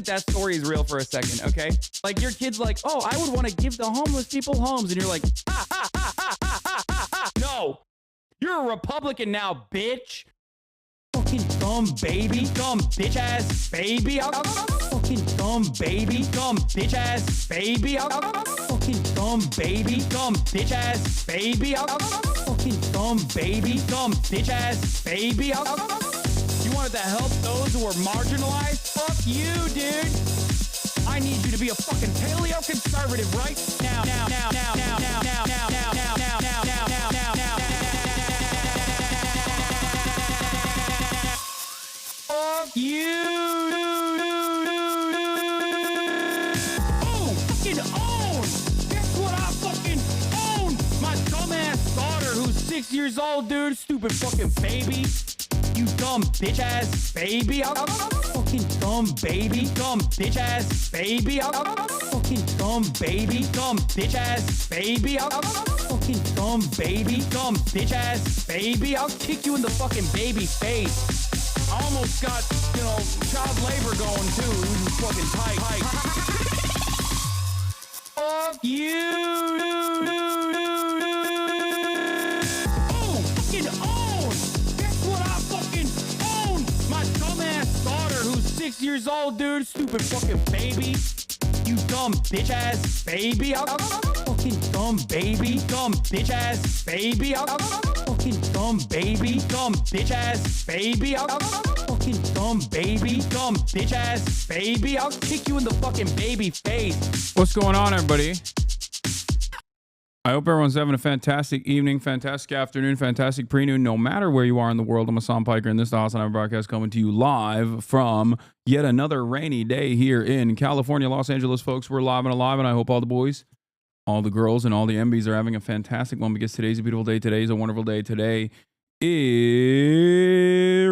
that that story is real for a second, okay? Like, your kid's like, oh, I would want to give the homeless people homes. And you're like, no, you're a Republican now, bitch. Fucking dumb baby, dumb bitch ass baby. Fucking dumb baby, dumb bitch ass baby. Fucking dumb baby, dumb bitch ass baby. Fucking dumb baby, dumb bitch ass baby. You wanted to help those who are marginalized? Fuck you, dude. I need you to be a fucking paleo conservative right now. Fuck you. Oh, fucking own. Guess what I fucking own? My dumbass daughter who's 6 years old, dude. Stupid fucking baby. You dumb bitch ass baby. Fucking dumb baby. Dumb bitch ass baby. Fucking dumb baby. Dumb bitch ass baby. Fucking dumb baby. Dumb bitch ass baby. I'll kick you in the fucking baby face. I almost got, you know, child labor going too. It was fucking tight. Fuck you. Oh, fucking own. Guess what I fucking own? My dumbass daughter who's 6 years old, dude. Stupid fucking baby. You dumb bitch ass baby. Fucking dumb baby. Dumb bitch ass baby. Fucking dumb baby. Dumb bitch ass baby. Fucking dumb baby. Dumb bitch ass baby. I'll kick you in the fucking baby face. What's going on, everybody? I hope everyone's having a fantastic evening, fantastic afternoon, fantastic pre-noon, no matter where you are in the world. I'm Hasan Piker, and this is the Hasanabi broadcast coming to you live from yet another rainy day here in California, Los Angeles, folks. We're live and alive, and I hope all the boys, all the girls, and all the MBs are having a fantastic one because today's a beautiful day. Today's a wonderful day. Today is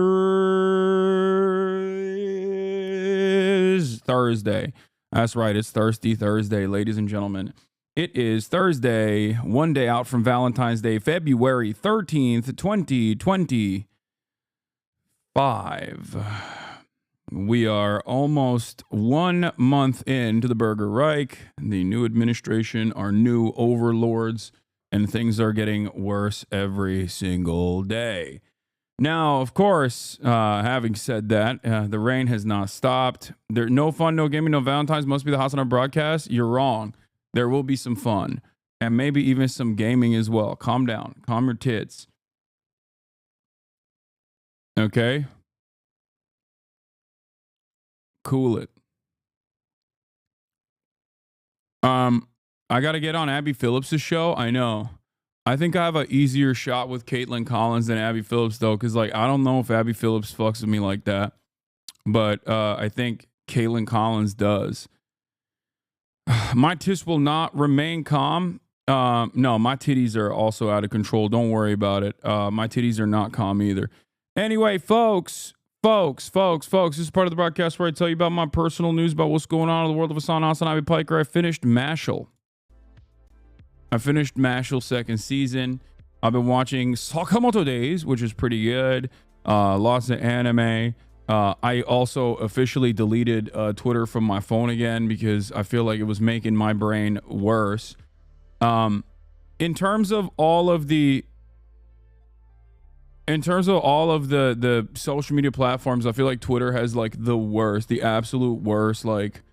Thursday. That's right. It's Thirsty Thursday, ladies and gentlemen. It is Thursday, one day out from Valentine's Day, February 13th, 2025. We are almost 1 month into the Burger Reich, the new administration, our new overlords, and things are getting worse every single day. Now, of course, having said that, the rain has not stopped. There's no fun, no gaming, no Valentine's. Must be the Hasanabi broadcast. You're wrong. There will be some fun and maybe even some gaming as well. Calm down. Calm your tits. Okay? Cool it. I got to get on Abby Phillips' show. I know. I think I have an easier shot with Caitlin Collins than Abby Phillips, though, because, like, I don't know if Abby Phillips fucks with me like that. But I think Caitlin Collins does. My tits will not remain calm. No, my titties are also out of control. Don't worry about it. My titties are not calm either. Anyway, folks, this is part of the broadcast where I tell you about my personal news about what's going on in the world of Hasanabi Piker. I finished Mashal. Second season. I've been watching Sakamoto Days, which is pretty good. Lots of anime. I also officially deleted Twitter from my phone again because I feel like it was making my brain worse. In terms of all of the social media platforms, I feel like Twitter has like the absolute worst, like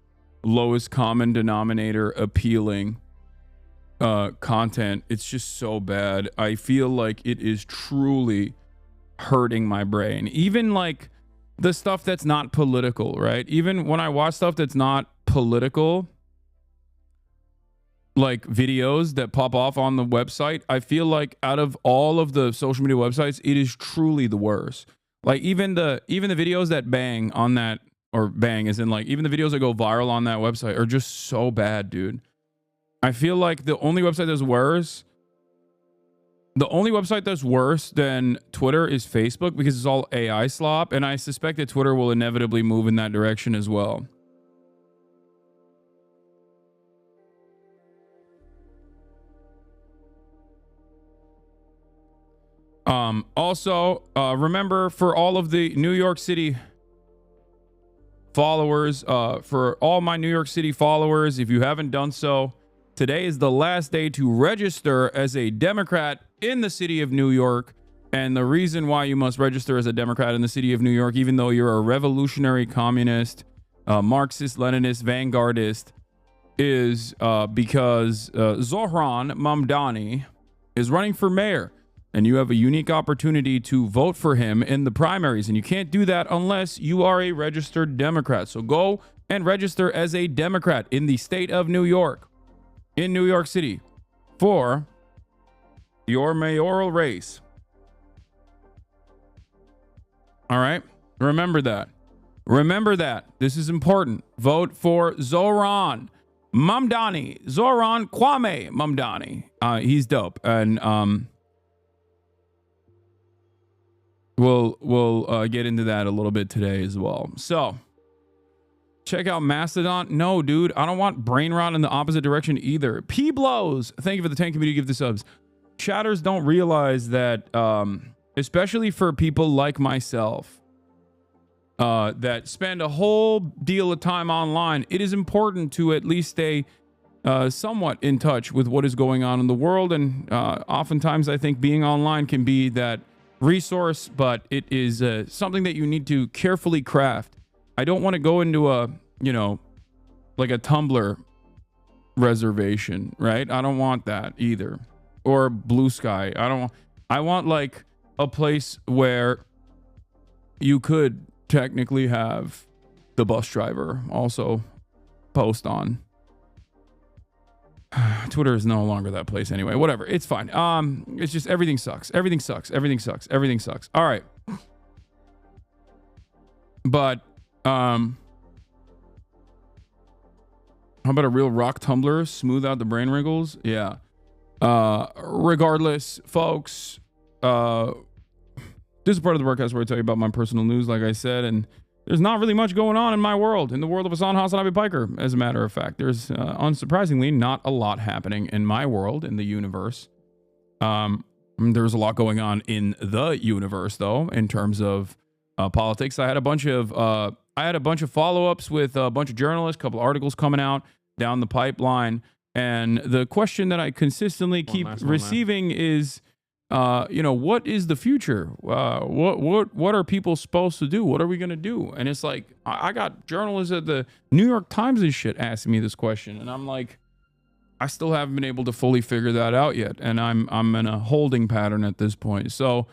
lowest common denominator appealing content. It's just so bad. I feel like it is truly hurting my brain. Even like the stuff that's not political, right? Even when I watch stuff that's not political, like videos that pop off on the website, I feel like out of all of the social media websites, it is truly the worst. Like even the videos that bang on that, or bang as in like even the videos that go viral on that website are just so bad, dude. I feel like the only website that's worse than Twitter is Facebook because it's all AI slop, and I suspect that Twitter will inevitably move in that direction as well. Also, remember for all of the New York City followers, for all my New York City followers, if you haven't done so, today is the last day to register as a Democrat in the city of New York. And the reason why you must register as a Democrat in the city of New York, even though you're a revolutionary communist, Marxist, Leninist, vanguardist, is because Zohran Mamdani is running for mayor. And you have a unique opportunity to vote for him in the primaries. And you can't do that unless you are a registered Democrat. So go and register as a Democrat in the state of New York, in New York City, for your mayoral race. All right? Remember that. Remember that. This is important. Vote for Zohran Mamdani. Zohran Kwame Mamdani. He's dope. And We'll get into that a little bit today as well. So, check out Mastodon. No, dude, I don't want brain rot in the opposite direction either. P blows. Thank you for the 10 community give the subs. Chatters don't realize that, especially for people like myself, that spend a whole deal of time online, it is important to at least stay somewhat in touch with what is going on in the world. And oftentimes, I think being online can be that resource, but it is something that you need to carefully craft. I don't want to go into a, like a Tumblr reservation, right? I don't want that either. Or Blue Sky. I want like a place where you could technically have the bus driver also post on. Twitter is no longer that place anyway. Whatever. It's fine. It's just everything sucks. Everything sucks. Everything sucks. Everything sucks. All right. But how about a real rock tumbler? Smooth out the brain wrinkles? Yeah. Regardless, folks, this is part of the broadcast where I tell you about my personal news, like I said, and there's not really much going on in my world, in the world of Hasan Hasanabi Piker, as a matter of fact. There's, unsurprisingly, not a lot happening in my world, in the universe. There's a lot going on in the universe, though, in terms of politics. I had a bunch of follow-ups with a bunch of journalists, a couple articles coming out down the pipeline, and the question that I consistently keep receiving is, what is the future? What are people supposed to do? What are we going to do? And it's like, I got journalists at the New York Times and shit asking me this question. And I'm like, I still haven't been able to fully figure that out yet. And I'm in a holding pattern at this point. So,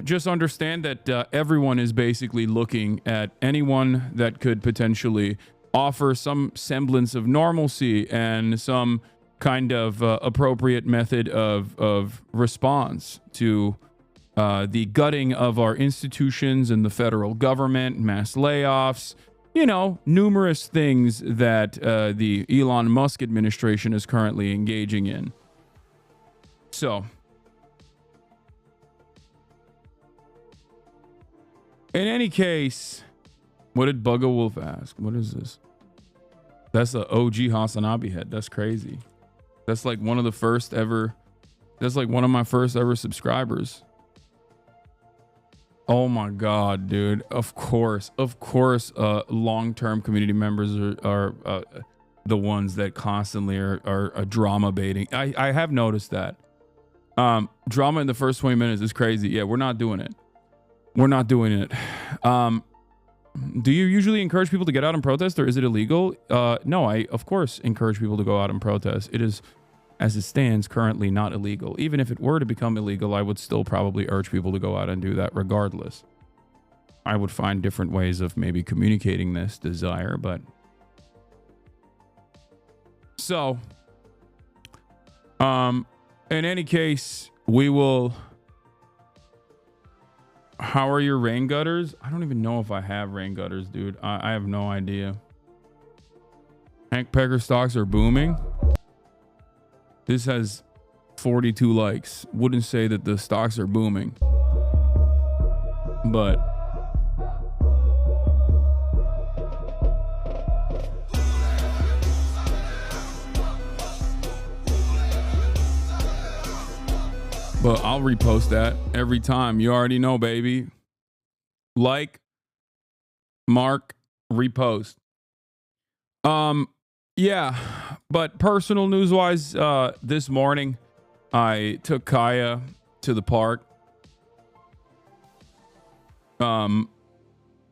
just understand that everyone is basically looking at anyone that could potentially offer some semblance of normalcy and some kind of appropriate method of response to the gutting of our institutions and the federal government, mass layoffs, numerous things that the Elon Musk administration is currently engaging in. So, in any case, what did Bugga Wolf ask? What is this? That's a OG Hasanabi head. That's crazy. That's like one of the first ever. That's like one of my first ever subscribers. Oh my God, dude. Of course, long-term community members are the ones that constantly are drama baiting. I have noticed that. Drama in the first 20 minutes is crazy. Yeah, we're not doing it. We're not doing it. Do you usually encourage people to get out and protest, or is it illegal? No, I, of course, encourage people to go out and protest. It is, as it stands, currently not illegal. Even if it were to become illegal, I would still probably urge people to go out and do that regardless. I would find different ways of maybe communicating this desire, but... So, in any case, we will... How are your rain gutters? I don't even know if I have rain gutters, dude. I have no idea. Hank Piker stocks are booming. This has 42 likes. Wouldn't say that the stocks are booming. But I'll repost that every time. You already know, baby. Like, mark, repost. Yeah, but personal news wise, this morning I took Kaya to the park.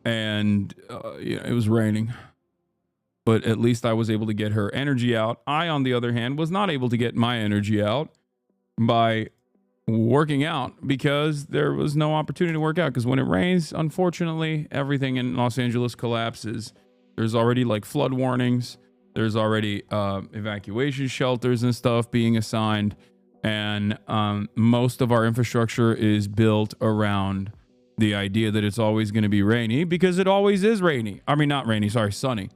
And it was raining, but at least I was able to get her energy out. I, on the other hand, was not able to get my energy out by working out because there was no opportunity to work out. Because when it rains, unfortunately, everything in Los Angeles collapses. There's already like flood warnings. There's already evacuation shelters and stuff being assigned. And most of our infrastructure is built around the idea that it's always going to be rainy because it always is rainy. I mean, not rainy, sorry, sunny.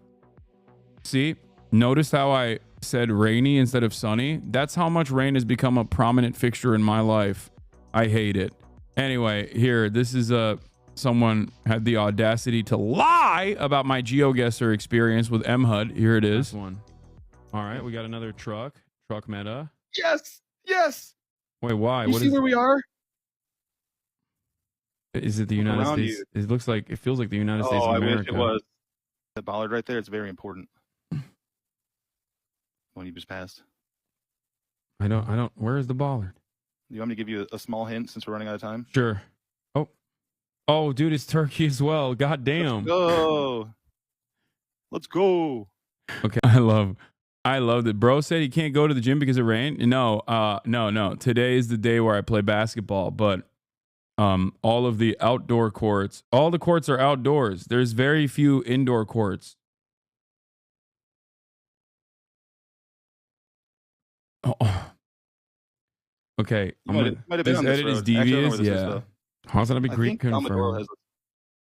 See, notice how I said rainy instead of sunny? That's how much rain has become a prominent fixture in my life. I hate it. Anyway, here, this is someone had the audacity to lie about my GeoGuessr experience with MHUD. Here it is. One. All right, we got another truck meta. Yes. Wait, why? You see where we are? Is it the United States? It looks like, it feels like the United States of America. I wish it was. The bollard right there, it's very important. When you just passed. I don't, where is the bollard? You want me to give you a small hint since we're running out of time? Sure. Oh, dude, it's turkey as well. God damn. Let's go. Okay, I love that. Bro said he can't go to the gym because it rained. No. Today is the day where I play basketball, but all of the outdoor courts, all the courts are outdoors. There's very few indoor courts. Oh. Okay. This edit is devious. Yeah. Hasanabi Greek confirmed.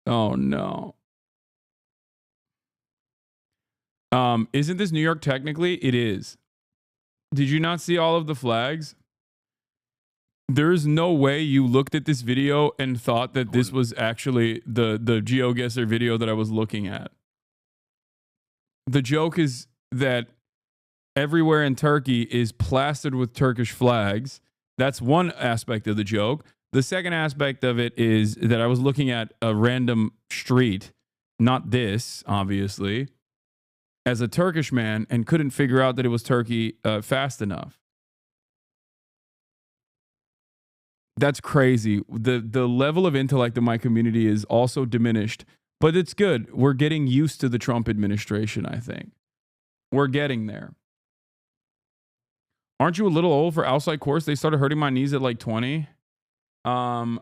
Oh no. Isn't this New York technically? It is. Did you not see all of the flags? There's no way you looked at this video and thought that this was actually the GeoGuessr video that I was looking at. The joke is that everywhere in Turkey is plastered with Turkish flags. That's one aspect of the joke. The second aspect of it is that I was looking at a random street, not this, obviously, as a Turkish man and couldn't figure out that it was Turkey fast enough. That's crazy. The level of intellect in my community is also diminished, but it's good. We're getting used to the Trump administration, I think. We're getting there. Aren't you a little old for outside course? They started hurting my knees at like 20. I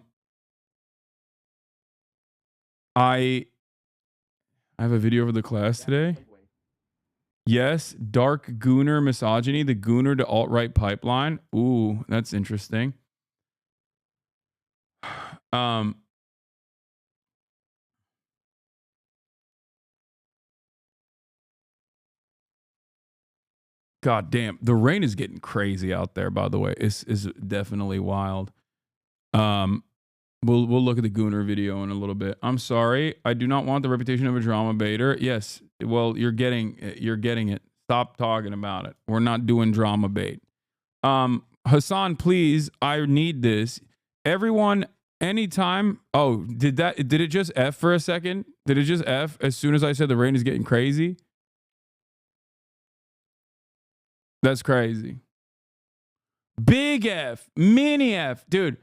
have a video of the class today. Yes, dark gooner misogyny, the gooner to alt-right pipeline. Ooh, that's interesting. God damn, the rain is getting crazy out there, by the way. It's definitely wild. We'll look at the Gooner video in a little bit. I'm sorry. I do not want the reputation of a drama baiter. Yes. Well, you're getting it. Stop talking about it. We're not doing drama bait. Hasan, please, I need this. Everyone, anytime. Oh, did it just F for a second? Did it just F as soon as I said the rain is getting crazy? That's crazy. Big F, mini F. Dude,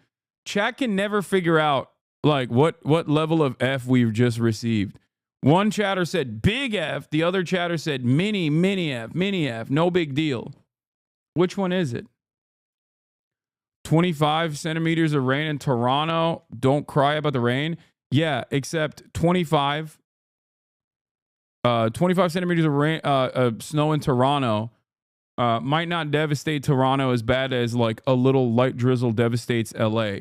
chat can never figure out like what level of F we've just received. One chatter said big F, the other chatter said mini F, mini F, no big deal. Which one is it? 25 centimeters of rain in Toronto. Don't cry about the rain. Yeah, except 25 centimeters of rain, snow in Toronto might not devastate Toronto as bad as like a little light drizzle devastates LA.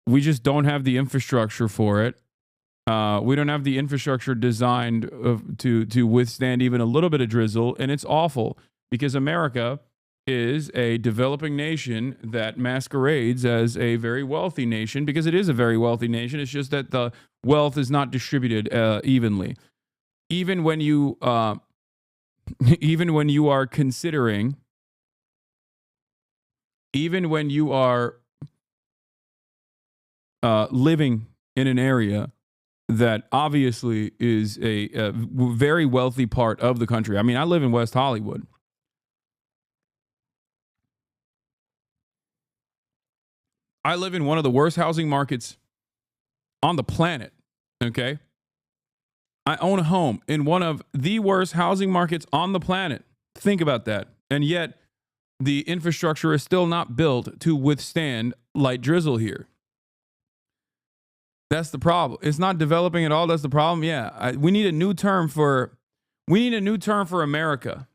We just don't have the infrastructure for it. We don't have the infrastructure designed to withstand even a little bit of drizzle, and it's awful because America is a developing nation that masquerades as a very wealthy nation because it is a very wealthy nation. It's just that the wealth is not distributed evenly. Even when you are considering, even when you are living in an area that obviously is a very wealthy part of the country. I mean, I live in West Hollywood. I live in one of the worst housing markets on the planet, okay? I own a home in one of the worst housing markets on the planet. Think about that. And yet, the infrastructure is still not built to withstand light drizzle here. That's the problem. It's not developing at all. That's the problem. Yeah, we need a new term for America.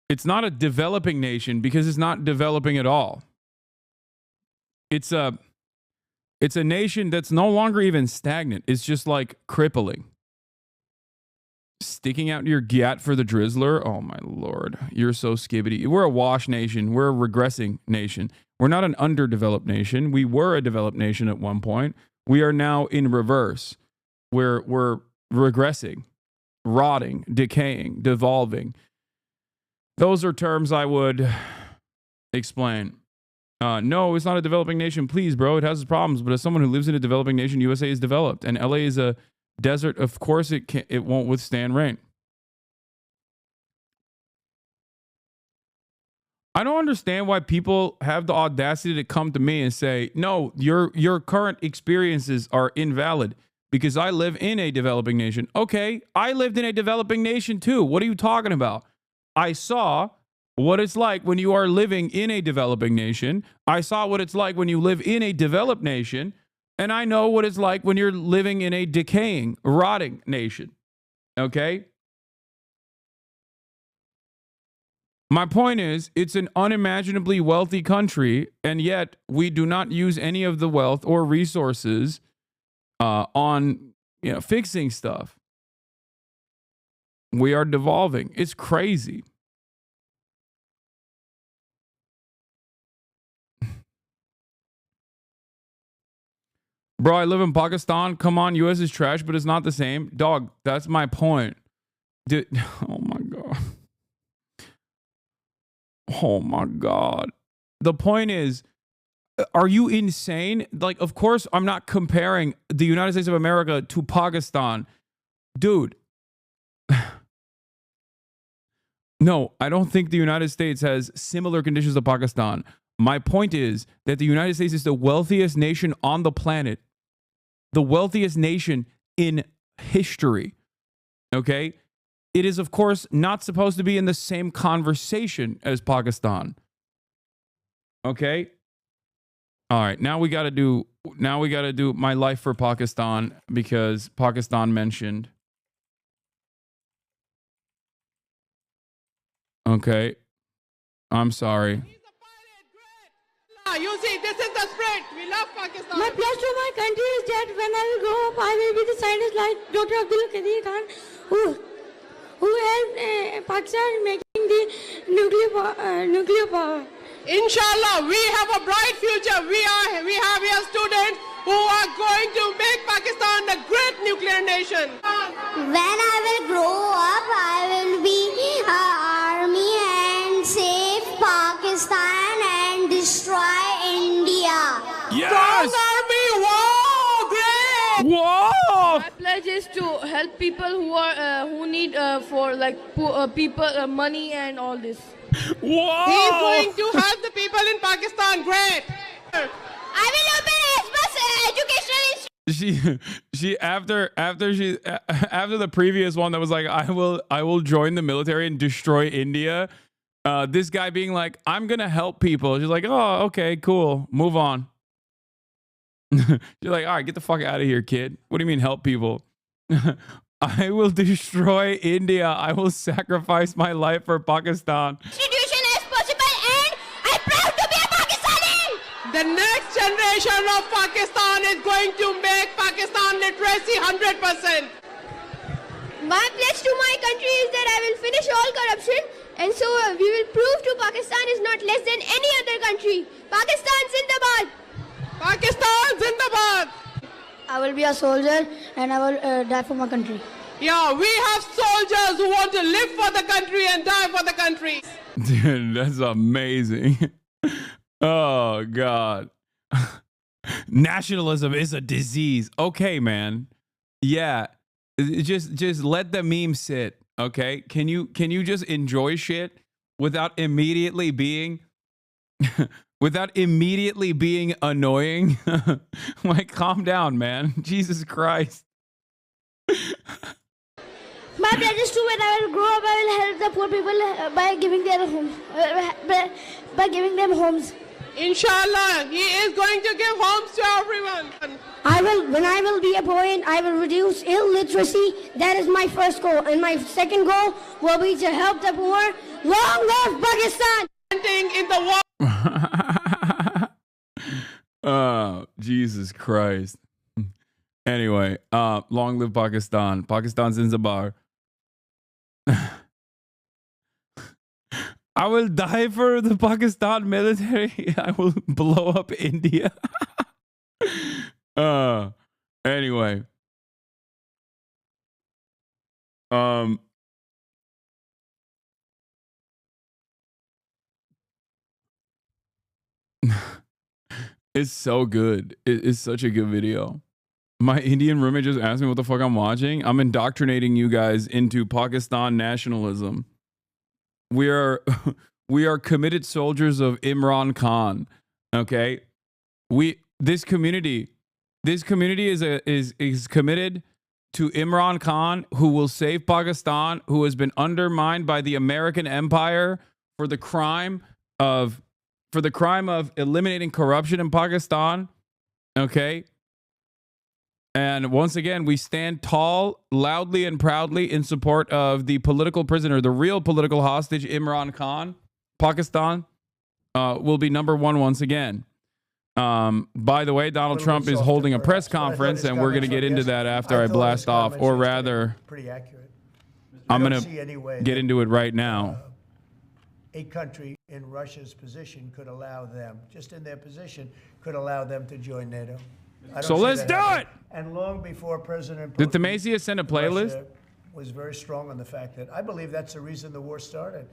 It's not a developing nation because it's not developing at all. It's a nation that's no longer even stagnant. It's just like crippling. Sticking out your gat for the drizzler. Oh my Lord. You're so skibbity. We're a wash nation. We're a regressing nation. We're not an underdeveloped nation. We were a developed nation at one point. We are now in reverse. We're regressing, rotting, decaying, devolving. Those are terms I would explain. No, it's not a developing nation. Please, bro, it has its problems. But as someone who lives in a developing nation, USA is developed. And LA is a desert. Of course, it won't withstand rain. I don't understand why people have the audacity to come to me and say, no, your current experiences are invalid because I live in a developing nation. Okay, I lived in a developing nation too. What are you talking about? I saw what it's like when you are living in a developing nation. I saw what it's like when you live in a developed nation. And I know what it's like when you're living in a decaying, rotting nation. Okay? My point is, it's an unimaginably wealthy country, and yet we do not use any of the wealth or resources on fixing stuff. We are devolving. It's crazy. Bro, I live in Pakistan. Come on, US is trash, but it's not the same. Dog, that's my point. Dude, oh my God. Oh my God. The point is, are you insane? Like, of course, I'm not comparing the United States of America to Pakistan. Dude. No, I don't think the United States has similar conditions to Pakistan. My point is that the United States is the wealthiest nation on the planet. The wealthiest nation in history. Okay? It is, of course, not supposed to be in the same conversation as Pakistan. Okay? All right, now we got to do my life for Pakistan because Pakistan mentioned. Okay. I'm sorry. You see, this is the spirit. We love Pakistan. My pledge to my country is that when I will grow up, I will be the scientist like Dr. Abdul Qadir Khan, who helped Pakistan in making the nuclear power. Inshallah, we have a bright future. We have here students who are going to make Pakistan a great nuclear nation. When I will grow up, I will be army and save Pakistan and destroy India. Yes! Army, wow, great! Whoa! My pledge is to help people who need for like people money and all this. Whoa! He's going to help the people in Pakistan. Great. I will open educational She after the previous one that was like I will join the military and destroy India. This guy being like, I'm gonna help people. She's like, oh, okay, cool, move on. You're like, all right, get the fuck out of here, kid. What do you mean help people? I will destroy India. I will sacrifice my life for Pakistan. institution as possible, and I'm proud to be a Pakistani. The next generation of Pakistan is going to make Pakistan literacy 100%. My pledge to my country is that I will finish all corruption, and so we will prove to Pakistan is not less than any other country. Pakistan Zindabad. Pakistan Zindabad. I will be a soldier and I will die for my country. Yeah, we have soldiers who want to live for the country and die for the country. Dude, that's amazing. Oh, God. Nationalism is a disease. Okay, man. Yeah. Just let the meme sit. Okay. Can you just enjoy shit without immediately being annoying? Like, calm down, man. Jesus Christ. My plan is to, when I will grow up, I will help the poor people by giving their homes, by giving them homes. Inshallah, he is going to give homes to everyone. When I will be a boy, and I will reduce illiteracy. That is my first goal, and my second goal will be to help the poor. Long live Pakistan! In the Oh, Jesus Christ. Anyway, long live Pakistan. Pakistan Zindabar. I will die for the Pakistan military. I will blow up India. Anyway. It's so good. It's such a good video. My Indian roommate just asked me what the fuck I'm watching. I'm indoctrinating you guys into Pakistan nationalism. We are committed soldiers of Imran Khan. Okay? This community is committed to Imran Khan, who will save Pakistan, who has been undermined by the American empire for the crime of eliminating corruption in Pakistan. Okay? And once again, we stand tall, loudly and proudly in support of the political prisoner, the real political hostage, Imran Khan. Pakistan will be number one once again. By the way, Donald Trump is holding a press conference, and we're going to get into that after I blast off, or rather, pretty accurate. I'm going to get into it right now. A country in Russia's position could allow them, just in their position, could allow them to join NATO. So let's do it. And long before President Putin, Did Tamasia send a playlist? Russia was very strong on the fact that I believe that's the reason the war started,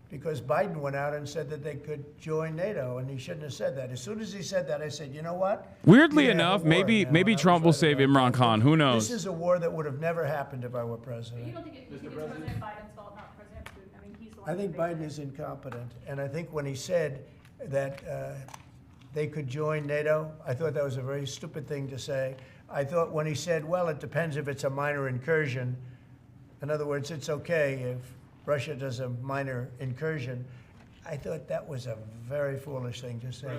because Biden went out and said that they could join NATO, and he shouldn't have said that. As soon as he said that, I said, you know what? Weirdly enough, maybe Trump will save Imran Khan. Who knows? This is a war that would have never happened if I were president. You don't think it's President Biden's fault, not President Putin? I mean, he's the one. I think Biden is incompetent, and I think when he said that they could join NATO, I thought that was a very stupid thing to say. I thought when he said, well, it depends if it's a minor incursion. In other words, it's okay if Russia does a minor incursion. I thought that was a very foolish thing to say.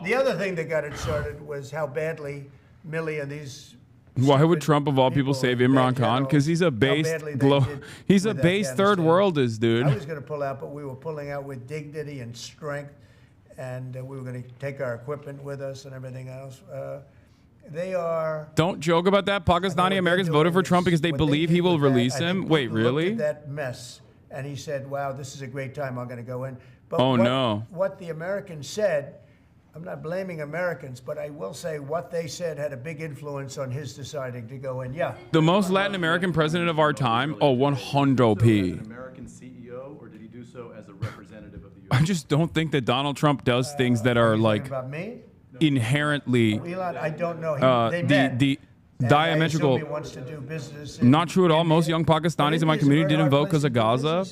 The other thing that got it started was how badly Milley and these. Why would Trump of all people save Imran Khan? Because he's a base third worldist, dude. I was going to pull out, but we were pulling out with dignity and strength, and we were going to take our equipment with us and everything else. They are. Don't joke about that. Pakistani Americans voted for Trump because they believe he will release him. Wait, really? That mess, and he said, "Wow, this is a great time. I'm going to go in." But what the Americans said. I'm not blaming Americans, but I will say what they said had a big influence on his deciding to go in. Yeah. The most Latin American president of our time? Oh, 100p. An American CEO, or did he do so as a representative of the U.S.? I just don't think that Donald Trump does things that are like about me? Inherently. Elon, I don't know. They met. The diametrical. He wants to do business Not true at all. Most young Pakistanis in my community didn't vote because of Gaza.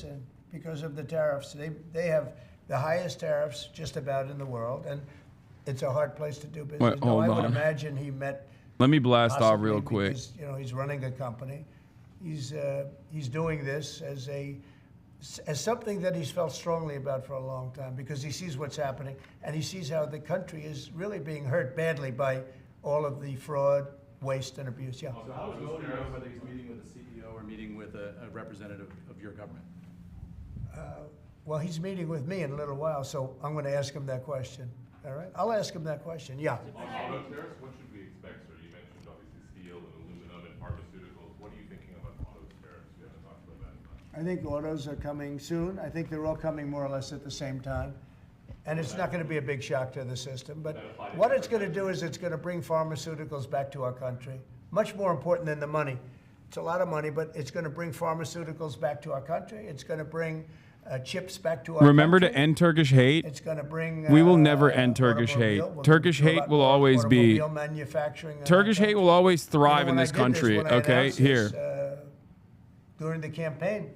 Because of the tariffs. They have the highest tariffs just about in the world, and it's a hard place to do business. Wait, hold I on. would imagine he met. Let me blast off real quick. Because, he's running a company. He's doing this as something that he's felt strongly about for a long time, because he sees what's happening, and he sees how the country is really being hurt badly by all of the fraud, waste, and abuse. Yeah. So how would you know whether he's meeting with a CEO or meeting with a representative of your government? Well, he's meeting with me in a little while, so I'm going to ask him that question. All right? I'll ask him that question. Yeah. On auto tariffs, what should we expect, sir? You mentioned obviously steel and aluminum and pharmaceuticals. What are you thinking about auto tariffs? We haven't talked about that much. I think autos are coming soon. I think they're all coming more or less at the same time. And it's not going to be a big shock to the system. But what it's going to do is it's going to bring pharmaceuticals back to our country. Much more important than the money. It's a lot of money, but it's going to bring pharmaceuticals back to our country. It's going to bring chips back to our Remember to country. end Turkish hate. It's going to bring. We will never end Turkish hate. Turkish hate will always be. Turkish hate will always thrive in this country. Okay, here. During the campaign,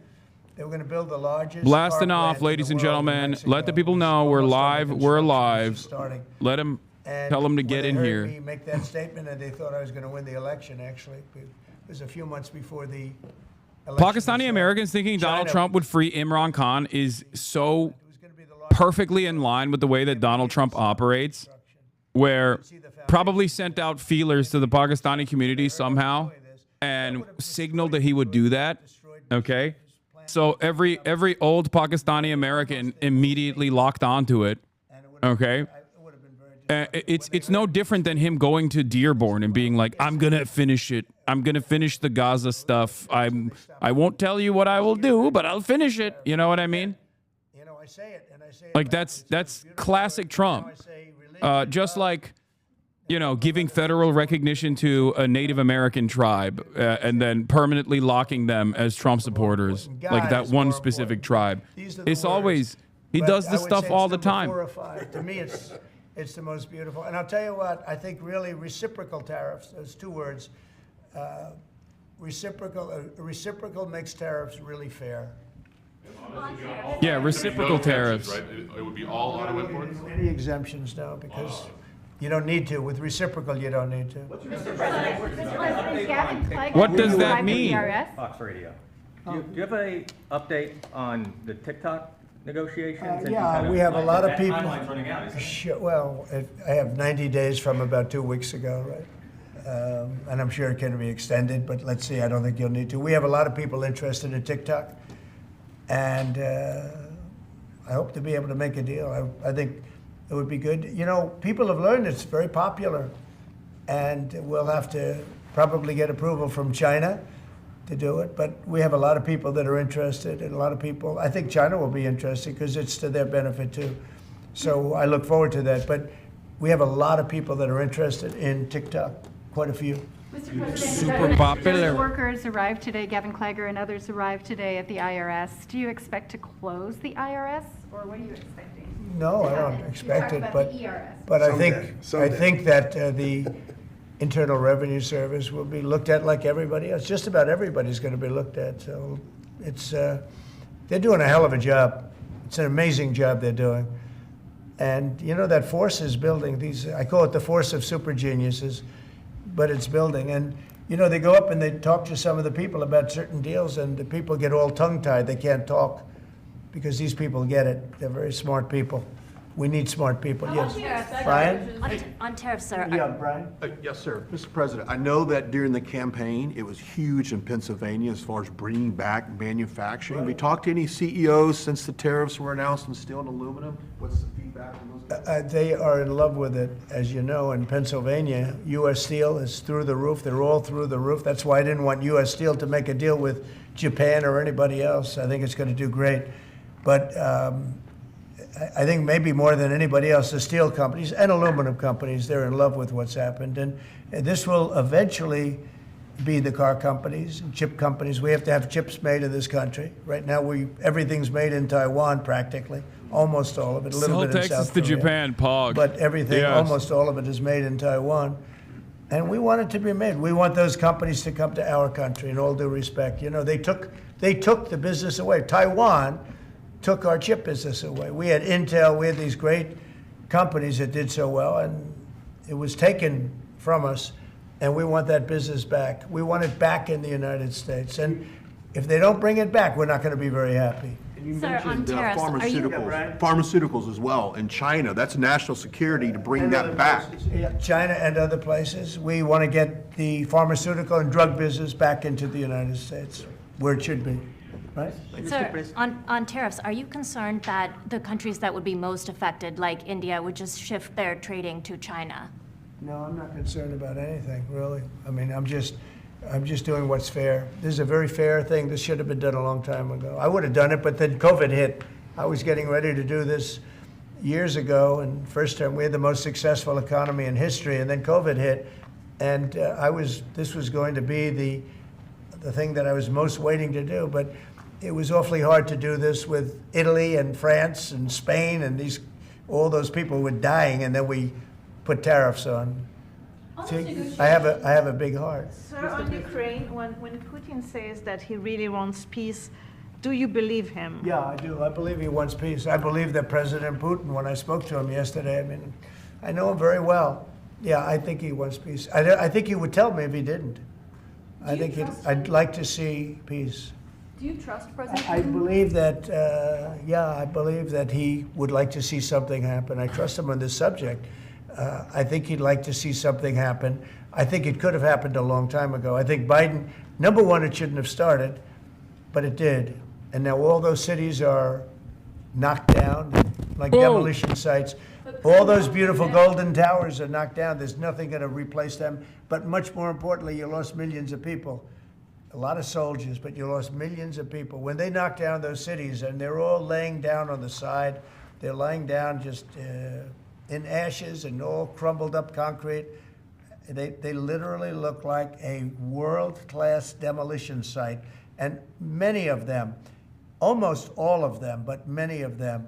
they were going to build the largest. Blasting car off, plant in ladies the and world in gentlemen. Mexico. Let the people It's know we're almost under live. We're construction, alive. just starting. Let them And tell them to when get they in heard here. me make that statement, and they thought I was going to win the election. Actually, it was a few months before the election. Pakistani Americans thinking Donald China- Trump would free Imran Khan is so perfectly in line with the way that Donald Trump operates, where probably sent out feelers to the Pakistani community somehow and signaled that he would do that. Okay, so every old Pakistani American immediately locked onto it. Okay, it's no different than him going to Dearborn and being like, I'm gonna finish it. I'm gonna finish the Gaza stuff. I won't tell you what I will do, but I'll finish it. You know what I mean? You know, I say it, and I say it Like backwards. that's It's beautiful. classic Trump. Now I say religion, Just like, you know, giving federal recognition to a Native American tribe and then permanently locking them as Trump supporters, like that one specific tribe. These are the It's words. always, he But does I this would stuff say all it's the number time. 4 or 5. To me, it's the most beautiful. And I'll tell you what, I think really reciprocal tariffs, those 2 words, reciprocal makes tariffs really fair. Yeah, reciprocal No tariffs. exemptions, right? It would be all auto imports? Any exemptions now, because you don't need to. With reciprocal, you don't need to. What does that mean? Fox Radio. Do you have a update on the TikTok negotiations? And Yeah, kind we have a lot of that people. timeline's running out, isn't it? Sure, well, I have 90 days from about 2 weeks ago, right? And I'm sure it can be extended, but let's see, I don't think you'll need to. We have a lot of people interested in TikTok, and I hope to be able to make a deal. I think it would be good. You know, people have learned it's very popular, and we'll have to probably get approval from China to do it, but we have a lot of people that are interested, and a lot of people, I think China will be interested because it's to their benefit too. So I look forward to that, but we have a lot of people that are interested in TikTok, quite a few. Mr. President, Super popular. workers arrived today, Gavin Klager and others arrived today at the IRS. Do you expect to close the IRS, or what are you expecting? No, I to don't happen? expect You it, talked but, about the ERS. but I think that the Internal Revenue Service will be looked at like everybody else. Just about everybody's going to be looked at. So it's they're doing a hell of a job. It's an amazing job they're doing. And you know that force is building. I call it the force of super geniuses, but it's building. And you know, they go up and they talk to some of the people about certain deals, and the people get all tongue-tied. They can't talk because these people get it. They're very smart people. We need smart people. Yes, Brian. On tariffs, sir. Yeah, Brian. Yes, sir. Mr. President, I know that during the campaign, it was huge in Pennsylvania as far as bringing back manufacturing. Have you talked to any CEOs since the tariffs were announced on steel and aluminum? What's the feedback from those guys? They are in love with it. As you know, in Pennsylvania, U.S. Steel is through the roof. They're all through the roof. That's why I didn't want U.S. Steel to make a deal with Japan or anybody else. I think it's going to do great. But I think maybe more than anybody else, the steel companies and aluminum companies, they're in love with what's happened. And this will eventually be the car companies and chip companies. We have to have chips made in this country. Right now, everything's made in Taiwan practically, almost all of it, a little bit in Texas South to Korea. Japan, Pog. But everything, Yes. almost all of it is made in Taiwan. And we want it to be made. We want those companies to come to our country, in all due respect. You know, they took the business away. Taiwan took our chip business away. We had Intel, we had these great companies that did so well, and it was taken from us, and we want that business back. We want it back in the United States. And if they don't bring it back, we're not going to be very happy. And you Sir, on mentioned tariffs, are you- pharmaceuticals as well in China. That's national security to bring that back. Yeah, China and other places. We want to get the pharmaceutical and drug business back into the United States, where it should be, right? Sir, on tariffs, are you concerned that the countries that would be most affected, like India, would just shift their trading to China? No, I'm not concerned about anything, really. I mean, I'm just doing what's fair. This is a very fair thing. This should have been done a long time ago. I would have done it, but then COVID hit. I was getting ready to do this years ago, and first time we had the most successful economy in history, and then COVID hit, and this was going to be the thing that I was most waiting to do. But it was awfully hard to do this with Italy and France and Spain and all those people were dying, and then we put tariffs on. See, I have a big heart. Sir, on Ukraine, when Putin says that he really wants peace, do you believe him? Yeah, I do. I believe he wants peace. I believe that President Putin, when I spoke to him yesterday, I mean, I know him very well. Yeah, I think he wants peace. I think he would tell me if he didn't. I'd like to see peace. Do you trust President I Putin? believe that, I believe that he would like to see something happen. I trust him on this subject. I think he'd like to see something happen. I think it could have happened a long time ago. I think Biden, number one, it shouldn't have started, but it did. And now all those cities are knocked down, like demolition sites. All those beautiful golden towers are knocked down. There's nothing going to replace them. But much more importantly, you lost millions of people. A lot of soldiers, but you lost millions of people. When they knocked down those cities, and they're all laying down on the side, they're lying down just in ashes and all crumbled up concrete. They literally look like a world-class demolition site. And many of them, almost all of them, but many of them,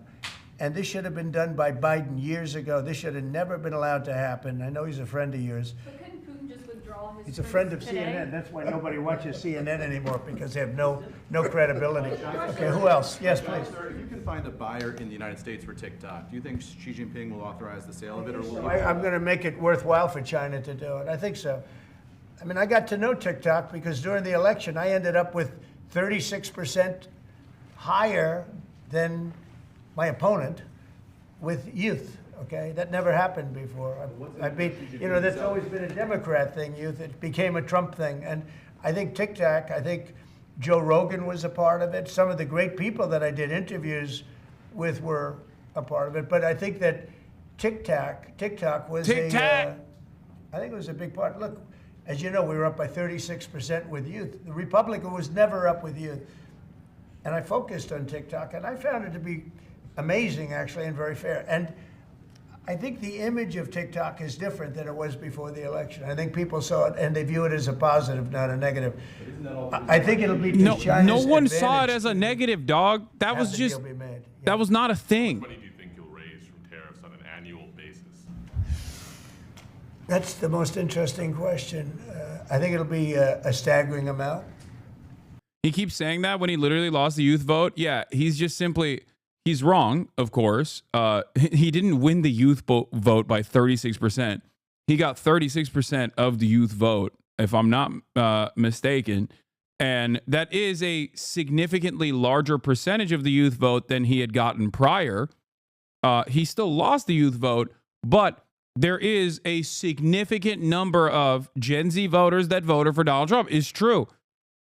and this should have been done by Biden years ago. This should have never been allowed to happen. I know he's a friend of yours. But couldn't Putin just withdraw his He's a friend of today? CNN. That's why nobody watches CNN anymore, because they have no credibility. Okay, who else? Yes, please. Sir, if you can find a buyer in the United States for TikTok, do you think Xi Jinping will authorize the sale of it, or will I'm going to make it worthwhile for China to do it. I think so. I mean, I got to know TikTok because during the election, I ended up with 36% higher than my opponent with youth. Okay, that never happened before. I beat, that's always been a Democrat thing, youth. It became a Trump thing. And I think TikTok, I think Joe Rogan was a part of it. Some of the great people that I did interviews with were a part of it. But I think that TikTok was I think it was a big part. Look, as you know, we were up by 36% with youth. The Republican was never up with youth. And I focused on TikTok, and I found it to be amazing, actually, and very fair. And I think the image of TikTok is different than it was before the election. I think people saw it, and they view it as a positive, not a negative. I think it'll be to China's No one advantage. saw it as a negative, dog. That was just, that was not a thing. What money do you think you'll raise from tariffs on an annual basis? That's the most interesting question. I think it'll be a staggering amount. He keeps saying that when he literally lost the youth vote. Yeah, he's just simply, he's wrong, of course. He didn't win the youth vote by 36%. He got 36% of the youth vote, if I'm not mistaken. And that is a significantly larger percentage of the youth vote than he had gotten prior. He still lost the youth vote, but there is a significant number of Gen Z voters that voted for Donald Trump. It's true.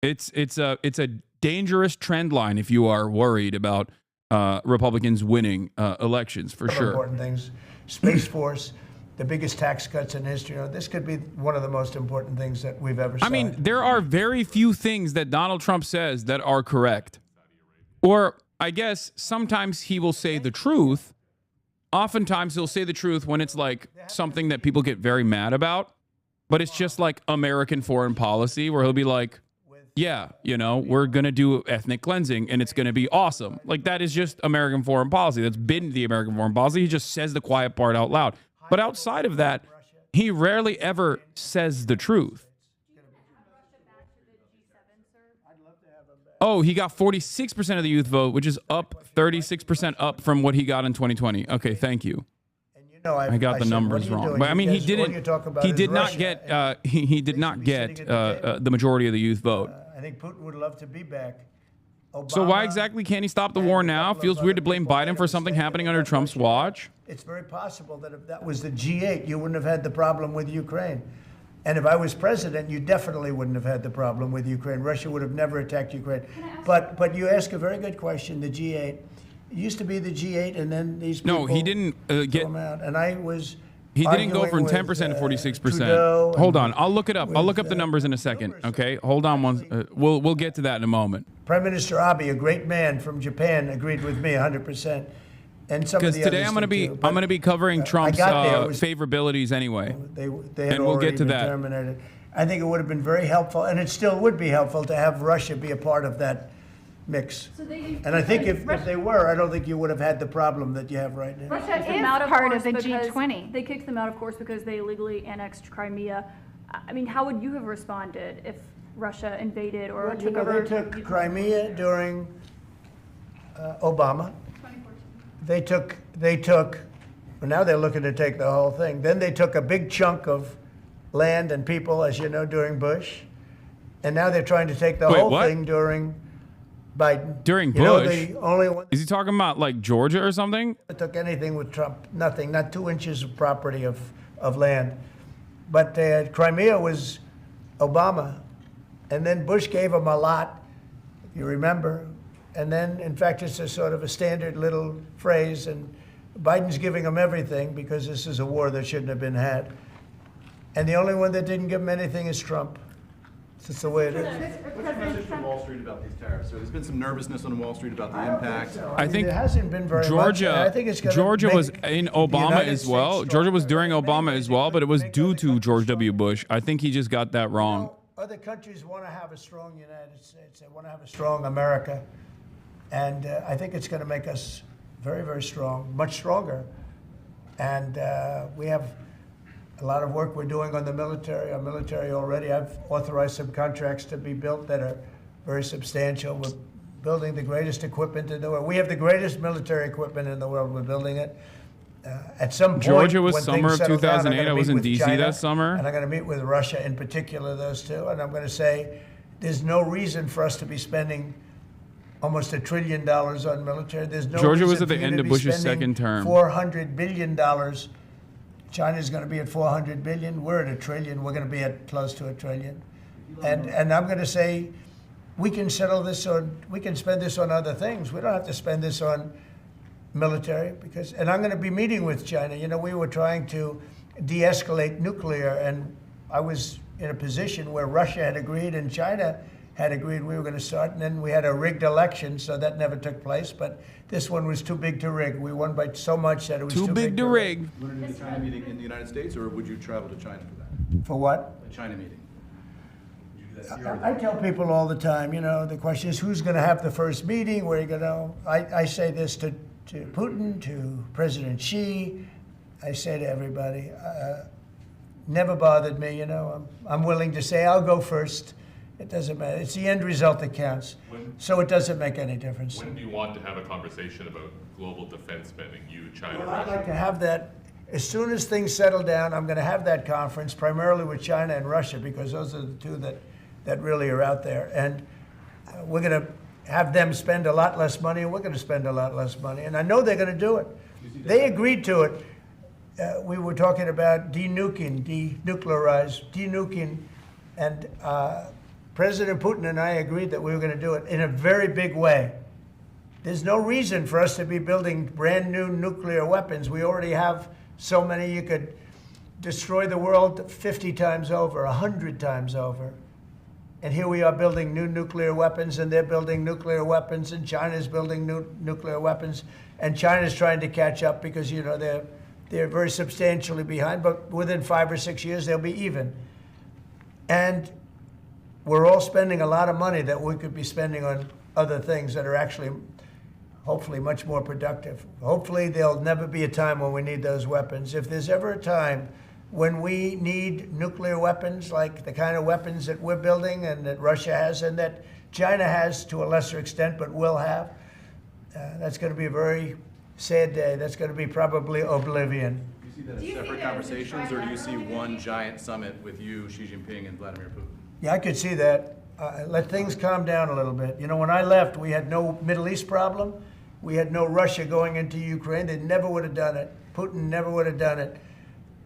It's a dangerous trend line if you are worried about Republicans winning elections, for sure. Important things. Space Force, the biggest tax cuts in history. This could be one of the most important things that we've ever seen. I mean, there are very few things that Donald Trump says that are correct. Or I guess sometimes he will say the truth. Oftentimes he'll say the truth when it's like something that people get very mad about. But it's just like American foreign policy where he'll be like, yeah, we're going to do ethnic cleansing and it's going to be awesome. Like, that is just American foreign policy. That's been the American foreign policy. He just says the quiet part out loud. But outside of that, he rarely ever says the truth. Oh, he got 46% of the youth vote, which is up 36% up from what he got in 2020. Okay, thank you. I got the numbers wrong, but I mean, he did not get the majority of the youth vote. I think Putin would love to be back. So why exactly can't he stop the war now? Feels weird to blame Biden for something happening under Trump's watch. It's very possible that if that was the G8, you wouldn't have had the problem with Ukraine. And if I was president, you definitely wouldn't have had the problem with Ukraine. Russia would have never attacked Ukraine. But you ask a very good question, the G8. It used to be the G8, and then these people... No, he didn't get... Them out. And I was... He didn't go from 10% to 46%. Hold on. I'll look it up. I'll look up the numbers in a second. Okay? Hold on one. We'll get to that in a moment. Prime Minister Abe, a great man from Japan, agreed with me 100%. And some of the today others I'm going to be covering Trump's favorabilities anyway. And we'll get to that. Terminated. I think it would have been very helpful, and it still would be helpful to have Russia be a part of that mix. So they- And I think if they were, I don't think you would have had the problem that you have right now. Russia Kicked them is out, part course, of the because G20. They kicked them out, of course, because they illegally annexed Crimea. I mean, how would you have responded if Russia invaded or Well, you took know, over? they took Crimea during Obama. They took, well, now they're looking to take the whole thing. Then they took a big chunk of land and people, as you know, during Bush. And now they're trying to take the Wait, whole what? thing during Biden. During You know, Bush? the only one Is he talking about like Georgia or something? that took anything with Trump, nothing, not 2 inches of property of land. But Crimea was Obama. And then Bush gave him a lot, if you remember. And then, in fact, it's a sort of a standard little phrase. And Biden's giving him everything because this is a war that shouldn't have been had. And the only one that didn't give him anything is Trump. It's just the way it is. What's your message from Wall Street about these tariffs? So there's been some nervousness on Wall Street about the impact. I think it hasn't been very much. Georgia, And I think it's gonna Georgia was make in the Obama United as States well. Georgia stronger. was during Obama as well, but it was due to George W. Bush. I think he just got that wrong. Other countries want to have a strong United States. They want to have a strong America. And I think it's going to make us very, very strong, much stronger. And we have a lot of work we're doing on the military. Our military already, I've authorized some contracts to be built that are very substantial. We're building the greatest equipment in the world. We have the greatest military equipment in the world. We're building it. At some point, Georgia was when summer things of settle down, I'm 2008. gonna I was meet in with D.C. China, that summer. And I'm going to meet with Russia in particular, those two. And I'm going to say there's no reason for us to be spending almost $1 trillion on military. There's no Georgia was reason at the for you end to of be Bush's spending second term. $400 billion. China's going to be at $400 billion. We're at $1 trillion. We're going to be at close to $1 trillion. And I'm going to say we can settle this on, we can spend this on other things. We don't have to spend this on military because, and I'm going to be meeting with China. You know, we were trying to de-escalate nuclear, and I was in a position where Russia had agreed and China had agreed we were going to start, and then we had a rigged election, so that never took place. But this one was too big to rig. We won by so much that it was too big to rig. You want to do the China meeting in the United States, or would you travel to China for that? For what? The China meeting. Would you do that here or I there? tell people all the time, you know, the question is who's going to have the first meeting, where are you going to, I say this to Putin, to President Xi, I say to everybody, never bothered me, you know, I'm willing to say I'll go first. It doesn't matter. It's the end result that counts. So it doesn't make any difference. When do you want to have a conversation about global defense spending, you, China, Well, I'd Russia? like to have that, as soon as things settle down, I'm going to have that conference, primarily with China and Russia, because those are the two that really are out there. And we're going to have them spend a lot less money, and we're going to spend a lot less money. And I know they're going to do it. They agreed to it. We were talking about denuclearizing, and President Putin and I agreed that we were going to do it in a very big way. There's no reason for us to be building brand new nuclear weapons. We already have so many. You could destroy the world 50 times over, 100 times over. And here we are building new nuclear weapons, and they're building nuclear weapons, and China's building new nuclear weapons, and China's trying to catch up because, you know, they're very substantially behind, but within 5 or 6 years they'll be even. And we're all spending a lot of money that we could be spending on other things that are actually, hopefully, much more productive. Hopefully, there'll never be a time when we need those weapons. If there's ever a time when we need nuclear weapons, like the kind of weapons that we're building and that Russia has and that China has to a lesser extent, but will have, that's going to be a very sad day. That's going to be probably oblivion. Do you see that as separate conversations, or do you see one giant summit with you, Xi Jinping, and Vladimir Putin? Yeah, I could see that. Let things calm down a little bit. You know, when I left, we had no Middle East problem. We had no Russia going into Ukraine. They never would have done it. Putin never would have done it.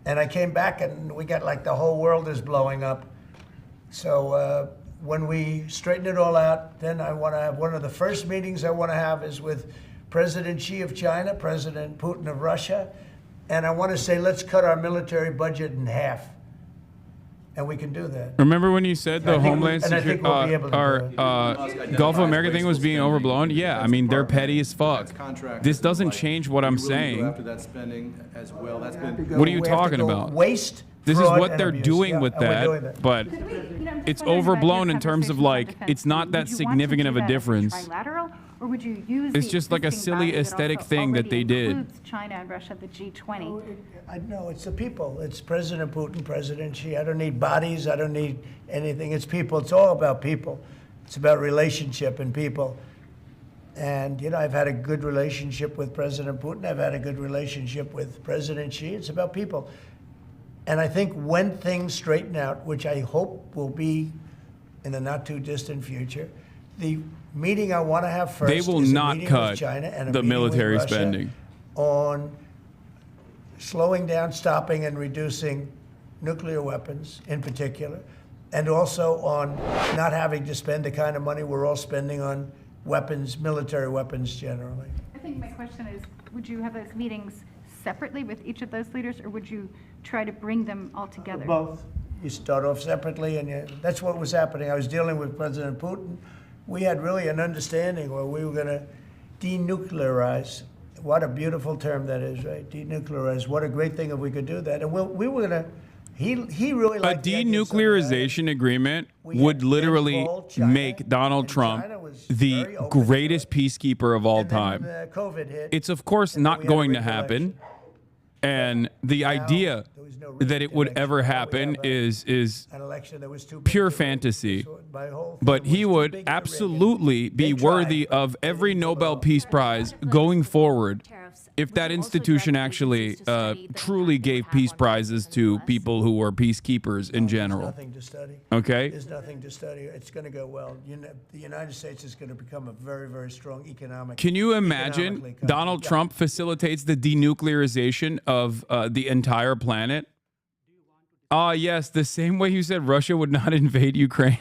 And I came back, and we got like the whole world is blowing up. So when we straighten it all out, then I want to have one of the first meetings I want to have is with President Xi of China, President Putin of Russia. And I want to say, let's cut our military budget in half. And we can do that. Remember when you said the I think we- Homeland and I think we'll be able to Security, do it. Gulf of America thing was being overblown? Yeah, I mean, they're petty as fuck. This doesn't change what I'm Are you willing to go saying. after that spending as well? That's been What are you We have to talking go about? Waste, This is fraud, what and they're abuse. doing Yeah, with and we're doing that, but Could we, It's overblown in terms of like, it's not that significant of a difference. Trilateral, or would you use It's the just like a existing silly body that aesthetic also thing that already they did. includes China and Russia, the G20. No, it's the people. It's President Putin, President Xi. I don't need bodies. I don't need anything. It's people. It's all about people. It's about relationship and people. And, you know, I've had a good relationship with President Putin. I've had a good relationship with President Xi. It's about people. And I think when things straighten out, which I hope will be in the not too distant future, the meeting I want to have first They will is a not meeting cut with China and a the meeting with military Russia spending. on slowing down, stopping, and reducing nuclear weapons in particular, and also on not having to spend the kind of money we're all spending on weapons, military weapons generally. I think my question is, would you have those meetings separately with each of those leaders, or would you try to bring them all together? Both. You start off separately, and that's what was happening. I was dealing with President Putin. We had really an understanding where we were going to denuclearize. What a beautiful term that is, right? Denuclearize. What a great thing if we could do that. And we were going to. He really A liked the idea of something like that. denuclearization agreement would literally make Donald Trump the greatest peacekeeper of all time. COVID hit. It's of course not going to happen. And the idea that it would ever happen is an election that was too big pure to lose. fantasy. So my whole thing But was he too would big to absolutely be worthy of every Nobel Peace Prize going forward if that institution actually truly gave peace prizes to people who were peacekeepers in general. Nothing to study. Okay? There's nothing to study. It's going to go well. The United States is going to become a very, very strong economic. Can you imagine Donald Trump facilitates the denuclearization of the entire planet? Yes, the same way you said Russia would not invade Ukraine.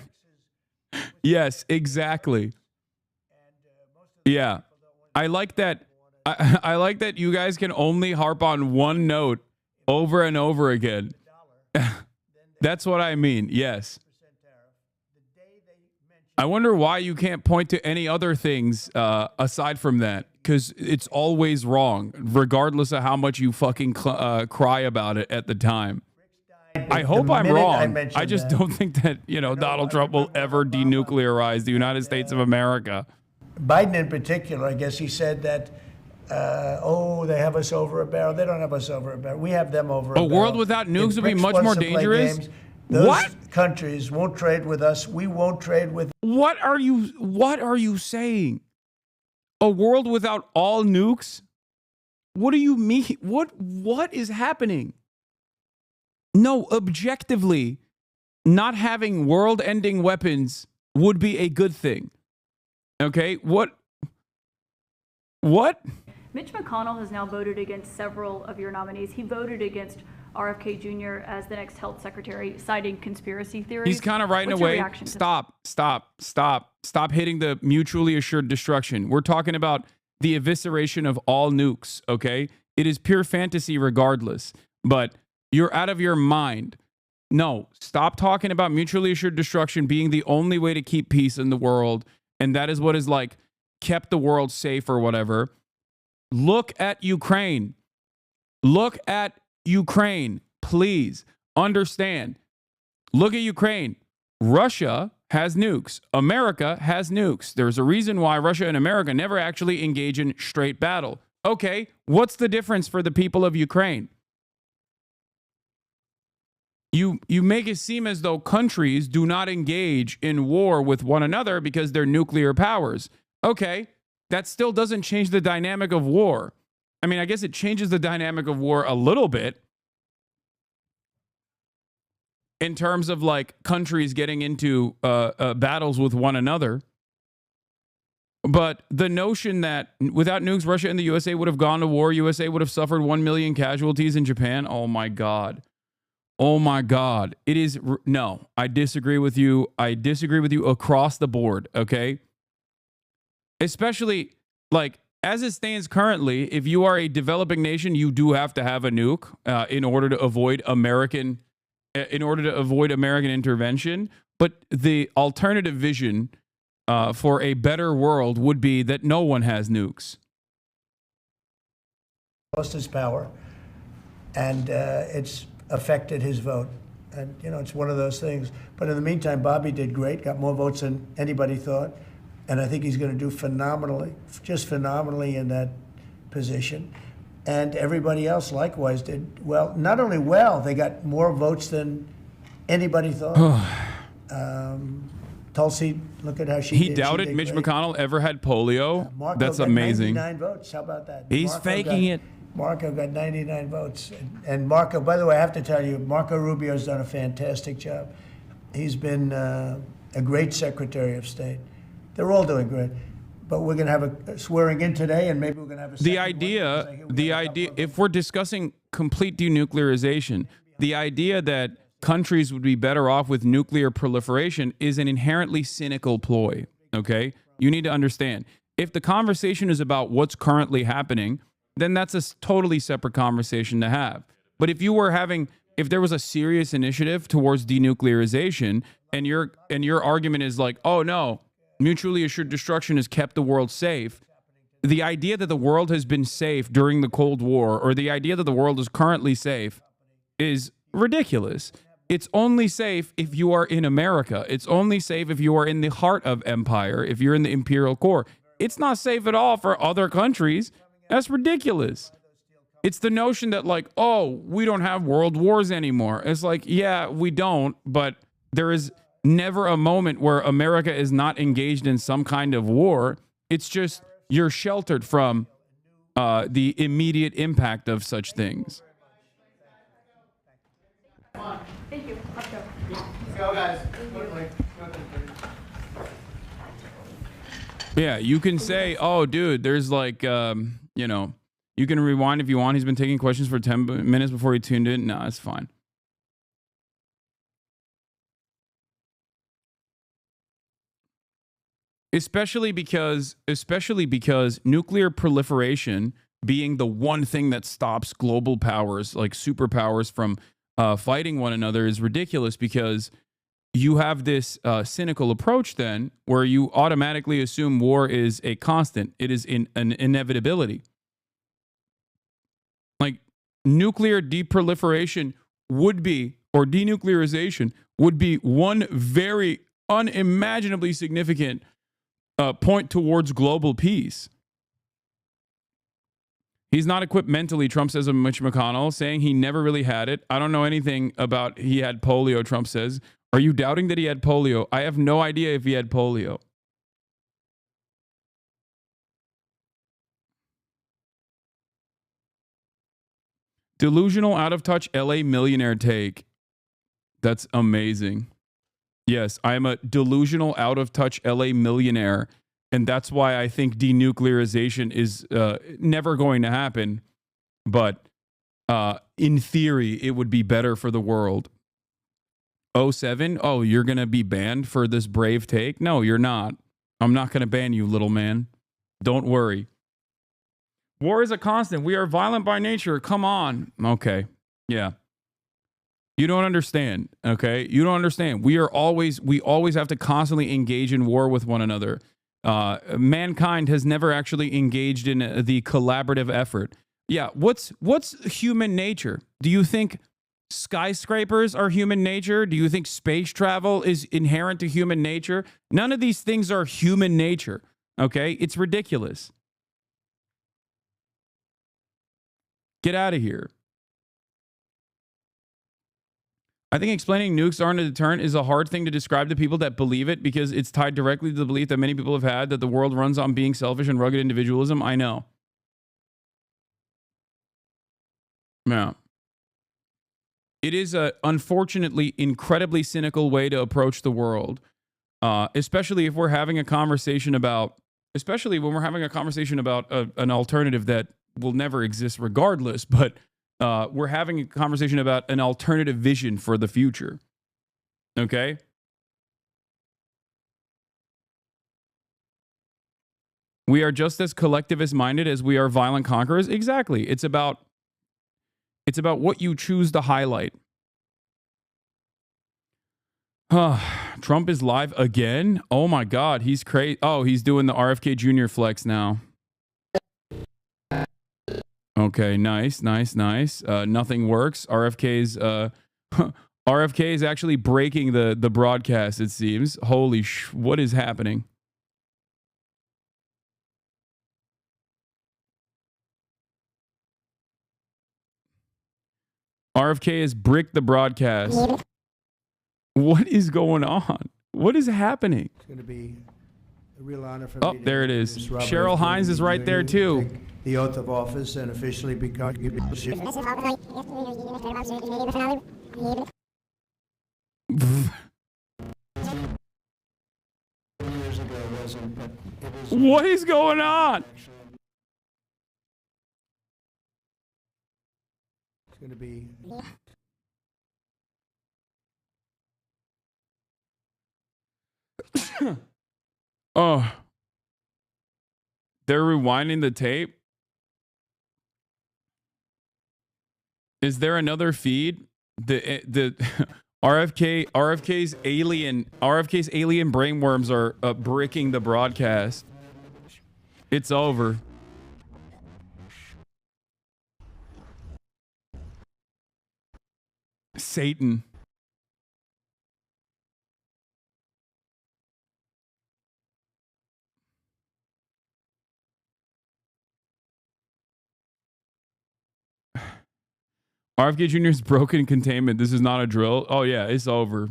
Yes, exactly. Yeah. I like that. I like that you guys can only harp on one note over and over again. That's what I mean. Yes. I wonder why you can't point to any other things aside from that, because it's always wrong, regardless of how much you fucking cry about it at the time. I hope I'm wrong. I just don't think that, Donald Trump will ever denuclearize the United States of America. Biden in particular, I guess he said that, they have us over a barrel. They don't have us over a barrel. We have them over a barrel. A world without nukes would be much more dangerous? Those countries won't trade with us. We won't trade with. What are you saying? A world without all nukes? What do you mean? What is happening? No, objectively, not having world-ending weapons would be a good thing. Okay? What? Mitch McConnell has now voted against several of your nominees. He voted against RFK Jr. as the next health secretary, citing conspiracy theories. He's kind of right in a way. Stop hitting the mutually assured destruction. We're talking about the evisceration of all nukes, okay? It is pure fantasy regardless, but you're out of your mind. No, stop talking about mutually assured destruction being the only way to keep peace in the world, and that is what is like kept the world safe or whatever. Look at Ukraine. Look at Ukraine. Please understand. Look at Ukraine. Russia has nukes. America has nukes. There's a reason why Russia and America never actually engage in straight battle. Okay, what's the difference for the people of Ukraine? You make it seem as though countries do not engage in war with one another because they're nuclear powers. Okay, that still doesn't change the dynamic of war. I mean, I guess it changes the dynamic of war a little bit in terms of like countries getting into battles with one another. But the notion that without nukes, Russia and the USA would have gone to war, USA would have suffered 1 million casualties in Japan. Oh my God. Oh my God. It is, no, I disagree with you. I disagree with you across the board, okay? Especially, like, as it stands currently, if you are a developing nation, you do have to have a nuke in order to avoid American intervention. But the alternative vision for a better world would be that no one has nukes. Lost his power, and it's affected his vote. And, you know, it's one of those things. But in the meantime, Bobby did great, got more votes than anybody thought. And I think he's going to do phenomenally, just phenomenally in that position. And everybody else likewise did well. Not only well, they got more votes than anybody thought. Tulsi, look at how she He did. doubted Mitch McConnell ever had polio. Marco That's got amazing. 99 votes. How about that? He's faking it. Marco got 99 votes. And Marco, by the way, I have to tell you, Marco Rubio's done a fantastic job. He's been a great Secretary of State. They're all doing great. But we're going to have a swearing in today, and maybe we're going to have a second The idea, if we're discussing complete denuclearization, the idea that countries would be better off with nuclear proliferation is an inherently cynical ploy, okay? You need to understand. If the conversation is about what's currently happening, then that's a totally separate conversation to have. But if there was a serious initiative towards denuclearization, and your argument is like, oh no, mutually assured destruction has kept the world safe, the idea that the world has been safe during the Cold War, or the idea that the world is currently safe, is ridiculous. It's only safe if you are in America. It's only safe if you are in the heart of empire, if you're in the imperial core. It's not safe at all for other countries. That's ridiculous. It's the notion that like, oh, we don't have world wars anymore. It's like, yeah, we don't, but there is never a moment where America is not engaged in some kind of war. It's just you're sheltered from the immediate impact of such things. Thank you. Let's go. Let's go, guys. Yeah, you can say, oh, dude, there's like, you know, you can rewind if you want. He's been taking questions for 10 minutes before he tuned in. No, it's fine. Especially because nuclear proliferation being the one thing that stops global powers, like superpowers, from fighting one another is ridiculous, because you have this cynical approach then where you automatically assume war is a constant. It is an inevitability. Like nuclear deproliferation would be, or denuclearization would be, one very unimaginably significant point towards global peace. He's not equipped mentally, Trump says of Mitch McConnell, saying he never really had it. I don't know anything about he had polio, Trump says. Are you doubting that he had polio? I have no idea if he had polio. Delusional, out of touch LA millionaire take. That's amazing. Yes, I am a delusional, out of touch LA millionaire. And that's why I think denuclearization is never going to happen. But in theory, it would be better for the world. 07? Oh, you're going to be banned for this brave take? No, you're not. I'm not going to ban you, little man. Don't worry. War is a constant. We are violent by nature. Come on. Okay. Yeah. You don't understand. Okay. You don't understand. We always have to constantly engage in war with one another. Mankind has never actually engaged in the collaborative effort. Yeah. What's human nature? Do you think skyscrapers are human nature? Do you think space travel is inherent to human nature? None of these things are human nature. Okay. It's ridiculous. Get out of here. I think explaining nukes aren't a deterrent is a hard thing to describe to people that believe it, because it's tied directly to the belief that many people have had that the world runs on being selfish and rugged individualism. I know. Yeah. It is a, unfortunately, incredibly cynical way to approach the world, especially if we're having a conversation about, especially when we're having a conversation about an alternative that will never exist regardless, but we're having a conversation about an alternative vision for the future. Okay? We are just as collectivist minded as we are violent conquerors. Exactly. It's about what you choose to highlight. Trump is live again? Oh my God, he's crazy. Oh, he's doing the RFK Jr. flex now. Okay, nice. Nothing works. RFK's RFK is actually breaking the broadcast, it seems. Holy what is happening? RFK has bricked the broadcast. What is going on? What is happening? It's going to be a real honor for me. Oh, there it is. Cheryl Hines is right there too. The oath of office and officially become. What is going on? It's going to be. Oh, they're rewinding the tape. Is there another feed? The RFK's alien brainworms are breaking the broadcast. It's over. Satan. RFK Jr.'s broken containment. This is not a drill. Oh, yeah, it's over.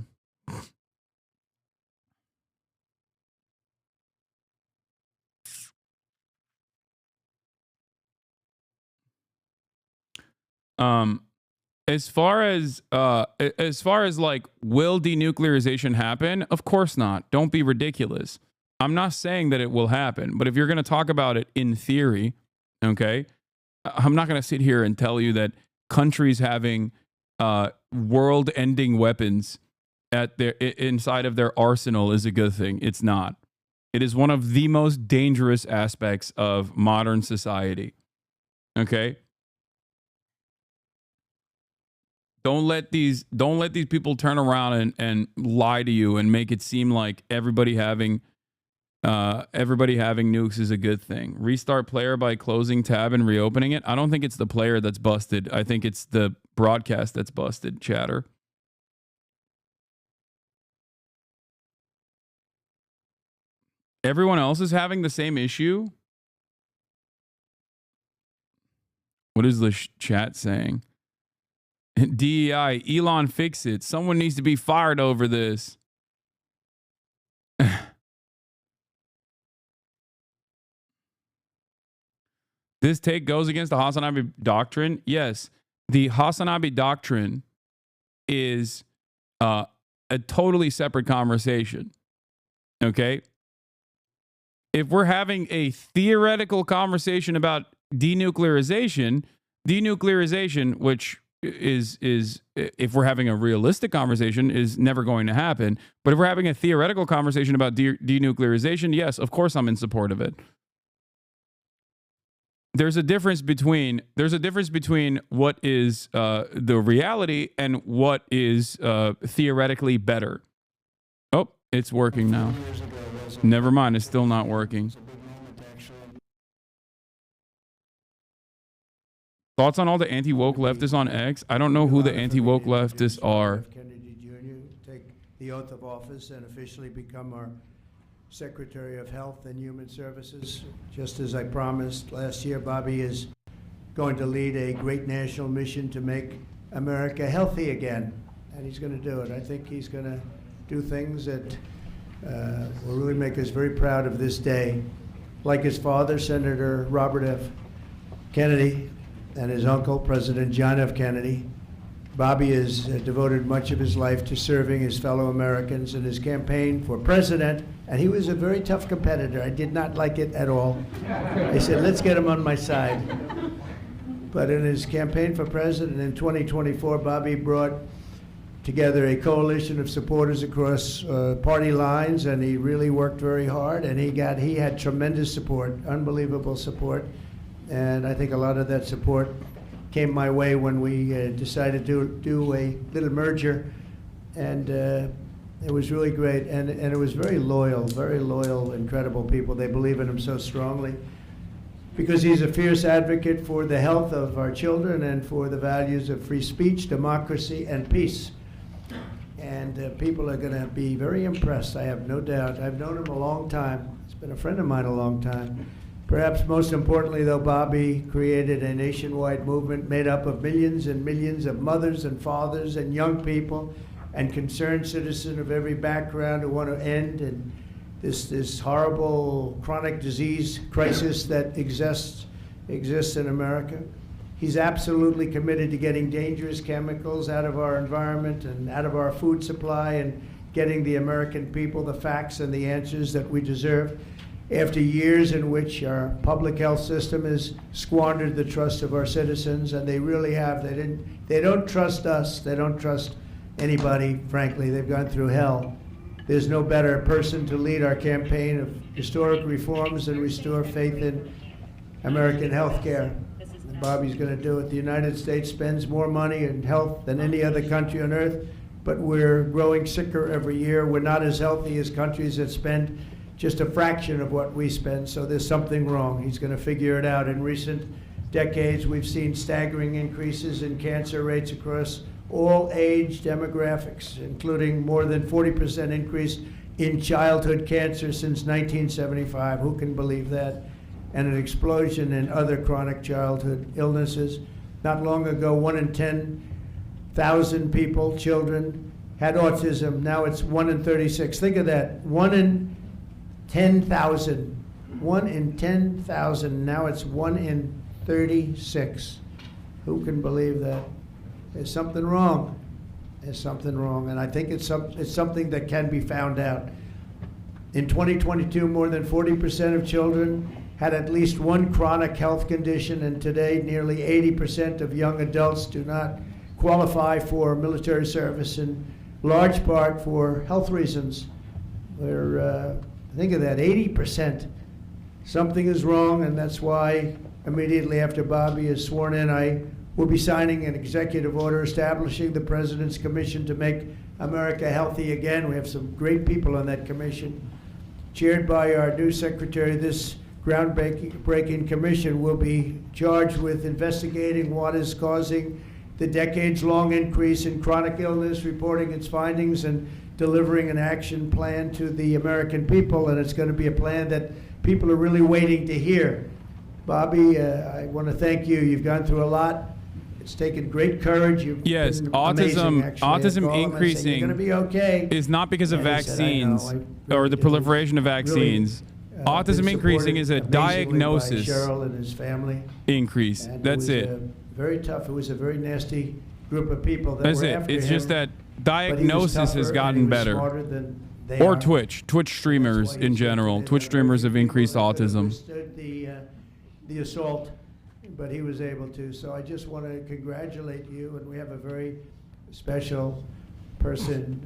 As far as like, will denuclearization happen? Of course not. Don't be ridiculous. I'm not saying that it will happen, but if you're going to talk about it in theory, okay, I'm not going to sit here and tell you that countries having world-ending weapons at their inside of their arsenal is a good thing. It's not. It is one of the most dangerous aspects of modern society. Okay? Don't let these people turn around and lie to you and make it seem like everybody having nukes is a good thing. Restart player by closing tab and reopening it. I don't think it's the player that's busted. I think it's the broadcast that's busted, chatter. Everyone else is having the same issue. What is the chat saying? DEI, Elon, fix it. Someone needs to be fired over this. This take goes against the Hasanabi doctrine. Yes, the Hasanabi doctrine is a totally separate conversation. Okay? If we're having a theoretical conversation about denuclearization, which is if we're having a realistic conversation, is never going to happen. But if we're having a theoretical conversation about denuclearization, yes, of course I'm in support of it. There's a difference between what is the reality and what is theoretically better. Oh, it's working now. Never mind, it's still not working. Thoughts on all the anti-woke leftists on X? I don't know who the anti-woke leftists are. Kennedy Jr. take the oath of office and officially become our Secretary of Health and Human Services. Just as I promised last year, Bobby is going to lead a great national mission to make America healthy again, and he's going to do it. I think he's going to do things that will really make us very proud of this day. Like his father, Senator Robert F. Kennedy, and his uncle, President John F. Kennedy, Bobby has devoted much of his life to serving his fellow Americans in his campaign for president, and he was a very tough competitor. I did not like it at all. I said, let's get him on my side. But in his campaign for president in 2024, Bobby brought together a coalition of supporters across party lines, and he really worked very hard, and he had tremendous support, unbelievable support. And I think a lot of that support came my way when we decided to do a little merger, and it was really great. And it was very loyal, incredible people. They believe in him so strongly because he's a fierce advocate for the health of our children and for the values of free speech, democracy, and peace. And people are going to be very impressed, I have no doubt. I've known him a long time. He's been a friend of mine a long time. Perhaps most importantly, though, Bobby created a nationwide movement made up of millions and millions of mothers and fathers and young people and concerned citizens of every background who want to end and this horrible chronic disease crisis that exists in America. He's absolutely committed to getting dangerous chemicals out of our environment and out of our food supply and getting the American people the facts and the answers that we deserve. After years in which our public health system has squandered the trust of our citizens, and they really have. They don't trust us. They don't trust anybody, frankly. They've gone through hell. There's no better person to lead our campaign of historic reforms and restore faith in American health care. Bobby's going to do it. The United States spends more money in health than any other country on earth, but we're growing sicker every year. We're not as healthy as countries that spend just a fraction of what we spend, so there's something wrong. He's going to figure it out. In recent decades, we've seen staggering increases in cancer rates across all age demographics, including more than 40% increase in childhood cancer since 1975. Who can believe that? And an explosion in other chronic childhood illnesses. Not long ago, 1 in 10,000 people, children, had autism. Now it's 1 in 36. Think of that. 1 in 10,000. 1 in 10,000. Now it's 1 in 36. Who can believe that? There's something wrong. There's something wrong. And I think it's something that can be found out. In 2022, more than 40% of children had at least one chronic health condition, and today nearly 80% of young adults do not qualify for military service, in large part for health reasons. Think of that, 80%. Something is wrong, and that's why immediately after Bobby is sworn in, I will be signing an executive order establishing the President's Commission to make America healthy again. We have some great people on that commission. Chaired by our new secretary, this groundbreaking commission will be charged with investigating what is causing the decades-long increase in chronic illness, reporting its findings, and delivering an action plan to the American people. And it's going to be a plan that people are really waiting to hear. Bobby, I want to thank you. You've gone through a lot. It's taken great courage. Yes, been amazing, autism increasing you're gonna be okay. is not because of And he said, "I know, vaccines I or the proliferation of vaccines. Autism been increasing is a supported amazingly by diagnosis Cheryl and his family. increase. And That's it. it. Was very tough. It was a very nasty group of people that That's were it. after It's him, just that but he was diagnosis tougher has and he gotten was better. smarter than they Or are. Twitch streamers in general. Twitch streamers have increased autism. Withstood the assault, but he was able to. So I just want to congratulate you, and we have a very special person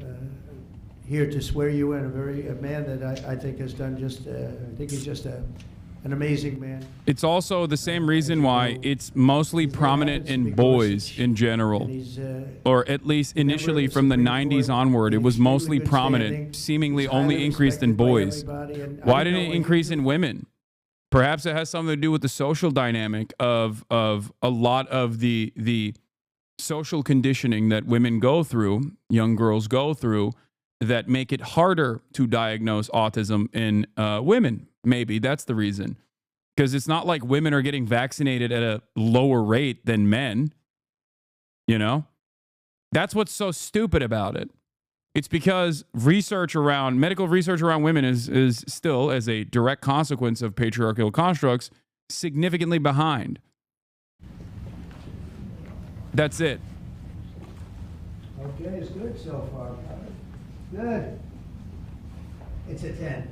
here to swear you in. A man that I think has done just. I think he's just an amazing man. It's also the same reason why it's mostly prominent in boys in general, or at least initially from the 90s onward, it was mostly prominent, seemingly only increased in boys. Why didn't it increase in women? Perhaps it has something to do with the social dynamic of a lot of the social conditioning that women go through, young girls go through, that make it harder to diagnose autism in women. Maybe that's the reason. Because it's not like women are getting vaccinated at a lower rate than men. You know? That's what's so stupid about it. It's because medical research around women is still, as a direct consequence of patriarchal constructs, significantly behind. That's it. Okay, it's good so far. Good. It's a 10.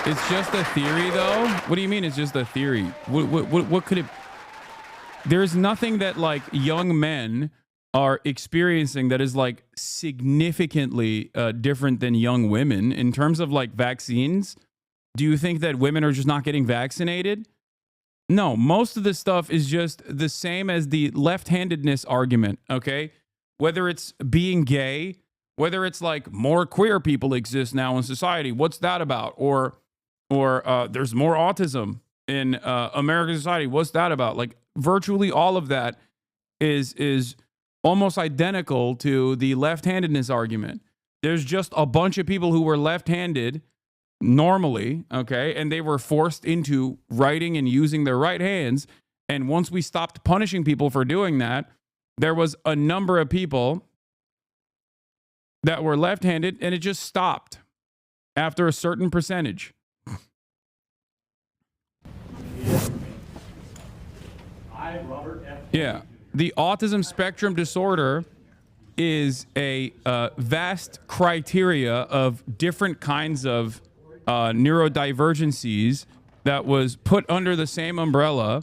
It's just a theory, though? What do you mean it's just a theory? What could it... There's nothing that, like, young men are experiencing that is, like, significantly different than young women. In terms of, like, vaccines, do you think that women are just not getting vaccinated? No, most of this stuff is just the same as the left-handedness argument, okay? Whether it's being gay, whether it's like more queer people exist now in society, what's that about? Or there's more autism in American society, what's that about? Like virtually all of that is almost identical to the left-handedness argument. There's just a bunch of people who were left-handed normally, okay, and they were forced into writing and using their right hands. And once we stopped punishing people for doing that, there was a number of people that were left-handed, and it just stopped after a certain percentage. Yeah. The autism spectrum disorder is a vast criteria of different kinds of neurodivergencies that was put under the same umbrella,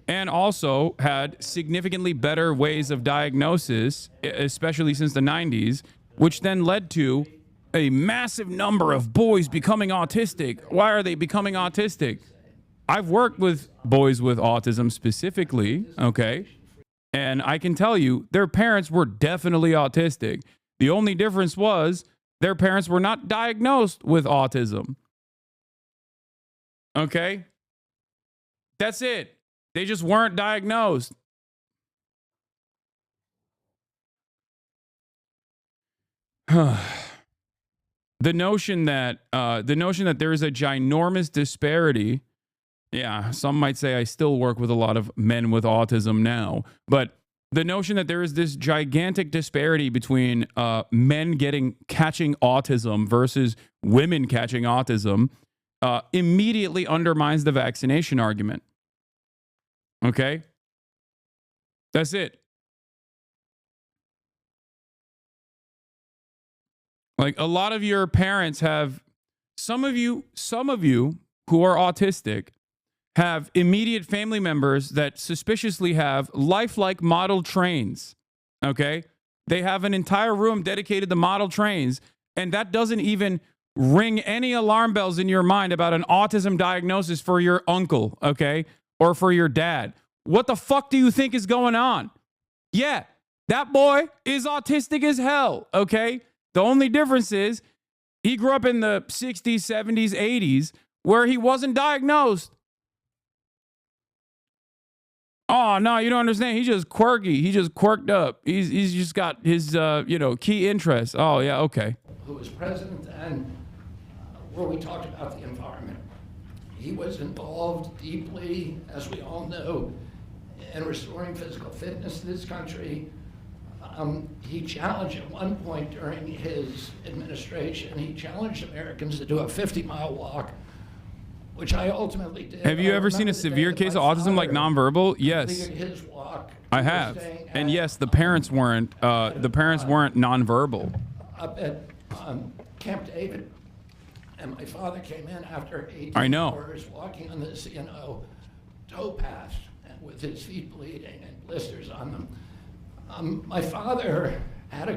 and also had significantly better ways of diagnosis, especially since the 90s, which then led to a massive number of boys becoming autistic. Why are they becoming autistic? I've worked with boys with autism specifically, okay? And I can tell you, their parents were definitely autistic. The only difference was their parents were not diagnosed with autism. Okay? That's it. They just weren't diagnosed. The notion that there is a ginormous disparity. Yeah, some might say I still work with a lot of men with autism now, but the notion that there is this gigantic disparity between men catching autism versus women catching autism immediately undermines the vaccination argument. Okay? That's it. Like, a lot of your parents have, some of you who are autistic have immediate family members that suspiciously have lifelike model trains. Okay? They have an entire room dedicated to model trains, and that doesn't even ring any alarm bells in your mind about an autism diagnosis for your uncle, okay? Or for your dad. What the fuck do you think is going on? Yeah, that boy is autistic as hell, okay? The only difference is he grew up in the 60s, 70s, 80s where he wasn't diagnosed. Oh, no, you don't understand. He's just quirky. He just quirked up. He's just got his, key interests. Oh, yeah, okay. Who was president then, where we talked about the environment. He was involved deeply, as we all know, in restoring physical fitness to this country. He challenged at one point during his administration, he challenged Americans to do a 50-mile walk, which I ultimately did. Have you ever seen a severe case of autism like nonverbal? Yes. His walk, I have. And yes, the parents weren't nonverbal. Up at Camp David, and my father came in after 18 hours walking on the CNO towpath with his feet bleeding and blisters on them. My father had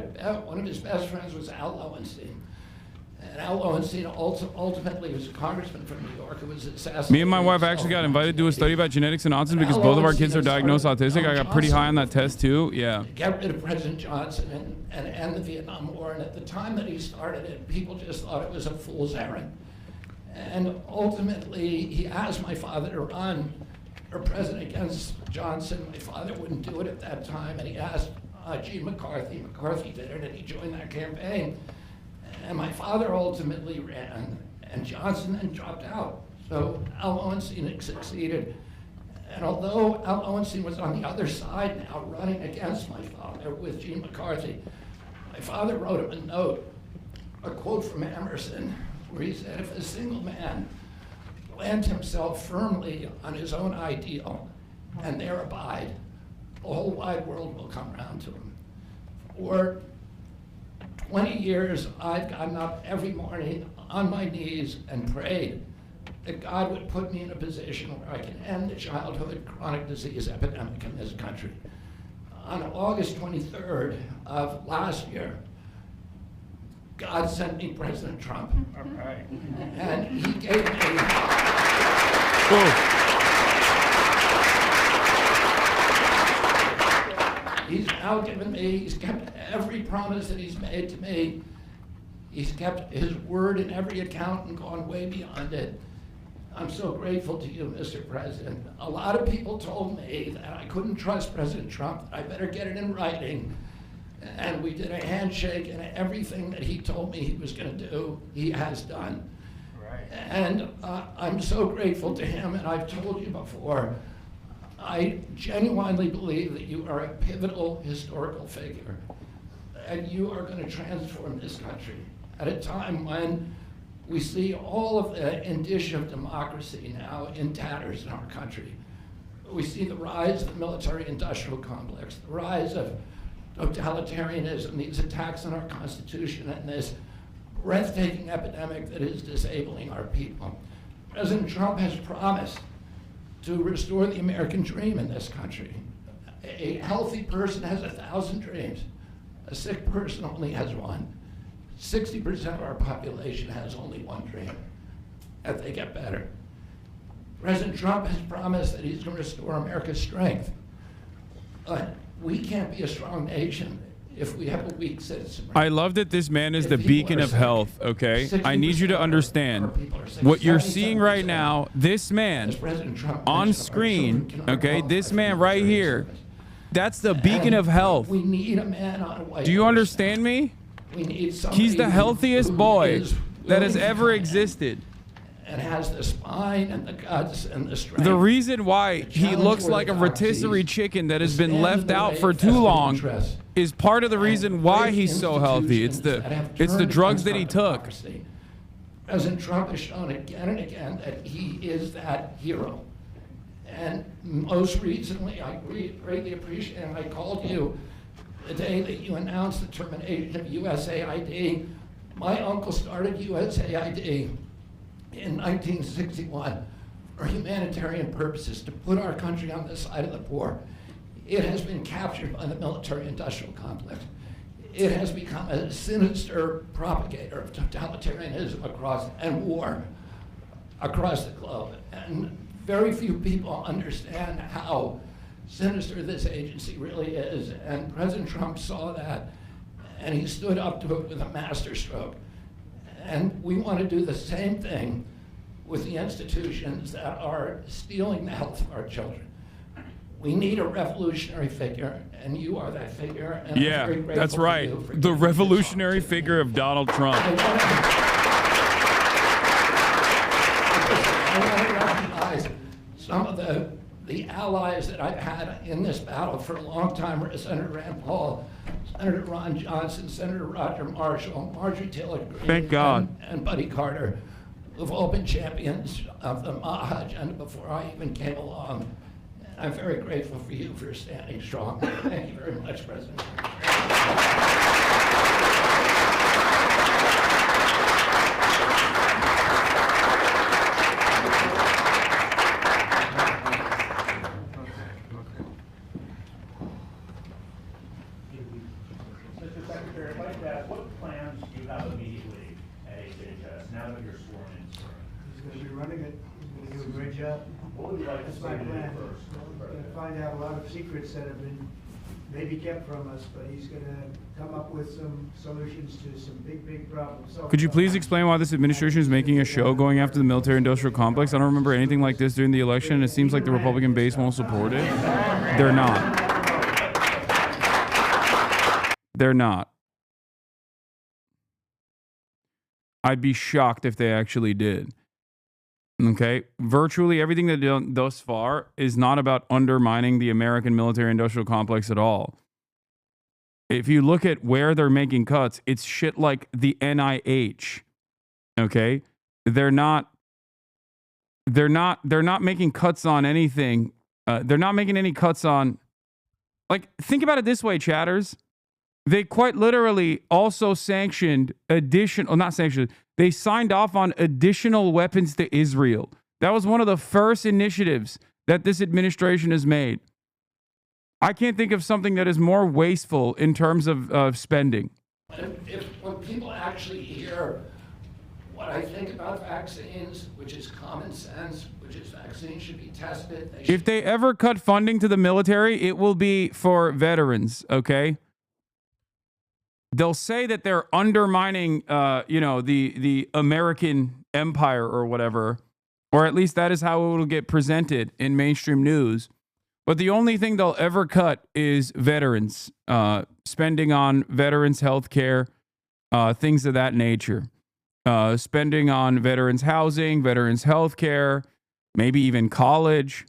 one of his best friends was Al Lowenstein. And Al Lowenstein ultimately was a congressman from New York who was assassinated. Me and my wife actually got invited to do a study about genetics and autism because both of our kids are diagnosed autistic. I got pretty high on that test too. Yeah. Get rid of President Johnson and end the Vietnam War. And at the time that he started it, people just thought it was a fool's errand. And ultimately, he asked my father to run for president against Johnson. My father wouldn't do it at that time, and he asked Gene McCarthy. McCarthy did it, and he joined that campaign. And my father ultimately ran, and Johnson then dropped out. So Al Lowenstein succeeded. And although Al Lowenstein was on the other side now, running against my father with Gene McCarthy, my father wrote him a note, a quote from Emerson, where he said, if a single man plant himself firmly on his own ideal and there abide, the whole wide world will come around to him. For 20 years, I've gotten up every morning on my knees and prayed that God would put me in a position where I can end the childhood chronic disease epidemic in this country. On August 23rd of last year, God sent me President Trump. All right. And he gave me... He's now given me, he's kept every promise that he's made to me. He's kept his word in every account and gone way beyond it. I'm so grateful to you, Mr. President. A lot of people told me that I couldn't trust President Trump, that I better get it in writing. And we did a handshake, and everything that he told me he was going to do, he has done. Right. And I'm so grateful to him, and I've told you before, I genuinely believe that you are a pivotal historical figure, and you are going to transform this country at a time when we see all of the indicia of democracy now in tatters in our country. We see the rise of the military-industrial complex, the rise of totalitarianism, these attacks on our Constitution, and this breathtaking epidemic that is disabling our people. President Trump has promised to restore the American dream in this country. A healthy person has 1,000 dreams. A sick person only has one. 60% of our population has only one dream, that they get better. President Trump has promised that he's going to restore America's strength. But we can't be a strong nation if we have a weak citizenry. I love that this man is the beacon of health, okay? I need you to understand what you're seeing right now. This man on screen, okay? This man right here, that's the beacon of health. We need a man on a white Do you understand me? We need somebody He's the healthiest who boy is that has willing ever existed. and has the spine and the guts and the strength. The reason why he looks like a rotisserie chicken that has been left out for too long is part of the reason why he's so healthy. It's the drugs that he took. President Trump has shown again and again that he is that hero. And most recently, I greatly appreciate, and I called you the day that you announced the termination of USAID. My uncle started USAID in 1961 for humanitarian purposes, to put our country on the side of the poor. It has been captured by the military-industrial complex. It has become a sinister propagator of totalitarianism and war across the globe. And very few people understand how sinister this agency really is. And President Trump saw that, and he stood up to it with a masterstroke. And we want to do the same thing with the institutions that are stealing the health of our children. We need a revolutionary figure, and you are that figure. And Yeah, I'm very grateful that's for right. you for The giving me this revolutionary figure of Donald Trump. I want to recognize some of the allies that I've had in this battle for a long time. Senator Rand Paul, Senator Ron Johnson, Senator Roger Marshall, Marjorie Taylor Greene, Thank God. and Buddy Carter, who've all been champions of the MAHA agenda before I even came along. And I'm very grateful for you for standing strong. Thank you very much, President. Mr. Secretary, I'd like to ask, what plans do you have immediately at HHS now that you're sworn in? He's going to be running it. He's going to do a great job. What would you like to That's see my him do plan. first? He's going to find out a lot of secrets that have been maybe kept from us, but he's going to come up with some solutions to some big, big problems. So, Could you please explain why this administration is making a show going after the military-industrial complex? I don't remember anything like this during the election. It seems like the Republican base won't support it. They're not. They're not. I'd be shocked if they actually did. Okay? Virtually everything they've done thus far is not about undermining the American military-industrial complex at all. If you look at where they're making cuts, it's shit like the NIH. Okay? They're not making cuts on anything. They're not making any cuts on, like, think about it this way, chatters. They quite literally also sanctioned they signed off on additional weapons to Israel. That was one of the first initiatives that this administration has made. I can't think of something that is more wasteful in terms of spending. When people actually hear what I think about vaccines, which is common sense, which is vaccines should be tested. If they ever cut funding to the military, it will be for veterans, okay? They'll say that they're undermining, the American empire or whatever, or at least that is how it will get presented in mainstream news. But the only thing they'll ever cut is veterans, spending on veterans' health care, things of that nature. Spending on veterans' housing, veterans' health care, maybe even college.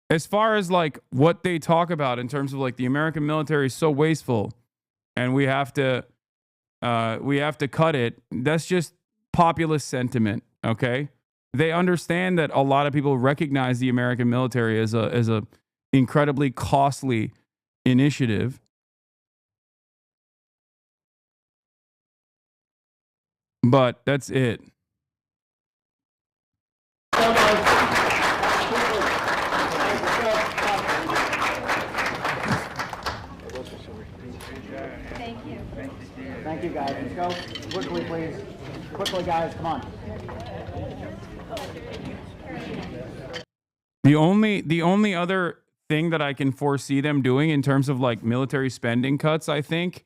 As far as like what they talk about in terms of like the American military is so wasteful and we have to cut it, that's just populist sentiment, okay? They understand that a lot of people recognize the American military as a incredibly costly initiative. But that's it. Thank you, guys. Let's go quickly, please. Quickly, guys. Come on. The only other thing that I can foresee them doing in terms of like military spending cuts, I think,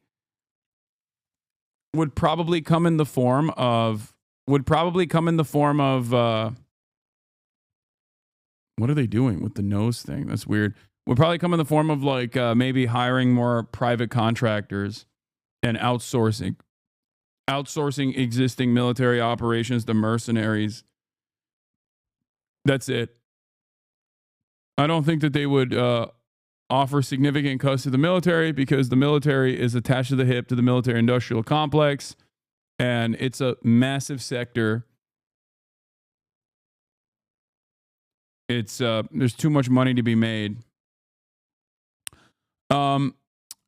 would probably come in the form of what are they doing with the nose thing? That's weird. Would probably come in the form of like maybe hiring more private contractors and outsourcing existing military operations to mercenaries. That's it. I don't think that they would offer significant cuts to the military because the military is attached to the hip to the military industrial complex, and it's a massive sector. It's there's too much money to be made.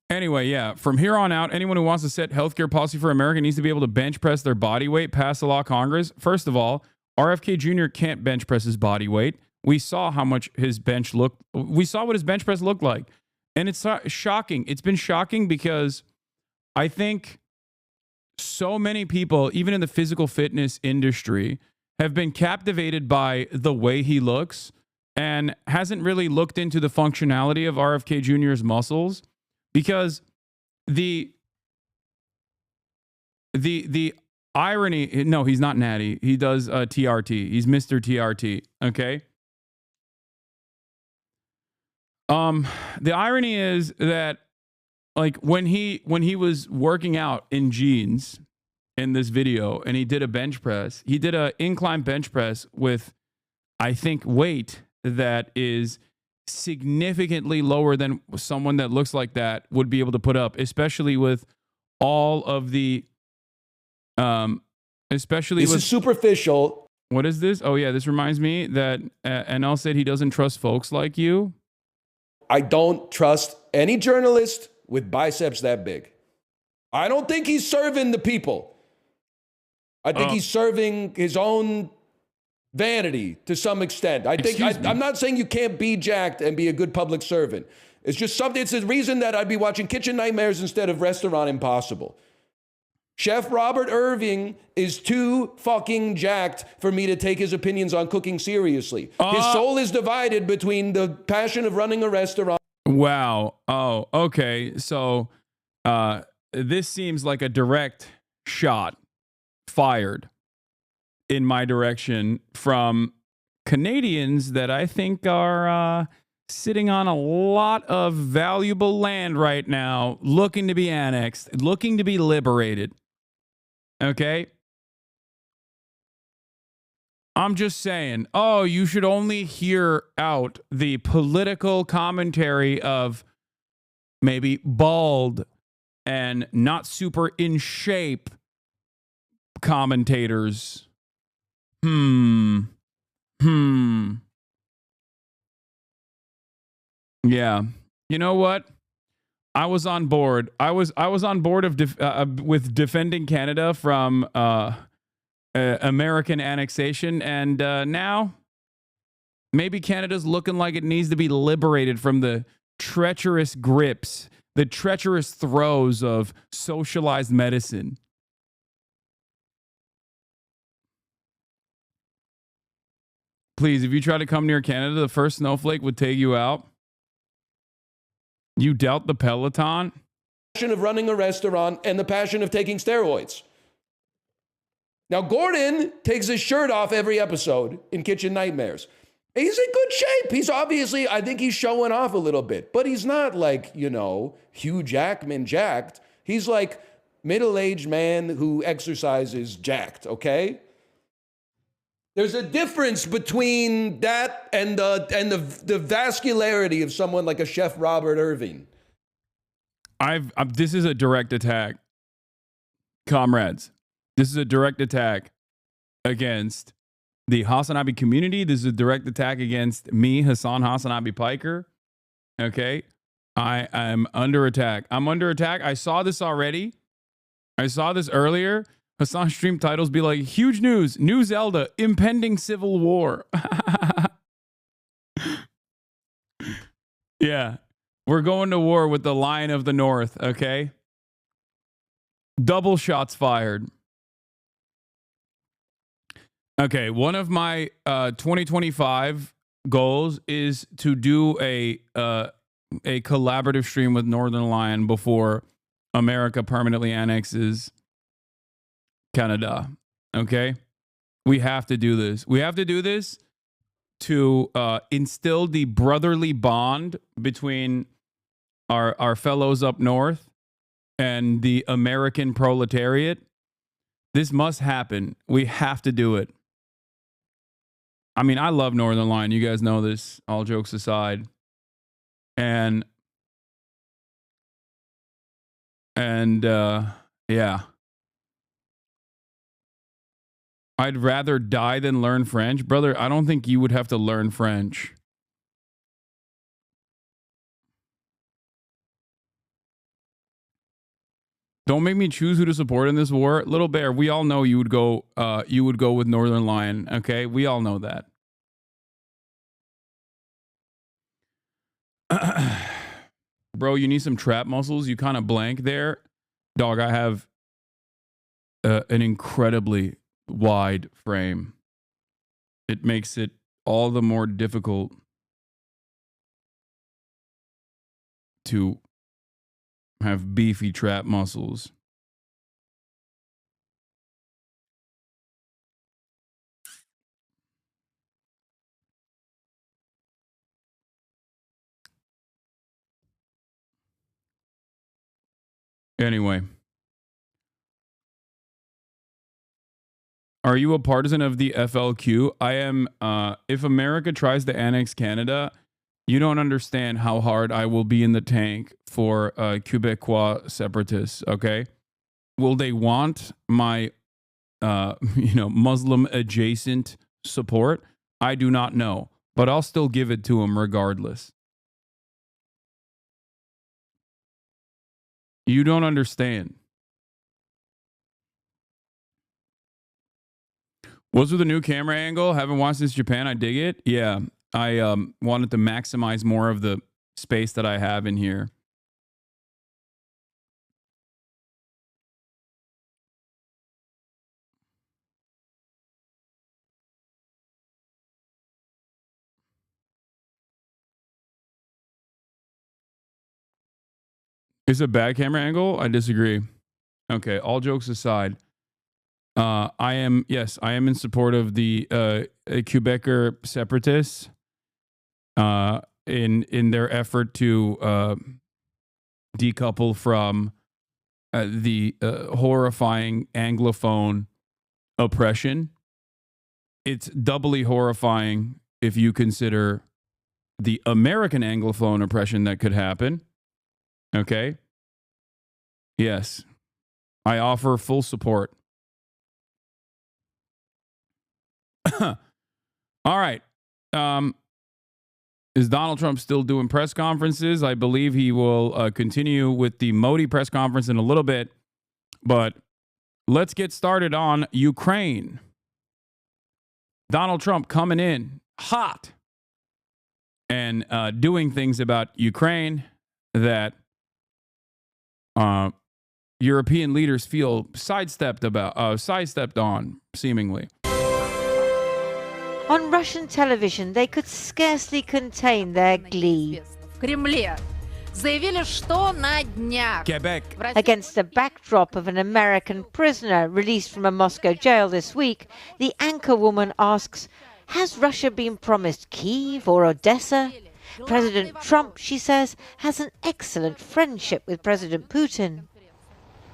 Anyway, yeah, from here on out, anyone who wants to set healthcare policy for America needs to be able to bench press their body weight, pass the law, Congress. First of all, RFK Jr. can't bench press his body weight. We saw how much his bench looked. We saw what his bench press looked like. And it's shocking. It's been shocking because I think so many people, even in the physical fitness industry, have been captivated by the way he looks and hasn't really looked into the functionality of RFK Jr.'s muscles. Because the irony, no, he's not Natty. He does TRT. He's Mr. TRT. Okay. The irony is that like when he was working out in jeans in this video and he did a bench press, he did an incline bench press with, I think, weight that is significantly lower than someone that looks like that would be able to put up, especially with all of the especially this with is superficial. What is this? Oh yeah, this reminds me that NL said he doesn't trust folks like you. I don't trust any journalist with biceps that big. I don't think he's serving the people. I think he's serving his own vanity to some extent. I think I'm not saying you can't be jacked and be a good public servant. It's just something. It's a reason that I'd be watching Kitchen Nightmares instead of Restaurant Impossible. Chef Robert Irving is too fucking jacked for me to take his opinions on cooking seriously. His soul is divided between the passion of running a restaurant. Wow. Oh, okay. So this seems like a direct shot fired in my direction from Canadians that I think are sitting on a lot of valuable land right now, looking to be annexed, looking to be liberated. Okay? I'm just saying, oh, you should only hear out the political commentary of maybe bald and not super in shape commentators. Yeah. You know what? I was on board. I was on board of with defending Canada from American annexation, and now maybe Canada's looking like it needs to be liberated from the treacherous grips, the treacherous throes of socialized medicine. Please, if you try to come near Canada, the first snowflake would take you out. You doubt the Peloton? Passion of running a restaurant and the passion of taking steroids. Now, Gordon takes his shirt off every episode in Kitchen Nightmares. He's in good shape. He's obviously, I think he's showing off a little bit, but he's not like, Hugh Jackman jacked. He's like middle-aged man who exercises jacked, okay? There's a difference between that and the vascularity of someone like a Chef Robert Irving. This is a direct attack, comrades. This is a direct attack against the Hasanabi community. This is a direct attack against me, Hasan Hasanabi Piker. Okay, I am under attack. I'm under attack. I saw this already. I saw this earlier. Hasan stream titles be like, huge news, new Zelda, impending civil war. Yeah, we're going to war with the Lion of the North, okay? Double shots fired. Okay, one of my 2025 goals is to do a collaborative stream with Northern Lion before America permanently annexes Canada. Okay, we have to do this. We have to do this to instill the brotherly bond between our fellows up north and the American proletariat. This must happen. We have to do it. I mean, I love Northern Lion. You guys know this, all jokes aside. And yeah. I'd rather die than learn French. Brother, I don't think you would have to learn French. Don't make me choose who to support in this war. Little Bear, we all know you would go with Northern Lion, okay? We all know that. Bro, you need some trap muscles. You kind of blank there. Dog, I have an incredibly wide frame. It makes it all the more difficult to have beefy trap muscles. Anyway. Are you a partisan of the FLQ? I am. If America tries to annex Canada, you don't understand how hard I will be in the tank for Quebecois separatists, okay? Will they want my, Muslim adjacent support? I do not know, but I'll still give it to them regardless. You don't understand. What's with the new camera angle? Haven't watched since Japan. I dig it. Yeah, I wanted to maximize more of the space that I have in here. Is it a bad camera angle? I disagree. Okay, all jokes aside. I am in support of the Quebecer separatists in their effort to decouple from the horrifying Anglophone oppression. It's doubly horrifying if you consider the American Anglophone oppression that could happen. Okay? Yes. I offer full support. All right. Is Donald Trump still doing press conferences? I believe he will continue with the Modi press conference in a little bit. But let's get started on Ukraine. Donald Trump coming in hot and doing things about Ukraine that European leaders feel sidestepped on, seemingly. On Russian television, they could scarcely contain their glee. Quebec. Against the backdrop of an American prisoner released from a Moscow jail this week, the anchorwoman asks, Has Russia been promised Kyiv or Odessa? President Trump, she says, has an excellent friendship with President Putin.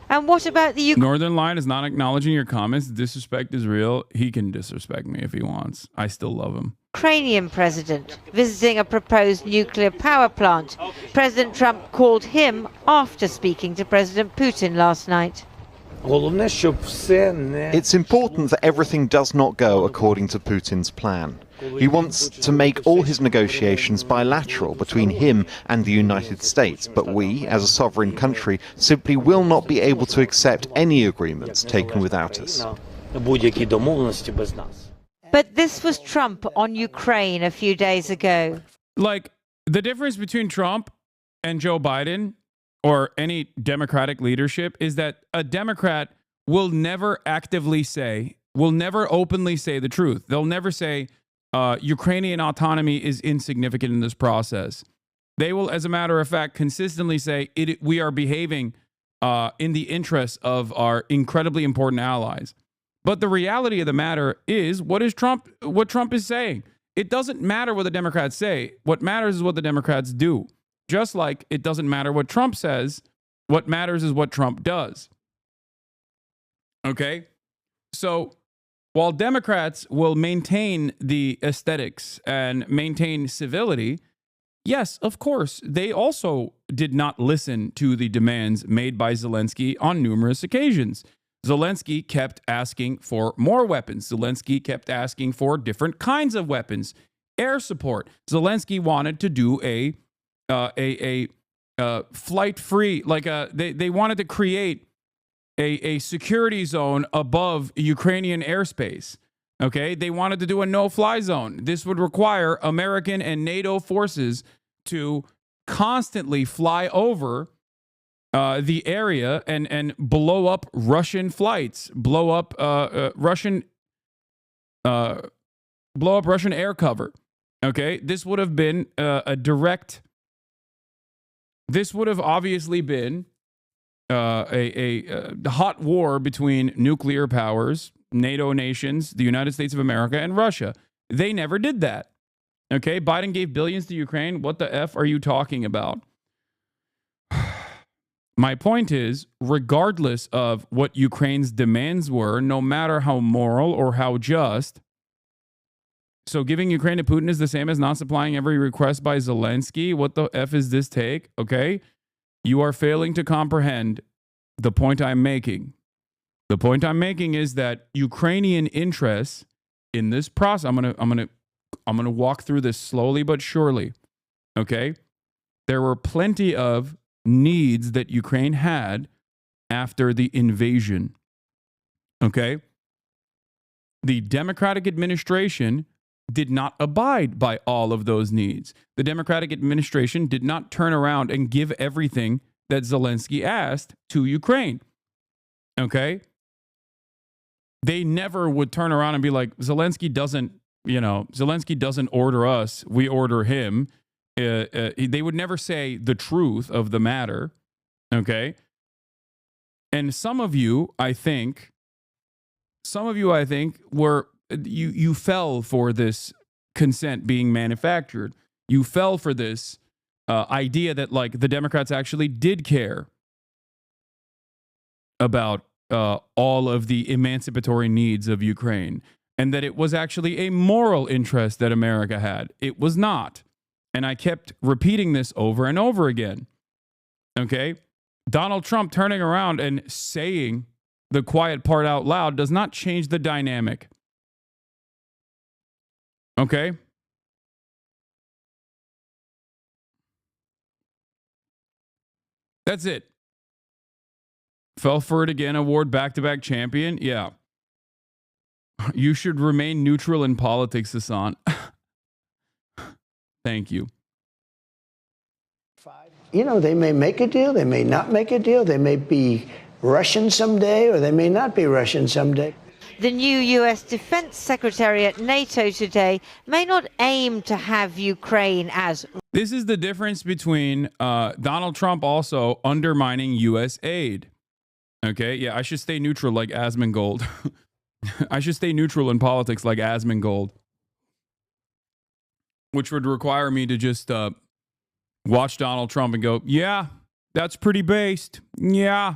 And what about the Northern Line is not acknowledging your comments. Disrespect is real. He can disrespect me if he wants. I still love him. Ukrainian president visiting a proposed nuclear power plant? President Trump called him after speaking to President Putin last night. It's important that everything does not go according to Putin's plan. He wants to make all his negotiations bilateral between him and the United States, but we, as a sovereign country, simply will not be able to accept any agreements taken without us. But this was Trump on Ukraine a few days ago. Like, the difference between Trump and Joe Biden or any Democratic leadership is that a Democrat will never actively say, will never openly say the truth. They'll never say Ukrainian autonomy is insignificant in this process. They will, as a matter of fact, consistently say we are behaving in the interests of our incredibly important allies. But the reality of the matter is what Trump is saying. It doesn't matter what the Democrats say. What matters is what the Democrats do. Just like it doesn't matter what Trump says, what matters is what Trump does. Okay? So while Democrats will maintain the aesthetics and maintain civility, yes, of course, they also did not listen to the demands made by Zelensky on numerous occasions. Zelensky kept asking for more weapons. Zelensky kept asking for different kinds of weapons, air support. Zelensky wanted to do a flight free, like they wanted to create a security zone above Ukrainian airspace. Okay, they wanted to do a no-fly zone. This would require American and NATO forces to constantly fly over the area and blow up Russian flights, blow up Russian air cover. Okay, this would have been a direct. This would have obviously been a hot war between nuclear powers, NATO nations, the United States of America, and Russia. They never did that. Okay, Biden gave billions to Ukraine. What the F are you talking about? My point is, regardless of what Ukraine's demands were, no matter how moral or how just, so giving Ukraine to Putin is the same as not supplying every request by Zelensky. What the F is this take? Okay, you are failing to comprehend the point I'm making. The point I'm making is that Ukrainian interests in this process. I'm gonna walk through this slowly but surely. Okay, there were plenty of needs that Ukraine had after the invasion. Okay, the Democratic administration did not abide by all of those needs. The Democratic administration did not turn around and give everything that Zelensky asked to Ukraine. Okay? They never would turn around and be like, Zelensky doesn't order us, we order him. They would never say the truth of the matter. Okay? And some of you, I think, were you fell for this consent being manufactured. You fell for this idea that like the Democrats actually did care about all of the emancipatory needs of Ukraine and that it was actually a moral interest that America had. It was not. And I kept repeating this over and over again. Okay? Donald Trump turning around and saying the quiet part out loud does not change the dynamic. Okay? That's it. Fell for it again, award back-to-back champion. Yeah. You should remain neutral in politics, Hasan. Thank you. You know, they may make a deal, they may not make a deal, they may be Russian someday, or they may not be Russian someday. The new US Defense Secretary at NATO today may not aim to have Ukraine as... This is the difference between Donald Trump also undermining U.S. aid. Okay, yeah, I should stay neutral like Asmongold. I should stay neutral in politics like Asmongold. which would require me to just watch Donald Trump and go, yeah, that's pretty based. Yeah.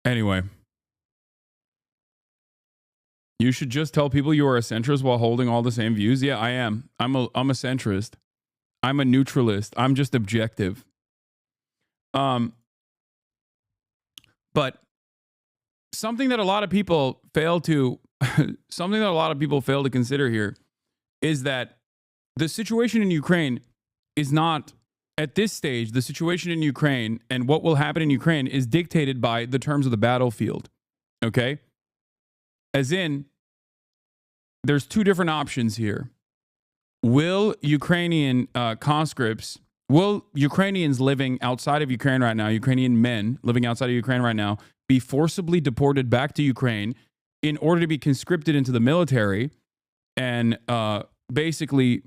Anyway, you should just tell people you are a centrist while holding all the same views. Yeah, I am. I'm a centrist. I'm a neutralist. I'm just objective. But something that a lot of people fail to consider here is that the situation in Ukraine is not, at this stage, the situation in Ukraine and what will happen in Ukraine is dictated by the terms of the battlefield. Okay? As in, there's two different options here. Will Ukrainian conscripts, will Ukrainians living outside of Ukraine right now, Ukrainian men living outside of Ukraine right now, be forcibly deported back to Ukraine in order to be conscripted into the military and basically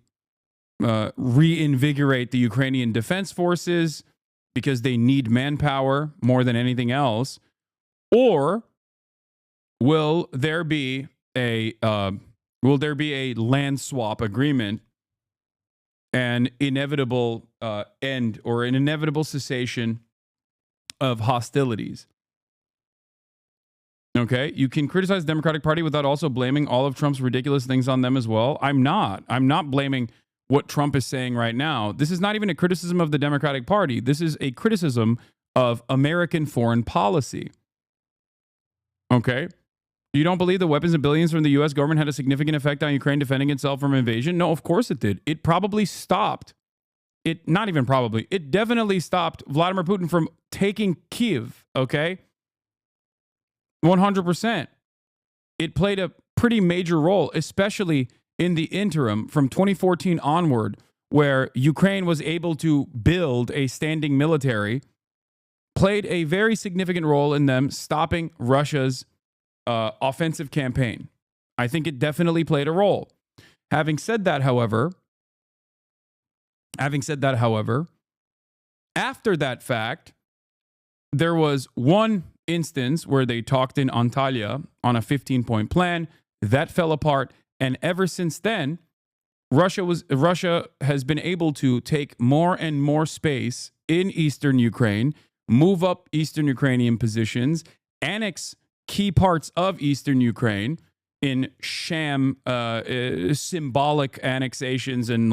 reinvigorate the Ukrainian defense forces because they need manpower more than anything else? Or will there be a land swap agreement, an inevitable end or an inevitable cessation of hostilities? Okay, you can criticize the Democratic Party without also blaming all of Trump's ridiculous things on them as well. I'm not blaming what Trump is saying right now. This is not even a criticism of the Democratic Party. This is a criticism of American foreign policy. Okay? You don't believe the weapons and billions from the U.S. government had a significant effect on Ukraine defending itself from invasion? No, of course it did. It probably stopped. It definitely stopped Vladimir Putin from taking Kyiv, okay? 100%. It played a pretty major role, especially in the interim from 2014 onward, where Ukraine was able to build a standing military, played a very significant role in them stopping Russia's offensive campaign. I think it definitely played a role. Having said that, however, after that fact, there was one instance where they talked in Antalya on a 15-point plan that fell apart, and ever since then, Russia has been able to take more and more space in eastern Ukraine, move up eastern Ukrainian positions, annex key parts of eastern Ukraine in sham symbolic annexations and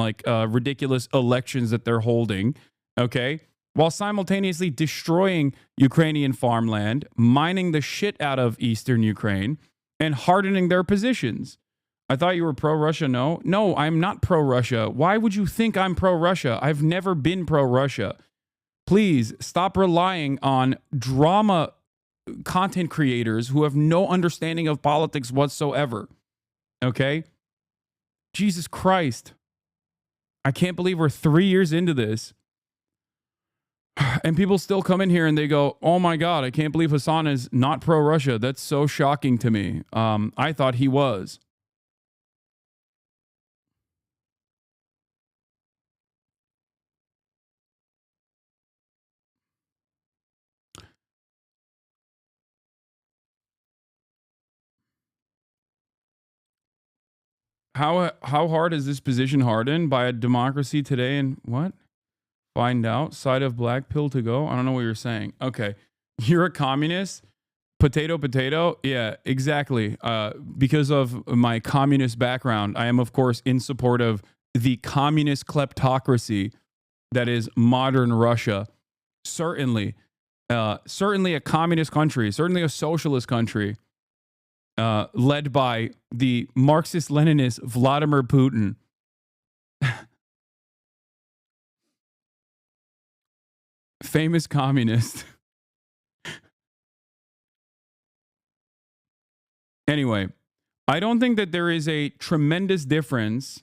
ridiculous elections that they're holding, okay? While simultaneously destroying Ukrainian farmland, mining the shit out of eastern Ukraine, and hardening their positions. I thought you were pro-Russia. No, I'm not pro-Russia. Why would you think I'm pro-Russia? I've never been pro-Russia. Please stop relying on drama content creators who have no understanding of politics whatsoever. Okay? Jesus Christ. I can't believe we're 3 years into this. And people still come in here and they go, oh my God, I can't believe Hasan is not pro-Russia. That's so shocking to me. I thought he was. How hard is this position hardened by a democracy today and what? Find out. Side of black pill to go? I don't know what you're saying. Okay. You're a communist? Potato, potato? Yeah, exactly. Because of my communist background, I am, of course, in support of the communist kleptocracy that is modern Russia. Certainly a communist country, certainly a socialist country, led by the Marxist-Leninist Vladimir Putin. Famous communist. Anyway, I don't think that there is a tremendous difference.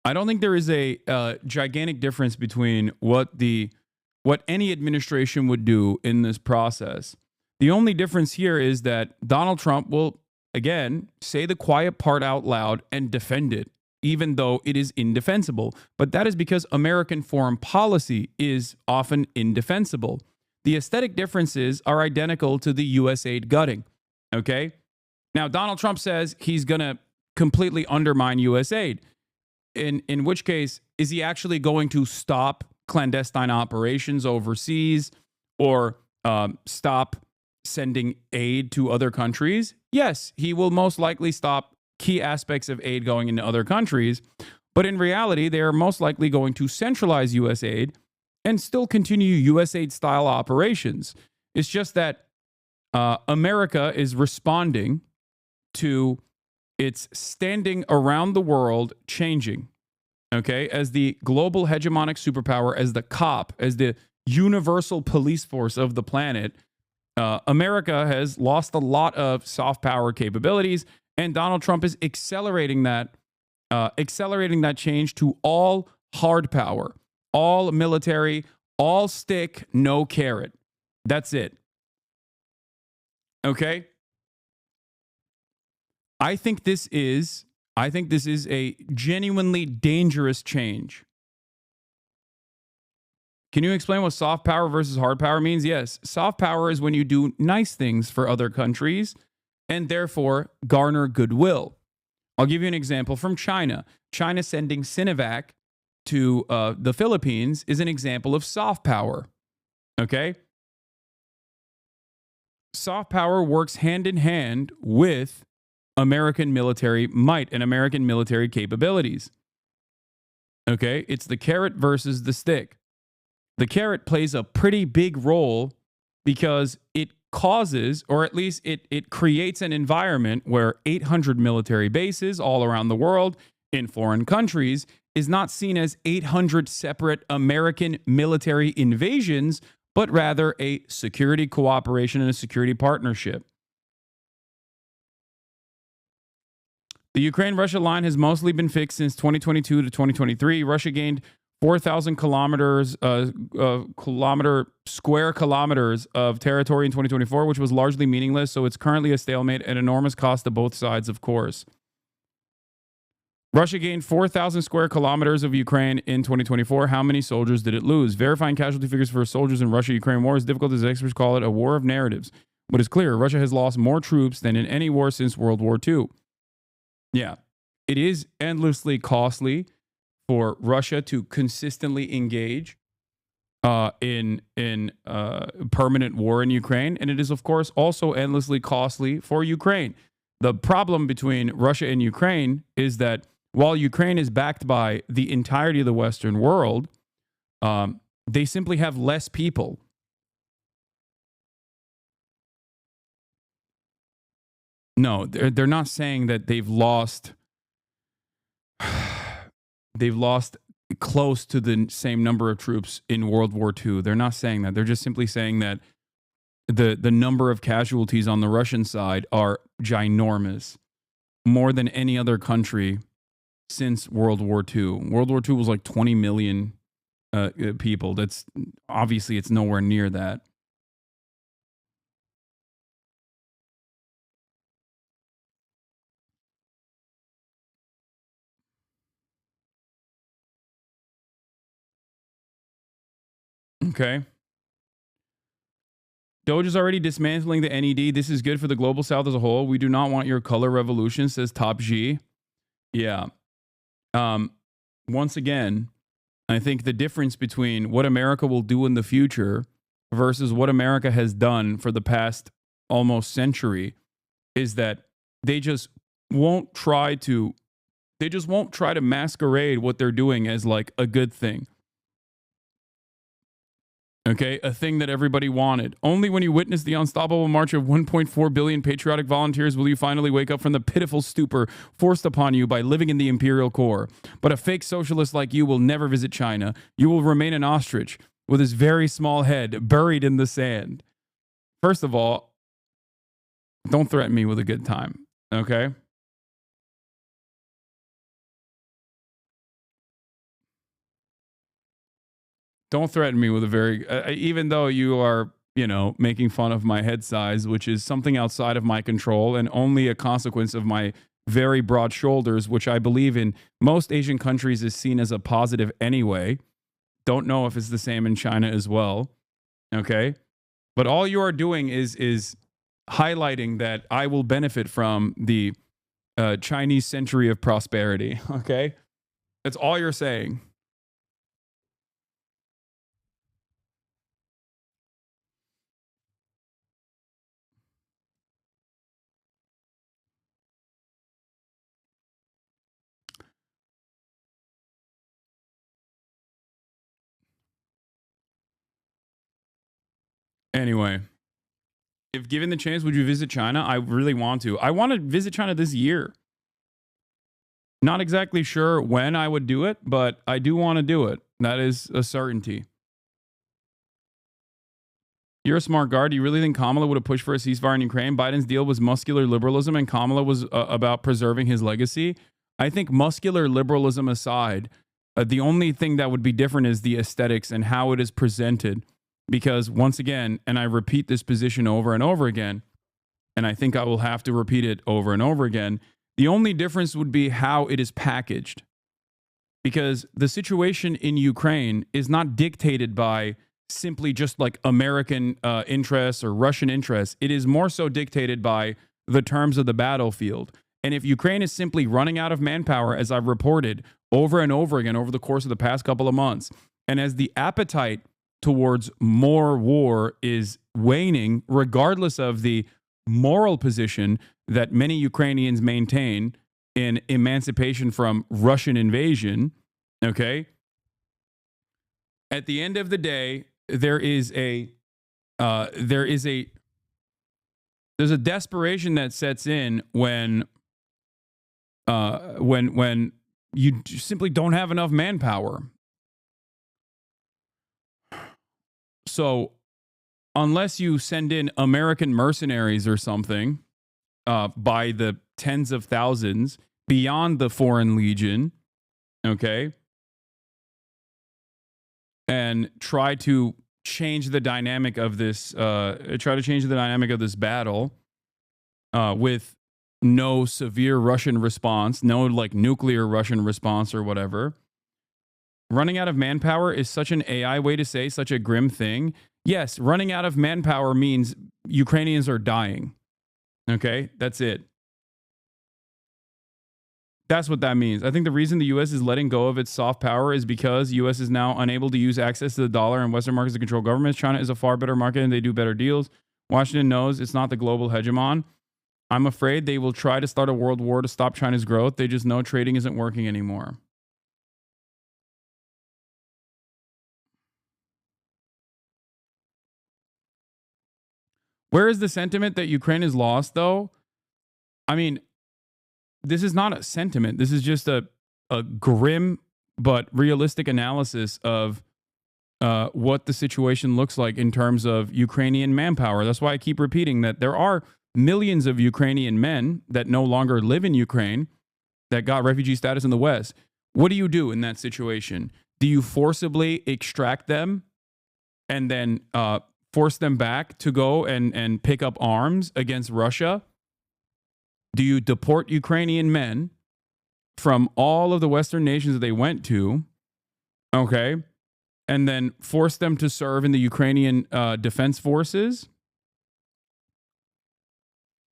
I don't think there is a gigantic difference between what any administration would do in this process. The only difference here is that Donald Trump will, again, say the quiet part out loud and defend it. even though it is indefensible. But that is because American foreign policy is often indefensible. The aesthetic differences are identical to the US aid gutting. Okay? Now, Donald Trump says he's going to completely undermine US aid. In which case, is he actually going to stop clandestine operations overseas or stop sending aid to other countries? Yes, he will most likely stop key aspects of aid going into other countries. But in reality, they are most likely going to centralize US aid and still continue US aid style operations. It's just that America is responding to its standing around the world changing. Okay, as the global hegemonic superpower, as the cop, as the universal police force of the planet, America has lost a lot of soft power capabilities, and Donald Trump is accelerating that change to all hard power, all military, all stick, no carrot. That's it. Okay? I think this is a genuinely dangerous change. Can you explain what soft power versus hard power means? Yes. Soft power is when you do nice things for other countries and therefore garner goodwill. I'll give you an example from China. China sending Sinovac to the Philippines is an example of soft power. Okay? Soft power works hand in hand with American military might and American military capabilities. Okay? It's the carrot versus the stick. The carrot plays a pretty big role because it causes, or at least it creates an environment where 800 military bases all around the world in foreign countries is not seen as 800 separate American military invasions, but rather a security cooperation and a security partnership. The Ukraine-Russia line has mostly been fixed since 2022 to 2023. Russia gained 4,000 square kilometers of territory in 2024, which was largely meaningless, so it's currently a stalemate at enormous cost to both sides, of course. Russia gained 4,000 square kilometers of Ukraine in 2024. How many soldiers did it lose? Verifying casualty figures for soldiers in Russia-Ukraine war is difficult, as experts call it a war of narratives. But it's clear Russia has lost more troops than in any war since World War II. Yeah, it is endlessly costly for Russia to consistently engage in permanent war in Ukraine, and it is, of course, also endlessly costly for Ukraine. The problem between Russia and Ukraine is that while Ukraine is backed by the entirety of the Western world, they simply have less people. No, they're not saying that they've lost close to the same number of troops in World War II. They're not saying that. They're just simply saying that the number of casualties on the Russian side are ginormous, more than any other country since World War II. World War II was like 20 million people. That's obviously it's nowhere near that. Okay. Doge is already dismantling the NED. This is good for the global south as a whole. We do not want your color revolution, says Top G. Yeah. Once again, I think the difference between what America will do in the future versus what America has done for the past almost century is that they just won't try to masquerade what they're doing as like a good thing. Okay, a thing that everybody wanted. Only when you witness the unstoppable march of 1.4 billion patriotic volunteers will you finally wake up from the pitiful stupor forced upon you by living in the imperial core. But a fake socialist like you will never visit China. You will remain an ostrich with his very small head buried in the sand. First of all, don't threaten me with a good time, okay? Don't threaten me with a very, even though you are, making fun of my head size, which is something outside of my control and only a consequence of my very broad shoulders, which I believe in most Asian countries is seen as a positive anyway. Don't know if it's the same in China as well. Okay. But all you are doing is highlighting that I will benefit from the Chinese century of prosperity. Okay. That's all you're saying. Anyway, if given the chance, would you visit China? I really want to. I want to visit China this year. Not exactly sure when I would do it, but I do want to do it. That is a certainty. You're a smart guard. Do you really think Kamala would have pushed for a ceasefire in Ukraine? Biden's deal was muscular liberalism, and Kamala was about preserving his legacy. I think muscular liberalism aside, the only thing that would be different is the aesthetics and how it is presented. Because once again, and I repeat this position over and over again, and I think I will have to repeat it over and over again, the only difference would be how it is packaged. Because the situation in Ukraine is not dictated by simply just like American interests or Russian interests. It is more so dictated by the terms of the battlefield. And if Ukraine is simply running out of manpower, as I've reported over and over again over the course of the past couple of months, and as the appetite towards more war is waning, regardless of the moral position that many Ukrainians maintain in emancipation from Russian invasion, okay? At the end of the day, there's a desperation that sets in when you simply don't have enough manpower. So unless you send in American mercenaries or something by the tens of thousands beyond the Foreign Legion, okay, and try to change the dynamic of this, battle with no severe Russian response, no like nuclear Russian response or whatever. Running out of manpower is such an AI way to say such a grim thing. Yes, running out of manpower means Ukrainians are dying. Okay, that's it. That's what that means. I think the reason the U.S. is letting go of its soft power is because U.S. is now unable to use access to the dollar and Western markets to control governments. China is a far better market and they do better deals. Washington knows it's not the global hegemon. I'm afraid they will try to start a world war to stop China's growth. They just know trading isn't working anymore. Where is the sentiment that Ukraine is lost, though? I mean, this is not a sentiment. This is just a grim but realistic analysis of what the situation looks like in terms of Ukrainian manpower. That's why I keep repeating that there are millions of Ukrainian men that no longer live in Ukraine that got refugee status in the West. What do you do in that situation? Do you forcibly extract them and then force them back to go and pick up arms against Russia? Do you deport Ukrainian men from all of the Western nations that they went to, okay, and then force them to serve in the Ukrainian defense forces?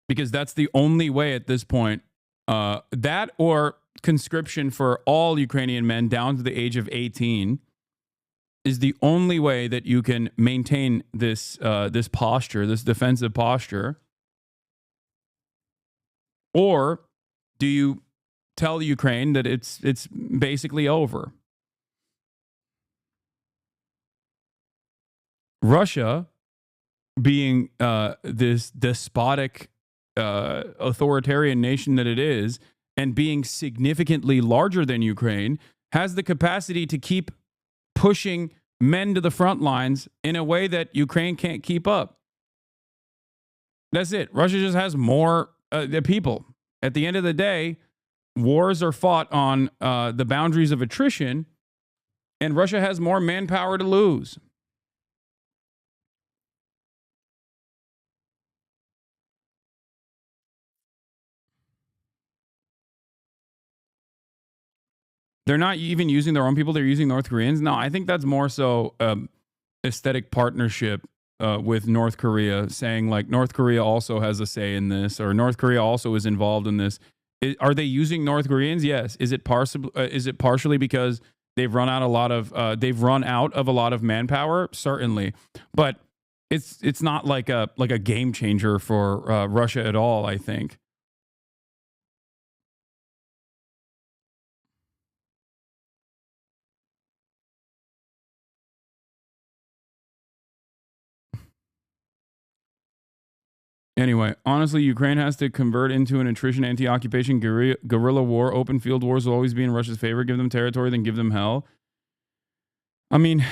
Because that's the only way at this point. That or conscription for all Ukrainian men down to the age of 18 is the only way that you can maintain this this posture, this defensive posture. Or do you tell Ukraine that it's basically over? Russia, being this despotic authoritarian nation that it is, and being significantly larger than Ukraine, has the capacity to keep pushing men to the front lines in a way that Ukraine can't keep up. That's it. Russia just has more people. At the end of the day, wars are fought on the boundaries of attrition, and Russia has more manpower to lose. They're not even using their own people. They're using North Koreans. No, I think that's more so aesthetic partnership with North Korea, saying like North Korea also has a say in this, or North Korea also is involved in this. Are they using North Koreans? Yes. Is it partially because they've run out of a lot of manpower? Certainly, but it's not like a game changer for Russia at all, I think. Anyway, honestly, Ukraine has to convert into an attrition, anti-occupation, guerrilla war. Open field wars will always be in Russia's favor. Give them territory, then give them hell. I mean,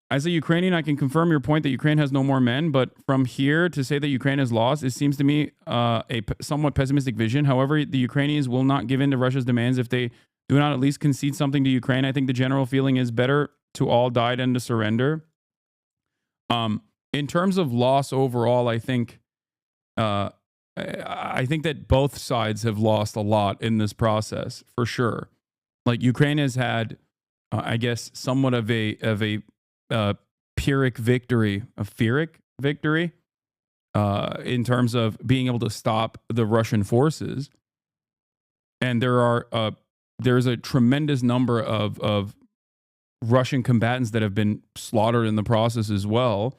as a Ukrainian, I can confirm your point that Ukraine has no more men, but from here to say that Ukraine has lost, it seems to me a somewhat pessimistic vision. However, the Ukrainians will not give in to Russia's demands if they do not at least concede something to Ukraine. I think the general feeling is better to all die than to surrender. In terms of loss overall, I think that both sides have lost a lot in this process, for sure. Like Ukraine has had, I guess, somewhat of a Pyrrhic victory, in terms of being able to stop the Russian forces. And there's a tremendous number of Russian combatants that have been slaughtered in the process as well.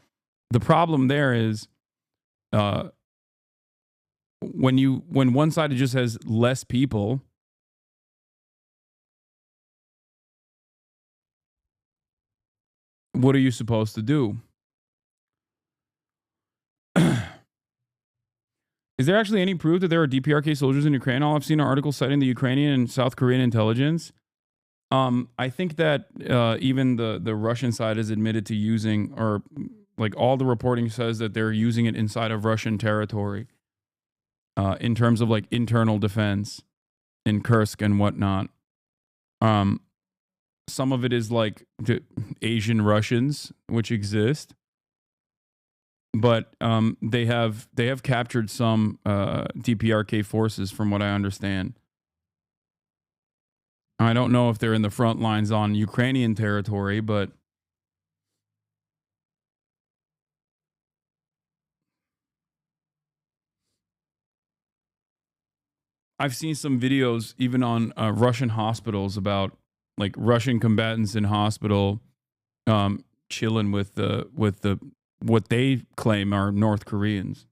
The problem there is, when one side just has less people, what are you supposed to do? Is there actually any proof that there are DPRK soldiers in Ukraine? All I've seen are articles citing the Ukrainian and South Korean intelligence. I think that even the Russian side has admitted to using, or like all the reporting says that they're using it inside of Russian territory. In terms of like internal defense in Kursk and whatnot. Some of it is like the Asian Russians, which exist, but they have captured some DPRK forces, from what I understand. I don't know if they're in the front lines on Ukrainian territory, but I've seen some videos even on Russian hospitals about like Russian combatants in hospital chilling with the what they claim are North Koreans.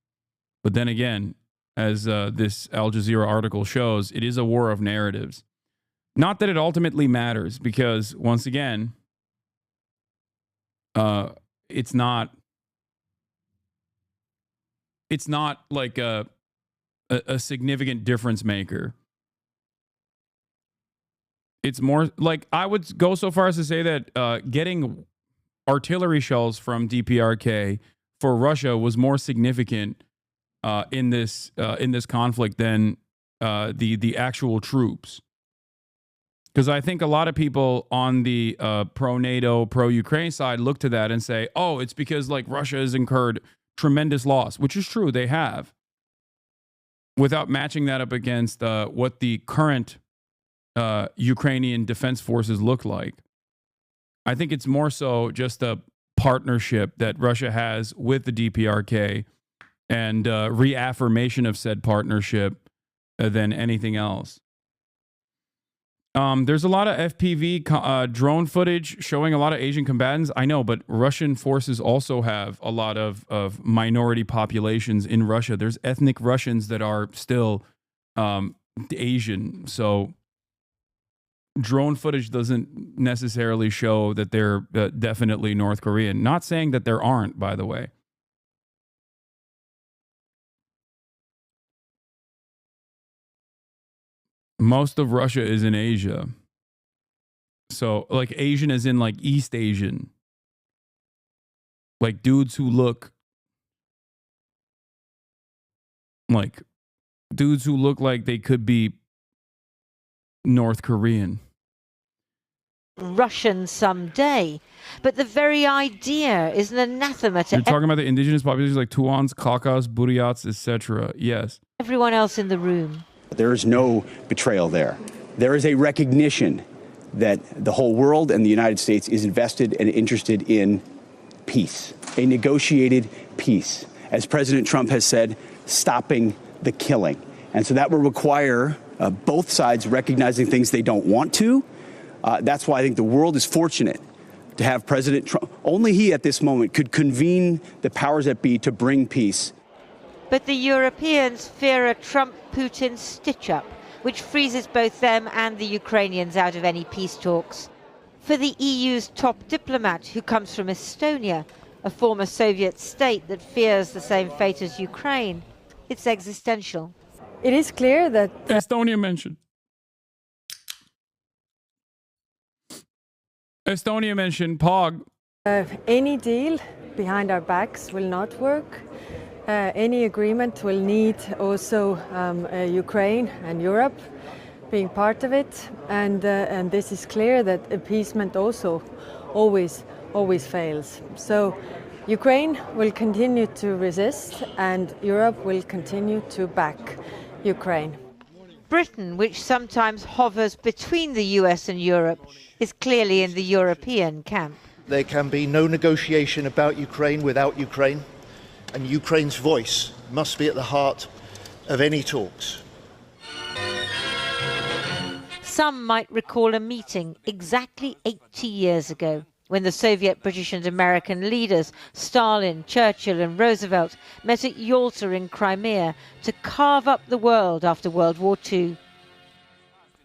But then again, as this Al Jazeera article shows, it is a war of narratives. Not that it ultimately matters, because once again, it's not like a significant difference maker. It's more like, I would go so far as to say that getting artillery shells from DPRK for Russia was more significant in this conflict than the actual troops. Because I think a lot of people on the pro-NATO, pro-Ukraine side look to that and say, oh, it's because like Russia has incurred tremendous loss, which is true, they have, without matching that up against what the current Ukrainian defense forces look like. I think it's more so just a partnership that Russia has with the DPRK and reaffirmation of said partnership than anything else. There's a lot of FPV drone footage showing a lot of Asian combatants. I know, but Russian forces also have a lot of minority populations in Russia. There's ethnic Russians that are still Asian. So drone footage doesn't necessarily show that they're definitely North Korean. Not saying that there aren't, by the way. Most of Russia is in Asia. So, like, Asian as in, like, East Asian. Like, dudes who look like they could be North Korean. Russian someday. But the very idea is an anathema to You're talking about the indigenous populations like Tuans, Khakas, Buryats, etc. Yes. everyone else in the room. There is no betrayal there. There is a recognition that the whole world and the United States is invested and interested in peace, a negotiated peace. As President Trump has said, stopping the killing. And so that will require both sides recognizing things they don't want to. That's why I think the world is fortunate to have President Trump. Only he at this moment could convene the powers that be to bring peace. But the Europeans fear a Trump-Putin stitch-up, which freezes both them and the Ukrainians out of any peace talks. For the EU's top diplomat, who comes from Estonia, a former Soviet state that fears the same fate as Ukraine, it's existential. It is clear that Estonia mentioned. Estonia mentioned Pog. Any deal behind our backs will not work. Any agreement will need also Ukraine and Europe being part of it. And this is clear that appeasement also always fails. So Ukraine will continue to resist and Europe will continue to back Ukraine. Britain, which sometimes hovers between the US and Europe, is clearly in the European camp. There can be no negotiation about Ukraine without Ukraine, and Ukraine's voice must be at the heart of any talks. Some might recall a meeting exactly 80 years ago when the Soviet, British and American leaders, Stalin, Churchill and Roosevelt, met at Yalta in Crimea to carve up the world after World War II.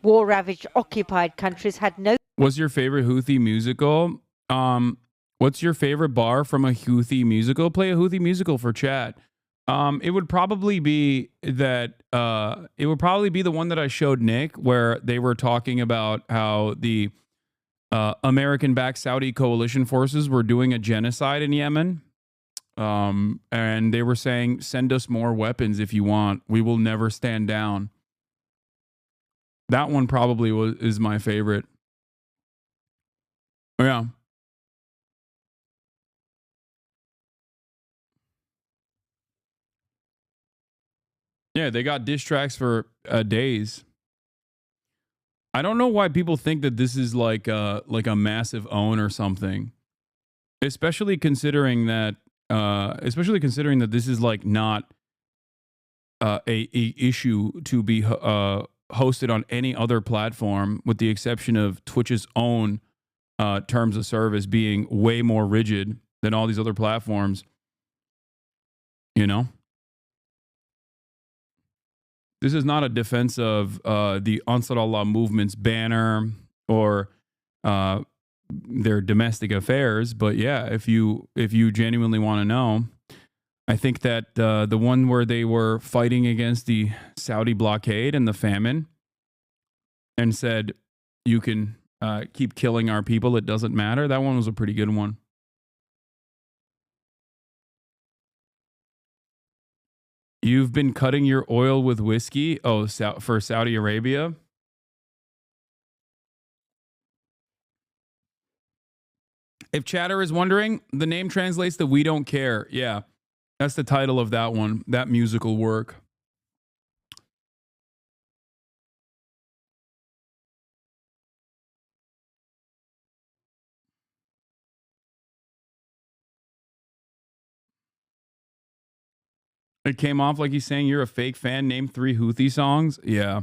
War-ravaged occupied countries had no... What's your favorite Houthi musical? What's your favorite bar from a Houthi musical? Play a Houthi musical for chat. It would probably be that. It would probably be the one that I showed Nick, where they were talking about how the American-backed Saudi coalition forces were doing a genocide in Yemen, and they were saying, "Send us more weapons if you want. We will never stand down." That one probably is my favorite. Yeah. Yeah, they got diss tracks for days. I don't know why people think that this is like a massive own or something, especially considering that this is like not a issue to be hosted on any other platform, with the exception of Twitch's own terms of service being way more rigid than all these other platforms. You know? This is not a defense of the Ansar Allah movement's banner or their domestic affairs, but yeah, if you genuinely want to know, I think that the one where they were fighting against the Saudi blockade and the famine and said, you can keep killing our people, it doesn't matter, that one was a pretty good one. You've been cutting your oil with whiskey? Oh, for Saudi Arabia? If chatter is wondering, the name translates to "We Don't Care." Yeah, that's the title of that one, that musical work. It came off like he's saying you're a fake fan. Name 3 Houthi songs. Yeah.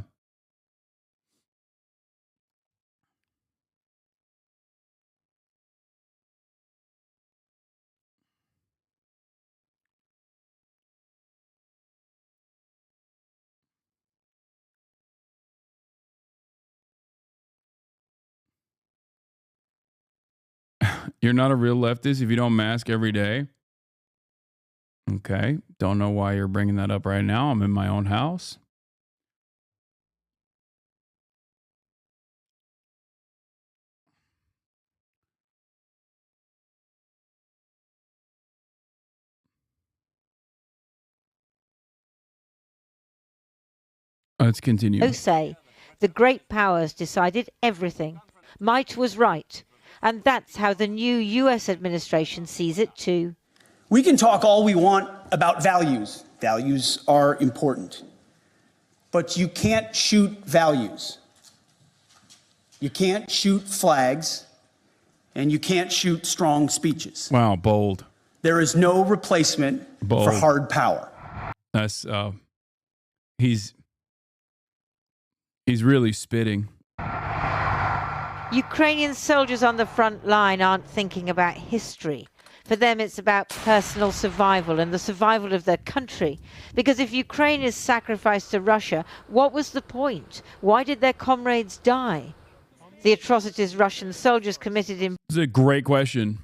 You're not a real leftist if you don't mask every day. Okay. Don't know why you're bringing that up right now. I'm in my own house. Let's continue. Say, the great powers decided everything. Might was right. And that's how the new US administration sees it too. We can talk all we want about values. Values are important. But you can't shoot values. You can't shoot flags, and you can't shoot strong speeches. Wow, bold. There is no replacement Bold. for hard power. That's he's really spitting. Ukrainian soldiers on the front line aren't thinking about history. For them, it's about personal survival and the survival of their country. Because if Ukraine is sacrificed to Russia, what was the point? Why did their comrades die? The atrocities Russian soldiers committed in... It's a great question.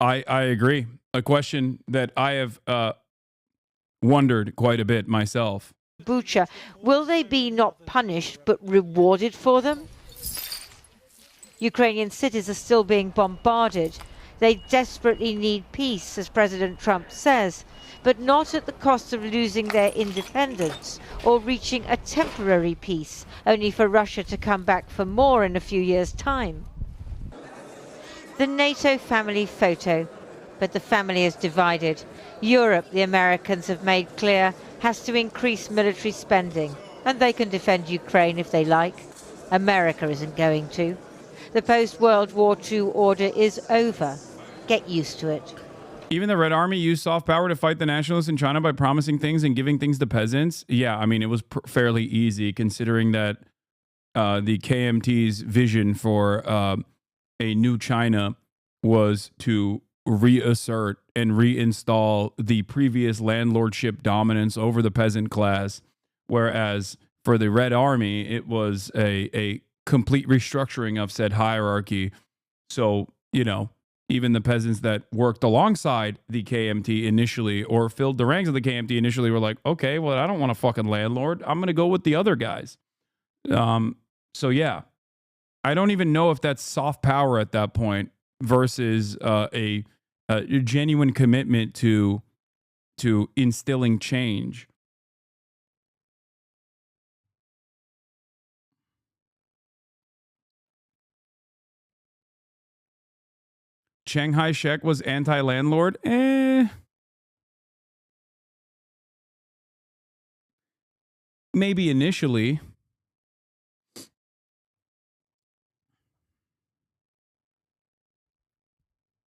I agree. A question that I have wondered quite a bit myself. Bucha, will they be not punished but rewarded for them? Ukrainian cities are still being bombarded. They desperately need peace, as President Trump says, but not at the cost of losing their independence or reaching a temporary peace, only for Russia to come back for more in a few years' time. The NATO family photo, but the family is divided. Europe, the Americans have made clear, has to increase military spending, and they can defend Ukraine if they like. America isn't going to. The post-World War II order is over. Get used to it. Even the Red Army used soft power to fight the nationalists in China by promising things and giving things to peasants. Yeah, I mean, it was fairly easy considering that the KMT's vision for a new China was to reassert and reinstall the previous landlordship dominance over the peasant class, whereas for the Red Army, it was a complete restructuring of said hierarchy. So, you know, even the peasants that worked alongside the KMT initially or filled the ranks of the KMT initially were like, okay, well, I don't want a fucking landlord. I'm going to go with the other guys. So, yeah, I don't even know if that's soft power at that point versus a genuine commitment to instilling change. Chiang Kai-shek was anti-landlord? Maybe initially.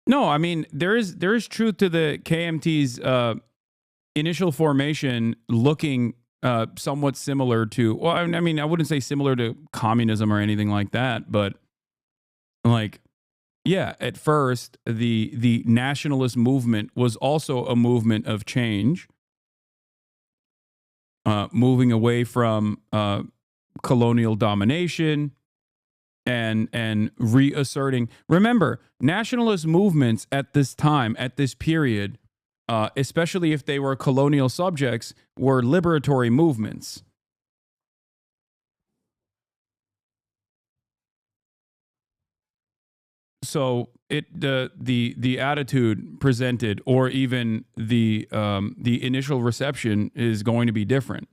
No, I mean, there is truth to the KMT's initial formation looking somewhat similar to, well, I mean, I wouldn't say similar to communism or anything like that, but like, yeah, at first, the nationalist movement was also a movement of change, moving away from colonial domination and reasserting. Remember, nationalist movements at this time, at this period, especially if they were colonial subjects, were liberatory movements. So the attitude presented, or even the initial reception, is going to be different.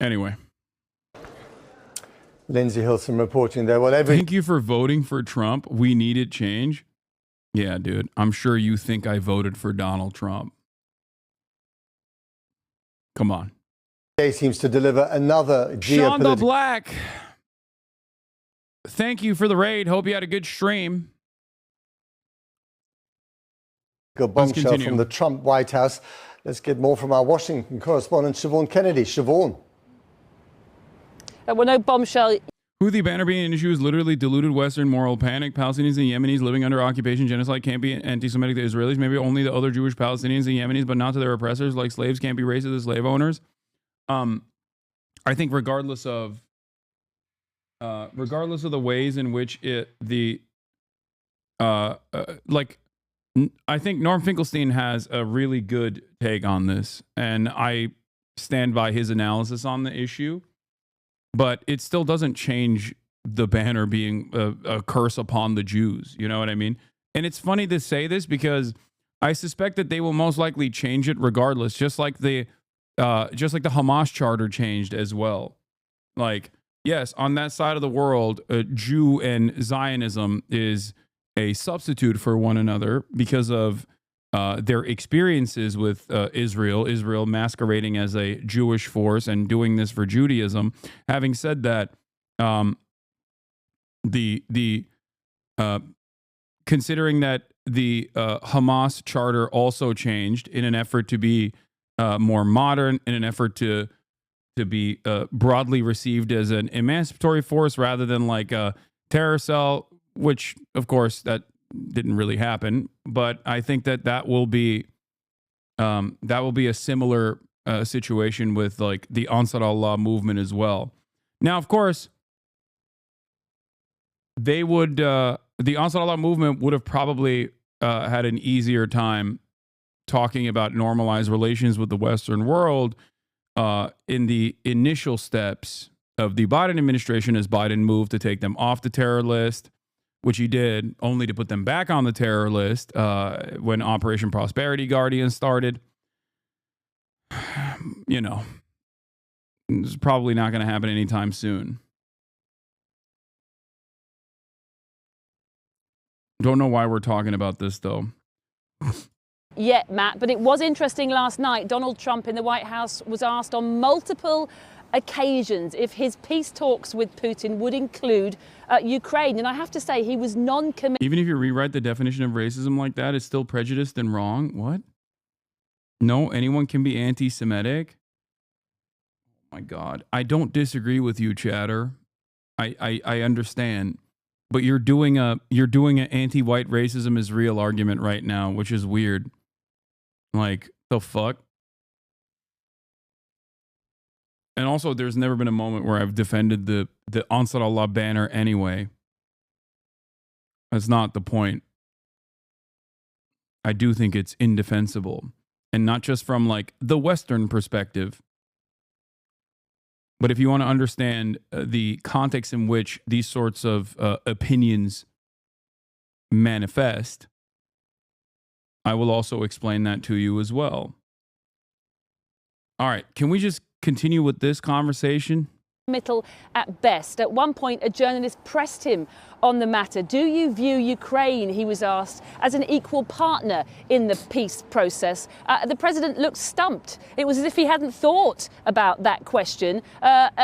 Anyway. Lindsay Hilson reporting there. Well, Thank you for voting for Trump. We needed change. Yeah, dude. I'm sure you think I voted for Donald Trump. Come on. Seems to deliver another Sean the geopolitical... Black. Thank you for the raid. Hope you had a good stream. bombshell from the Trump White House. Let's get more from our Washington correspondent, Siobhan Kennedy. Siobhan. There were no bombshell. Houthi banner being an issue is literally diluted Western moral panic. Palestinians and Yemenis living under occupation, genocide can't be anti-Semitic to Israelis. Maybe only the other Jewish Palestinians and Yemenis, but not to their oppressors. Like slaves can't be racist to slave owners. I think regardless of the ways in which I think Norm Finkelstein has a really good take on this, and I stand by his analysis on the issue. But it still doesn't change the banner being a curse upon the Jews. You know what I mean? And it's funny to say this because I suspect that they will most likely change it regardless, just like the Hamas charter changed as well. Like, yes, on that side of the world, Jew and Zionism is a substitute for one another because of their experiences with Israel masquerading as a Jewish force and doing this for Judaism. Having said that, considering that the Hamas charter also changed in an effort to be more modern, in an effort to be broadly received as an emancipatory force rather than like a terror cell, which of course that didn't really happen. But I think that will be a similar situation with like the Ansar Allah movement as well. Now, of course, they would the Ansar Allah movement would have probably had an easier time talking about normalized relations with the Western world in the initial steps of the Biden administration as Biden moved to take them off the terror list, which he did, only to put them back on the terror list when Operation Prosperity Guardian started. You know, it's probably not going to happen anytime soon. Don't know why we're talking about this, though. Yet, Matt, but it was interesting last night. Donald Trump in the White House was asked on multiple occasions if his peace talks with Putin would include Ukraine. And I have to say, he was non-committal. Even if you rewrite the definition of racism like that, it's still prejudiced and wrong. What? No, anyone can be anti-Semitic? Oh my God. I don't disagree with you, chatter. I understand. But you're doing an anti-white racism is real argument right now, which is weird. Like, the fuck? And also, there's never been a moment where I've defended the Ansar Allah banner anyway. That's not the point. I do think it's indefensible. And not just from, like, the Western perspective. But if you want to understand the context in which these sorts of opinions manifest, I will also explain that to you as well. All right, can we just continue with this conversation? At best. At one point, a journalist pressed him on the matter. Do you view Ukraine, he was asked, as an equal partner in the peace process? The president looked stumped. It was as if he hadn't thought about that question.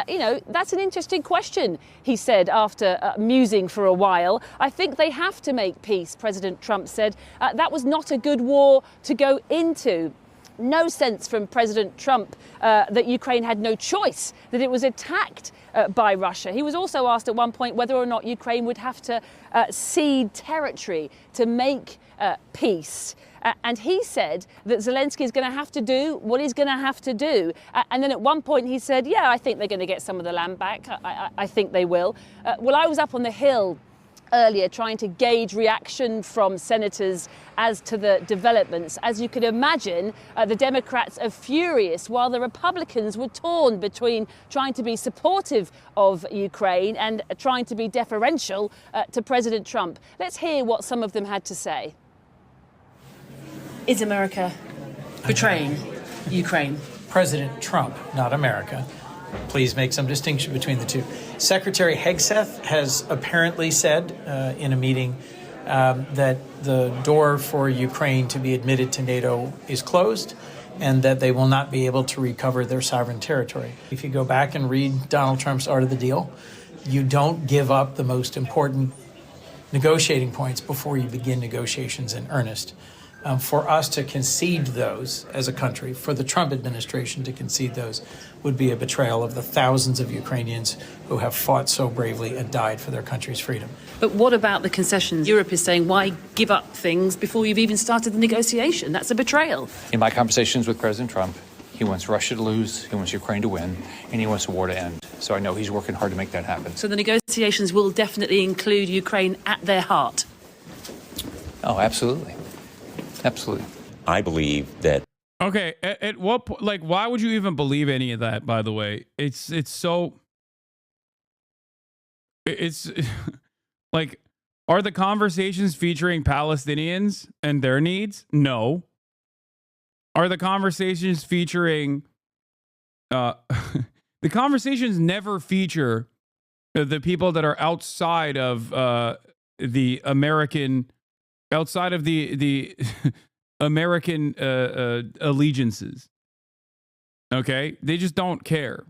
You know, that's an interesting question, he said after musing for a while. I think they have to make peace, President Trump said. That was not a good war to go into. No sense from President Trump that Ukraine had no choice, that it was attacked by Russia. He was also asked at one point whether or not Ukraine would have to cede territory to make peace. And he said that Zelensky is going to have to do what he's going to have to do. And then at one point he said, yeah, I think they're going to get some of the land back. I think they will. Well, I was up on the Hill earlier trying to gauge reaction from senators as to the developments. As you could imagine, the Democrats are furious while the Republicans were torn between trying to be supportive of Ukraine and trying to be deferential to President Trump. Let's hear what some of them had to say. Is America betraying Ukraine? President Trump, not America. Please make some distinction between the two. Secretary Hegseth has apparently said in a meeting that the door for Ukraine to be admitted to NATO is closed and that they will not be able to recover their sovereign territory. If you go back and read Donald Trump's Art of the Deal, you don't give up the most important negotiating points before you begin negotiations in earnest. For us to concede those as a country, for the Trump administration to concede those, would be a betrayal of the thousands of Ukrainians who have fought so bravely and died for their country's freedom. But what about the concessions? Europe is saying, why give up things before you've even started the negotiation? That's a betrayal. In my conversations with President Trump, he wants Russia to lose, he wants Ukraine to win, and he wants the war to end. So I know he's working hard to make that happen. So the negotiations will definitely include Ukraine at their heart? Oh, absolutely. Absolutely. I believe that. Okay, at what point, like, why would you even believe any of that, by the way? It's so... It's like, Are the conversations featuring Palestinians and their needs? No. Are the conversations featuring the conversations never feature the people that are outside of the American, outside of the American allegiances. Okay? They just don't care.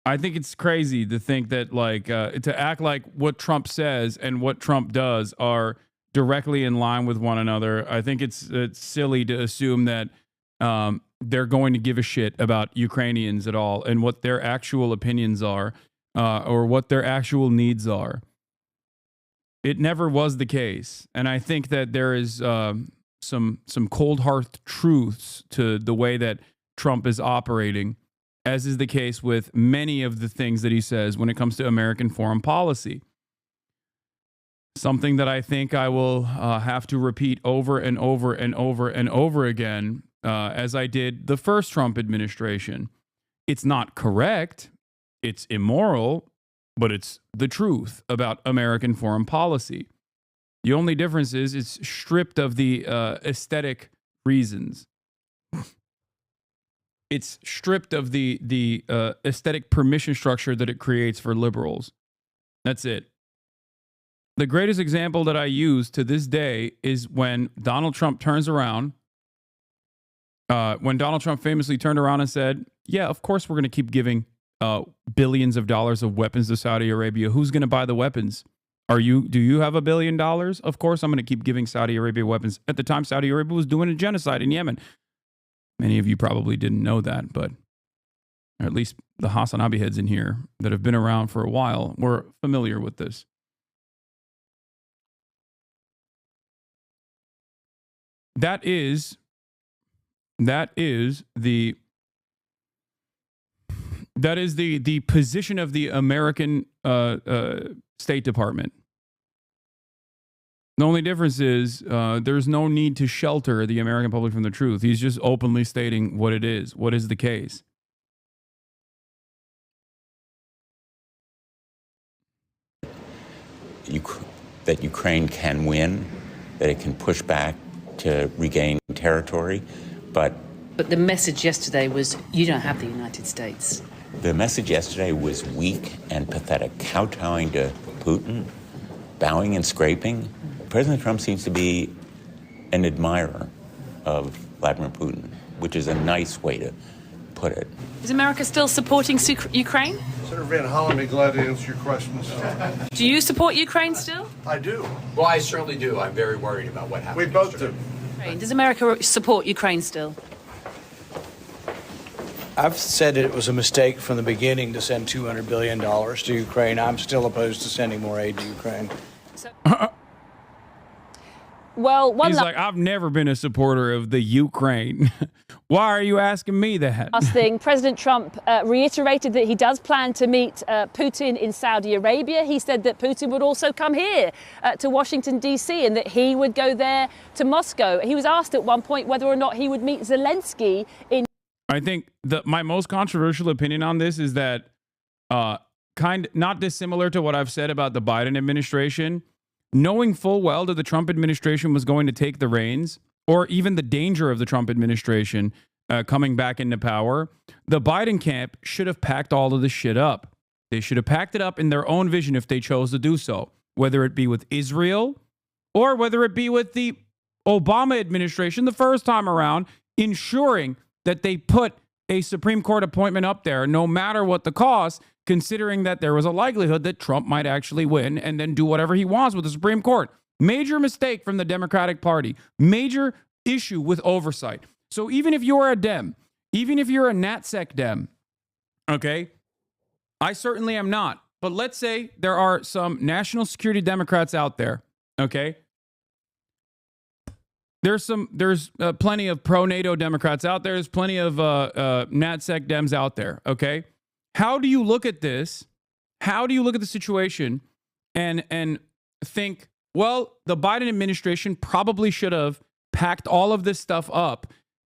I think it's crazy to think that, like, to act like what Trump says and what Trump does are directly in line with one another. I think it's silly to assume that they're going to give a shit about Ukrainians at all and what their actual opinions are or what their actual needs are. It never was the case. And I think that there is some cold hard truths to the way that Trump is operating, as is the case with many of the things that he says when it comes to American foreign policy. Something that I think I will have to repeat over and over and over and over again, as I did the first Trump administration. It's not correct, it's immoral, but it's the truth about American foreign policy. The only difference is it's stripped of the aesthetic reasons. It's stripped of the aesthetic permission structure that it creates for liberals. That's it. The greatest example that I use to this day is when Donald Trump turns around, when Donald Trump famously turned around and said, yeah, of course we're going to keep giving billions of dollars of weapons to Saudi Arabia. Who's going to buy the weapons? Do you have $1 billion? Of course I'm going to keep giving Saudi Arabia weapons. At the time, Saudi Arabia was doing a genocide in Yemen. Many of you probably didn't know that, but or at least the Hasanabi heads in here that have been around for a while were familiar with this. That is the position of the American State Department. The only difference is there's no need to shelter the American public from the truth. He's just openly stating what it is, what is the case. That Ukraine can win, that it can push back to regain territory, but the message yesterday was, you don't have the United States. The message yesterday was weak and pathetic, kowtowing to Putin, bowing and scraping. President Trump seems to be an admirer of Vladimir Putin, which is a nice way to put it. Is America still supporting Ukraine? Senator Van Hollen, be glad to answer your questions. Do you support Ukraine still? I do. Well, I certainly do. I'm very worried about what happened. We both do. Does America support Ukraine still? I've said it was a mistake from the beginning to send $200 billion to Ukraine. I'm still opposed to sending more aid to Ukraine. Well, he's like, I've never been a supporter of the Ukraine. Why are you asking me that? Last thing, President Trump reiterated that he does plan to meet Putin in Saudi Arabia. He said that Putin would also come here to Washington, D.C., and that he would go there to Moscow. He was asked at one point whether or not he would meet Zelensky in... I think my most controversial opinion on this is that not dissimilar to what I've said about the Biden administration, knowing full well that the Trump administration was going to take the reins, or even the danger of the Trump administration coming back into power, the Biden camp should have packed all of this shit up. They should have packed it up in their own vision if they chose to do so, whether it be with Israel or whether it be with the Obama administration the first time around, ensuring that they put a Supreme Court appointment up there, no matter what the cost, considering that there was a likelihood that Trump might actually win and then do whatever he wants with the Supreme Court. Major mistake from the Democratic Party. Major issue with oversight. So even if you're a Dem, even if you're a NatSec Dem, okay, I certainly am not. But let's say there are some national security Democrats out there, okay? There's plenty of pro-NATO Democrats out there. There's plenty of NatSec Dems out there, okay? How do you look at this? How do you look at the situation and think, well, the Biden administration probably should have packed all of this stuff up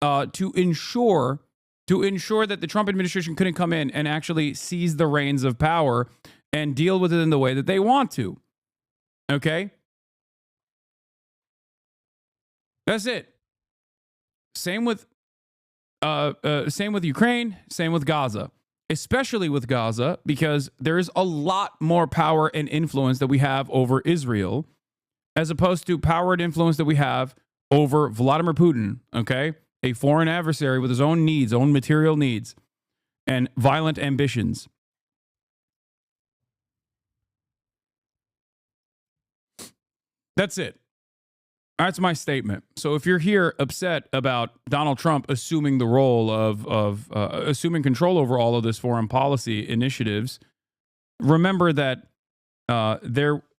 to ensure that the Trump administration couldn't come in and actually seize the reins of power and deal with it in the way that they want to. Okay? That's it. Same with Ukraine, same with Gaza. Especially with Gaza, because there is a lot more power and influence that we have over Israel, as opposed to power and influence that we have over Vladimir Putin, okay? A foreign adversary with his own needs, own material needs, and violent ambitions. That's it. That's my statement. So if you're here upset about Donald Trump assuming the role of assuming control over all of this foreign policy initiatives, remember that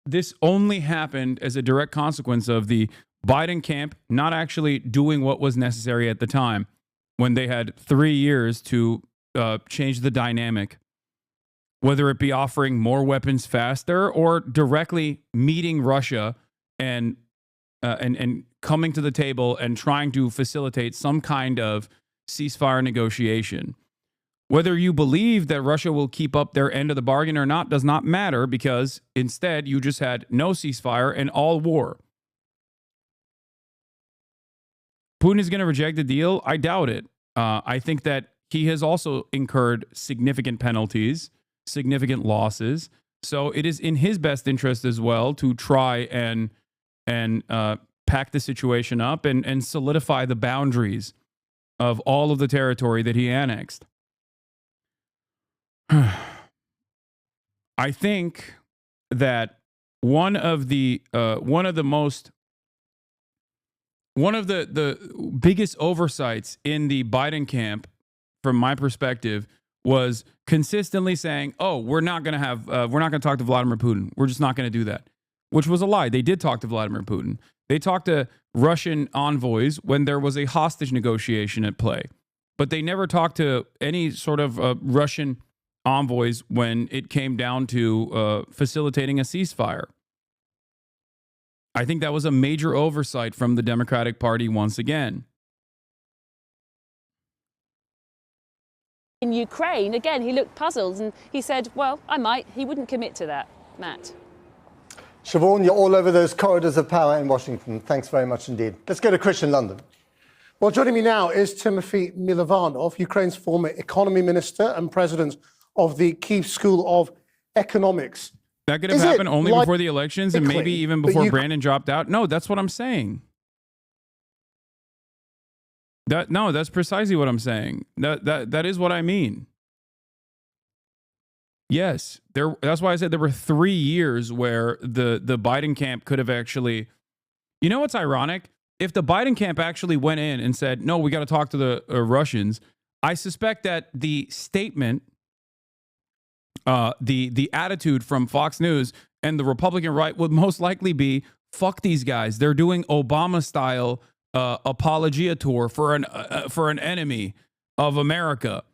this only happened as a direct consequence of the Biden camp not actually doing what was necessary at the time, when they had 3 years to change the dynamic, whether it be offering more weapons faster or directly meeting Russia and coming to the table and trying to facilitate some kind of ceasefire negotiation. Whether you believe that Russia will keep up their end of the bargain or not does not matter, because instead you just had no ceasefire and all war. Putin is going to reject the deal? I doubt it. I think that he has also incurred significant penalties, significant losses. So it is in his best interest as well to try and pack the situation up and solidify the boundaries of all of the territory that he annexed. I think that one of the biggest oversights in the Biden camp, from my perspective, was consistently saying, "Oh, we're not going to talk to Vladimir Putin. We're just not going to do that," which was a lie. They did talk to Vladimir Putin. They talked to Russian envoys when there was a hostage negotiation at play, but they never talked to any sort of Russian envoys when it came down to facilitating a ceasefire. I think that was a major oversight from the Democratic Party once again. In Ukraine, again, he looked puzzled and he said, well, I might. He wouldn't commit to that. Matt. Siobhan, you're all over those corridors of power in Washington. Thanks very much indeed. Let's go to Chris in London. Well, joining me now is Timothy Milovanov, Ukraine's former economy minister and president of the Kyiv School of Economics. That could have happened only before the elections and maybe even before Brandon dropped out. No, that's what I'm saying. That's precisely what I'm saying. That is what I mean. Yes, that's why I said there were 3 years where the Biden camp could have actually. You know what's ironic? If the Biden camp actually went in and said, "No, we got to talk to the Russians," I suspect that the statement, the attitude from Fox News and the Republican right would most likely be, "Fuck these guys. They're doing Obama-style apologia tour for an enemy of America."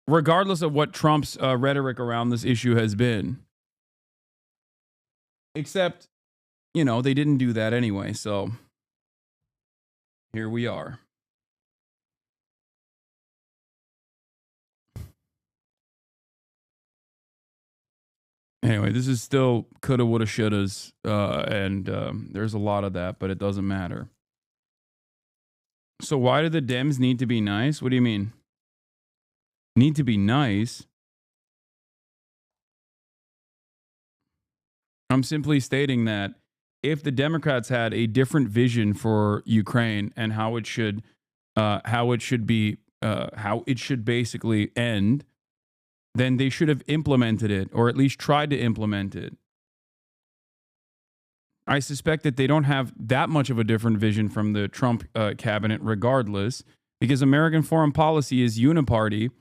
Regardless of what Trump's rhetoric around this issue has been. Except, they didn't do that anyway, so here we are. Anyway, this is still coulda, woulda, shouldas, and there's a lot of that, but it doesn't matter. So why do the Dems need to be nice? What do you mean? Need to be nice? I'm simply stating that if the Democrats had a different vision for Ukraine and how it should basically end, then they should have implemented it, or at least tried to implement it. I suspect that they don't have that much of a different vision from the Trump cabinet regardless, because American foreign policy is uniparty,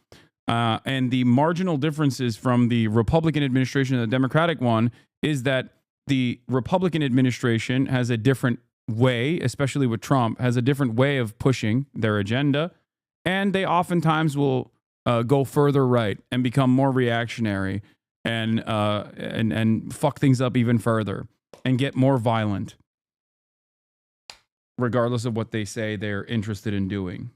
and the marginal differences from the Republican administration and the Democratic one is that the Republican administration has a different way, especially with Trump, has a different way of pushing their agenda, and they oftentimes will go further right and become more reactionary and fuck things up even further and get more violent, regardless of what they say they're interested in doing.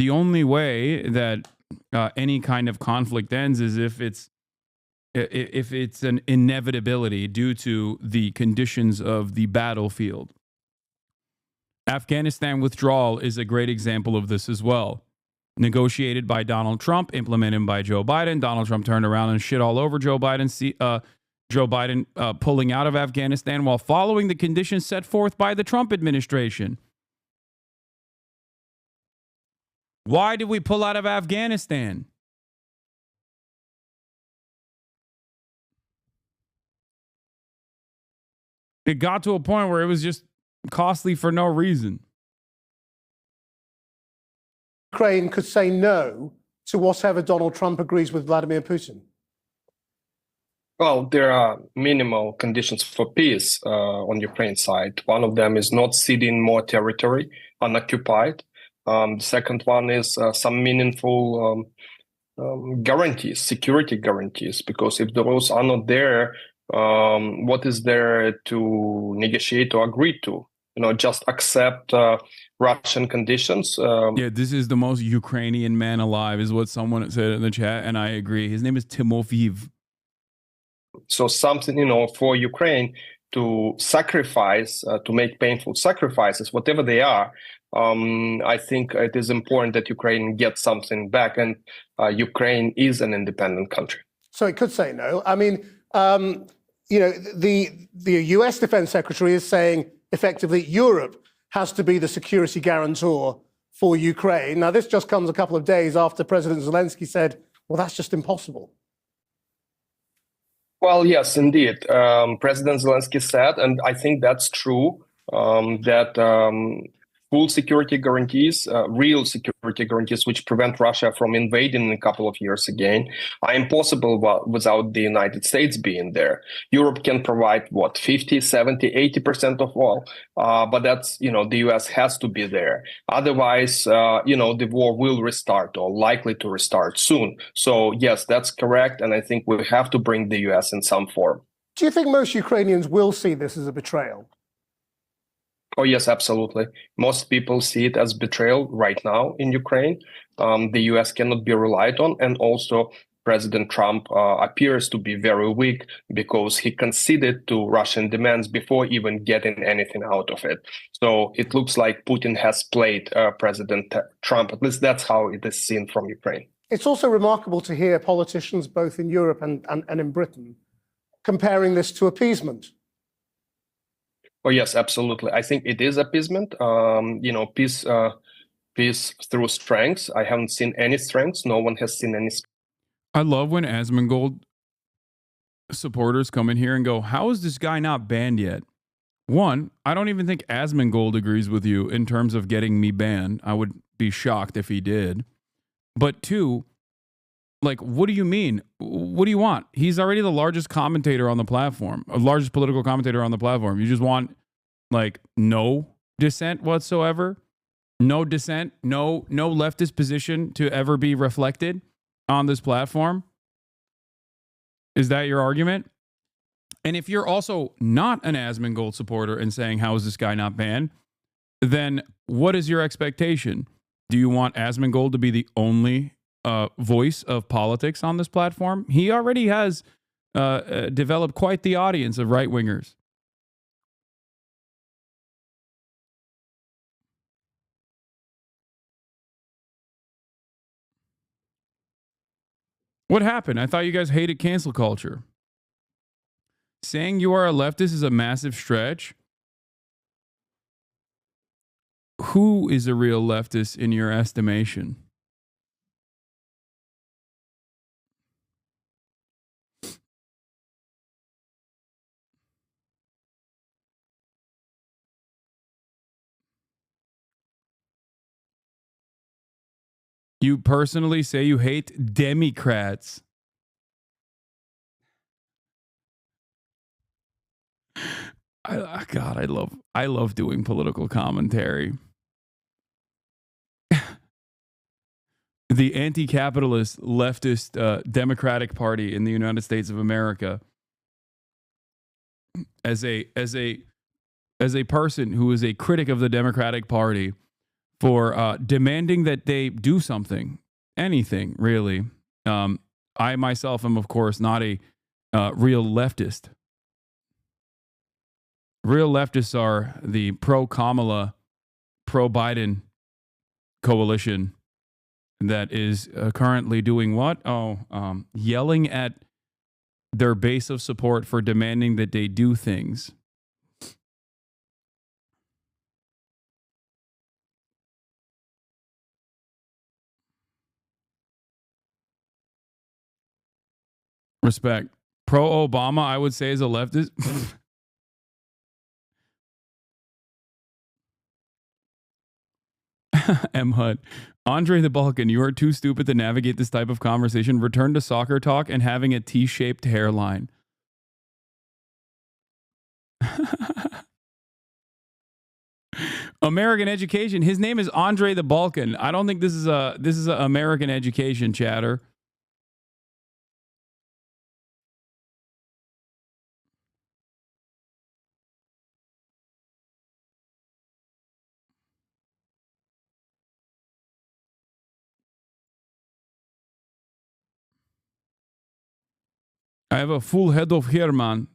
The only way that any kind of conflict ends is if it's an inevitability due to the conditions of the battlefield. Afghanistan withdrawal is a great example of this as well. Negotiated by Donald Trump, implemented by Joe Biden. Donald Trump turned around and shit all over Joe Biden. Joe Biden pulling out of Afghanistan while following the conditions set forth by the Trump administration. Why did we pull out of Afghanistan? It got to a point where it was just costly for no reason. Ukraine could say no to whatever Donald Trump agrees with Vladimir Putin? Well, there are minimal conditions for peace on Ukraine side. One of them is not ceding more territory unoccupied. The second one is some meaningful guarantees, security guarantees, because if those are not there, what is there to negotiate or agree to? Just accept Russian conditions. Yeah, this is the most Ukrainian man alive, is what someone said in the chat, and I agree. His name is Timofeev. So something, for Ukraine to sacrifice, to make painful sacrifices, whatever they are, I think it is important that Ukraine gets something back, and Ukraine is an independent country. So it could say no. I mean, the US Defense Secretary is saying effectively Europe has to be the security guarantor for Ukraine. Now, this just comes a couple of days after President Zelensky said, well, that's just impossible. Well, yes, indeed. President Zelensky said, and I think that's true, that full security guarantees, real security guarantees, which prevent Russia from invading in a couple of years again, are impossible without the United States being there. Europe can provide, 50, 70, 80% of all, but that's, the US has to be there. Otherwise, the war will restart or likely to restart soon. So, yes, that's correct. And I think we have to bring the US in some form. Do you think most Ukrainians will see this as a betrayal? Oh, yes, absolutely. Most people see it as betrayal right now in Ukraine. The U.S. cannot be relied on. And also, President Trump appears to be very weak because he conceded to Russian demands before even getting anything out of it. So it looks like Putin has played President Trump. At least that's how it is seen from Ukraine. It's also remarkable to hear politicians both in Europe and in Britain comparing this to appeasement. Oh, yes, absolutely. I think it is appeasement. Peace through strength. I haven't seen any strengths. No one has seen any strength. I love when Asmongold supporters come in here and go, how is this guy not banned yet? One, I don't even think Asmongold agrees with you in terms of getting me banned. I would be shocked if he did. But two, what do you mean? What do you want? He's already the largest commentator on the platform, largest political commentator on the platform. You just want, no dissent whatsoever? No dissent? No leftist position to ever be reflected on this platform? Is that your argument? And if you're also not an Asmongold supporter and saying, how is this guy not banned? Then what is your expectation? Do you want Asmongold to be the only voice of politics on this platform? He already has developed quite the audience of right-wingers. What happened? I thought you guys hated cancel culture. Saying you are a leftist is a massive stretch. Who is a real leftist in your estimation? You personally say you hate Democrats. I love doing political commentary. The anti-capitalist leftist Democratic Party in the United States of America, as a person who is a critic of the Democratic Party, for demanding that they do something, anything really. I myself am, of course, not a real leftist. Real leftists are the pro-Kamala, pro-Biden coalition that is currently doing what? Yelling at their base of support for demanding that they do things. Respect. Pro-Obama, I would say, is a leftist. M. Hud. Andre the Balkan, you are too stupid to navigate this type of conversation. Return to soccer talk and having a T-shaped hairline. American education. His name is Andre the Balkan. I don't think this is a American education, chatter. I have a full head of hair, man.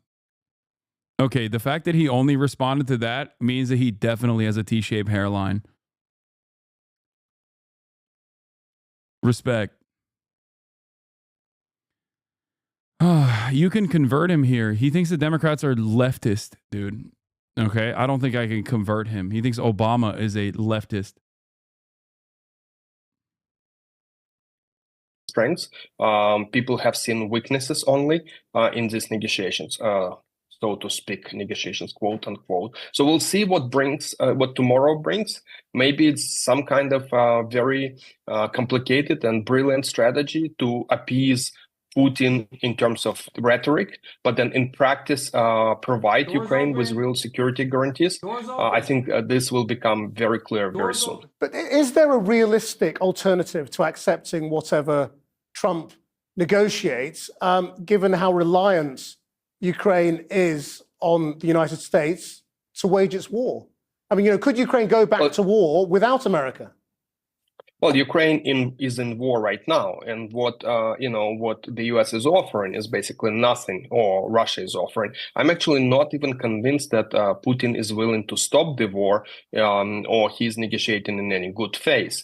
Okay, the fact that he only responded to that means that he definitely has a T-shaped hairline. Respect. You can convert him here. He thinks the Democrats are leftist, dude. Okay, I don't think I can convert him. He thinks Obama is a leftist. Strengths. People have seen weaknesses only in these negotiations, so to speak, negotiations, quote unquote. So we'll see what tomorrow brings. Maybe it's some kind of very complicated and brilliant strategy to appease Putin in terms of rhetoric, but then in practice provide Ukraine with real security guarantees. I think this will become very clear very soon. But is there a realistic alternative to accepting whatever Trump negotiates, given how reliant Ukraine is on the United States to wage its war? I mean, could Ukraine go back to war without America? Well, Ukraine is in war right now, and what the U.S. is offering is basically nothing, or Russia is offering. I'm actually not even convinced that Putin is willing to stop the war, or he's negotiating in any good faith.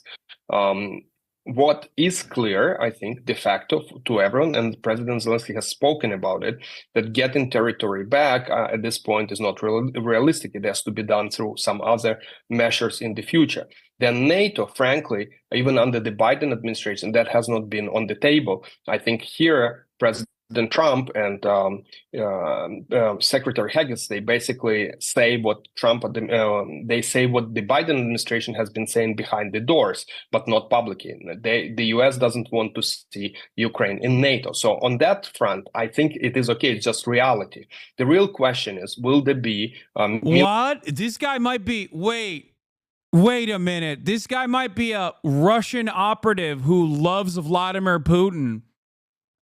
What is clear, I think, de facto to everyone, and President Zelensky has spoken about it, that getting territory back at this point is not realistic. It has to be done through some other measures in the future. Then NATO, frankly, even under the Biden administration, that has not been on the table. I think here, President Trump and Secretary Haggis, they basically say what they say what the Biden administration has been saying behind the doors, but not publicly. The U.S. doesn't want to see Ukraine in NATO. So on that front, I think it is okay. It's just reality. The real question is, will there be... what? This guy might be... Wait a minute. This guy might be a Russian operative who loves Vladimir Putin.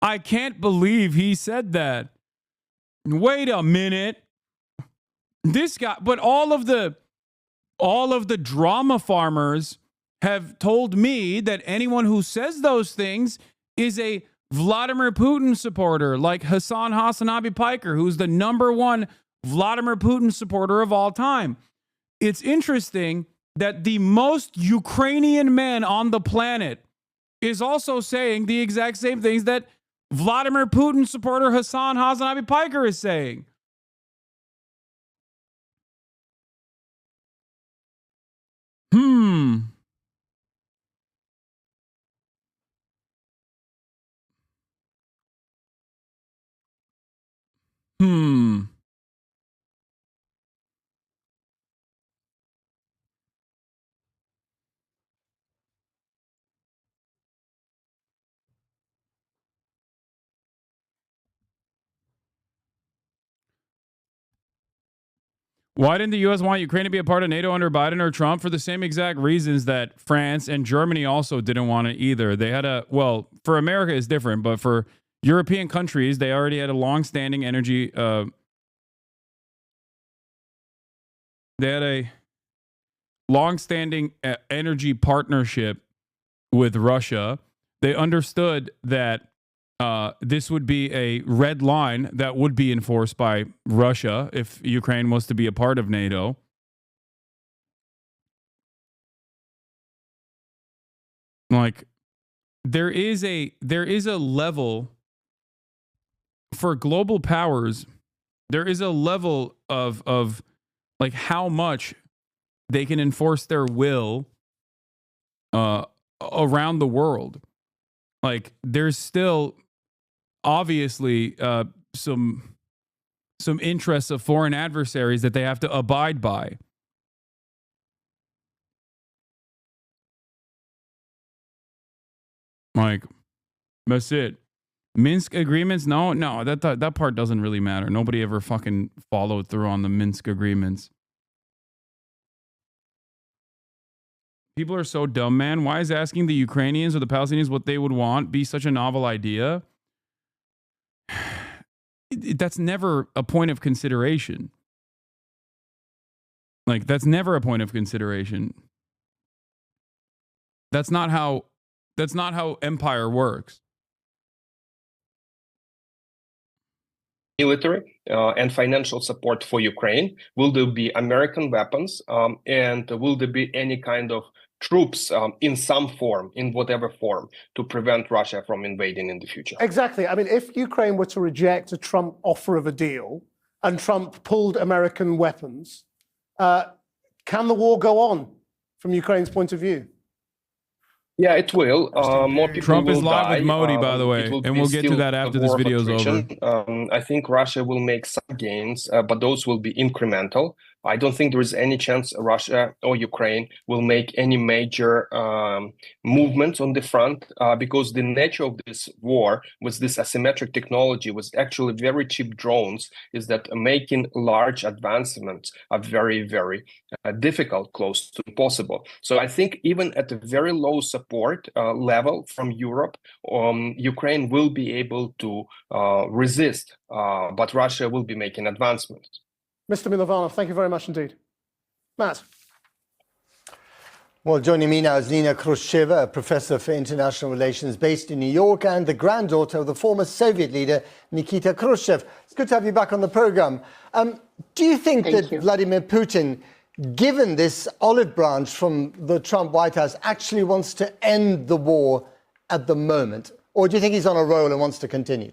I can't believe he said that. Wait a minute. This guy, but all of the drama farmers have told me that anyone who says those things is a Vladimir Putin supporter, like Hasanabi Piker, who's the #1 Vladimir Putin supporter of all time. It's interesting that the most Ukrainian man on the planet is also saying the exact same things that Vladimir Putin supporter Hasanabi Piker is saying. Why didn't the U.S. want Ukraine to be a part of NATO under Biden or Trump? For the same exact reasons that France and Germany also didn't want it either. They had for America it's different, but for European countries, they already had a long-standing energy, they had a longstanding energy partnership with Russia. They understood that this would be a red line that would be enforced by Russia if Ukraine was to be a part of NATO. Like, there is a level for global powers. There is a level of like how much they can enforce their will around the world. Like, there's still obviously some interests of foreign adversaries that they have to abide by. Like, that's it. Minsk agreements? No, that part doesn't really matter. Nobody ever fucking followed through on the Minsk agreements. People are so dumb, man. Why is asking the Ukrainians or the Palestinians what they would want be such a novel idea? That's never a point of consideration. Like, that's never a point of consideration. That's not how empire works. Military and financial support for Ukraine? Will there be American weapons? And will there be any kind of troops in some form, in whatever form, to prevent Russia from invading in the future? Exactly. I mean, if Ukraine were to reject a Trump offer of a deal and Trump pulled American weapons, can the war go on from Ukraine's point of view? Yeah, it will. More people Trump will is live die. with Modi, by the way, and we'll get to that after this video is over. I think Russia will make some gains, but those will be incremental. I don't think there is any chance Russia or Ukraine will make any major movements on the front because the nature of this war with this asymmetric technology, with actually very cheap drones, is that making large advancements are very, very difficult, close to impossible. So I think even at a very low support level from Europe, Ukraine will be able to resist, but Russia will be making advancements. Mr. Milovanov, thank you very much indeed. Matt. Well, joining me now is Nina Khrushcheva, a professor for international relations based in New York and the granddaughter of the former Soviet leader Nikita Khrushchev. It's good to have you back on the program. Do you think that Vladimir Putin, given this olive branch from the Trump White House, actually wants to end the war at the moment? Or do you think he's on a roll and wants to continue?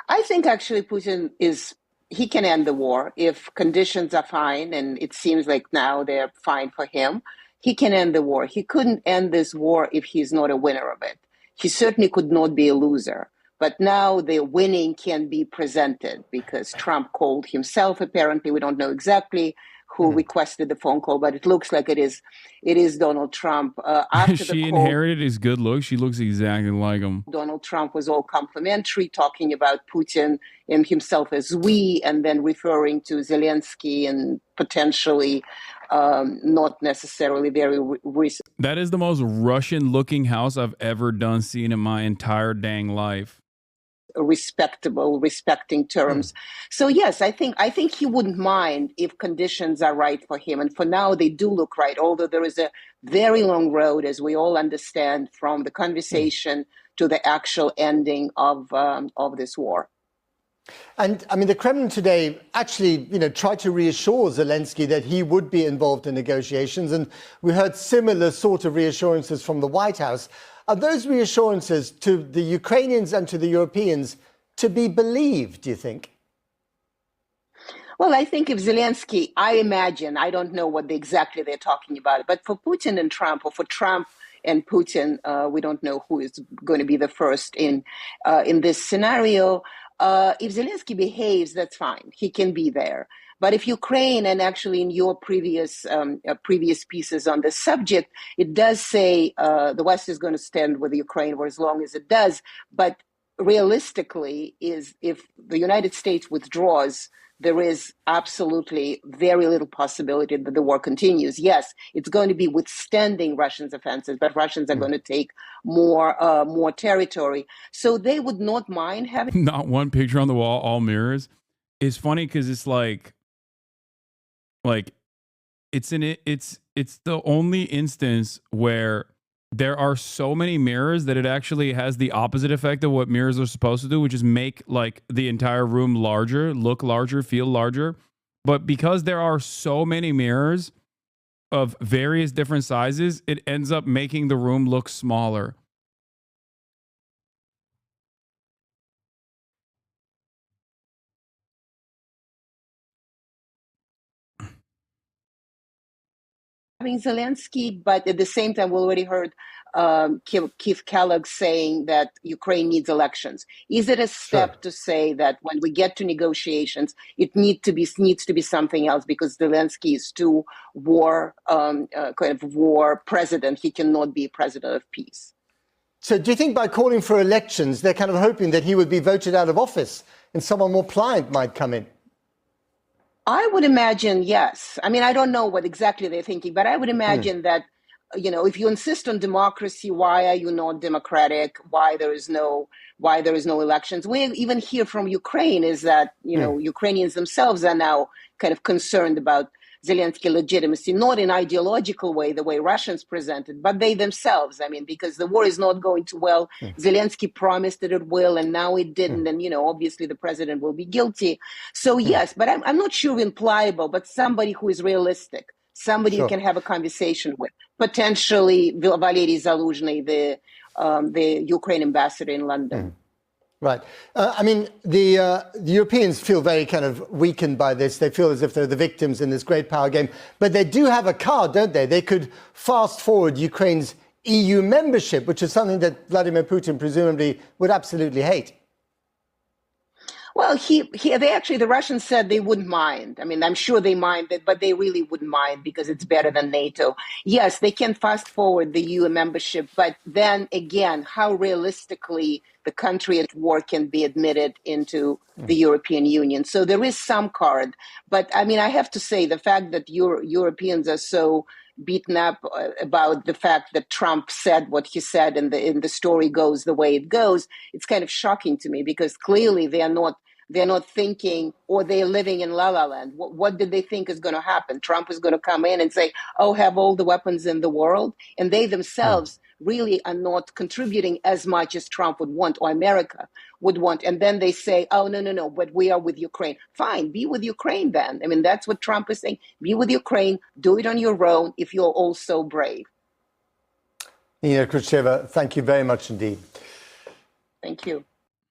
I think actually Putin he can end the war if conditions are fine, and it seems like now they're fine for him. He can end the war. He couldn't end this war if he's not a winner of it. He certainly could not be a loser. But now the winning can be presented because Trump called himself, apparently. We don't know exactly who requested the phone call, but it looks like it is Donald Trump. After she inherited his good looks. She looks exactly like him. Donald Trump was all complimentary, talking about Putin and himself as we, and then referring to Zelensky and potentially not necessarily very recent. That is the most Russian-looking house I've ever seen in my entire dang life. Respecting terms. So yes, I think he wouldn't mind if conditions are right for him. And for now, they do look right, although there is a very long road, as we all understand, from the conversation to the actual ending of this war. And I mean, the Kremlin today actually, tried to reassure Zelensky that he would be involved in negotiations. And we heard similar sort of reassurances from the White House. Are those reassurances to the Ukrainians and to the Europeans to be believed, do you think? Well, I think if Zelensky, I imagine, I don't know what exactly they're talking about, but for Putin and Trump, or for Trump and Putin, we don't know who is going to be the first in this scenario. If Zelensky behaves, that's fine. He can be there. But if Ukraine, and actually in your previous pieces on this subject, it does say the West is going to stand with Ukraine for as long as it does. But realistically, if the United States withdraws, there is absolutely very little possibility that the war continues. Yes, it's going to be withstanding Russians' offensives, but Russians are going to take more territory. So they would not mind having not one picture on the wall, all mirrors. It's funny because it's like it's the only instance where there are so many mirrors that it actually has the opposite effect of what mirrors are supposed to do, which is make like the entire room larger, look larger, feel larger. But because there are so many mirrors of various different sizes, it ends up making the room look smaller. Zelensky, but at the same time, we already heard Keith Kellogg saying that Ukraine needs elections. Is it a step to say that when we get to negotiations, it needs to be something else because Zelensky is too war president? He cannot be president of peace. So do you think by calling for elections, they're kind of hoping that he would be voted out of office and someone more pliant might come in? I would imagine, yes. I mean, I don't know what exactly they're thinking, but I would imagine that, if you insist on democracy, why are you not democratic? Why there is no elections? We even hear from Ukraine is that, Ukrainians themselves are now kind of concerned about Zelensky legitimacy, not in ideological way, the way Russians present it, but they themselves. I mean, because the war is not going too well. Zelensky promised that it will, and now it didn't. And, obviously the president will be guilty. So yes, but I'm not sure impliable, but somebody who is realistic, somebody you can have a conversation with, potentially Valery Zaluzhny, the Ukraine ambassador in London. Right. I mean, the Europeans feel very kind of weakened by this. They feel as if they're the victims in this great power game. But they do have a card, don't they? They could fast forward Ukraine's EU membership, which is something that Vladimir Putin presumably would absolutely hate. Well, the Russians said they wouldn't mind. I mean, I'm sure they minded, but they really wouldn't mind because it's better than NATO. Yes, they can fast forward the EU membership, but then again, how realistically the country at war can be admitted into the European Union. So there is some card. But I mean, I have to say the fact that Europeans are so beaten up about the fact that Trump said what he said and the story goes the way it goes, it's kind of shocking to me because clearly they're not thinking, or they're living in la la land. What did they think is going to happen? Trump is going to come in and say, oh, have all the weapons in the world. And they themselves really are not contributing as much as Trump would want or America would want. And then they say, oh, no, but we are with Ukraine. Fine, be with Ukraine then. I mean, that's what Trump is saying. Be with Ukraine, do it on your own if you're all so brave. Nina Khrushcheva, thank you very much indeed. Thank you.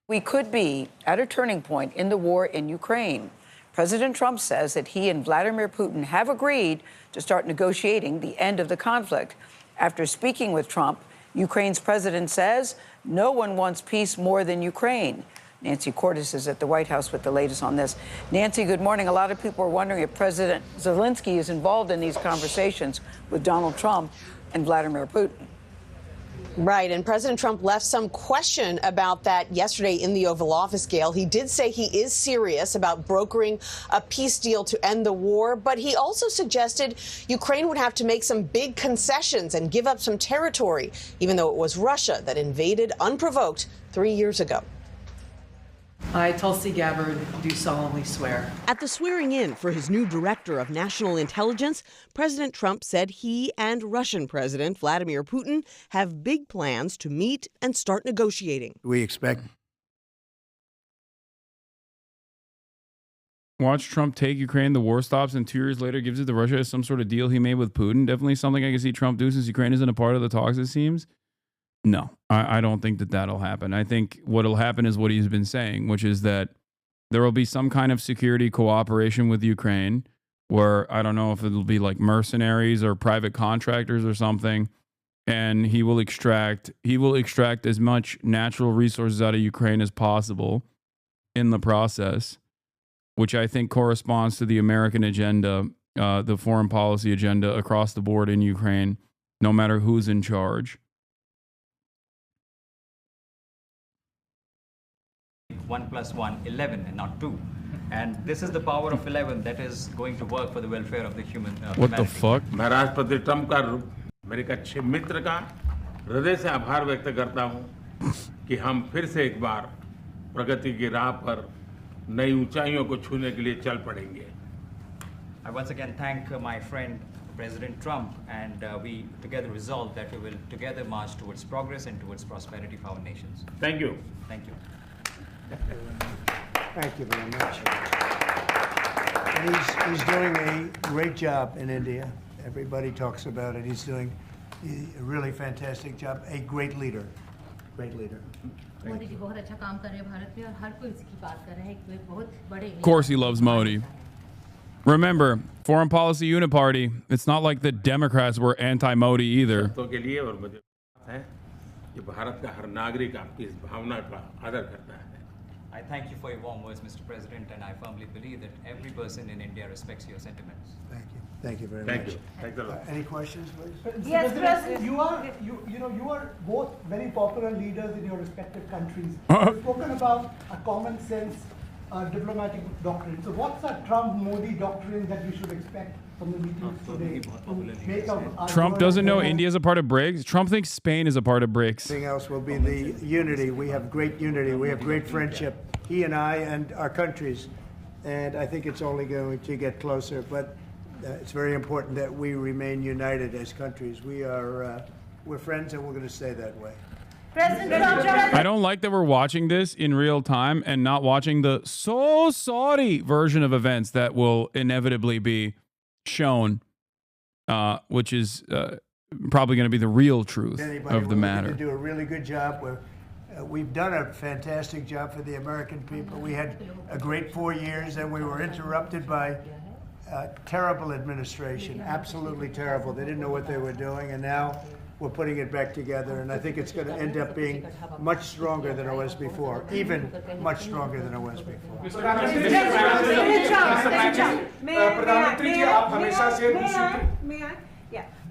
We could be at a turning point in the war in Ukraine. President Trump says that he and Vladimir Putin have agreed to start negotiating the end of the conflict. After speaking with Trump, Ukraine's president says no one wants peace more than Ukraine. Nancy Cordes is at the White House with the latest on this. Nancy, good morning. A lot of people are wondering if President Zelensky is involved in these conversations with Donald Trump and Vladimir Putin. Right, and President Trump left some question about that yesterday in the Oval Office, Gail. He did say he is serious about brokering a peace deal to end the war, but he also suggested Ukraine would have to make some big concessions and give up some territory, even though it was Russia that invaded unprovoked 3 years ago. I, Tulsi Gabbard, do solemnly swear. At the swearing-in for his new director of national intelligence, President Trump said he and Russian President Vladimir Putin have big plans to meet and start negotiating. We expect. Watch Trump take Ukraine, the war stops, and 2 years later gives it to Russia as some sort of deal he made with Putin. Definitely something I can see Trump do since Ukraine isn't a part of the talks, it seems. No, I don't think that'll happen. I think what'll happen is what he's been saying, which is that there will be some kind of security cooperation with Ukraine where I don't know if it'll be like mercenaries or private contractors or something. And he will extract as much natural resources out of Ukraine as possible in the process, which I think corresponds to the American agenda, the foreign policy agenda across the board in Ukraine, no matter who's in charge. 1 + 1, 11, and not 2. And this is the power of 11 that is going to work for the welfare of the What the fuck? मैं राष्ट्रपति Trump का मेरे अच्छे मित्र का हृदय से आभार व्यक्त करता हूं कि हम फिर से एक बार प्रगति की राह पर नई ऊंचाइयों को छूने के लिए चल पड़ेंगे. I once again thank my friend President Trump, and we together resolve that we will together march towards progress and towards prosperity for our nations. Thank you. Thank you. Thank you very much. And he's doing a great job in India. Everybody talks about it. He's doing a really fantastic job. A great leader. Great leader. Of course he loves Modi. Remember, foreign policy uniparty, it's not like the Democrats were anti-Modi either. के लिए और मुझे है कि भारत का हर नागरिक आपकी इस भावना का आदर करता है. I thank you for your warm words, Mr. President, and I firmly believe that every person in India respects your sentiments. Thank you. Thank you very Thank much. you. Thanks a lot. Any questions, please? Yes, President. You are both very popular leaders in your respective countries. You've spoken about a common sense diplomatic doctrine. So what's a Trump-Modi doctrine that we should expect from the meetings today? Trump doesn't know India is a part of BRICS. Trump thinks Spain is a part of BRICS. Everything else will be the unity. We have great unity. We have great friendship. He and I and our countries. And I think it's only going to get closer. But it's very important that we remain united as countries. We're friends and we're going to stay that way. I don't like that we're watching this in real time and not watching the so sorry version of events that will inevitably be shown, which is probably going to be the real truth of the matter. We do a really good job. We've done a fantastic job for the American people. We had a great 4 years, and we were interrupted by terrible administration, absolutely terrible. They didn't know what they were doing, and now we're putting it back together, and I think it's going to end up being much stronger than it was before, even much stronger than it was before.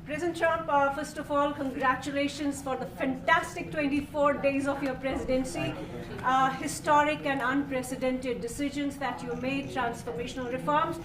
President Trump, first of all, congratulations for the fantastic 24 days of your presidency. Historic and unprecedented decisions that you made, transformational reforms.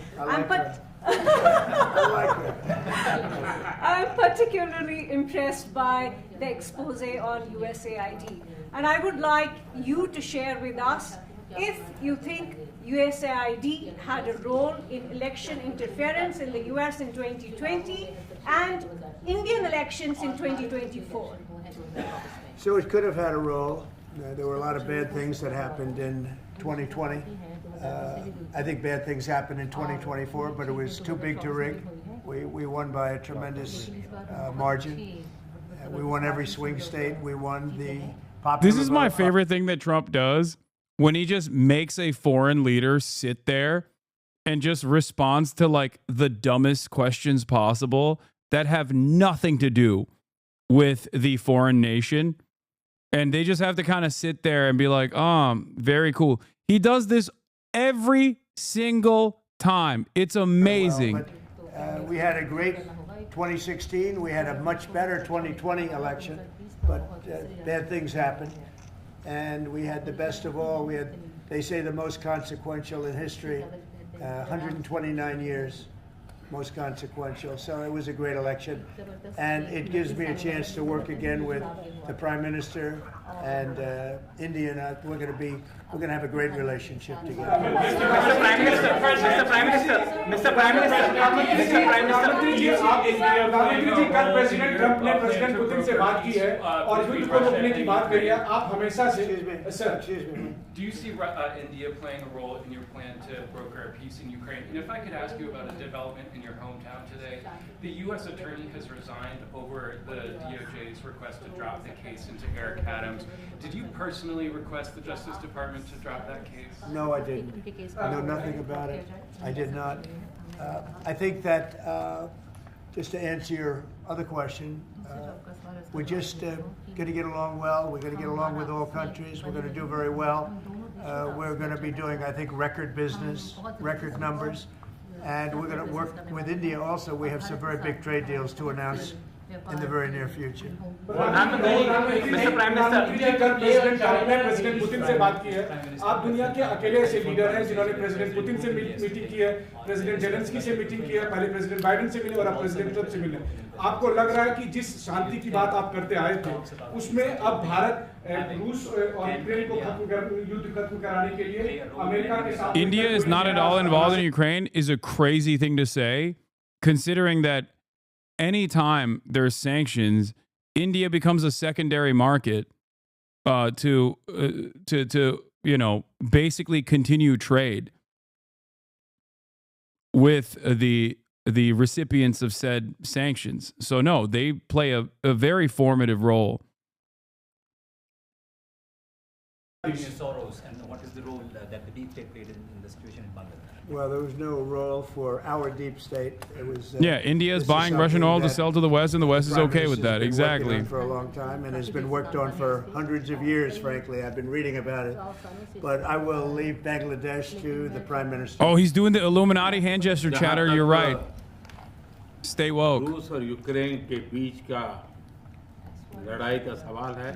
I'm particularly impressed by the expose on USAID. And I would like you to share with us if you think USAID had a role in election interference in the US in 2020 and Indian elections in 2024. So it could have had a role. There were a lot of bad things that happened in 2020. I think bad things happened in 2024, but it was too big to rig. We won by a tremendous margin. We won every swing state. We won the popular This is my favorite thing that Trump does, when he just makes a foreign leader sit there and just responds to like the dumbest questions possible that have nothing to do with the foreign nation. And they just have to kind of sit there and be like, very cool. He does this every single time. It's amazing. We had a great 2016. We had a much better 2020 election, but bad things happened. And we had the best of all. We had, they say, the most consequential in history, 129 years, most consequential. So it was a great election. And it gives me a chance to work again with the Prime Minister and India. And we're going to have a great relationship together. Mr. Prime Minister, प्रधानमंत्री जी कल president Trump ने president Putin से बात की है और युद्ध को रोकने की बात करी है. आप हमेशा से Do you see India playing a role in your plan to broker a peace in Ukraine? And if I could ask you about a development in your hometown today, the U.S. attorney has resigned over the DOJ's request to drop the case into Eric Adams. Did you personally request the Justice Department to drop that case? No, I didn't. I know nothing about it. I did not. I think that, just to answer your other question, we're just going to get along well. We're going to get along with all countries. We're going to do very well. We're going to be doing, I think, record business, record numbers. And we're going to work with India also. We have some very big trade deals to announce in the very near future. Mr. Prime Minister, कल president Trump ने president Putin से बात की है. आप दुनिया के अकेले ऐसे लीडर हैं जिन्होंने प्रेसिडेंट पुतिन से मीटिंग की है, प्रेसिडेंट जेलेंस्की से मीटिंग की है, पहले प्रेसिडेंट बाइडेन से मिले और अब प्रेसिडेंट ट्रंप से मिले. आपको लग रहा है कि जिस शांति की बात आप करते आए थे, उसमें अब भारत रूस और यूक्रेन को युद्ध खत्म कराने के लिए अमेरिका के साथ India is not at all involved in Ukraine is a crazy thing to say, considering that anytime there's sanctions, India becomes a secondary market to basically continue trade with the recipients of said sanctions. So no, they play a very formative role. Soros, and what is the role that the deep state played in the situation in Bangladesh? Well, there was no role for our deep state. It was India is buying Russian oil to sell to the West, and the West is okay with that. Exactly. For a long time, and has been worked on for hundreds of years. Frankly, I've been reading about it. But I will leave Bangladesh to the Prime Minister. Oh, he's doing the Illuminati hand gesture chatter. You're right. Stay woke. रूस और Ukraine के बीच का लड़ाई का सवाल है।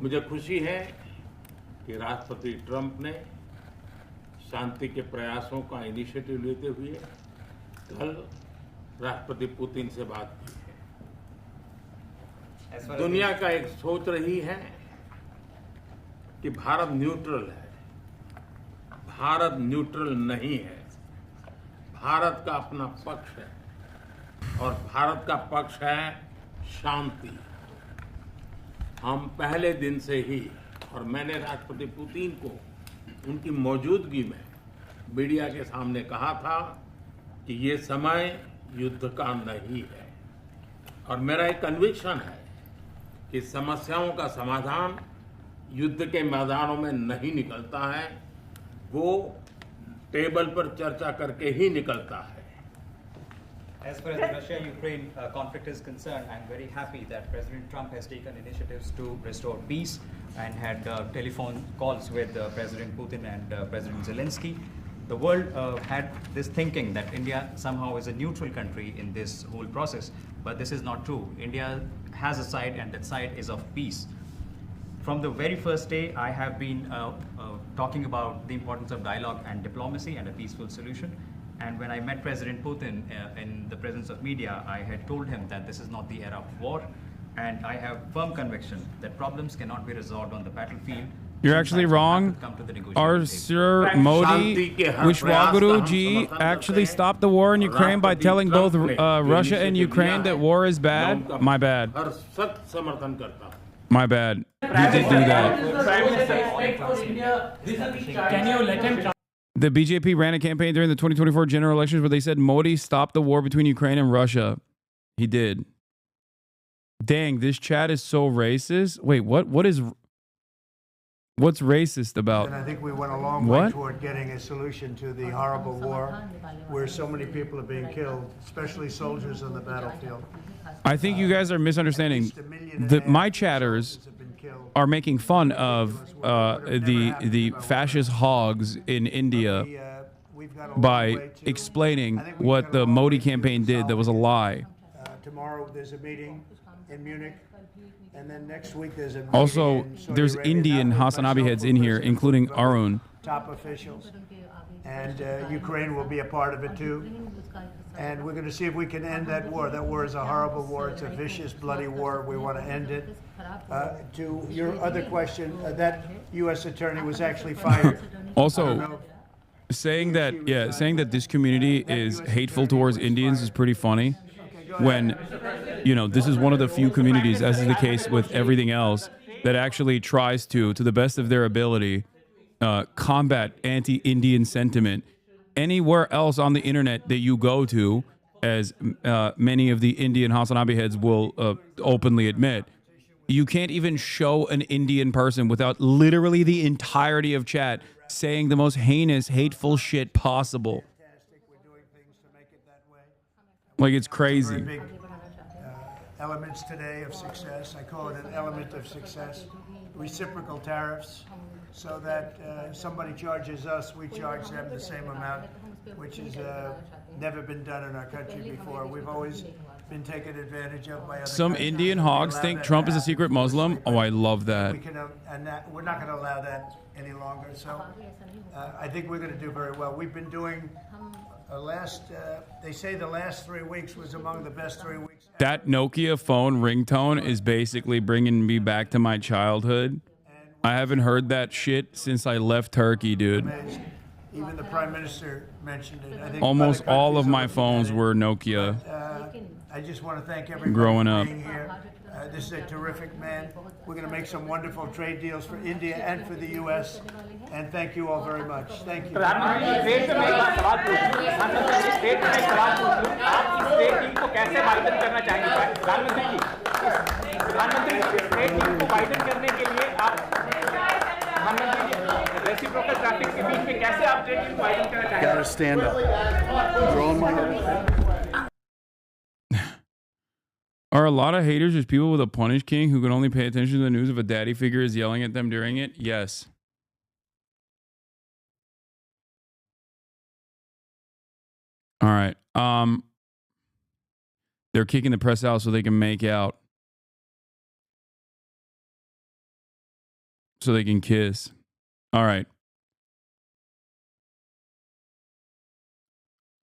मुझे खुशी है कि राष्ट्रपति ट्रंप ने शांति के प्रयासों का इनिशिएटिव लेते हुए कल राष्ट्रपति पुतिन से बात की है। दुनिया का एक सोच रही है कि भारत न्यूट्रल है। भारत न्यूट्रल नहीं है। भारत का अपना पक्ष है और भारत का पक्ष है शांति। हम पहले दिन से ही, और मैंने राष्ट्रपति पुतिन को उनकी मौजूदगी में मीडिया के सामने कहा था कि ये समय युद्ध का नहीं है, और मेरा एक कन्विक्शन है कि समस्याओं का समाधान युद्ध के मैदानों में नहीं निकलता है, वो टेबल पर चर्चा करके ही निकलता है। As far as the Russia-Ukraine conflict is concerned, I'm very happy that President Trump has taken initiatives to restore peace and had telephone calls with President Putin and President Zelensky. The world had this thinking that India somehow is a neutral country in this whole process, but this is not true. India has a side, and that side is of peace. From the very first day, I have been talking about the importance of dialogue and diplomacy and a peaceful solution. And when I met President Putin in the presence of media, I had told him that this is not the era of war, and I have firm conviction that problems cannot be resolved on the battlefield. You're actually wrong. Our Sir Modi, Vishwaguru Ji, actually stopped the war in Ukraine by telling both Russia and Ukraine that war is bad. My bad. My bad. He did do that. Can you let him? The BJP ran a campaign during the 2024 general elections where they said Modi stopped the war between Ukraine and Russia. He did. Dang, this chat is so racist. Wait, what's racist about? And I think we went a long way toward getting a solution to the horrible war where so many people are being killed, especially soldiers on the battlefield. I think you guys are misunderstanding. My chatters are making fun of the fascist hogs in India by explaining what the Modi campaign did that was a lie. Tomorrow there's a meeting in Munich, and then next week there's a meeting Also, in Saudi there's Arabia. Indian Hasanabi heads in here, including Arun. Top officials, and Ukraine will be a part of it too. And we're going to see if we can end that war. That war is a horrible war. It's a vicious, bloody war. We want to end it. To your other question, that U.S. attorney was actually fired. Also, saying that this community is hateful towards Indians is pretty funny. When, this is one of the few communities, as is the case with everything else, that actually tries to the best of their ability, combat anti-Indian sentiment. Anywhere else on the internet that you go to, as many of the Indian Hasanabi heads will openly admit, you can't even show an Indian person without literally the entirety of chat saying the most heinous, hateful shit possible. Like, it's crazy. Big elements today of success. I call it an element of success. Reciprocal tariffs, so that somebody charges us, we charge them the same amount, which has never been done in our country before. We've always been taken advantage of by other Some countries. Indian hogs think Trump is a secret Muslim. Oh, I love that. We're not going to allow that any longer. So I think we're going to do very well. We've been doing they say the last 3 weeks was among the best 3 weeks. That Nokia phone ringtone is basically bringing me back to my childhood. I haven't heard that shit since I left Turkey, dude. Even the Prime Minister mentioned it. I think Almost other all of countries my are looking phones at it. were Nokia. I just want to thank everybody Growing for up. being here. This is a terrific man. We're going to make some wonderful trade deals for India and for the U.S. And thank you all very much. Thank you. Gotta stand up. Throwing my head. Are a lot of haters just people with a punish king who can only pay attention to the news if a daddy figure is yelling at them during it? Yes. All right. They're kicking the press out so they can make out. So they can kiss. All right.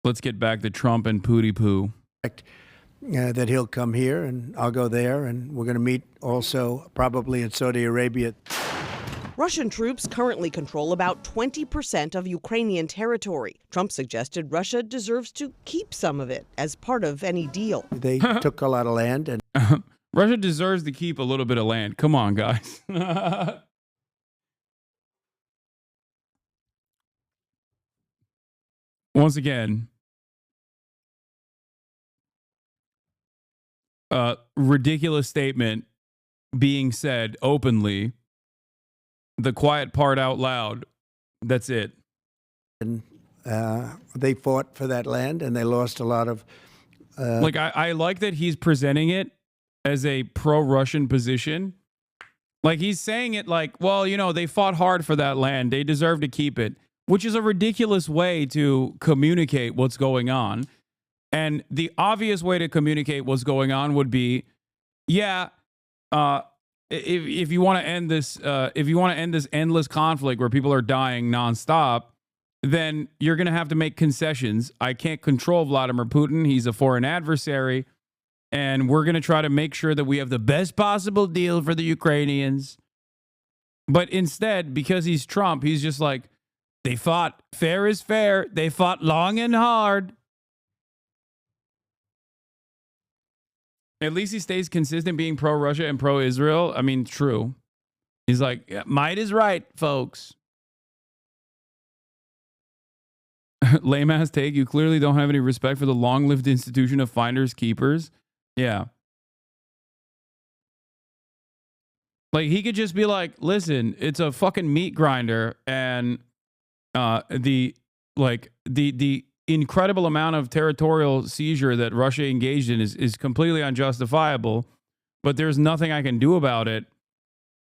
Let's get back to Trump and Pooty Poo. That he'll come here and I'll go there, and we're going to meet also probably in Saudi Arabia. Russian troops currently control about 20% of Ukrainian territory. Trump suggested Russia deserves to keep some of it as part of any deal. They took a lot of land, and Russia deserves to keep a little bit of land. Come on, guys. Once again, ridiculous statement being said openly. The quiet part out loud. That's it. And they fought for that land, and they lost a lot of. Like I like that he's presenting it as a pro-Russian position. Like he's saying it like, well, you know, they fought hard for that land. They deserve to keep it, which is a ridiculous way to communicate what's going on. And the obvious way to communicate what's going on would be, yeah, if you want to end this, if you want to end this endless conflict where people are dying nonstop, then you're going to have to make concessions. I can't control Vladimir Putin. He's a foreign adversary. And we're going to try to make sure that we have the best possible deal for the Ukrainians. But instead, because he's Trump, he's just like, they fought fair is fair. They fought long and hard. At least he stays consistent being pro-Russia and pro-Israel. I mean, true. He's like, yeah, might is right, folks. Lame ass take. You clearly don't have any respect for the long-lived institution of finders keepers. Yeah. Like he could just be like, listen, it's a fucking meat grinder, and the incredible amount of territorial seizure that Russia engaged in is completely unjustifiable, but there's nothing I can do about it.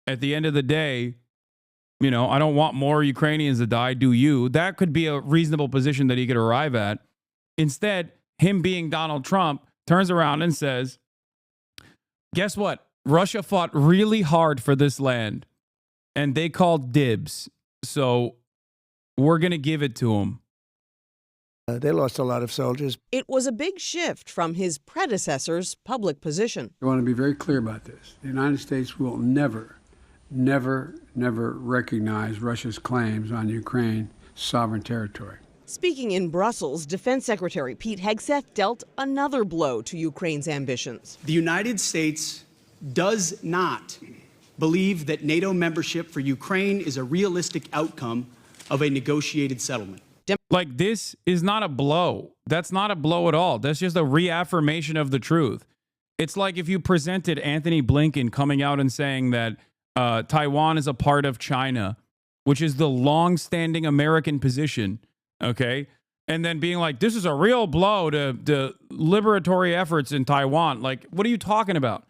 At the end of the day, you know, I don't want more Ukrainians to die, do you? That could be a reasonable position that he could arrive at. Instead, him being Donald Trump turns around and says, guess what? Russia fought really hard for this land, and they called dibs. So we're going to give it to them. They lost a lot of soldiers. It was a big shift from his predecessor's public position. I want to be very clear about this. The United States will never recognize Russia's claims on Ukraine's sovereign territory. Speaking in Brussels, Defense Secretary Pete Hegseth dealt another blow to Ukraine's ambitions. The United States does not believe that NATO membership for Ukraine is a realistic outcome of a negotiated settlement. Like, this is not a blow. That's not a blow at all. That's just a reaffirmation of the truth. It's like if you presented Anthony Blinken coming out and saying that Taiwan is a part of China, which is the long-standing American position, okay? And then being like, this is a real blow to the liberatory efforts in Taiwan. Like, what are you talking about?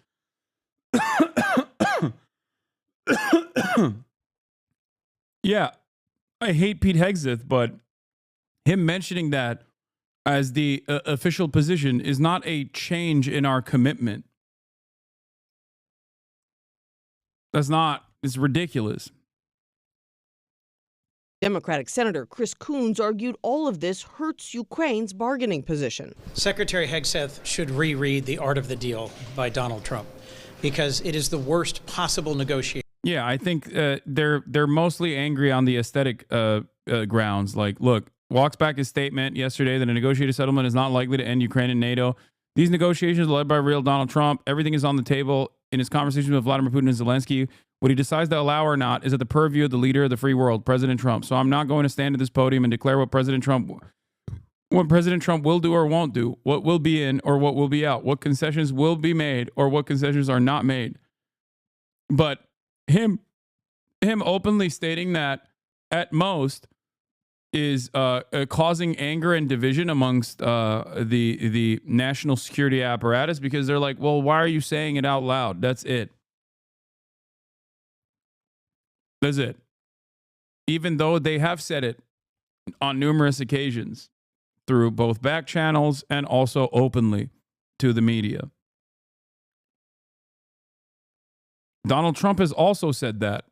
Yeah, I hate Pete Hegseth, but him mentioning that as the official position is not a change in our commitment. That's not, it's ridiculous. Democratic Senator Chris Coons argued all of this hurts Ukraine's bargaining position. Secretary Hegseth should reread The Art of the Deal by Donald Trump, because it is the worst possible negotiation. Yeah, I think they're mostly angry on the aesthetic grounds. Like, look, walks back his statement yesterday that a negotiated settlement is not likely to end Ukraine and NATO. These negotiations are led by real Donald Trump. Everything is on the table in his conversations with Vladimir Putin and Zelensky. What he decides to allow or not is at the purview of the leader of the free world, President Trump. So I'm not going to stand at this podium and declare what President Trump will do or won't do, what will be in or what will be out, what concessions will be made or what concessions are not made. But him openly stating that at most is causing anger and division amongst the national security apparatus, because they're like, well, why are you saying it out loud? That's it. That's it. Even though they have said it on numerous occasions through both back channels and also openly to the media. Donald Trump has also said that,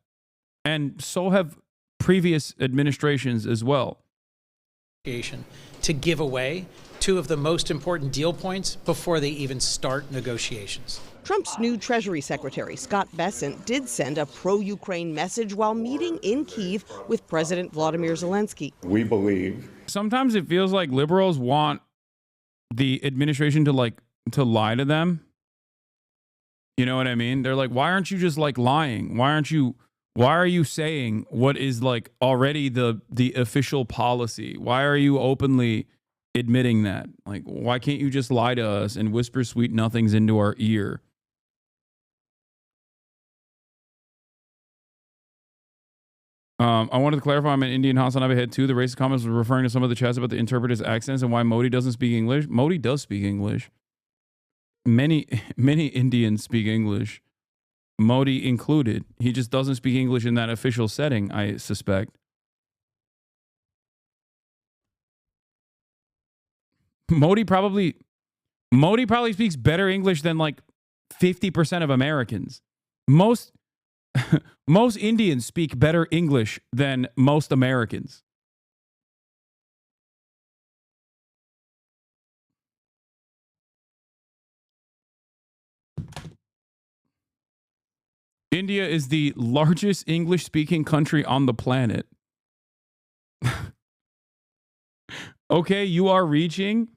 and so have previous administrations as well. To give away two of the most important deal points before they even start negotiations. Trump's new Treasury Secretary, Scott Bessent, did send a pro-Ukraine message while meeting in Kyiv with President Vladimir Zelensky. We believe. Sometimes it feels like liberals want the administration to lie to them. You know what I mean? They're like, why aren't you just like lying? Why are you saying what is like already the official policy? Why are you openly admitting that? Like, why can't you just lie to us and whisper sweet nothings into our ear? I wanted to clarify, I'm an Indian Hasanabi head too. The racist comments were referring to some of the chats about the interpreters' accents and why Modi doesn't speak English. Modi does speak English. Many Indians speak English, Modi included. He just doesn't speak English in that official setting, I suspect. Modi probably speaks better English than like 50% of Americans. Most Indians speak better English than most Americans. India is the largest English-speaking country on the planet. Okay, you are reaching.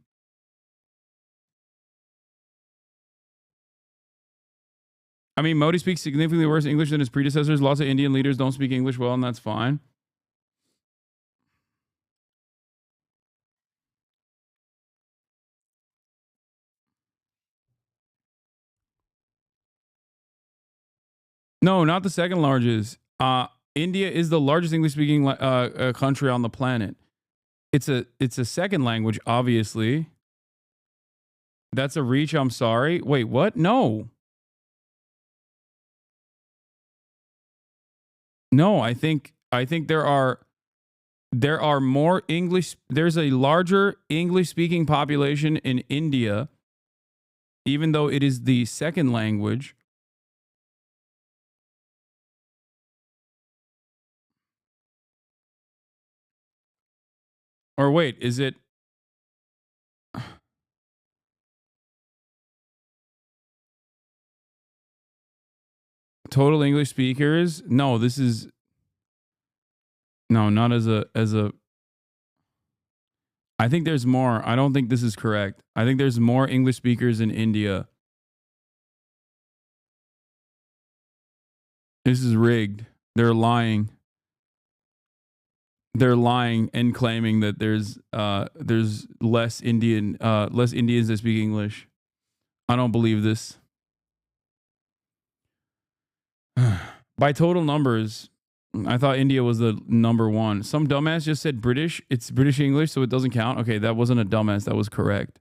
I mean, Modi speaks significantly worse English than his predecessors. Lots of Indian leaders don't speak English well, and that's fine. No, not the second largest. India is the largest English-speaking country on the planet. It's a second language, obviously. That's a reach. I'm sorry. Wait, what? No. No, I think there are more English. There's a larger English-speaking population in India, even though it is the second language. Or wait, is it? Total English speakers? No, this is. No, not as a. I think there's more. I don't think this is correct. I think there's more English speakers in India. This is rigged. They're lying. They're lying and claiming that there's less Indians that speak English. I don't believe this. By total numbers, I thought India was the number one. Some dumbass just said British. It's British English, so it doesn't count. Okay, that wasn't a dumbass. That was correct.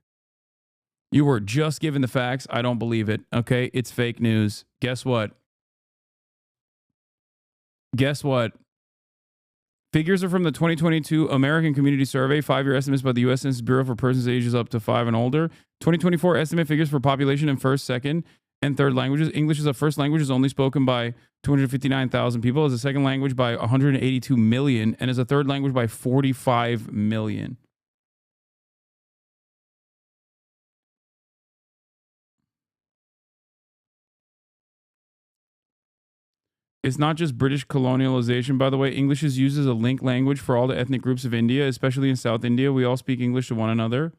You were just given the facts. I don't believe it. Okay, it's fake news. Guess what? Guess what? Figures are from the 2022 American Community Survey, 5-year estimates by the U.S. Census Bureau for persons ages up to 5 and older. 2024 estimate figures for population in first, second, and third languages. English as a first language is only spoken by 259,000 people, as a second language by 182 million, and as a third language by 45 million. It's not just British colonialization, by the way. English is used as a link language for all the ethnic groups of India, especially in South India. We all speak English to one another.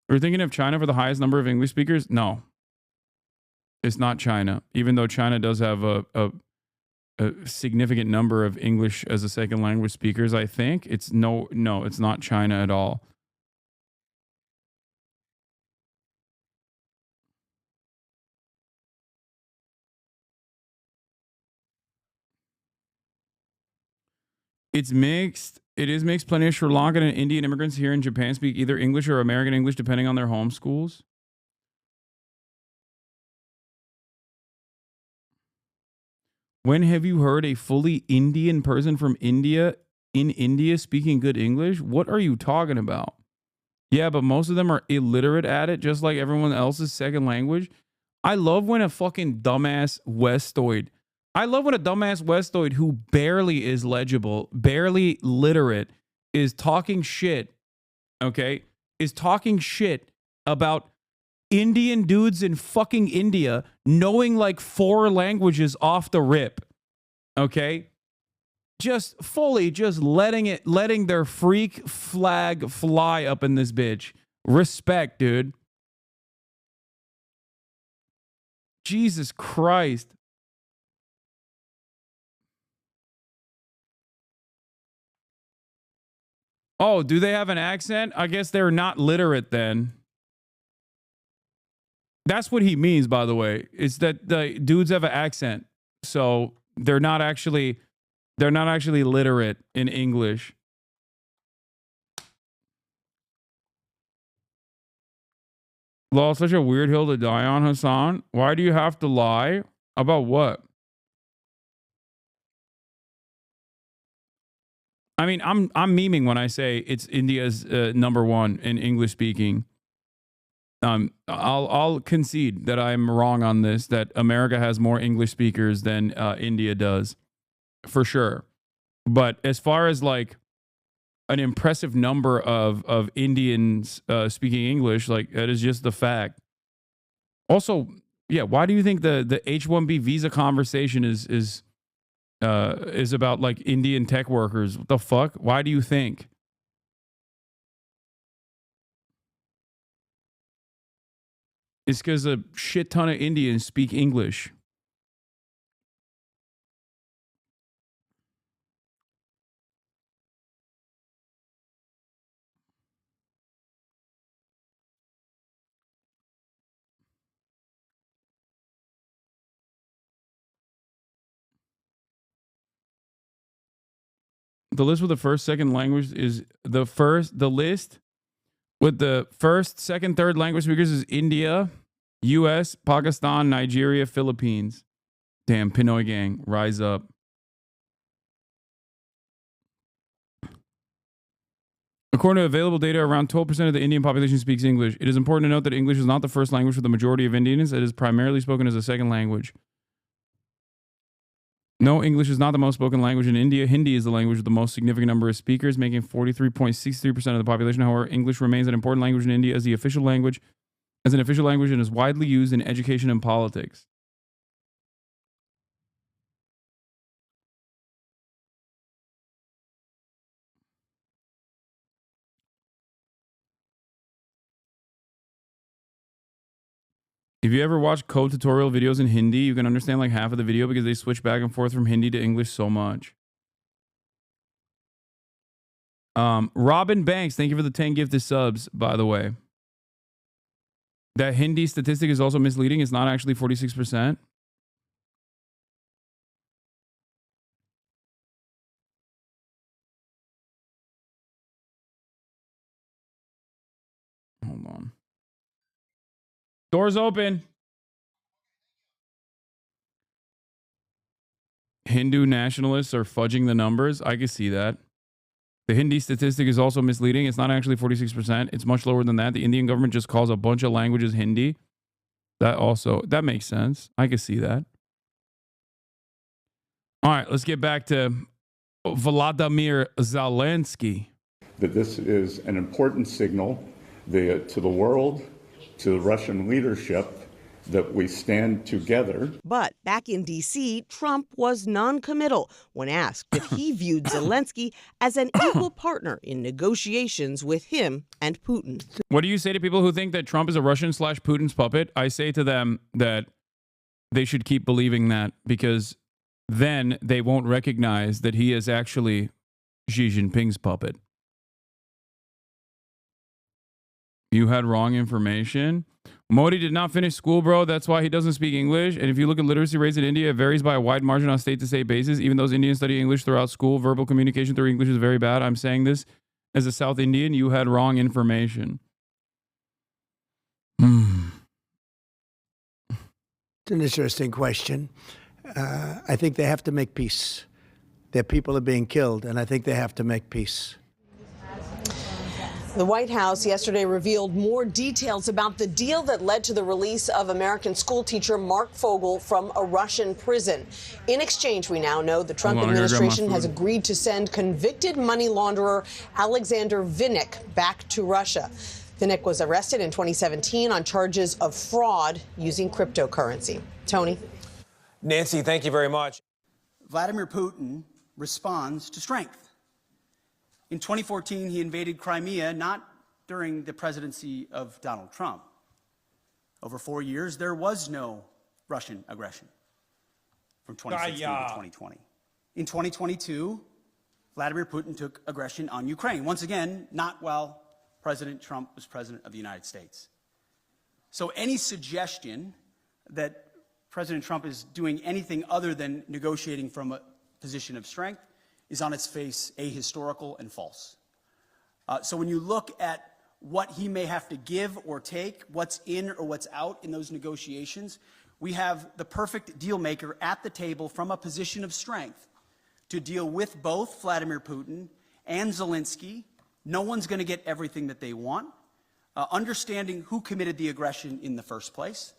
We're thinking of China for the highest number of English speakers? No. It's not China, even though China does have a significant number of English as a second language speakers, I think. It's no, it's not China at all. It's mixed. It is mixed. Plenty of Sri Lankan and Indian immigrants here in Japan speak either English or American English, depending on their home schools. When have you heard a fully Indian person from India in India speaking good English? What are you talking about? Yeah, but most of them are illiterate at it, just like everyone else's second language. I love when a fucking dumbass Westoid, who barely is legible, barely literate, is talking shit, okay? Is talking shit about Indian dudes in fucking India knowing like 4 languages off the rip, okay? Just fully just letting their freak flag fly up in this bitch. Respect, dude. Jesus Christ. Oh, do they have an accent? I guess they're not literate then. That's what he means, by the way. It's that the dudes have an accent. So they're not actually literate in English. Law, such a weird hill to die on, Hasan. Why do you have to lie? About what? I mean, I'm memeing when I say it's India's #1 in English speaking. I'll concede that I'm wrong on this, that America has more English speakers than India does, for sure. But as far as like an impressive number of Indians speaking English, like that is just the fact. Also, yeah, why do you think the H-1B visa conversation is about like Indian tech workers? What the fuck? Why do you think? It's because a shit ton of Indians speak English. The list with the first, second language is the list with the first, second, third language speakers is India, US, Pakistan, Nigeria, Philippines. Damn, Pinoy gang, rise up. According to available data, around 12% of the Indian population speaks English. It is important to note that English is not the first language for the majority of Indians. It is primarily spoken as a second language. No, English is not the most spoken language in India. Hindi is the language with the most significant number of speakers, making 43.63% of the population. However, English remains an important language in India as an official language and is widely used in education and politics. If you ever watch code tutorial videos in Hindi, you can understand like half of the video because they switch back and forth from Hindi to English so much. Robin Banks, thank you for the 10 gifted subs, by the way. That Hindi statistic is also misleading. It's not actually 46%. Hold on. Doors open. Hindu nationalists are fudging the numbers. I can see that. The Hindi statistic is also misleading. It's not actually 46%. It's much lower than that. The Indian government just calls a bunch of languages Hindi. That makes sense. I can see that. All right, let's get back to Vladimir Zelensky. That this is an important signal to the world, to the Russian leadership, that we stand together. But back in D.C., Trump was non-committal when asked if he viewed Zelensky as an equal partner in negotiations with him and Putin. What do you say to people who think that Trump is a Russian/Putin's puppet? I say to them that they should keep believing that, because then they won't recognize that he is actually Xi Jinping's puppet. You had wrong information. Modi did not finish school, bro. That's why he doesn't speak English. And if you look at literacy rates in India, it varies by a wide margin on a state-to-state basis. Even those Indians study English throughout school, verbal communication through English is very bad. I'm saying this as a South Indian. You had wrong information. It's an interesting question. I think they have to make peace. Their people are being killed, and I think they have to make peace. The White House yesterday revealed more details about the deal that led to the release of American schoolteacher Mark Fogel from a Russian prison. In exchange, we now know the Trump administration has agreed to send convicted money launderer Alexander Vinnik back to Russia. Vinnik was arrested in 2017 on charges of fraud using cryptocurrency. Tony? Nancy, thank you very much. Vladimir Putin responds to strength. In 2014, he invaded Crimea, not during the presidency of Donald Trump. Over 4 years, there was no Russian aggression from 2016 to 2020. In 2022, Vladimir Putin took aggression on Ukraine. Once again, not while President Trump was president of the United States. So any suggestion that President Trump is doing anything other than negotiating from a position of strength is on its face ahistorical and false. So when you look at what he may have to give or take, what's in or what's out in those negotiations, we have the perfect deal maker at the table from a position of strength to deal with both Vladimir Putin and Zelensky. No one's going to get everything that they want, understanding who committed the aggression in the first place.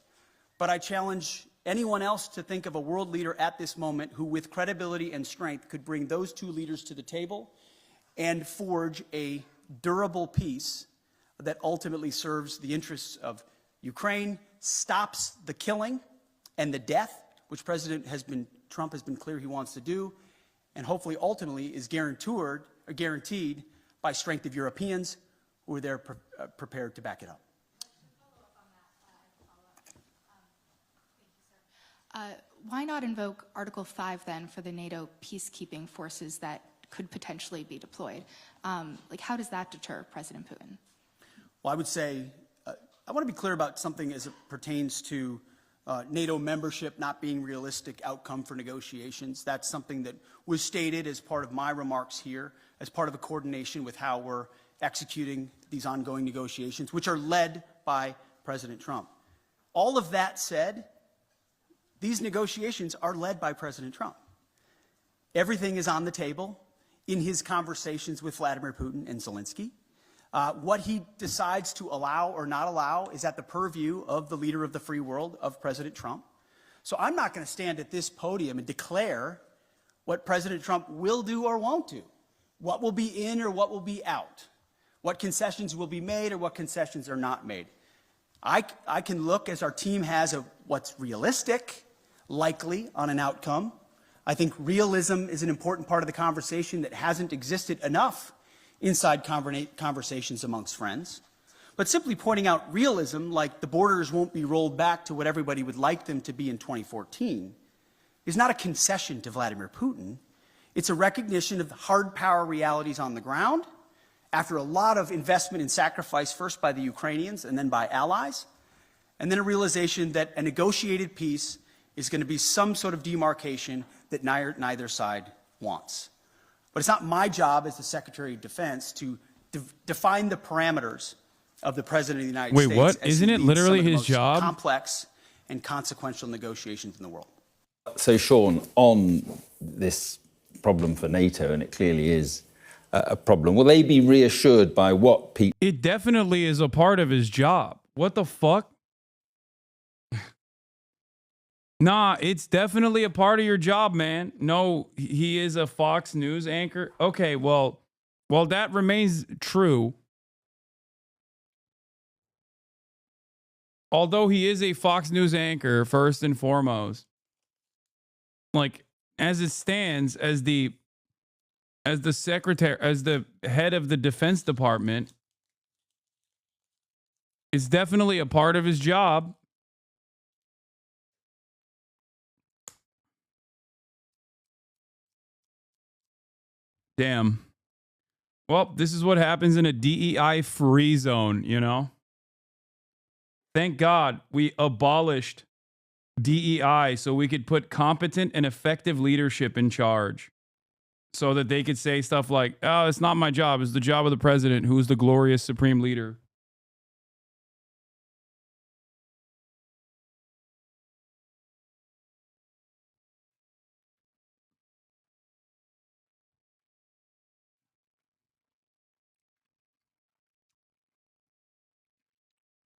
But I challenge anyone else to think of a world leader at this moment who, with credibility and strength, could bring those two leaders to the table and forge a durable peace that ultimately serves the interests of Ukraine, stops the killing and the death, which Trump has been clear he wants to do, and hopefully ultimately is guaranteed by strength of Europeans who are there prepared to back it up. Why not invoke Article 5 then for the NATO peacekeeping forces that could potentially be deployed? How does that deter President Putin? Well, I would say, I want to be clear about something as it pertains to NATO membership not being realistic outcome for negotiations. That's something that was stated as part of my remarks here, as part of a coordination with how we're executing these ongoing negotiations, which are led by President Trump. All of that said, these negotiations are led by President Trump. Everything is on the table in his conversations with Vladimir Putin and Zelensky. What he decides to allow or not allow is at the purview of the leader of the free world, of President Trump. So I'm not going to stand at this podium and declare what President Trump will do or won't do, what will be in or what will be out, what concessions will be made or what concessions are not made. I can look, as our team has, of what's realistic, likely on an outcome. I think realism is an important part of the conversation that hasn't existed enough inside conversations amongst friends. But simply pointing out realism, like the borders won't be rolled back to what everybody would like them to be in 2014, is not a concession to Vladimir Putin. It's a recognition of the hard power realities on the ground after a lot of investment and sacrifice, first by the Ukrainians and then by allies, and then a realization that a negotiated peace is going to be some sort of demarcation that neither side wants. But it's not my job as the Secretary of Defense to define the parameters of the President of the United States. Wait, what? Isn't it literally his job? Complex and consequential negotiations in the world. So, Sean, on this problem for NATO, and it clearly is a problem, will they be reassured by what people... It definitely is a part of his job. What the fuck? Nah, it's definitely a part of your job, man. No, he is a Fox News anchor. Okay, well, that remains true. although he is a Fox News anchor first and foremost, like as it stands, as the secretary, as the head of the Defense Department, is definitely a part of his job. Damn. Well, this is what happens in a DEI free zone, you know? Thank God we abolished DEI so we could put competent and effective leadership in charge so that they could say stuff like, oh, it's not my job. It's the job of the president, who is the glorious supreme leader.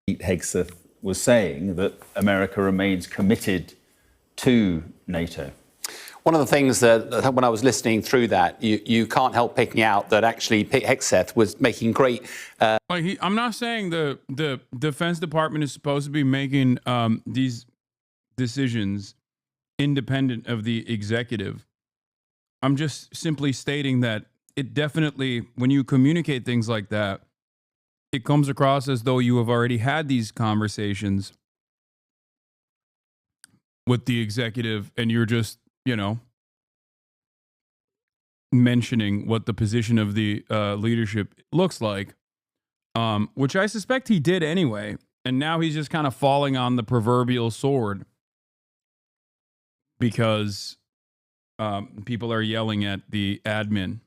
Hegseth was saying that America remains committed to NATO. One of the things that when I was listening through that, you can't help picking out that actually Pete Hegseth was making great. I'm not saying the Defense Department is supposed to be making these decisions independent of the executive. I'm just simply stating that it definitely, when you communicate things like that, it comes across as though you have already had these conversations with the executive and you're just, you know, mentioning what the position of the leadership looks like, which I suspect he did anyway. And now he's just kind of falling on the proverbial sword because people are yelling at the admin.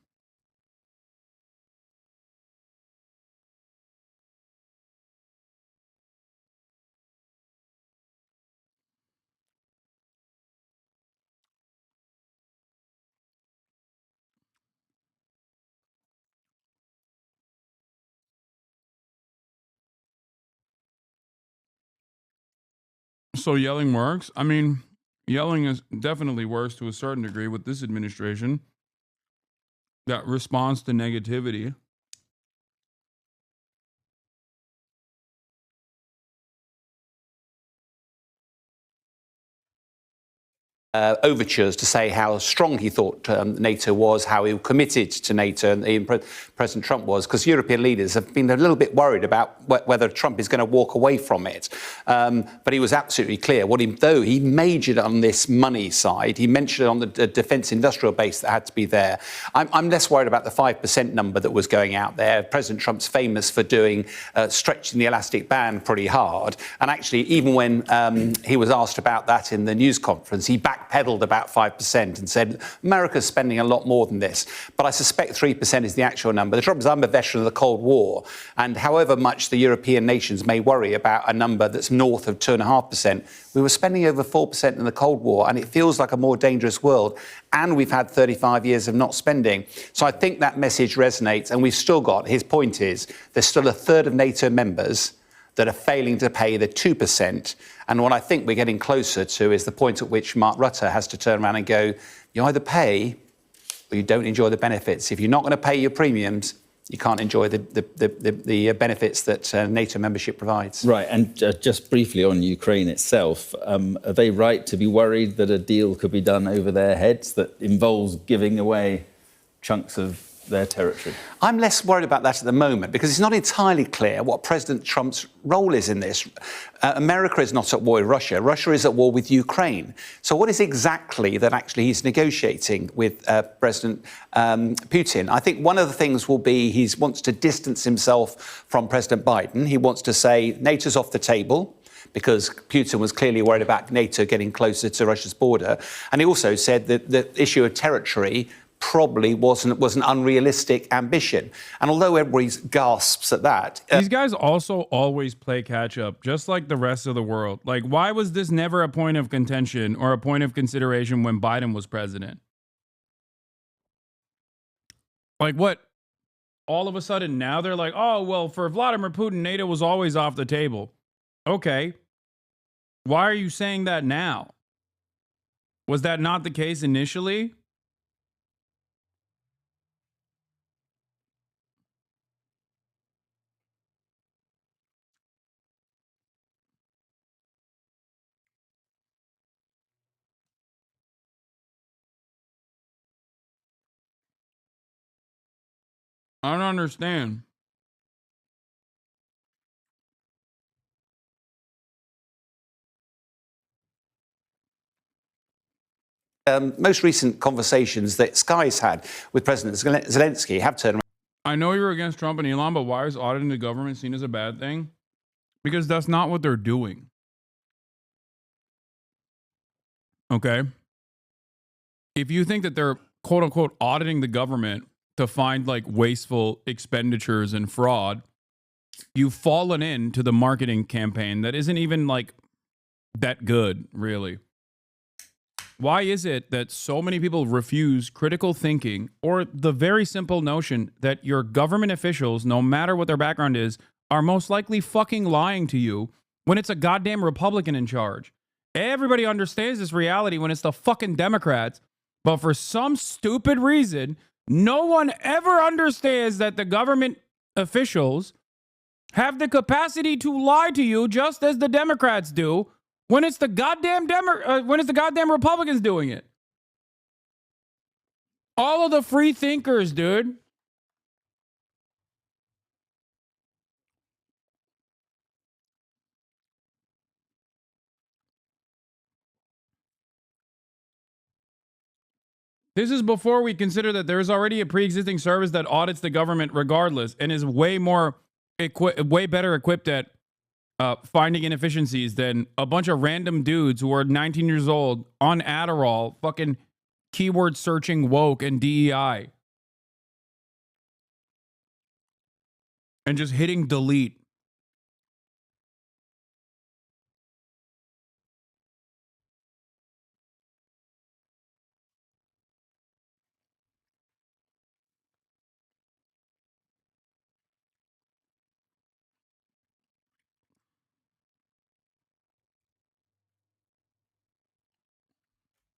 So yelling works? I mean, yelling is definitely worse to a certain degree with this administration that responds to negativity. Overtures to say how strong he thought NATO was, how he committed to NATO, and President Trump was, because European leaders have been a little bit worried about whether Trump is going to walk away from it. But he was absolutely clear. Though he majored on this money side, he mentioned on the defence industrial base that had to be there. I'm less worried about the 5% number that was going out there. President Trump's famous for doing stretching the elastic band pretty hard. And actually, even when he was asked about that in the news conference, he backpedaled about 5% and said, America's spending a lot more than this. But I suspect 3% is the actual number. The trouble is I'm a veteran of the Cold War, and however much the European nations may worry about a number that's north of 2.5%, we were spending over 4% in the Cold War, and it feels like a more dangerous world. And we've had 35 years of not spending. So I think that message resonates, and we've still got, his point is, there's still a third of NATO members that are failing to pay the 2%. And what I think we're getting closer to is the point at which Mark Rutte has to turn around and go, you either pay or you don't enjoy the benefits. If you're not going to pay your premiums, you can't enjoy the benefits that NATO membership provides. Right, and just briefly on Ukraine itself, are they right to be worried that a deal could be done over their heads that involves giving away chunks of their territory? I'm less worried about that at the moment because it's not entirely clear what President Trump's role is in this. America is not at war with Russia. Russia is at war with Ukraine. So what is exactly that actually he's negotiating with President Putin? I think one of the things will be he wants to distance himself from President Biden. He wants to say NATO's off the table, because Putin was clearly worried about NATO getting closer to Russia's border. And he also said that the issue of territory probably was an unrealistic ambition. And although everybody gasps at that... These guys also always play catch up, just like the rest of the world. Like, why was this never a point of contention or a point of consideration when Biden was president? Like, what? All of a sudden now they're like, oh, well, for Vladimir Putin, NATO was always off the table. Okay. Why are you saying that now? Was that not the case initially? I don't understand. Most recent conversations that Sky's had with President Zelensky have turned around. I know you're against Trump and Elon, but why is auditing the government seen as a bad thing? Because that's not what they're doing. Okay? If you think that they're quote unquote auditing the government to find like wasteful expenditures and fraud, you've fallen into the marketing campaign that isn't even like that good, really. Why is it that so many people refuse critical thinking or the very simple notion that your government officials, no matter what their background is, are most likely fucking lying to you when it's a goddamn Republican in charge? Everybody understands this reality when it's the fucking Democrats, but for some stupid reason, no one ever understands that the government officials have the capacity to lie to you just as the Democrats do when it's the goddamn Republicans doing it. All of the free thinkers, dude. This is before we consider that there is already a pre-existing service that audits the government regardless and is way better equipped at finding inefficiencies than a bunch of random dudes who are 19 years old on Adderall, fucking keyword searching woke and DEI. And just hitting delete.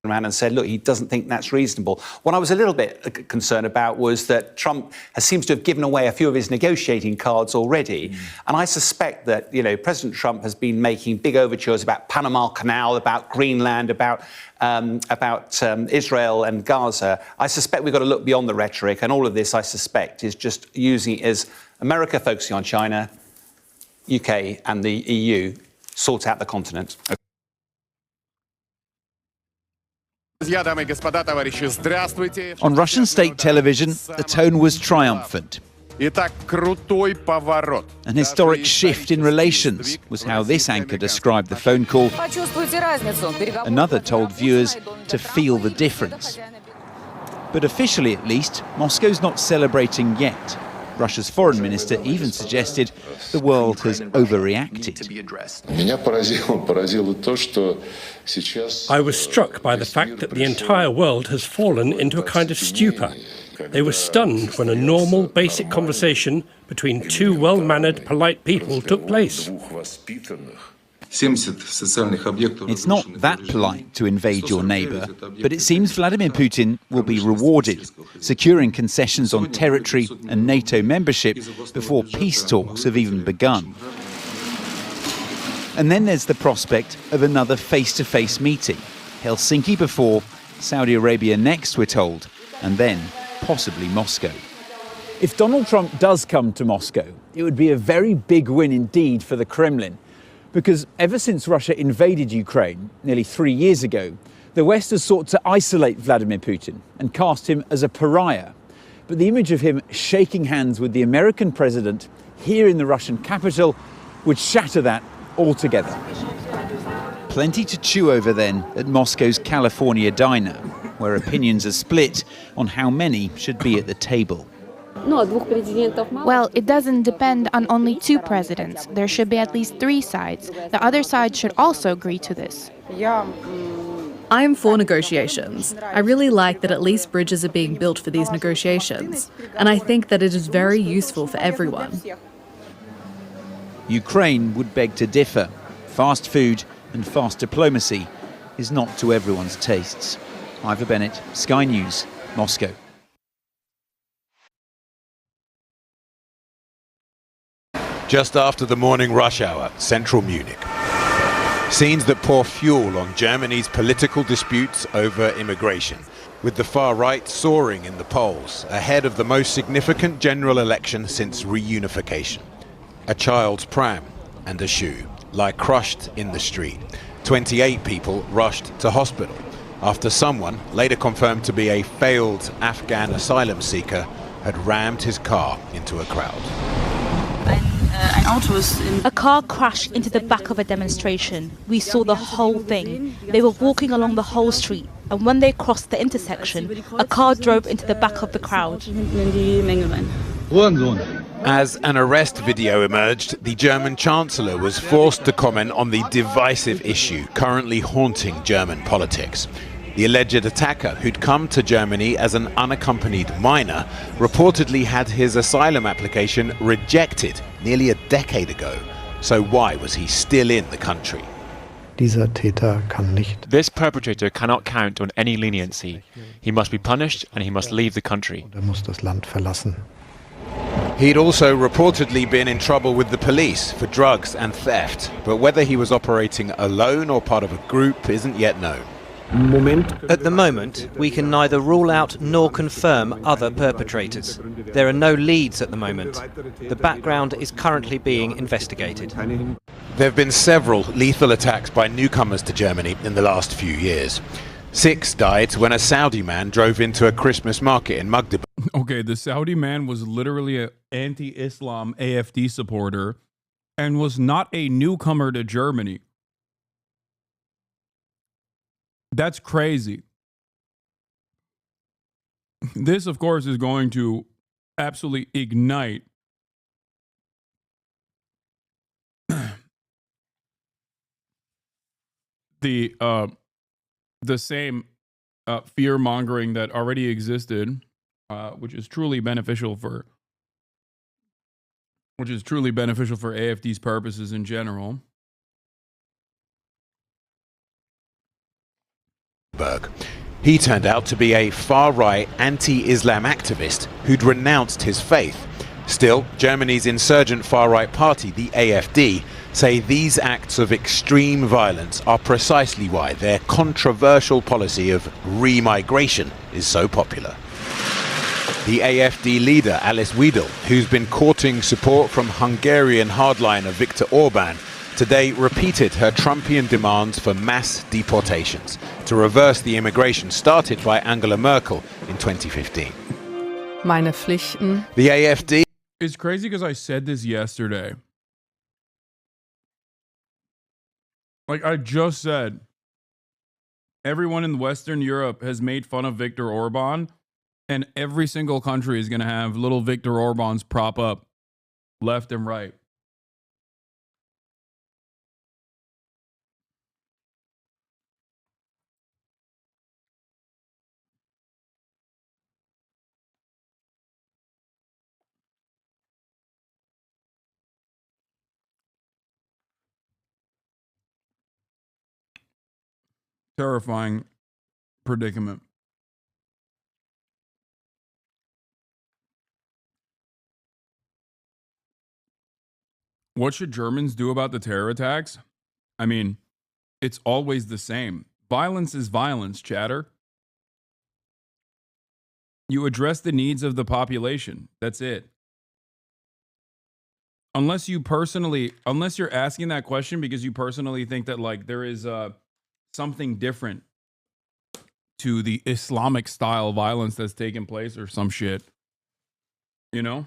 Around and said, look, he doesn't think that's reasonable. What I was a little bit concerned about was that Trump seems to have given away a few of his negotiating cards already. And I suspect that, you know, President Trump has been making big overtures about Panama Canal, about Greenland, about Israel and Gaza. I suspect we've got to look beyond the rhetoric. And all of this, I suspect, is just using it as America focusing on China, UK and the EU sort out the continent. On Russian state television, the tone was triumphant. An historic shift in relations was how this anchor described the phone call. Another told viewers to feel the difference. But officially, at least, Moscow's not celebrating yet. Russia's foreign minister even suggested the world has overreacted. I was struck by the fact that the entire world has fallen into a kind of stupor. They were stunned when a normal, basic conversation between two well-mannered, polite people took place. It's not that polite to invade your neighbour, but it seems Vladimir Putin will be rewarded, securing concessions on territory and NATO membership before peace talks have even begun. And then there's the prospect of another face-to-face meeting. Helsinki before, Saudi Arabia next, we're told, and then possibly Moscow. If Donald Trump does come to Moscow, it would be a very big win indeed for the Kremlin. Because ever since Russia invaded Ukraine nearly 3 years ago, the West has sought to isolate Vladimir Putin and cast him as a pariah. But the image of him shaking hands with the American president here in the Russian capital would shatter that altogether. Plenty to chew over then at Moscow's California diner, where opinions are split on how many should be at the table. Well, it doesn't depend on only two presidents. There should be at least three sides. The other side should also agree to this. I am for negotiations. I really like that at least bridges are being built for these negotiations. And I think that it is very useful for everyone. Ukraine would beg to differ. Fast food and fast diplomacy is not to everyone's tastes. Ivor Bennett, Sky News, Moscow. Just after the morning rush hour, central Munich. Scenes that pour fuel on Germany's political disputes over immigration. with the far right soaring in the polls ahead of the most significant general election since reunification. A child's pram and a shoe lie crushed in the street. 28 people rushed to hospital after someone, later confirmed to be a failed Afghan asylum seeker, had rammed his car into a crowd. A car crashed into the back of a demonstration. We saw the whole thing. They were walking along the whole street, and when they crossed the intersection, a car drove into the back of the crowd. As an arrest video emerged, the German Chancellor was forced to comment on the divisive issue currently haunting German politics. The alleged attacker, who'd come to Germany as an unaccompanied minor, reportedly had his asylum application rejected nearly a decade ago. So why was he still in the country? This perpetrator cannot count on any leniency. He must be punished and he must leave the country. He'd also reportedly been in trouble with the police for drugs and theft, but whether he was operating alone or part of a group isn't yet known. At the moment, we can neither rule out nor confirm other perpetrators. There are no leads at the moment. The background is currently being investigated. There have been several lethal attacks by newcomers to Germany in the last few years. 6 died when a Saudi man drove into a Christmas market in Magdeburg. Okay, the Saudi man was literally an anti-Islam AfD supporter and was not a newcomer to Germany. That's crazy. This, of course, is going to absolutely ignite the same fear mongering that already existed, which is truly beneficial for AfD's purposes in general. He turned out to be a far-right anti-Islam activist who'd renounced his faith. Still, Germany's insurgent far-right party, the AfD, say these acts of extreme violence are precisely why their controversial policy of re-migration is so popular. The AfD leader, Alice Weidel, who's been courting support from Hungarian hardliner Viktor Orban, today repeated her Trumpian demands for mass deportations to reverse the immigration started by Angela Merkel in 2015. Meine Pflichten. The AfD... It's crazy because I said this yesterday. Like I just said, everyone in Western Europe has made fun of Viktor Orban, and every single country is going to have little Viktor Orbans prop up left and right. Terrifying predicament. What should Germans do about the terror attacks? I mean, it's always the same. Violence is violence, chatter. You address the needs of the population. That's it. Unless you're asking that question because you personally think that like there is something different to the Islamic style violence that's taking place or some shit. You know?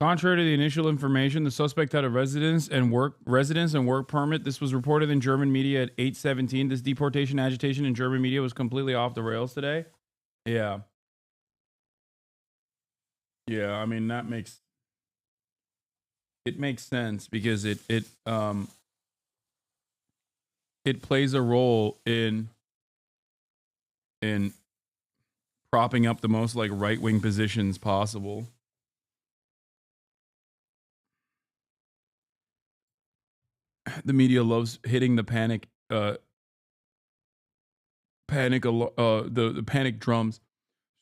Contrary to the initial information, the suspect had a residence and work permit. This was reported in German media at 8:17. This deportation agitation in German media was completely off the rails today. Yeah. Yeah, I mean that makes sense because it plays a role in propping up the most like right-wing positions possible. the media loves hitting the the panic drums.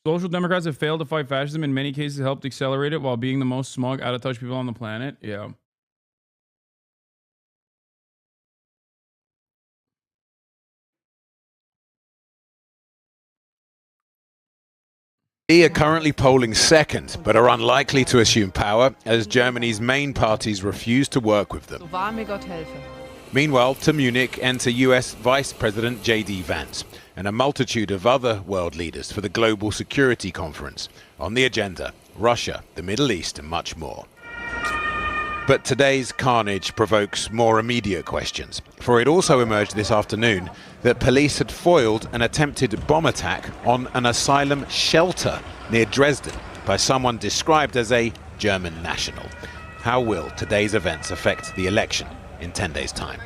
Social Democrats have failed to fight fascism. In many cases, helped accelerate it while being the most smug, out of touch people on the planet. Yeah. They are currently polling second, but are unlikely to assume power as Germany's main parties refuse to work with them. Meanwhile, to Munich enter US Vice President J.D. Vance and a multitude of other world leaders for the Global Security Conference. On the agenda, Russia, the Middle East, and much more. But today's carnage provokes more immediate questions, for it also emerged this afternoon that police had foiled an attempted bomb attack on an asylum shelter near Dresden by someone described as a German national. How will today's events affect the election in 10 days' time?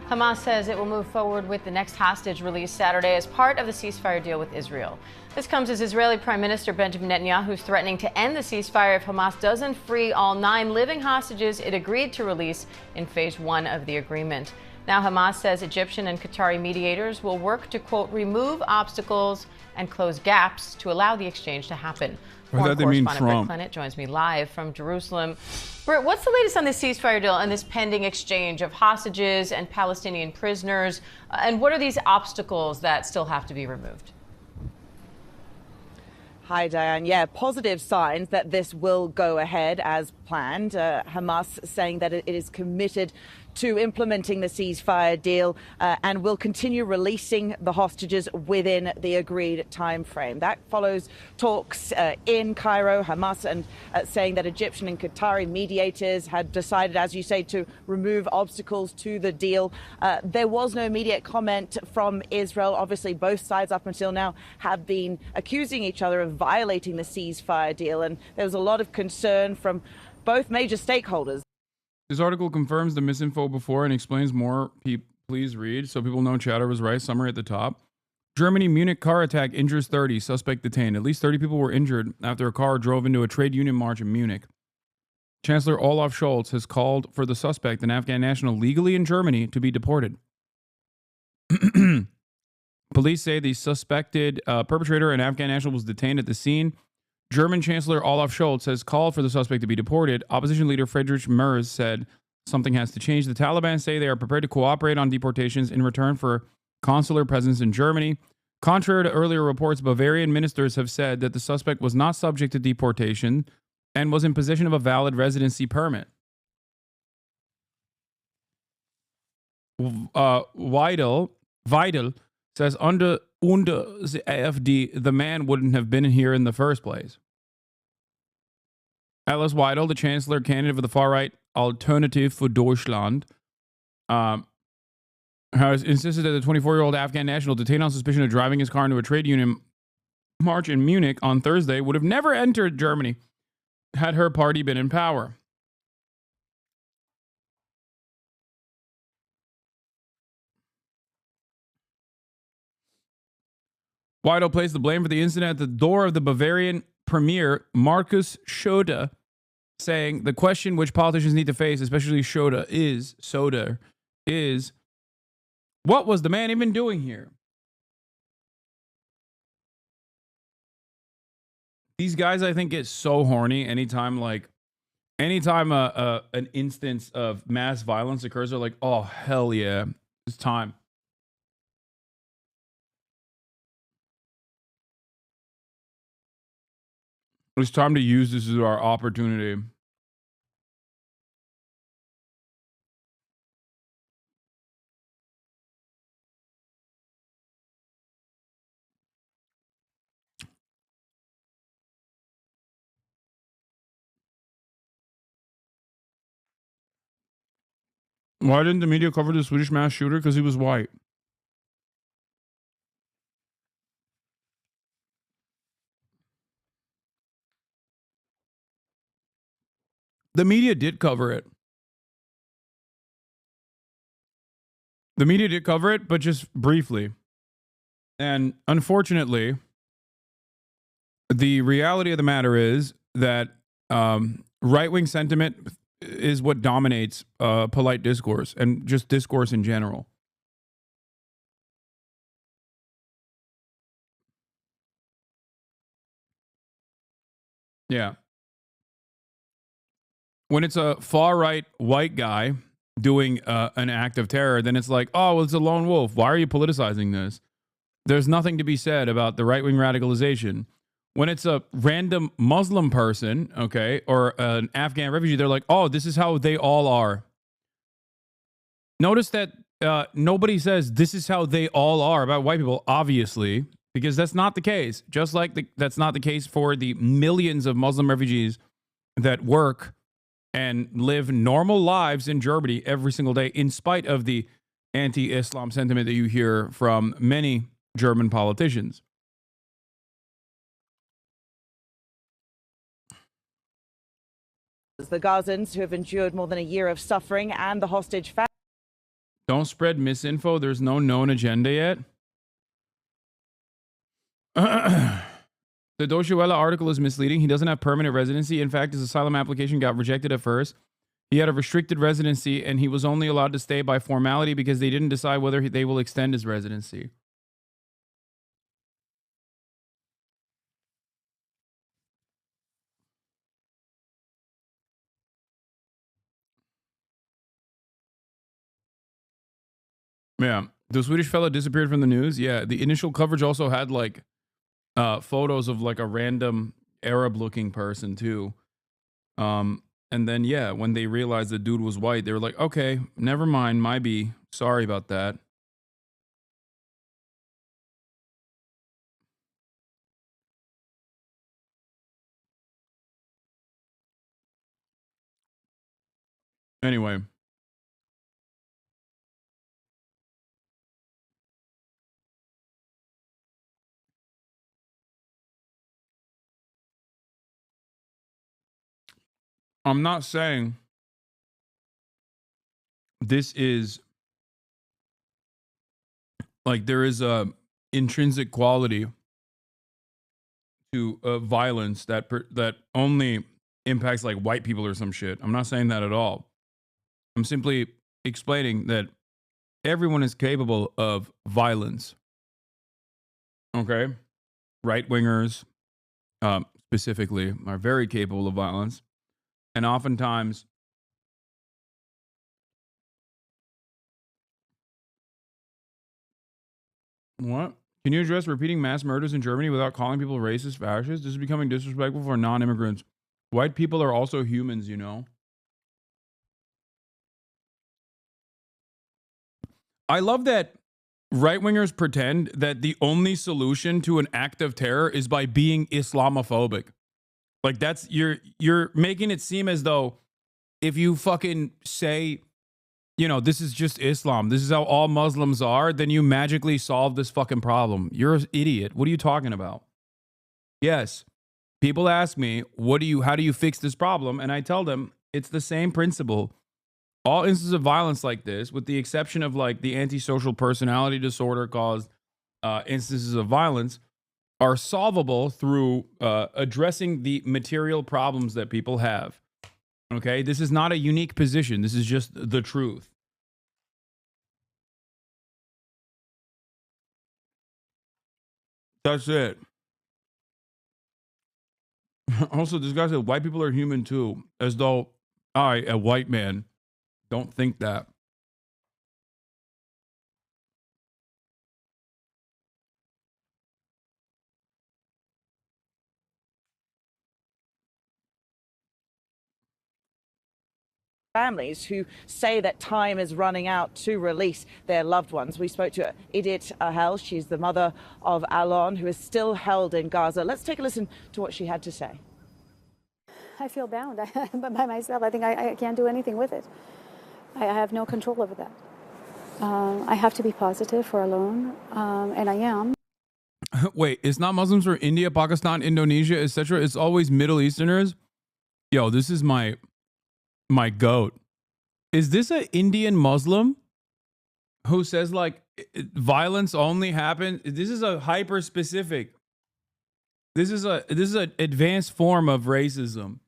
Hamas says it will move forward with the next hostage release Saturday as part of the ceasefire deal with Israel. This comes as Israeli Prime Minister Benjamin Netanyahu is threatening to end the ceasefire if Hamas doesn't free all 9 living hostages it agreed to release in phase 1 of the agreement. Now Hamas says Egyptian and Qatari mediators will work to, quote, remove obstacles and close gaps to allow the exchange to happen. Foreign correspondent Britt Clennett joins me live from Jerusalem. Britt, what's the latest on this ceasefire deal and this pending exchange of hostages and Palestinian prisoners? And what are these obstacles that still have to be removed? Hi, Diane. Yeah, positive signs that this will go ahead as planned. Hamas saying that it is committed to implementing the ceasefire deal and will continue releasing the hostages within the agreed time frame. That follows talks in Cairo, Hamas, and saying that Egyptian and Qatari mediators had decided, as you say, to remove obstacles to the deal. There was no immediate comment from Israel. Obviously, both sides up until now have been accusing each other of violating the ceasefire deal, and there was a lot of concern from both major stakeholders. This article confirms the misinfo before and explains more. Please read so people know Chatter was right. Summary at the top. Germany Munich car attack injures 30. Suspect detained. At least 30 people were injured after a car drove into a trade union march in Munich. Chancellor Olaf Scholz has called for the suspect, an Afghan national legally in Germany, to be deported. Police say the suspected perpetrator, an Afghan national, was detained at the scene. German Chancellor Olaf Scholz has called for the suspect to be deported. Opposition leader Friedrich Merz said something has to change. The Taliban say they are prepared to cooperate on deportations in return for consular presence in Germany. Contrary to earlier reports, Bavarian ministers have said that the suspect was not subject to deportation and was in possession of a valid residency permit. Weidel says under the AfD, the man wouldn't have been here in the first place. Alice Weidel, the chancellor candidate for the far-right Alternative for Deutschland, has insisted that the 24-year-old Afghan national detained on suspicion of driving his car into a trade union march in Munich on Thursday would have never entered Germany had her party been in power. Weidel placed the blame for the incident at the door of the Bavarian premier, Markus Söder, saying the question which politicians need to face, especially Söder, is what was the man even doing here? These guys, I think, get so horny anytime an instance of mass violence occurs. They're like, oh, hell yeah, it's time. It's time to use this as our opportunity. Why didn't the media cover the Swedish mass shooter? Because he was white. The media did cover it. The media did cover it, but just briefly. And unfortunately, the reality of the matter is that right-wing sentiment is what dominates polite discourse and just discourse in general. Yeah. When it's a far-right white guy doing an act of terror, then it's like, oh, well, it's a lone wolf. Why are you politicizing this? There's nothing to be said about the right-wing radicalization. When it's a random Muslim person, okay, or an Afghan refugee, they're like, oh, this is how they all are. Notice that nobody says this is how they all are about white people, obviously, because that's not the case. Just like that's not the case for the millions of Muslim refugees that work and live normal lives in Germany every single day, in spite of the anti-Islam sentiment that you hear from many German politicians. The Gazans who have endured more than a year of suffering and the hostage family. Don't spread misinfo. There's no known agenda yet. The Deutsche Welle article is misleading. He doesn't have permanent residency. In fact, his asylum application got rejected at first. He had a restricted residency, and he was only allowed to stay by formality because they didn't decide whether they will extend his residency. Yeah. The Swedish fellow disappeared from the news. Yeah. The initial coverage also had like photos of like a random Arab looking person too. And then, yeah, when they realized the dude was white, they were like, okay, never mind. My B. Sorry about that. Anyway. I'm not saying this is like there is a intrinsic quality to violence that only impacts like white people or some shit. I'm not saying that at all. I'm simply explaining that everyone is capable of violence. Okay? Right-wingers, specifically, are very capable of violence. And oftentimes, what? Can you address repeating mass murders in Germany without calling people racist, fascist? This is becoming disrespectful for non-immigrants. White people are also humans, you know? I love that right-wingers pretend that the only solution to an act of terror is by being Islamophobic. Like that's, you're making it seem as though if you fucking say, you know, this is just Islam, this is how all Muslims are, then you magically solve this fucking problem. You're an idiot. What are you talking about? Yes. People ask me, how do you fix this problem? And I tell them it's the same principle. All instances of violence like this, with the exception of like the antisocial personality disorder caused instances of violence, are solvable through addressing the material problems that people have. Okay? This is not a unique position. This is just the truth. That's it. Also, this guy said white people are human too, as though I, a white man, don't think that. Families who say that time is running out to release their loved ones. We spoke to Edith Ahel. She's the mother of Alon, who is still held in Gaza. Let's take a listen to what she had to say. I feel bound by myself. I think I can't do anything with it. I have no control over that. I have to be positive for Alon, and I am. Wait, it's not Muslims from India, Pakistan, Indonesia, etc. It's always Middle Easterners. Yo, this is my goat. Is this an Indian Muslim who says like violence only happens? This is a hyper specific. This is an advanced form of racism.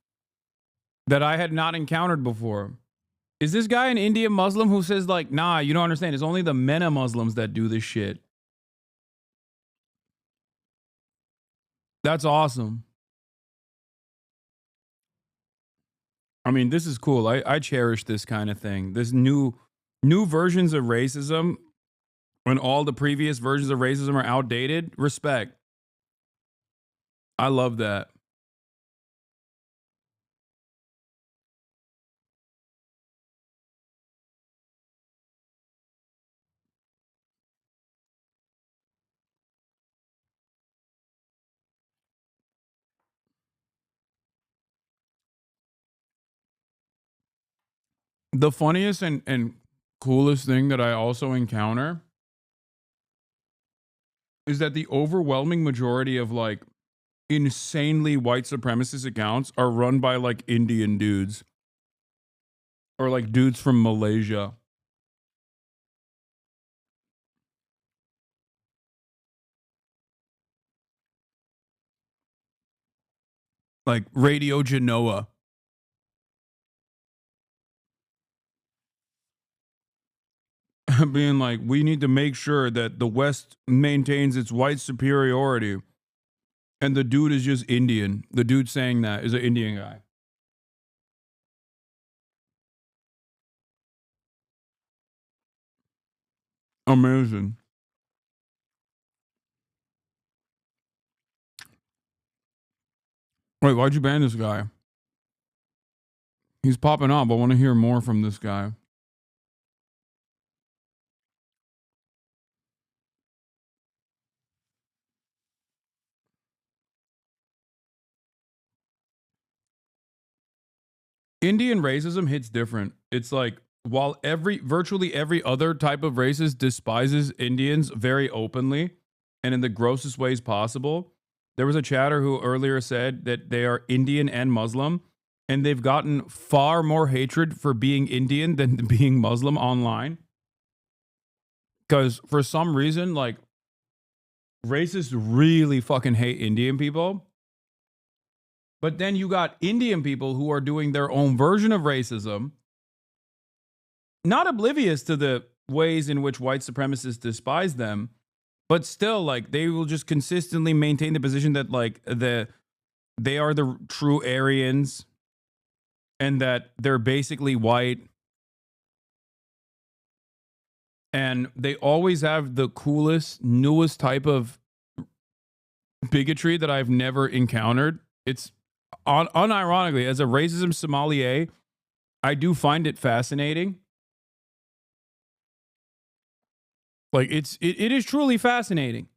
that I had not encountered before. Is this guy an Indian Muslim who says like, nah, you don't understand. It's only the MENA Muslims that do this shit. That's awesome. I mean, this is cool. I cherish this kind of thing. This new versions of racism when all the previous versions of racism are outdated. Respect. I love that. The funniest and coolest thing that I also encounter is that the overwhelming majority of like insanely white supremacist accounts are run by like Indian dudes or like dudes from Malaysia. Like Radio Genoa. Being like, we need to make sure that the West maintains its white superiority. And the dude is just Indian. The dude saying that is an Indian guy. Amazing. Wait, why'd you ban this guy? He's popping up. I want to hear more from this guy. Indian racism hits different. It's like, while virtually every other type of racist despises Indians very openly and in the grossest ways possible, there was a chatter who earlier said that they are Indian and Muslim, and they've gotten far more hatred for being Indian than being Muslim online. Because for some reason, like, racists really fucking hate Indian people. But then you got Indian people who are doing their own version of racism, not oblivious to the ways in which white supremacists despise them, but still, like, they will just consistently maintain the position that, like, they are the true Aryans and that they're basically white. And they always have the coolest, newest type of bigotry that I've never encountered. It's unironically, as a racism sommelier, I do find it fascinating. Like, it is truly fascinating.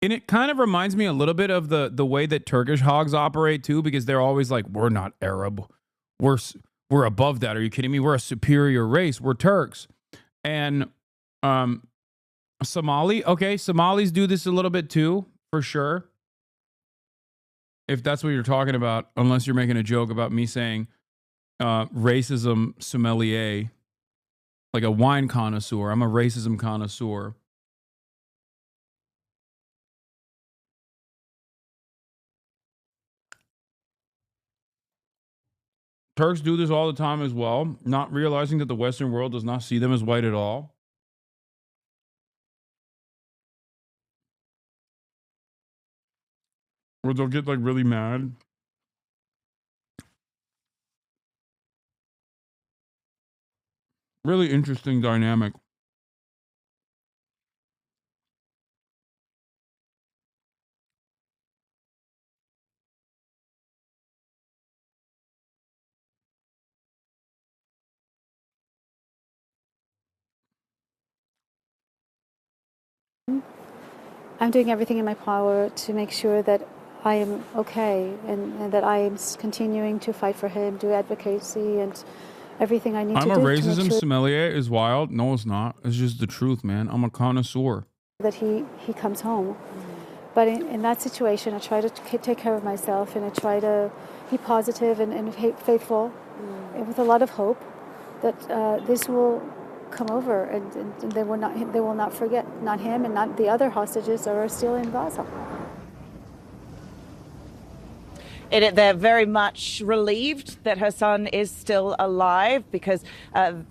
And it kind of reminds me a little bit of the way that Turkish hogs operate too, because they're always like, we're not Arab. We're above that. Are you kidding me? We're a superior race. We're Turks. And Somalis do this a little bit too, for sure. If that's what you're talking about, unless you're making a joke about me saying racism sommelier, like a wine connoisseur. I'm a racism connoisseur. Turks do this all the time as well, not realizing that the Western world does not see them as white at all. Or they'll get like really mad. Really interesting dynamic. I'm doing everything in my power to make sure that I am okay and that I am continuing to fight for him, do advocacy and everything I need to do. I'm a racism sommelier is wild. No, it's not. It's just the truth, man. I'm a connoisseur. That he comes home. But in that situation, I try to take care of myself and I try to be positive and faithful and with a lot of hope that this will come over and they will not forget, not him and not the other hostages that are still in Gaza. They're very much relieved that her son is still alive because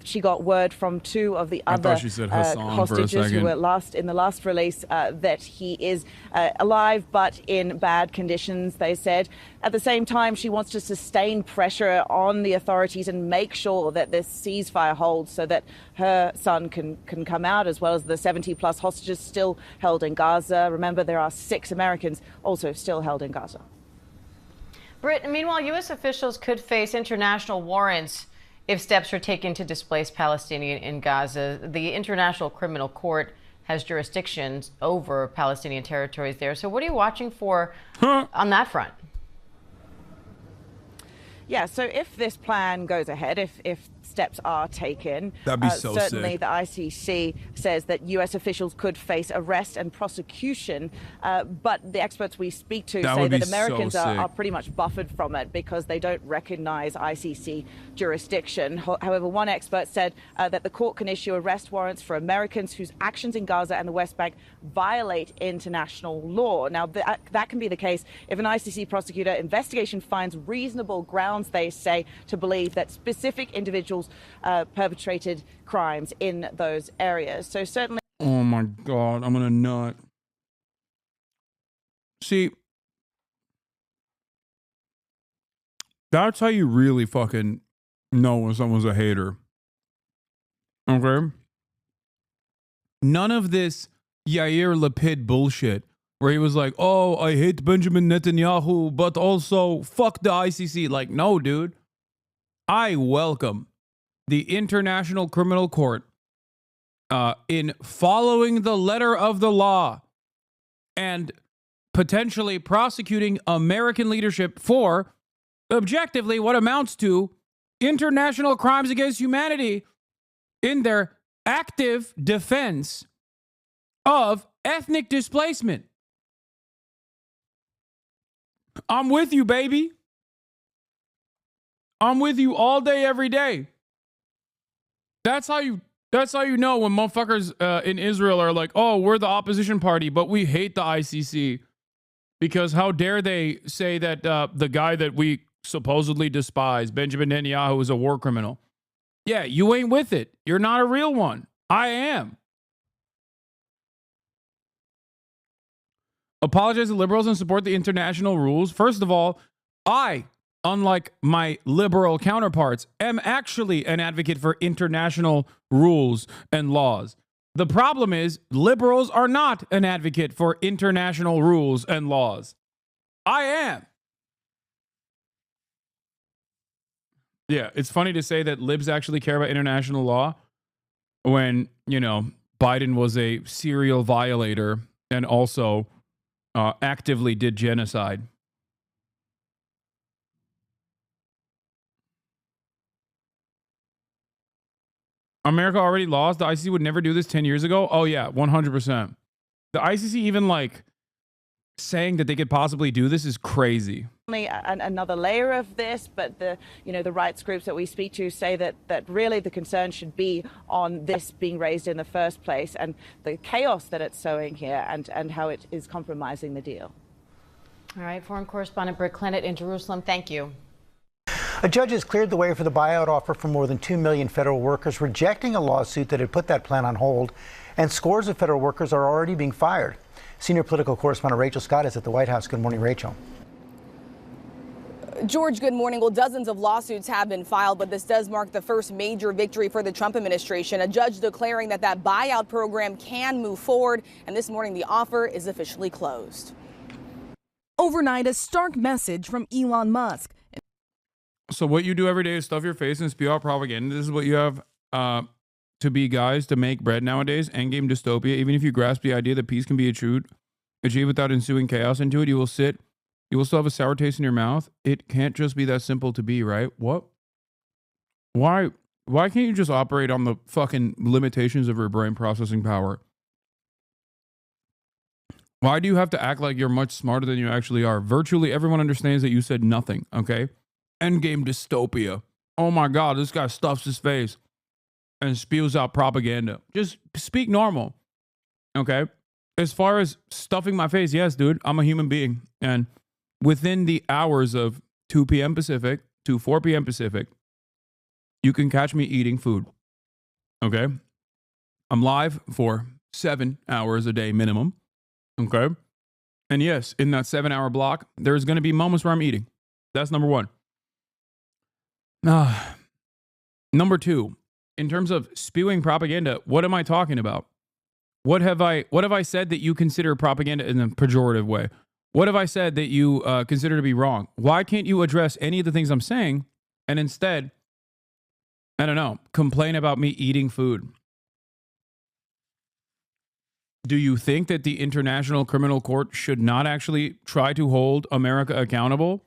she got word from two of the other she said Hasan hostages who were in the last release that he is alive but in bad conditions, they said. At the same time, she wants to sustain pressure on the authorities and make sure that this ceasefire holds so that her son can come out, as well as the 70-plus hostages still held in Gaza. Remember, there are 6 Americans also still held in Gaza. Britt, meanwhile, U.S. officials could face international warrants if steps are taken to displace Palestinians in Gaza. The International Criminal Court has jurisdictions over Palestinian territories there. So what are you watching for on that front? Yeah, so if this plan goes ahead, if steps are taken, that'd be so certainly sick. The ICC says that U.S. officials could face arrest and prosecution, but the experts we speak to say that Americans are pretty much buffered from it because they don't recognize ICC jurisdiction. However, one expert said that the court can issue arrest warrants for Americans whose actions in Gaza and the West Bank violate international law. Now, that can be the case if an ICC prosecutor investigation finds reasonable grounds, they say, to believe that specific individuals perpetrated crimes in those areas. So certainly. Oh my God, I'm gonna nut. See, that's how you really fucking know when someone's a hater. Okay? None of this Yair Lapid bullshit where he was like, oh, I hate Benjamin Netanyahu, but also fuck the ICC. Like, no, dude. I welcome the International Criminal Court in following the letter of the law and potentially prosecuting American leadership for objectively what amounts to international crimes against humanity in their active defense of ethnic displacement. I'm with you, baby. I'm with you all day, every day. That's how you know when motherfuckers in Israel are like, oh, we're the opposition party, but we hate the ICC. Because how dare they say that the guy that we supposedly despise, Benjamin Netanyahu, is a war criminal. Yeah, you ain't with it. You're not a real one. I am. Apologize to liberals and support the international rules. First of all, I, unlike my liberal counterparts, am actually an advocate for international rules and laws. The problem is liberals are not an advocate for international rules and laws. I am. Yeah, it's funny to say that libs actually care about international law when, you know, Biden was a serial violator and also actively did genocide. America already lost. The ICC would never do this 10 years ago. Oh, yeah, 100%. The ICC even like saying that they could possibly do this is crazy. Another layer of this, but the rights groups that we speak to say that really the concern should be on this being raised in the first place and the chaos that it's sowing here and how it is compromising the deal. All right, foreign correspondent Britt Clennett in Jerusalem, thank you. A judge has cleared the way for the buyout offer for more than 2 million federal workers, rejecting a lawsuit that had put that plan on hold, and scores of federal workers are already being fired. Senior political correspondent Rachel Scott is at the White House. Good morning, Rachel. George, good morning. Well, dozens of lawsuits have been filed, but this does mark the first major victory for the Trump administration. A judge declaring that buyout program can move forward, and this morning the offer is officially closed. Overnight, a stark message from Elon Musk. So what you do every day is stuff your face and spew out propaganda. This is what you have to be, guys, to make bread nowadays. Endgame dystopia. Even if you grasp the idea that peace can be achieved without ensuing chaos into it, you will still have a sour taste in your mouth. It can't just be that simple to be, right? What? Why can't you just operate on the fucking limitations of your brain processing power? Why do you have to act like you're much smarter than you actually are? Virtually everyone understands that you said nothing, okay? Endgame dystopia. Oh my God, this guy stuffs his face and spews out propaganda. Just speak normal, okay? As far as stuffing my face, yes, dude, I'm a human being. And within the hours of 2 p.m. Pacific to 4 p.m. Pacific, you can catch me eating food. Okay? I'm live for 7 hours a day minimum. Okay? And yes, in that 7-hour block, there's going to be moments where I'm eating. That's number one. Number two, in terms of spewing propaganda, what am I talking about? What have I said that you consider propaganda in a pejorative way? What have I said that you consider to be wrong? Why can't you address any of the things I'm saying and instead, I don't know, complain about me eating food? Do you think that the International Criminal Court should not actually try to hold America accountable?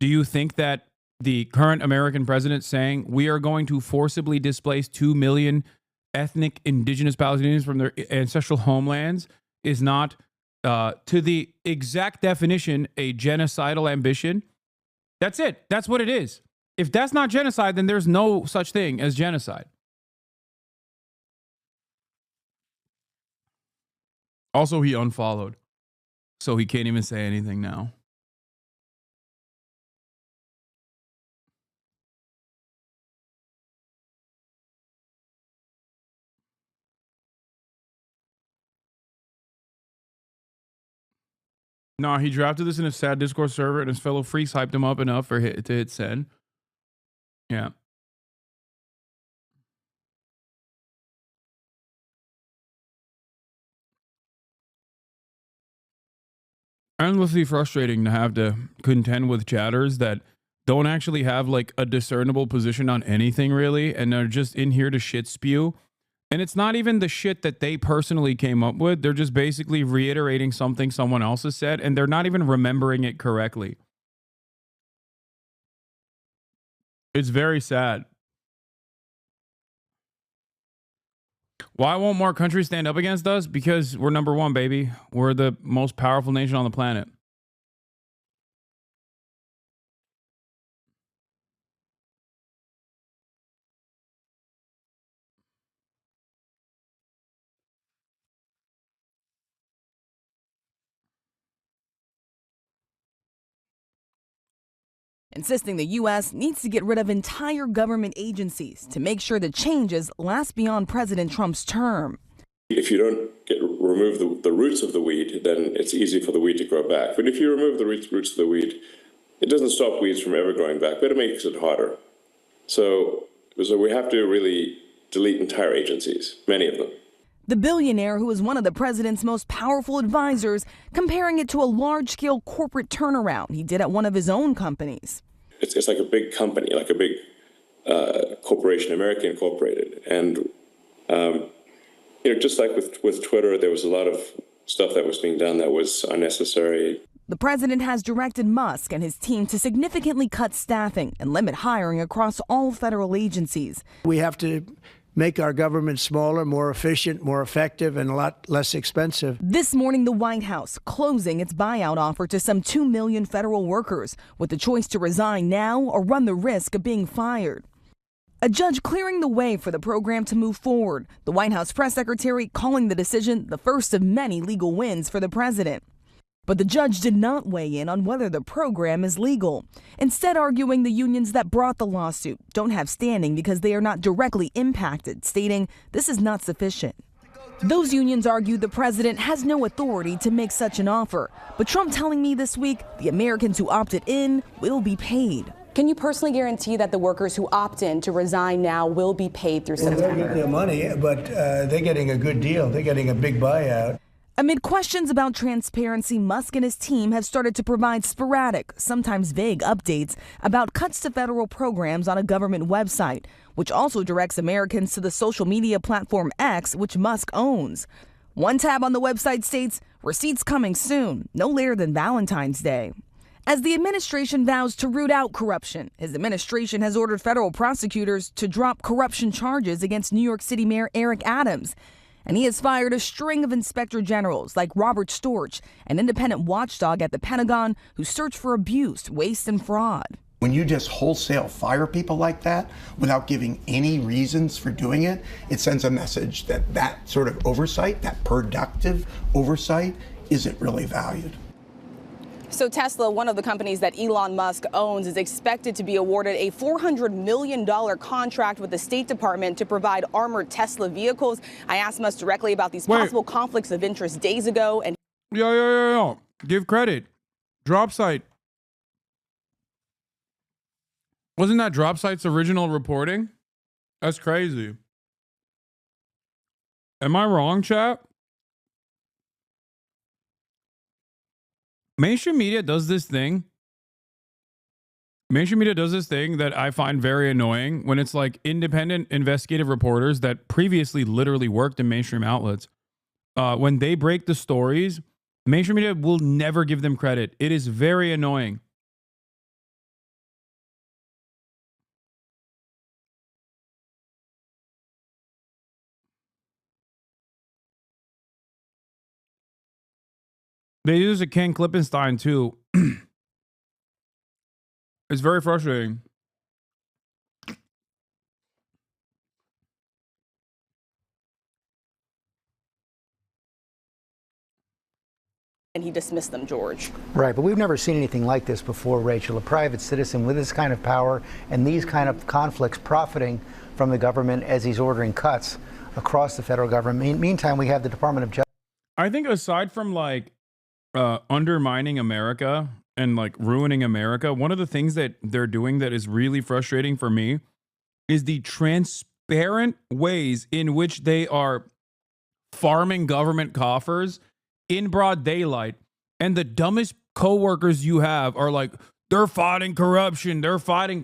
Do you think that the current American president saying we are going to forcibly displace 2 million ethnic indigenous Palestinians from their ancestral homelands is not, to the exact definition, a genocidal ambition? That's it. That's what it is. If that's not genocide, then there's no such thing as genocide. Also, he unfollowed, so he can't even say anything now. No, he drafted this in a sad Discord server, and his fellow freaks hyped him up enough to hit send. Yeah. Endlessly frustrating to have to contend with chatters that don't actually have like a discernible position on anything really, and they're just in here to shit spew. And it's not even the shit that they personally came up with. They're just basically reiterating something someone else has said, and they're not even remembering it correctly. It's very sad. Why won't more countries stand up against us? Because we're number one, baby. We're the most powerful nation on the planet. Insisting the U.S. needs to get rid of entire government agencies to make sure the changes last beyond President Trump's term. If you don't remove the roots of the weed, then it's easy for the weed to grow back. But if you remove the roots of the weed, it doesn't stop weeds from ever growing back, but it makes it harder. So we have to really delete entire agencies, many of them. The billionaire, who is one of the president's most powerful advisors, comparing it to a large-scale corporate turnaround he did at one of his own companies. It's like a big company, like a big corporation, American Incorporated. And, just like with Twitter, there was a lot of stuff that was being done that was unnecessary. The president has directed Musk and his team to significantly cut staffing and limit hiring across all federal agencies. We have to make our government smaller, more efficient, more effective, and a lot less expensive. This morning, the White House closing its buyout offer to some 2 million federal workers, with the choice to resign now or run the risk of being fired. A judge clearing the way for the program to move forward. The White House press secretary calling the decision the first of many legal wins for the president. But the judge did not weigh in on whether the program is legal, instead arguing the unions that brought the lawsuit don't have standing because they are not directly impacted, stating this is not sufficient. Those unions argue the president has no authority to make such an offer, but Trump telling me this week the Americans who opted in will be paid. Can you personally guarantee that the workers who opt in to resign now will be paid through September? They're getting their money, but they're getting a good deal. They're getting a big buyout. Amid questions about transparency, Musk and his team have started to provide sporadic, sometimes vague updates about cuts to federal programs on a government website, which also directs Americans to the social media platform X, which Musk owns. One tab on the website states, receipts coming soon, no later than Valentine's Day. As the administration vows to root out corruption, his administration has ordered federal prosecutors to drop corruption charges against New York City Mayor Eric Adams. And he has fired a string of inspector generals like Robert Storch, an independent watchdog at the Pentagon who search for abuse, waste, and fraud. When you just wholesale fire people like that without giving any reasons for doing it, it sends a message that that sort of oversight, that productive oversight, isn't really valued. So Tesla, one of the companies that Elon Musk owns, is expected to be awarded a $400 million contract with the State Department to provide armored Tesla vehicles. I asked Musk directly about these possible conflicts of interest days ago, and Yo. Give credit. Drop site. Wasn't that Drop Site's original reporting? That's crazy. Am I wrong, chat? Mainstream media does this thing. Mainstream media does this thing that I find very annoying when it's like independent investigative reporters that previously literally worked in mainstream outlets. When they break the stories, mainstream media will never give them credit. It is very annoying. They use a Ken Klippenstein too. It's very frustrating. he dismissed them, George. Right, but we've never seen anything like this before, Rachel. A private citizen with this kind of power and these kind of conflicts profiting from the government as he's ordering cuts across the federal government. Meantime, we have the Department of Justice. I think aside from like undermining America and like ruining America, one of the things that they're doing that is really frustrating for me is the transparent ways in which they are farming government coffers in broad daylight. And the dumbest coworkers you have are like, they're fighting corruption, they're fighting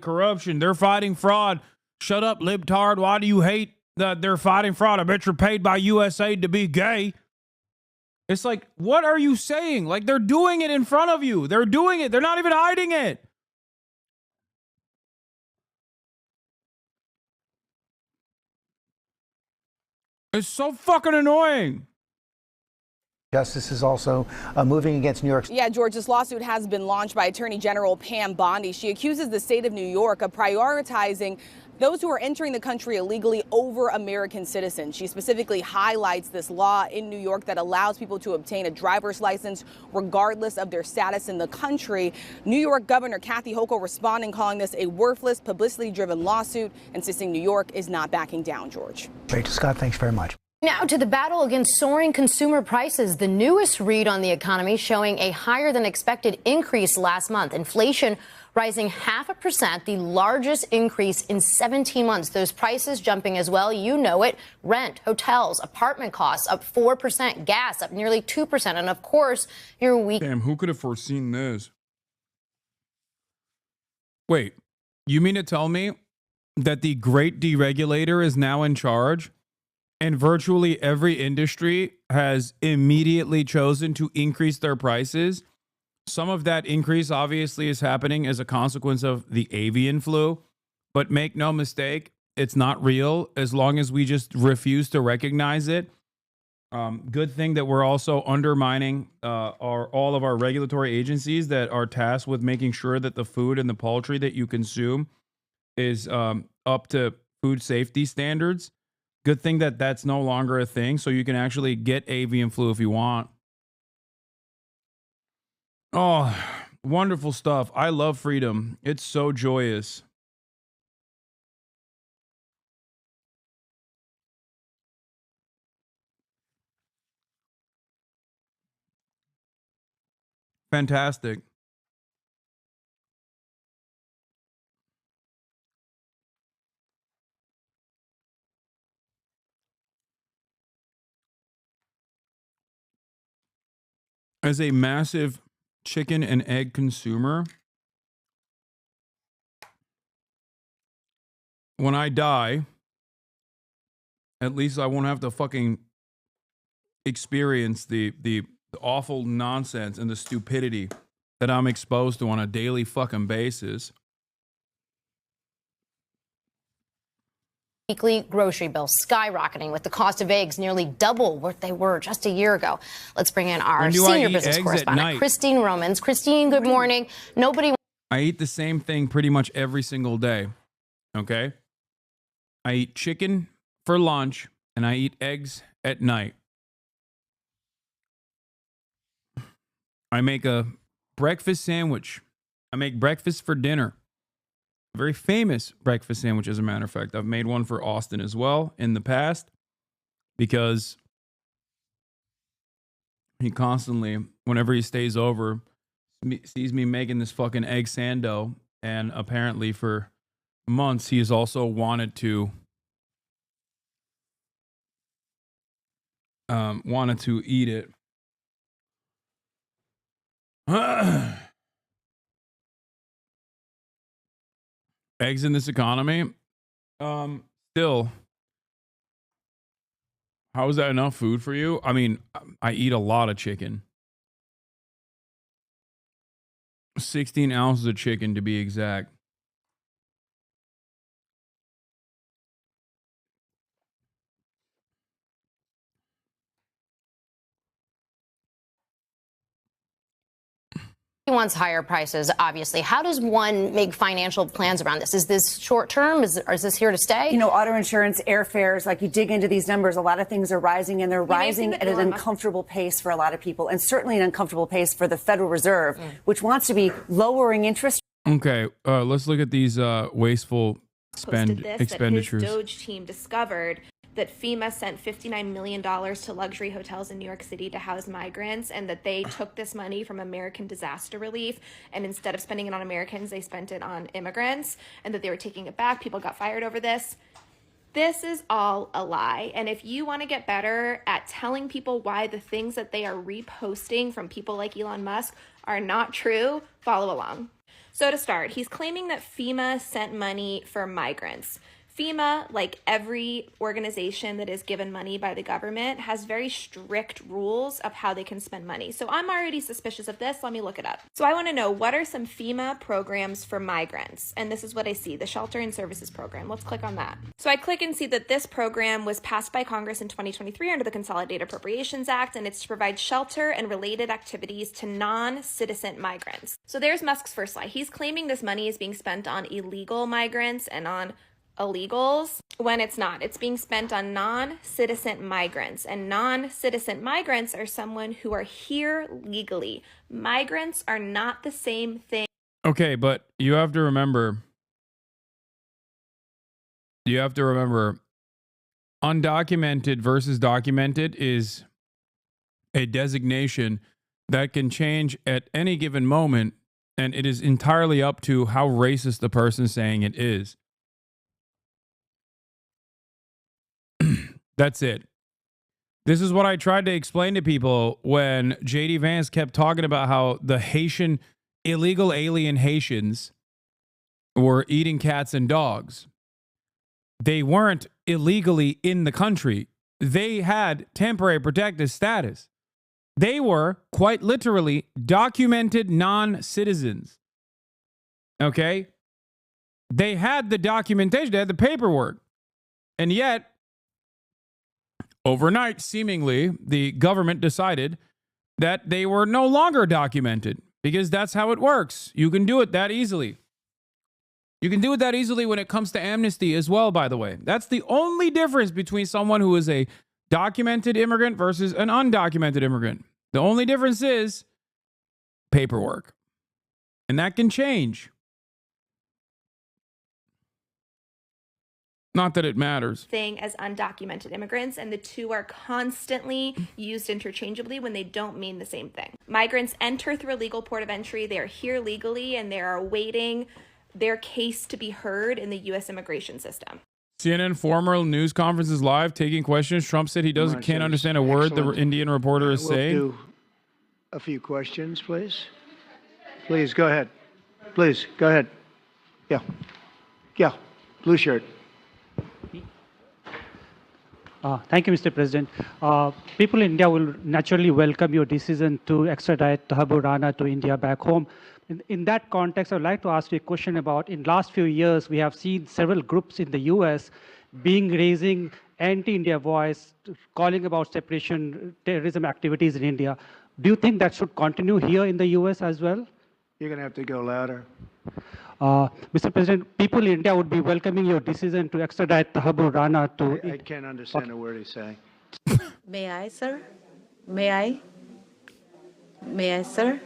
fraud. Shut up, libtard. Why do you hate that they're fighting fraud? I bet you're paid by USAID to be gay. It's like, what are you saying? Like, they're doing it in front of you. They're doing it. They're not even hiding it. It's so fucking annoying. Justice is also moving against New York. Yeah, George, this lawsuit has been launched by Attorney General Pam Bondi. She accuses the state of New York of prioritizing those who are entering the country illegally over American citizens. She specifically highlights this law in New York that allows people to obtain a driver's license regardless of their status in the country. New York Governor Kathy Hochul responding, calling this a worthless, publicity-driven lawsuit, insisting New York is not backing down, George. Rachel Scott, thanks very much. Now to the battle against soaring consumer prices. The newest read on the economy showing a higher than expected increase last month. Inflation rising 0.5%, the largest increase in 17 months. Those prices jumping as well. You know it. Rent, hotels, apartment costs up 4%, gas up nearly 2%. And of course, your week. Damn, who could have foreseen this? Wait, you mean to tell me that the great deregulator is now in charge? And virtually every industry has immediately chosen to increase their prices. Some of that increase obviously is happening as a consequence of the avian flu. But make no mistake, it's not real as long as we just refuse to recognize it. Good thing that we're also undermining all of our regulatory agencies that are tasked with making sure that the food and the poultry that you consume is up to food safety standards. Good thing that that's no longer a thing, so you can actually get avian flu if you want. Oh, wonderful stuff. I love freedom. It's so joyous. Fantastic. As a massive chicken and egg consumer, when I die, at least I won't have to fucking experience the awful nonsense and the stupidity that I'm exposed to on a daily fucking basis. Weekly grocery bills skyrocketing with the cost of eggs nearly double what they were just a year ago. Let's bring in our senior business correspondent, Christine Romans. Christine, good morning. I eat the same thing pretty much every single day. Okay? I eat chicken for lunch and I eat eggs at night. I make a breakfast sandwich. I make breakfast for dinner. A very famous breakfast sandwich, as a matter of fact. I've made one for Austin as well in the past because he constantly, whenever he stays over, sees me making this fucking egg sando. And apparently for months, he has also wanted to eat it. Eggs in this economy? Still, how is that enough food for you? I mean, I eat a lot of chicken. 16 ounces of chicken to be exact. He wants higher prices, obviously. How does one make financial plans around this? Is this short term? Is this here to stay? You know, auto insurance, airfares, like you dig into these numbers, a lot of things are rising, and they're rising at an uncomfortable pace for a lot of people, and certainly an uncomfortable pace for the Federal Reserve, which wants to be lowering interest. Okay, let's look at these wasteful expenditures. That his Doge team discovered that FEMA sent $59 million to luxury hotels in New York City to house migrants, and that they took this money from American disaster relief, and instead of spending it on Americans, they spent it on immigrants, and that they were taking it back. People got fired over this. This is all a lie. And if you want to get better at telling people why the things that they are reposting from people like Elon Musk are not true, follow along. So to start, he's claiming that FEMA sent money for migrants. FEMA, like every organization that is given money by the government, has very strict rules of how they can spend money. So I'm already suspicious of this. Let me look it up. So I want to know, what are some FEMA programs for migrants? And this is what I see, the Shelter and Services Program. Let's click on that. So I click and see that this program was passed by Congress in 2023 under the Consolidated Appropriations Act, and it's to provide shelter and related activities to non-citizen migrants. So there's Musk's first lie. He's claiming this money is being spent on illegal migrants and on illegals, when it's not. It's being spent on non-citizen migrants, and non-citizen migrants are someone who are here legally. Migrants are not the same thing. Okay, but you have to remember, undocumented versus documented is a designation that can change at any given moment, and it is entirely up to how racist the person saying it is. That's it. This is what I tried to explain to people when JD Vance kept talking about how the illegal alien Haitians were eating cats and dogs. They weren't illegally in the country. They had temporary protective status. They were quite literally documented non-citizens. Okay? They had the documentation, they had the paperwork. And yet, overnight, seemingly, the government decided that they were no longer documented, because that's how it works. You can do it that easily. You can do it that easily when it comes to amnesty as well, by the way. That's the only difference between someone who is a documented immigrant versus an undocumented immigrant. The only difference is paperwork. And that can change. Not that it matters. Thing as undocumented immigrants, and the two are constantly used interchangeably when they don't mean the same thing. Migrants enter through a legal port of entry. They are here legally, and they are awaiting their case to be heard in the U.S. immigration system. CNN formal news conference is live, taking questions. Trump said he can't understand a word the Indian reporter is saying. We'll do a few questions, please. Please, go ahead. Please, go ahead. Yeah, blue shirt. Thank you, Mr. President. People in India will naturally welcome your decision to extradite Tahabur Rana to India back home. In that context, I would like to ask you a question about, in the last few years, we have seen several groups in the U.S. raising anti-India voice, calling about separation terrorism activities in India. Do you think that should continue here in the U.S. as well? You're going to have to go louder. Mr. President, people in India would be welcoming your decision to extradite Tahabur Rana to... I can't understand a word he's saying. May I, sir? May I? May I, sir?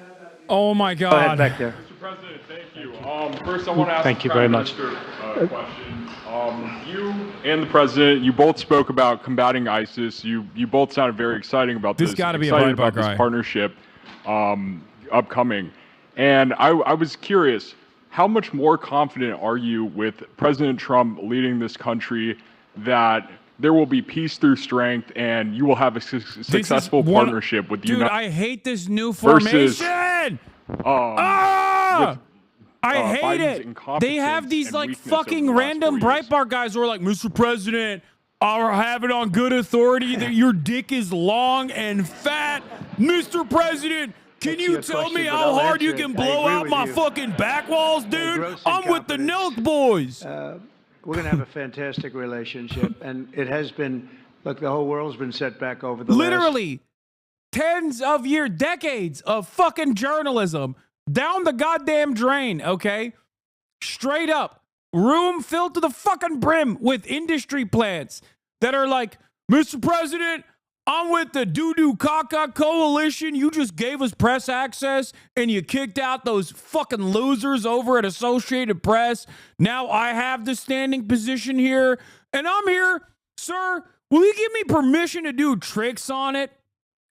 Oh my Go ahead God. back there. Mr. President, thank you. First, I want to ask Thank the you Prime very much. Minister a question. You and the President, you both spoke about combating ISIS. You both sounded very exciting about this. This got to be a excited Breitbart about guy. this partnership upcoming. And I was curious, how much more confident are you with President Trump leading this country that there will be peace through strength and you will have a successful partnership with the Dude, United I hate this new versus, formation. with, I hate Biden's it. They incompetence have these and like weakness over fucking the last random 4 years. Breitbart guys who are like, Mr. President, I'll have it on good authority that your dick is long and fat. Mr. President, can That's you your tell question, me but how I'll hard you answer it. can I blow agree out with my you. fucking back walls, dude? Gross I'm with the incompetence. Nelk boys. We're going to have a fantastic relationship, and it has been. Look, the whole world's been set back over the Literally tens of years, decades of fucking journalism down the goddamn drain, okay? Straight up. Room filled to the fucking brim with industry plants that are like, Mr. President, I'm with the doo-doo caca coalition. You just gave us press access and you kicked out those fucking losers over at Associated Press. Now I have the standing position here and I'm here. Sir, will you give me permission to do tricks on it?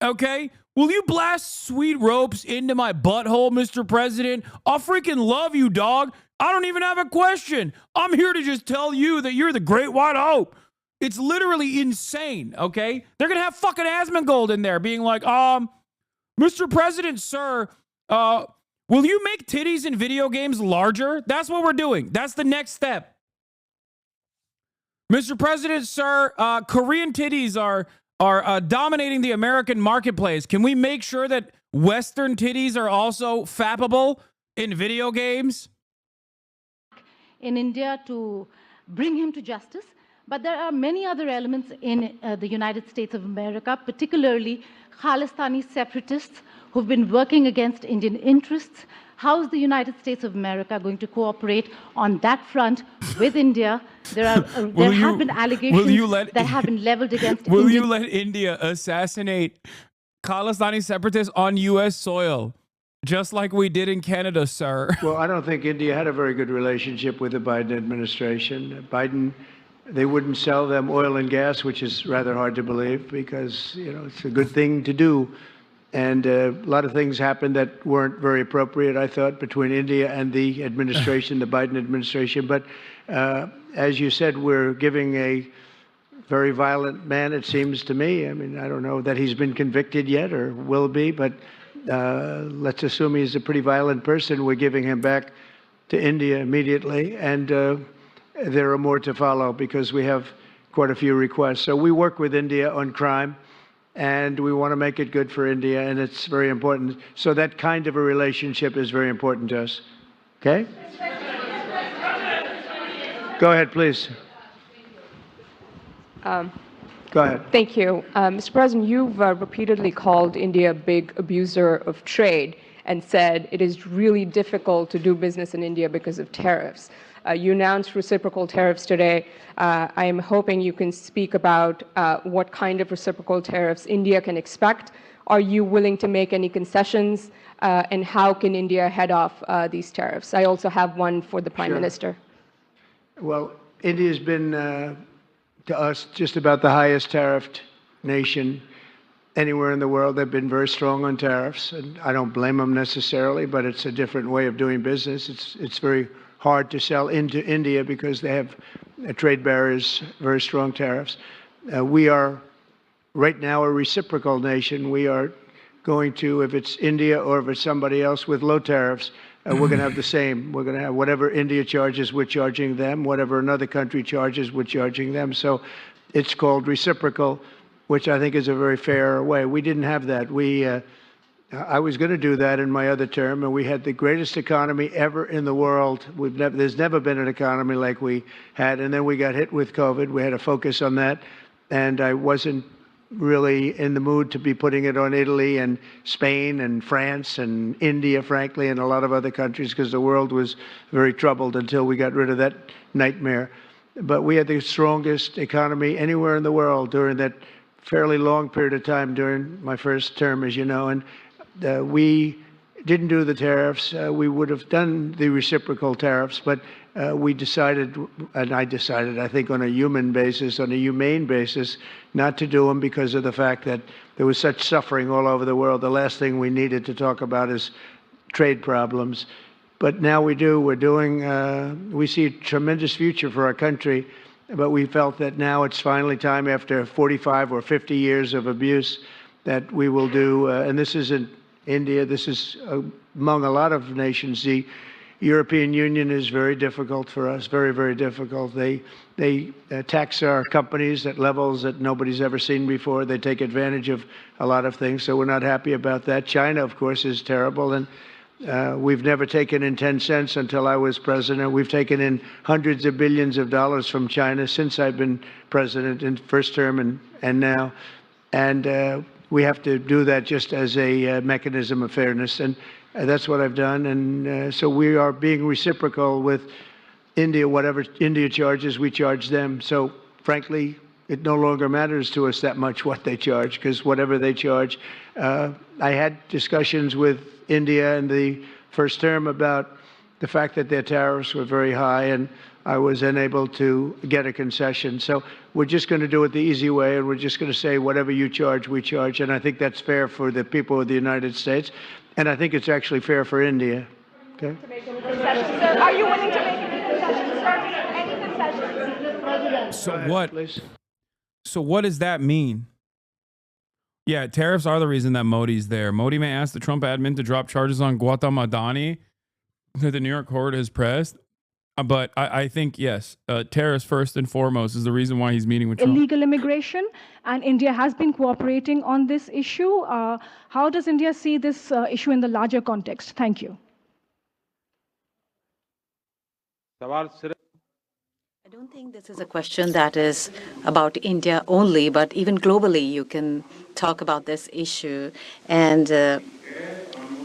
Okay? Will you blast sweet ropes into my butthole, Mr. President? I'll freaking love you, dog. I don't even have a question. I'm here to just tell you that you're the great white hope. It's literally insane, okay? They're going to have fucking Asmongold in there being like, Mr. President, sir, will you make titties in video games larger? That's what we're doing. That's the next step. Mr. President, sir, Korean titties are dominating the American marketplace. Can we make sure that Western titties are also fappable in video games? In India to bring him to justice. But there are many other elements in the United States of America, particularly Khalistani separatists who've been working against Indian interests. How is the United States of America going to cooperate on that front with India? There have been allegations that have been leveled against India. Will you let India assassinate Khalistani separatists on U.S. soil? Just like we did in Canada, sir. Well, I don't think India had a very good relationship with the Biden administration. They wouldn't sell them oil and gas, which is rather hard to believe because, it's a good thing to do. And a lot of things happened that weren't very appropriate, I thought, between India and the administration, the Biden administration. But as you said, we're giving a very violent man, it seems to me. I mean, I don't know that he's been convicted yet or will be, but let's assume he's a pretty violent person. We're giving him back to India immediately. And there are more to follow because we have quite a few requests. So we work with India on crime, and we want to make it good for India, and it's very important. So that kind of a relationship is very important to us. Okay? Go ahead, please. Go ahead. Thank you. Mr. President, you've repeatedly called India a big abuser of trade and said it is really difficult to do business in India because of tariffs. You announced reciprocal tariffs today. I am hoping you can speak about what kind of reciprocal tariffs India can expect. Are you willing to make any concessions? And how can India head off these tariffs? I also have one for the Prime Minister. Well, India's been, to us, just about the highest tariffed nation anywhere in the world. They've been very strong on tariffs, and I don't blame them necessarily, but it's a different way of doing business. It's very hard to sell into India because they have trade barriers, very strong tariffs. We are right now a reciprocal nation. We are going to, if it's India or if it's somebody else with low tariffs, we're going to have the same. We're going to have whatever India charges, we're charging them. Whatever another country charges, we're charging them. So it's called reciprocal, which I think is a very fair way. We didn't have that. I was going to do that in my other term, and we had the greatest economy ever in the world. There's never been an economy like we had, and then we got hit with COVID. We had to focus on that, and I wasn't really in the mood to be putting it on Italy and Spain and France and India, frankly, and a lot of other countries because the world was very troubled until we got rid of that nightmare. But we had the strongest economy anywhere in the world during that fairly long period of time during my first term, as you know, and we didn't do the tariffs, we would have done the reciprocal tariffs, but we decided, and I decided, I think on a human basis, on a humane basis, not to do them because of the fact that there was such suffering all over the world. The last thing we needed to talk about is trade problems. But now we do. We're doing, we see a tremendous future for our country, but we felt that now it's finally time, after 45 or 50 years of abuse, that we will do, and this isn't India, this is among a lot of nations. The European Union is very difficult for us, very, very difficult. They tax our companies at levels that nobody's ever seen before. They take advantage of a lot of things, so we're not happy about that. China, of course, is terrible, and we've never taken in 10 cents until I was president. We've taken in hundreds of billions of dollars from China since I've been president in first term and now. And we have to do that just as a mechanism of fairness. And that's what I've done. And so we are being reciprocal with India. Whatever India charges, we charge them. So frankly, it no longer matters to us that much what they charge, because whatever they charge, I had discussions with India in the first term about the fact that their tariffs were very high, and I was unable to get a concession. So we're just going to do it the easy way, and we're just going to say whatever you charge, we charge. And I think that's fair for the people of the United States, and I think it's actually fair for India. Okay? Are you willing to make any concessions, sir? Any concessions? So what does that mean? Yeah, tariffs are the reason that Modi's there. Modi may ask the Trump admin to drop charges on Gautam Adani that the New York court has pressed. But I think, yes, tariffs first and foremost is the reason why he's meeting with Trump. Illegal immigration, and India has been cooperating on this issue. How does India see this issue in the larger context? Thank you. I don't think this is a question that is about India only, but even globally you can talk about this issue. And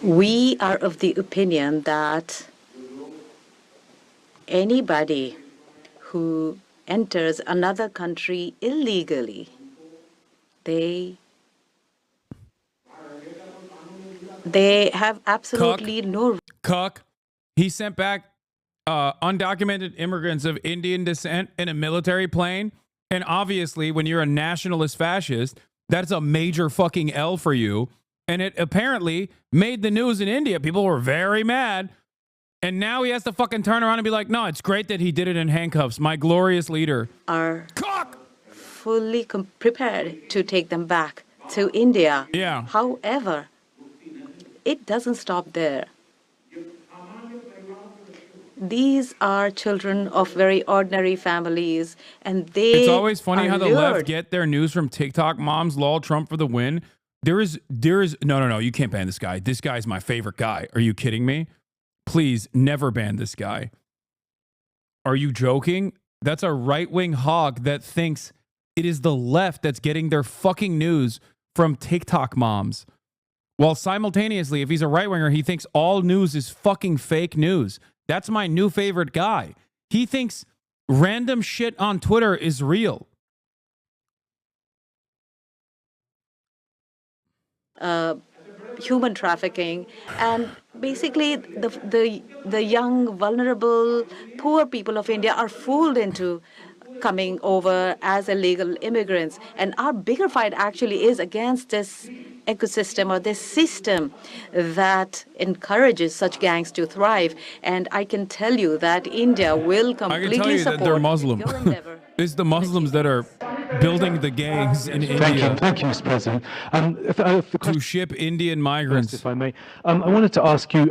we are of the opinion that anybody who enters another country illegally, they have absolutely no... Cuck. He sent back undocumented immigrants of Indian descent in a military plane. And obviously, when you're a nationalist fascist, that's a major fucking L for you. And it apparently made the news in India. People were very mad. And now he has to fucking turn around and be like, no, it's great that he did it in handcuffs. My glorious leader. Are fully prepared to take them back to India. Yeah. However, it doesn't stop there. These are children of very ordinary families, and it's always funny how the left get their news from TikTok moms. Lol, Trump for the win. There is no, you can't ban this guy. This guy's my favorite guy. Are you kidding me? Please never ban this guy. Are you joking? That's a right-wing hog that thinks it is the left that's getting their fucking news from TikTok moms. While simultaneously, if he's a right-winger, he thinks all news is fucking fake news. That's my new favorite guy. He thinks random shit on Twitter is real. Human trafficking, and basically the young, vulnerable, poor people of India are fooled into coming over as illegal immigrants. And our bigger fight actually is against this ecosystem or this system that encourages such gangs to thrive. And I can tell you that India will completely I can tell you support that they're Muslim. your endeavor. It's the Muslims that are building the gangs in India. Thank you, Mr. President. To ship Indian migrants. If I may. I wanted to ask you,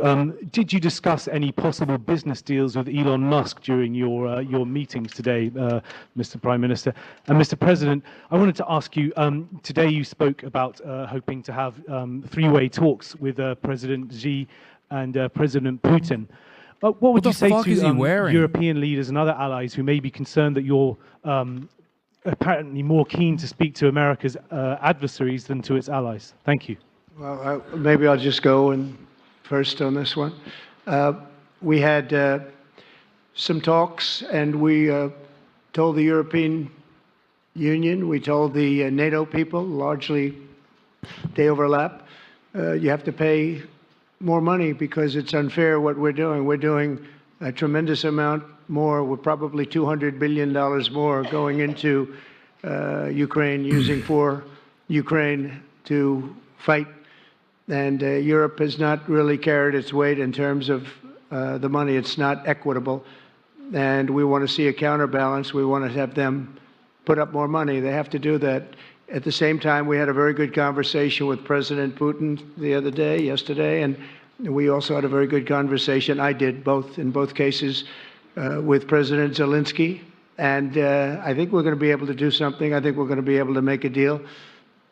did you discuss any possible business deals with Elon Musk during your meetings today, Mr. Prime Minister? And Mr. President, I wanted to ask you, today you spoke about hoping to have three-way talks with President Xi and President Putin. What would you say to European leaders and other allies who may be concerned that you're apparently more keen to speak to America's adversaries than to its allies? Thank you. Well, maybe I'll just go first on this one. We had some talks, and we told the European Union, we told the NATO people, largely they overlap. You have to pay more money because it's unfair what we're doing. We're doing a tremendous amount more. We're probably $200 billion more going into Ukraine, using for Ukraine to fight. And Europe has not really carried its weight in terms of the money. It's not equitable. And we want to see a counterbalance. We want to have them put up more money. They have to do that. At the same time, we had a very good conversation with President Putin yesterday, and we also had a very good conversation. I did in both cases with President Zelensky. And I think we're going to be able to do something. I think we're going to be able to make a deal.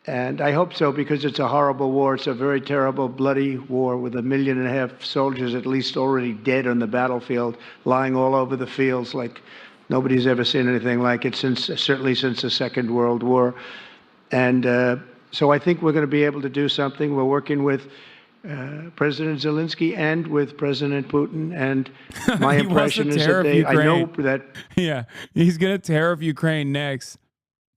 And I hope so, because it's a horrible war. It's a very terrible, bloody war with 1.5 million soldiers at least already dead on the battlefield, lying all over the fields like nobody's ever seen anything like it, certainly since the Second World War. And so I think we're going to be able to do something. We're working with President Zelensky and with President Putin. And my impression is that I know that. Yeah, he's going to tariff Ukraine next.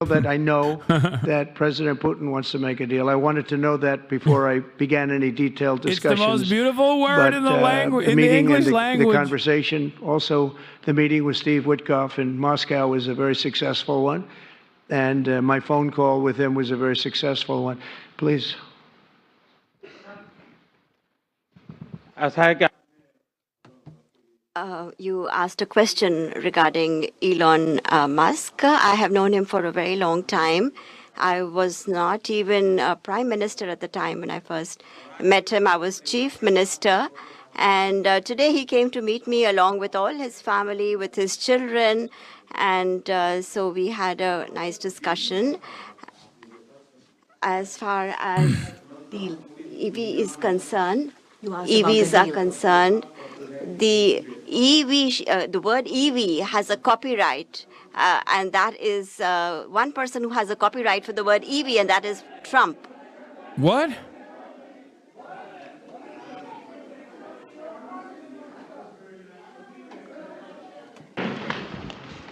That I know that President Putin wants to make a deal. I wanted to know that before I began any detailed discussions. It's the most beautiful word in the language, in the English language. The conversation, also the meeting with Steve Witkoff in Moscow was a very successful one, and my phone call with him was a very successful one. Please. You asked a question regarding Elon Musk. I have known him for a very long time. I was not even a prime minister at the time when I first met him. I was chief minister. And today he came to meet me along with all his family, with his children. And so we had a nice discussion. As far as the EV is concerned, EVs are concerned, the EV, the word EV has a copyright, and that is one person who has a copyright for the word EV, and that is Trump. What?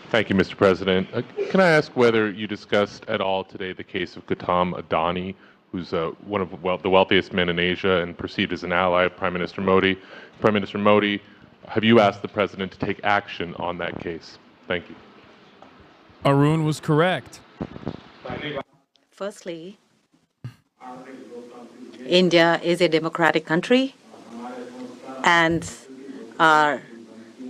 Thank you, Mr. President. Can I ask whether you discussed at all today the case of Gautam Adani, who's one of the wealthiest men in Asia and perceived as an ally of Prime Minister Modi? Prime Minister Modi, have you asked the president to take action on that case? Thank you. Arun was correct. Firstly, India is a democratic country, and our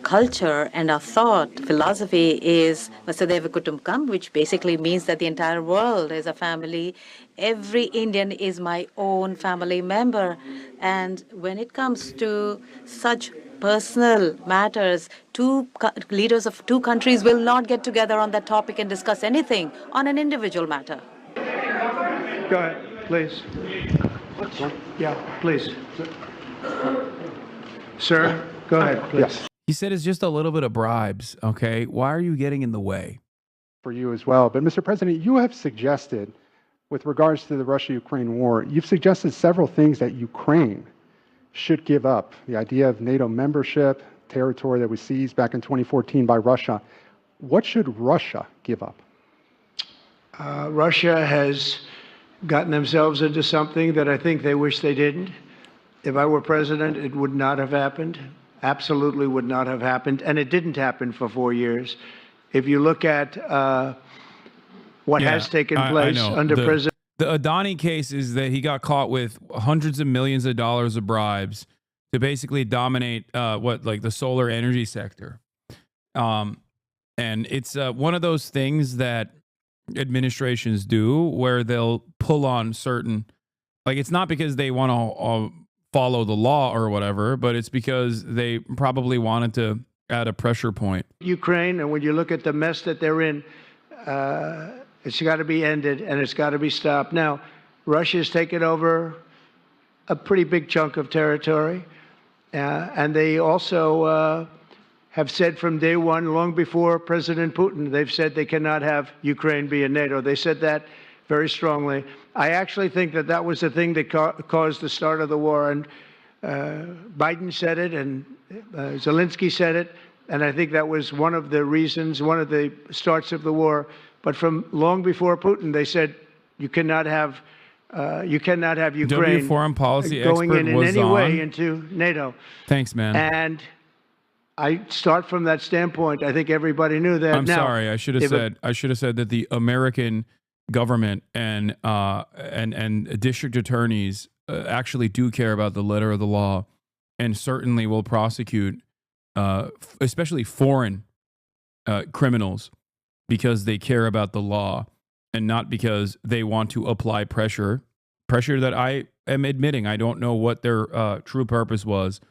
culture and our thought philosophy is Vasudhaiva Kutumbakam, which basically means that the entire world is a family. Every Indian is my own family member. And when it comes to such personal matters, leaders of two countries will not get together on that topic and discuss anything on an individual matter. Go ahead, please. Yeah, please. Sir, go ahead, please. Yes. He said it's just a little bit of bribes, okay? Why are you getting in the way? For you as well. But Mr. President, you have suggested, with regards to the Russia-Ukraine war, you've suggested several things that Ukraine should give up. The idea of NATO membership, territory that was seized back in 2014 by Russia. What should Russia give up? Russia has gotten themselves into something that I think they wish they didn't. If I were president, it would not have happened. Absolutely would not have happened. And it didn't happen for 4 years. If you look at what has taken place under President... The Adani case is that he got caught with hundreds of millions of dollars of bribes to basically dominate the solar energy sector. And it's one of those things that administrations do where they'll pull on certain... it's not because they want to follow the law or whatever, but it's because they probably wanted to add a pressure point. Ukraine, and when you look at the mess that they're in, it's got to be ended and it's got to be stopped. Now, Russia's taken over a pretty big chunk of territory, and they also have said from day one, long before President Putin, they've said they cannot have Ukraine be in NATO. They said that very strongly. I actually think that that was the thing that caused the start of the war. And Biden said it, and Zelensky said it, and I think that was one of the reasons, one of the starts of the war. But from long before Putin, they said you cannot have You cannot have W Ukraine foreign policy going expert in was any way on. into NATO. Thanks, man. And I start from that standpoint. I think everybody knew that. I'm Now, sorry. I should have if a- said. I should have said that the American government and district attorneys actually do care about the letter of the law, and certainly will prosecute, especially foreign criminals, because they care about the law and not because they want to apply pressure that I am admitting I don't know what their true purpose was.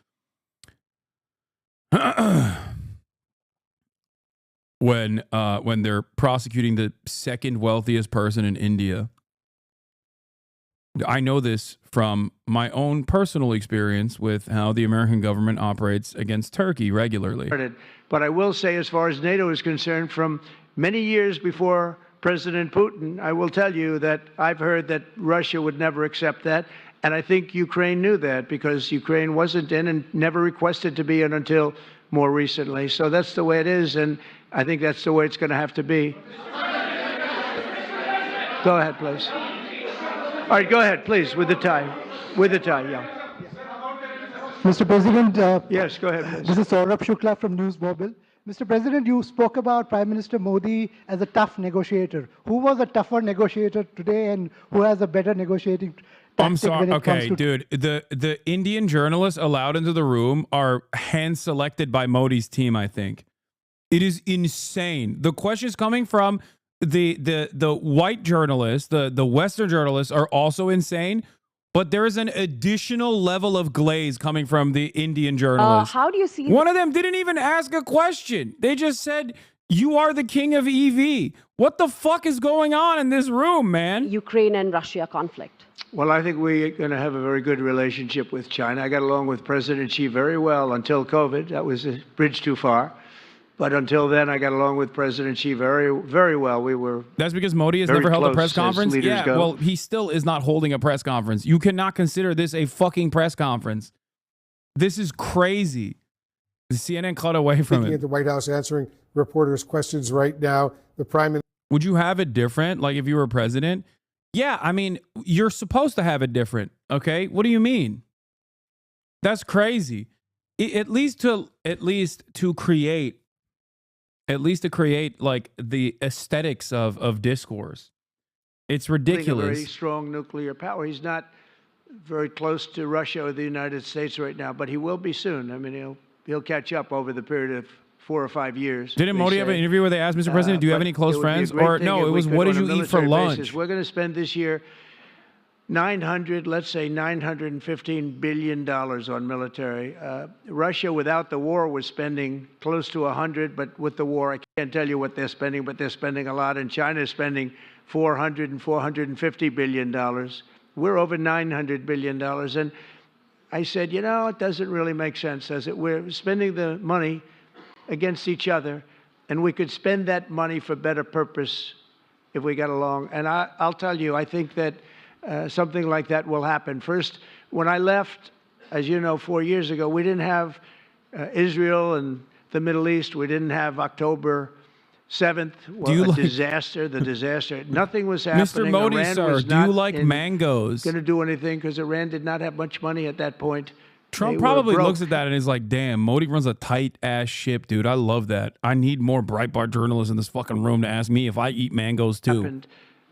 when they're prosecuting the second wealthiest person in India. I know this from my own personal experience with how the American government operates against Turkey regularly. But I will say, as far as NATO is concerned, from many years before President Putin, I will tell you that I've heard that Russia would never accept that. And I think Ukraine knew that, because Ukraine wasn't in and never requested to be in until more recently. So that's the way it is, and I think that's the way it's going to have to be. Go ahead, please. All right, go ahead, please, with the tie. With the tie, yeah. Mr. President, yes, go ahead, please. This is Saurabh Shukla from News Mobile. Mr. President, you spoke about Prime Minister Modi as a tough negotiator. Who was a tougher negotiator today, and who has a better negotiating I'm tactic sorry. when it Okay, comes to... dude. The Indian journalists allowed into the room are hand selected by Modi's team, I think. It is insane. The questions coming from the white journalists, the Western journalists are also insane. But there is an additional level of glaze coming from the Indian journalists. How do you see... One of them didn't even ask a question. They just said, "You are the king of EV." What the fuck is going on in this room, man? Ukraine and Russia conflict. Well, I think we're going to have a very good relationship with China. I got along with President Xi very well until COVID. That was a bridge too far. But until then, I got along with President Xi very, very well. We were... That's because Modi has very never held a close press as conference? leaders Yeah, go. well, he still is not holding a press conference. You cannot consider this a fucking press conference. This is crazy. The CNN cut away from Speaking it. at the White House, answering reporters' questions right now. The Prime Minister... Would you have it different, like if you were president? Yeah, I mean, you're supposed to have it different, okay? What do you mean? That's crazy. At least to create like the aesthetics of discourse. It's A ridiculous. very strong nuclear power. He's not very close to Russia or the United States right now, but he will be soon. I mean, he'll catch up over the period of 4 or 5 years. Didn't they Modi have an say. interview where they asked Mr. President, do you have But any close it would be a friends? great Or thing no, if it we was could, what did on a you eat for military lunch? basis. We're going to spend this year $915 billion on military. Russia, without the war, was spending close to 100, but with the war, I can't tell you what they're spending, but they're spending a lot. And China is spending $400 and $450 billion. We're over $900 billion. And I said, you know, it doesn't really make sense, does it? We're spending the money against each other, and we could spend that money for better purpose if we got along. And I'll tell you, I think that something like that will happen. First, when I left, as you know, 4 years ago, we didn't have Israel and the Middle East. We didn't have October 7th, disaster, the disaster. Nothing was happening. Mr. Modi, Iran sir, was do you not like mangoes? Going to do anything because Iran did not have much money at that point. Trump They were probably broke. looks at that and is like, damn, Modi runs a tight ass ship, dude. I love that. I need more Breitbart journalists in this fucking room to ask me if I eat mangoes too. Happened.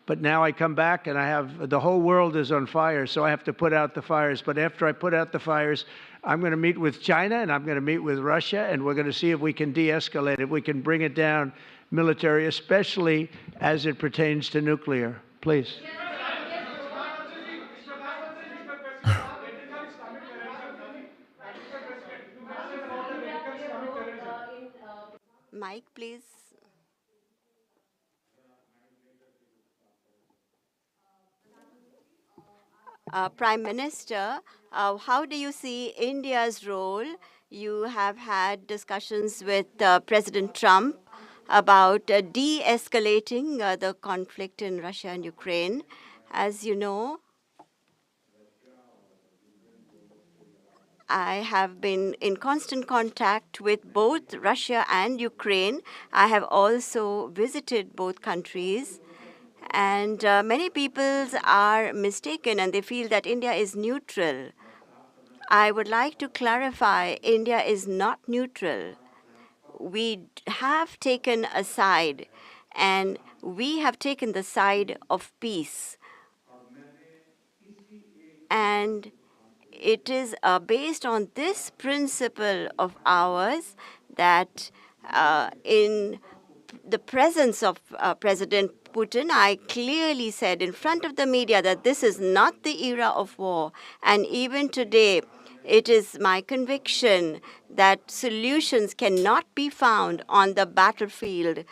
But now I come back and I have the whole world is on fire, so I have to put out the fires. But after I put out the fires, I'm going to meet with China and I'm going to meet with Russia, and we're going to see if we can de-escalate, if we can bring it down military, especially as it pertains to nuclear. Please. Mike, please. Prime Minister, how do you see India's role? You have had discussions with President Trump about de-escalating the conflict in Russia and Ukraine. As you know, I have been in constant contact with both Russia and Ukraine. I have also visited both countries. And many people are mistaken and they feel that India is neutral. I would like to clarify, India is not neutral. We have taken a side, and we have taken the side of peace. And it is based on this principle of ours that in the presence of President Putin, I clearly said in front of the media that this is not the era of war. And even today, it is my conviction that solutions cannot be found on the battlefield.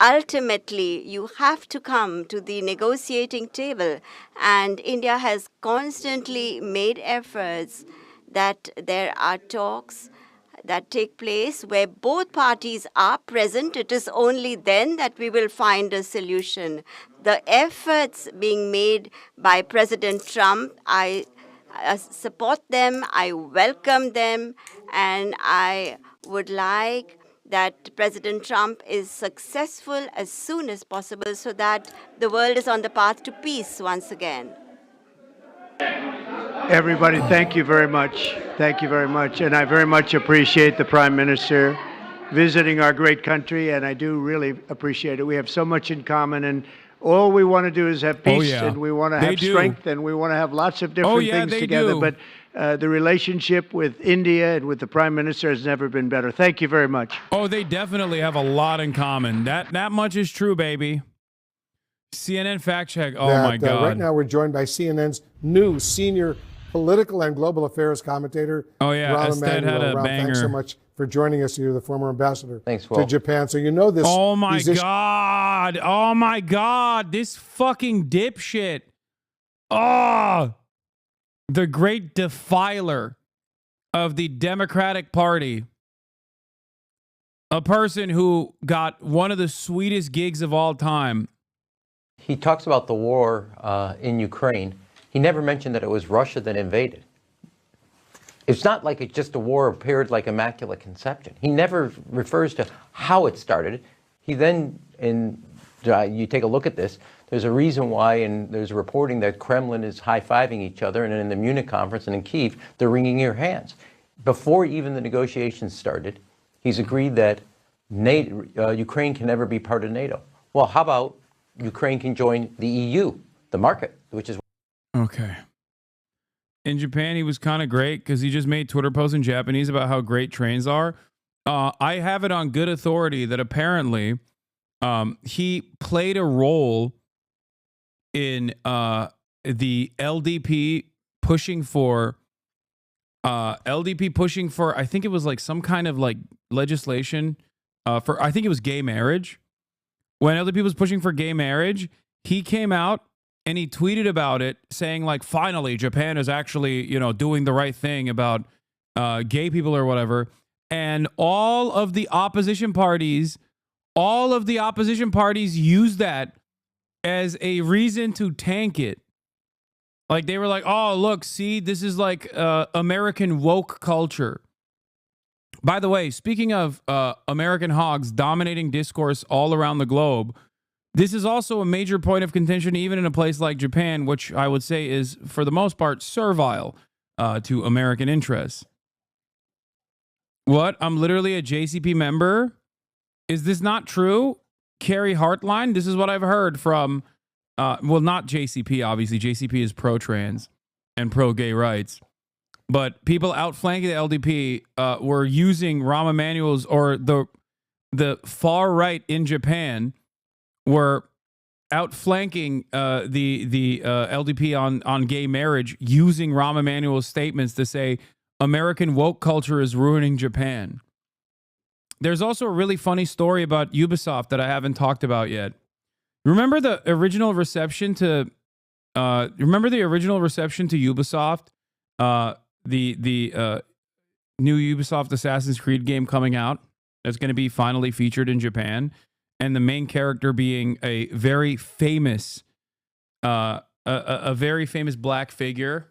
Ultimately, you have to come to the negotiating table. And India has constantly made efforts that there are talks that take place where both parties are present. It is only then that we will find a solution. The efforts being made by President Trump, I support them, I welcome them, and I would like that President Trump is successful as soon as possible so that the world is on the path to peace once again. Everybody, thank you very much. Thank you very much. And I very much appreciate the Prime Minister visiting our great country, and I do really appreciate it. We have so much in common, and all we want to do is have peace, and we want to have strength, and we want to have lots of different things together. But the relationship with India and with the Prime Minister has never been better. Thank you very much. Oh, they definitely have a lot in common. That much is true, baby. CNN fact check. Oh, my God. Right now we're joined by CNN's new senior political and global affairs commentator. Oh, yeah. Rahm Ested had a Emanuel. banger. Thanks so much for joining us. You're the former ambassador to to Japan. So you know this. Oh, my God. Oh, my God. This fucking dipshit. Oh, the great defiler of the Democratic Party. A person who got one of the sweetest gigs of all time. He talks about the war in Ukraine. He never mentioned that it was Russia that invaded. It's not like it's just a war appeared like Immaculate Conception. He never refers to how it started. He then, you take a look at this, there's a reason why, and there's reporting that Kremlin is high-fiving each other, and in the Munich conference and in Kyiv, they're wringing their hands. Before even the negotiations started, he's agreed that Ukraine can never be part of NATO. Well, how about Ukraine can join the EU, the market, which is... Okay. In Japan, he was kind of great because he just made Twitter posts in Japanese about how great trains are. I have it on good authority that apparently he played a role in the LDP pushing for, I think it was like some kind of like legislation for, I think it was gay marriage. When LDP was pushing for gay marriage, he came out and he tweeted about it saying like, finally, Japan is actually, doing the right thing about gay people or whatever. And all of the opposition parties used that as a reason to tank it. Like they were like, oh, look, see, this is like American woke culture. By the way, speaking of American hogs dominating discourse all around the globe, this is also a major point of contention, even in a place like Japan, which I would say is, for the most part, servile to American interests. What? I'm literally a JCP member? Is this not true? Carrie Hartline? This is what I've heard from, well, not JCP, obviously. JCP is pro-trans and pro-gay rights. But people outflanking the LDP were using Rahm Emanuel's, or the far right in Japan were outflanking the LDP on gay marriage, using Rahm Emanuel's statements to say American woke culture is ruining Japan. There's also a really funny story about Ubisoft that I haven't talked about yet. Remember the original reception to Ubisoft? The new Ubisoft Assassin's Creed game coming out that's going to be finally featured in Japan, and the main character being a very famous black figure,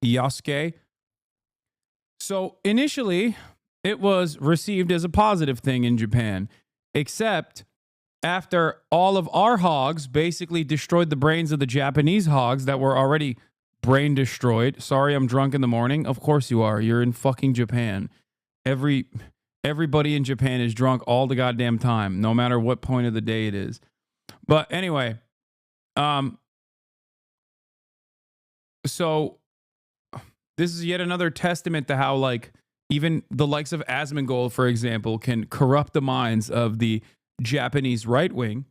Yasuke. So initially, it was received as a positive thing in Japan, except after all of our hogs basically destroyed the brains of the Japanese hogs that were already brain destroyed. Sorry, I'm drunk in the morning. Of course you are. You're in fucking Japan. Everybody in Japan is drunk all the goddamn time, no matter what point of the day it is. But anyway, so this is yet another testament to how, like, even the likes of Asmongold, for example, can corrupt the minds of the Japanese right wing.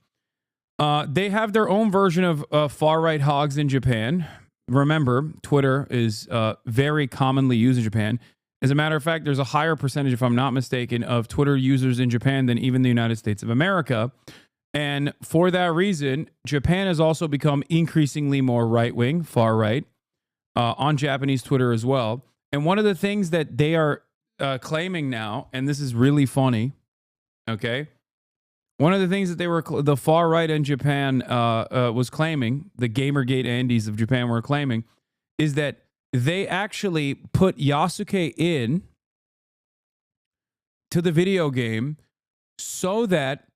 They have their own version of far-right hogs in Japan. Remember, Twitter is very commonly used in Japan. As a matter of fact, there's a higher percentage, if I'm not mistaken, of Twitter users in Japan than even the United States of America. And for that reason, Japan has also become increasingly more right-wing, far-right, on Japanese Twitter as well. And one of the things that they are claiming now, and this is really funny, okay? One of the things that the far right in Japan was claiming, the Gamergate Andes of Japan were claiming, is that they actually put Yasuke in to the video game so that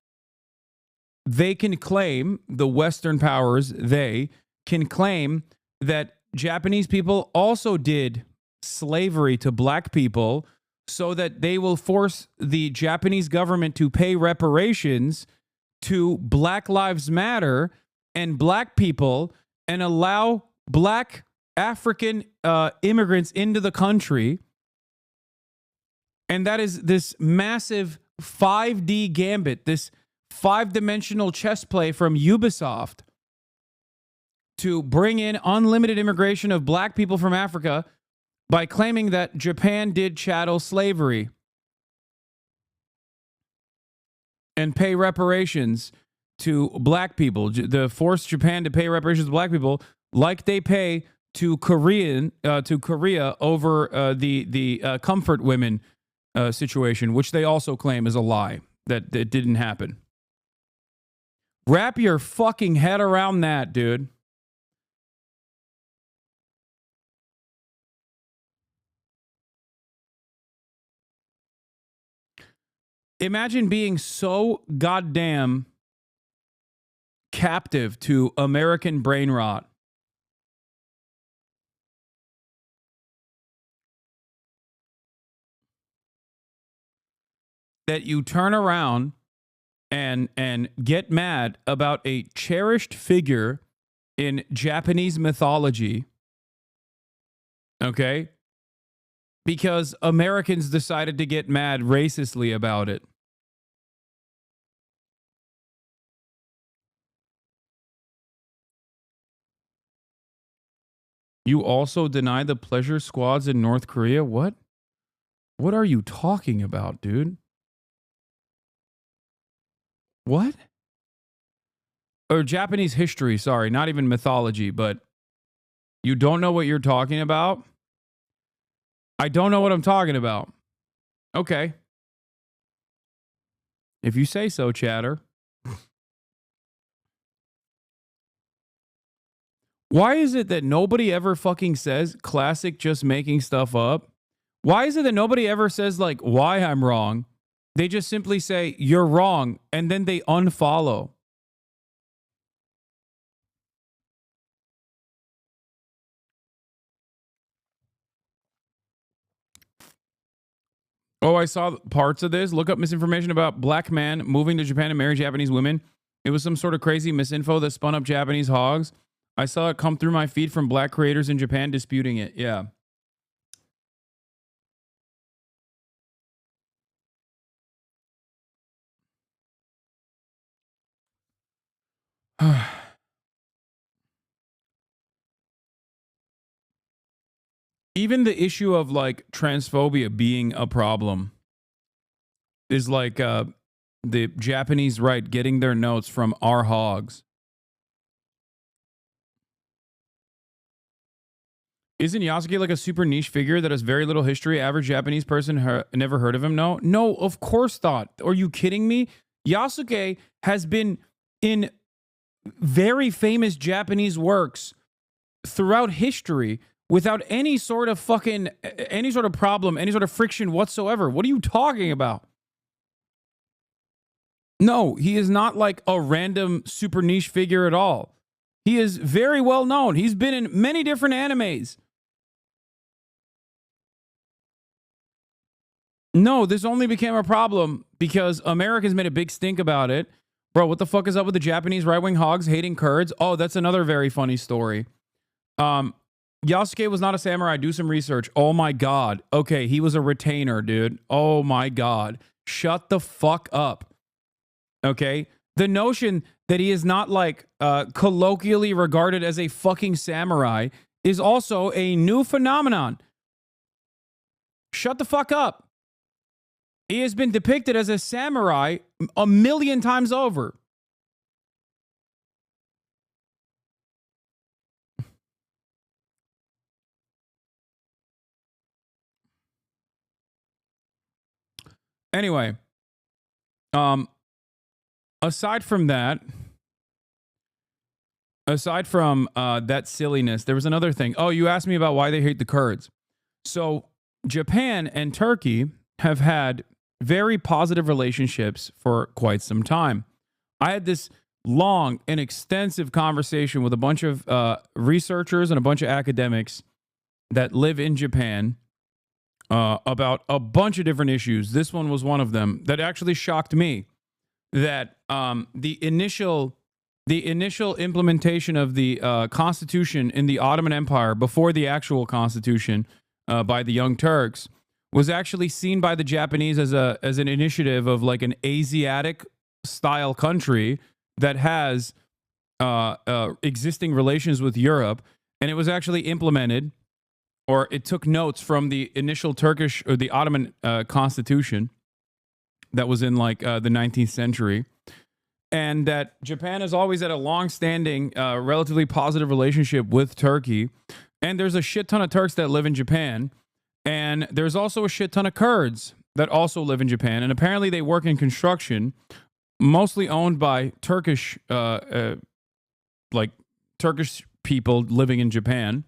they can claim, the Western powers, they can claim that Japanese people also did slavery to black people, so that they will force the Japanese government to pay reparations to Black Lives Matter and black people and allow black African immigrants into the country. And that is this massive 5D gambit, this 5-dimensional chess play from Ubisoft to bring in unlimited immigration of black people from Africa by claiming that Japan did chattel slavery and pay reparations to black people. The force Japan to pay reparations to black people like they pay to Korea over the comfort women situation, which they also claim is a lie, that it didn't happen. Wrap your fucking head around that, dude. Imagine being so goddamn captive to American brain rot that you turn around and get mad about a cherished figure in Japanese mythology, okay? Because Americans decided to get mad racistly about it. You also deny the pleasure squads in North Korea? What? What are you talking about, dude? What? Or Japanese history, sorry, not even mythology, but you don't know what you're talking about? I don't know what I'm talking about. Okay. If you say so, chatter. Why is it that nobody ever fucking says classic just making stuff up? Why is it that nobody ever says, like, why I'm wrong? They just simply say, you're wrong, and then they unfollow. Oh, I saw parts of this. Look up misinformation about black man moving to Japan to marry Japanese women. It was some sort of crazy misinfo that spun up Japanese hogs. I saw it come through my feed from black creators in Japan disputing it. Yeah. Even the issue of like transphobia being a problem is like the Japanese right getting their notes from our hogs. Isn't Yasuke like a super niche figure that has very little history? Average Japanese person never heard of him? No, no, of course not. Are you kidding me? Yasuke has been in very famous Japanese works throughout history without any sort of fucking, any sort of problem, any sort of friction whatsoever. What are you talking about? No, he is not like a random super niche figure at all. He is very well known. He's been in many different animes. No, this only became a problem because Americans made a big stink about it. Bro, what the fuck is up with the Japanese right-wing hogs hating Kurds? Oh, that's another very funny story. Yasuke was not a samurai. Do some research. Oh my God. Okay, he was a retainer, dude. Oh my God. Shut the fuck up. Okay? The notion that he is not like colloquially regarded as a fucking samurai is also a new phenomenon. Shut the fuck up. He has been depicted as a samurai a million times over. Anyway, aside from that silliness, there was another thing. Oh, you asked me about why they hate the Kurds. So Japan and Turkey have had very positive relationships for quite some time. I had this long and extensive conversation with a bunch of researchers and a bunch of academics that live in Japan about a bunch of different issues. This one was one of them that actually shocked me. That the initial implementation of the Constitution in the Ottoman Empire before the actual Constitution by the Young Turks was actually seen by the Japanese as an initiative of like an Asiatic style country that has existing relations with Europe, and it was actually implemented, or it took notes from the initial Turkish or the Ottoman Constitution that was in like the 19th century. And that Japan has always had a long-standing, relatively positive relationship with Turkey. And there's a shit ton of Turks that live in Japan. And there's also a shit ton of Kurds that also live in Japan. And apparently they work in construction, mostly owned by Turkish, Turkish people living in Japan.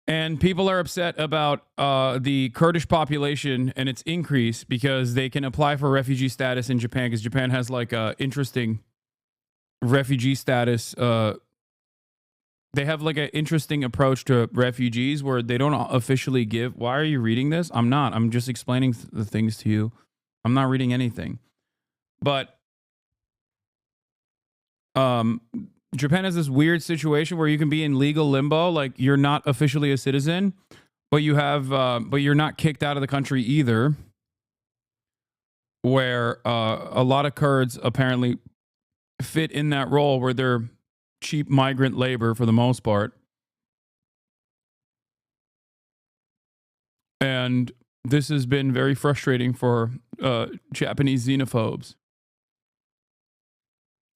And people are upset about the Kurdish population and its increase because they can apply for refugee status in Japan because Japan has like a interesting refugee status. They have like an interesting approach to refugees where they don't officially give. Why are you reading this? I'm not. I'm just explaining the things to you. I'm not reading anything. But Japan has this weird situation where you can be in legal limbo, like you're not officially a citizen, but you're not kicked out of the country either. Where a lot of Kurds apparently fit in that role, where they're cheap migrant labor for the most part, and this has been very frustrating for Japanese xenophobes.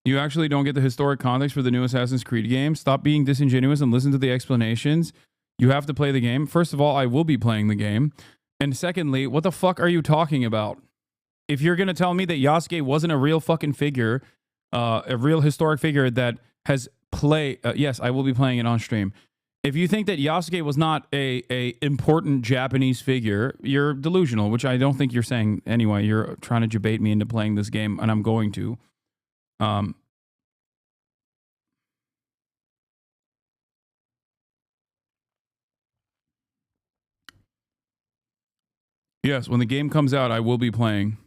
You actually don't get the historic context for the new Assassin's Creed game. Stop being disingenuous and listen to the explanations. You have to play the game. First of all, I will be playing the game. And secondly, what the fuck are you talking about? If you're going to tell me that Yasuke wasn't a real fucking figure, a real historic figure that has played... yes, I will be playing it on stream. If you think that Yasuke was not a important Japanese figure, you're delusional, which I don't think you're saying anyway. You're trying to debate me into playing this game, and I'm going to. Yes, when the game comes out, I will be playing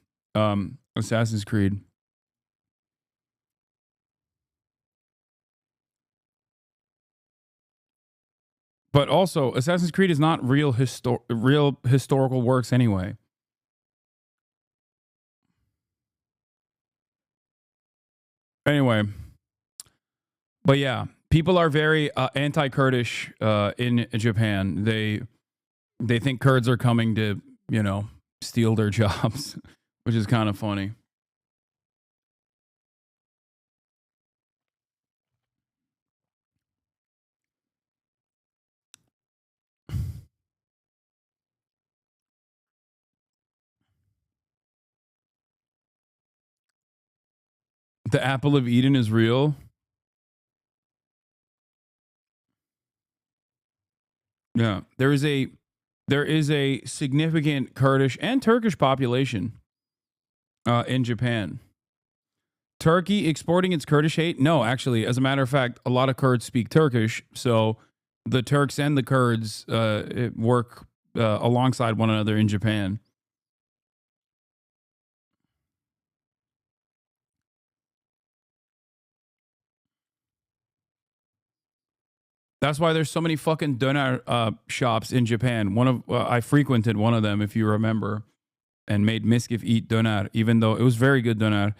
Assassin's Creed. But also, Assassin's Creed is not real historical works anyway. Anyway, but yeah, people are very anti-Kurdish in Japan. They think Kurds are coming to, steal their jobs, which is kind of funny. The apple of Eden is real. Yeah, there is a significant Kurdish and Turkish population in Japan. Turkey exporting its Kurdish hate? No, actually, as a matter of fact, a lot of Kurds speak Turkish, so the Turks and the Kurds work alongside one another in Japan. That's why there's so many fucking doner shops in Japan. I frequented one of them, if you remember, and made Miskif eat doner, even though it was very good doner.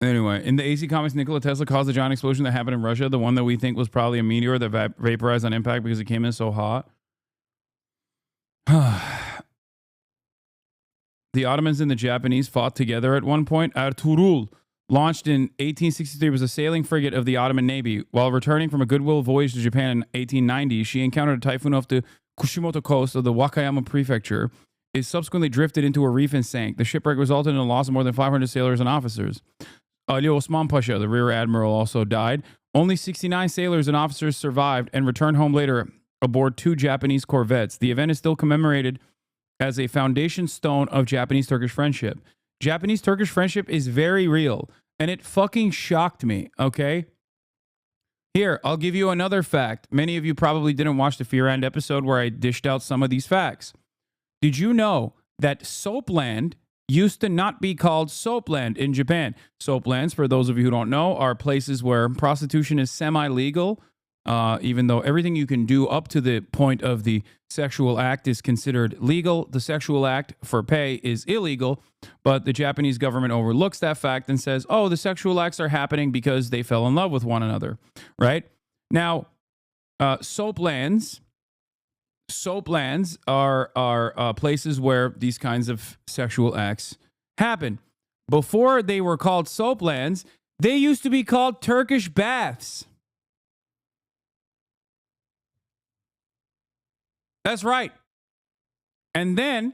Anyway, in the AC Comics, Nikola Tesla caused the giant explosion that happened in Russia, the one that we think was probably a meteor that vaporized on impact because it came in so hot. The Ottomans and the Japanese fought together at one point. Ertuğrul, launched in 1863, was a sailing frigate of the Ottoman Navy. While returning from a goodwill voyage to Japan in 1890, she encountered a typhoon off the Kushimoto coast of the Wakayama prefecture. It subsequently drifted into a reef and sank. The shipwreck resulted in a loss of more than 500 sailors and officers. Ali Osman Pasha, the rear admiral, also died. Only 69 sailors and officers survived and returned home later aboard 2 Japanese corvettes. The event is still commemorated as a foundation stone of Japanese-Turkish friendship. Japanese-Turkish friendship is very real, and it fucking shocked me, okay? Here, I'll give you another fact. Many of you probably didn't watch the Fear End episode where I dished out some of these facts. Did you know that Soapland used to not be called Soapland in Japan? Soaplands, for those of you who don't know, are places where prostitution is semi-legal, even though everything you can do up to the point of the sexual act is considered legal. The sexual act for pay is illegal, but the Japanese government overlooks that fact and says, oh, the sexual acts are happening because they fell in love with one another, right? Now, soaplands are places where these kinds of sexual acts happen. Before they were called soaplands, they used to be called Turkish baths. That's right. And then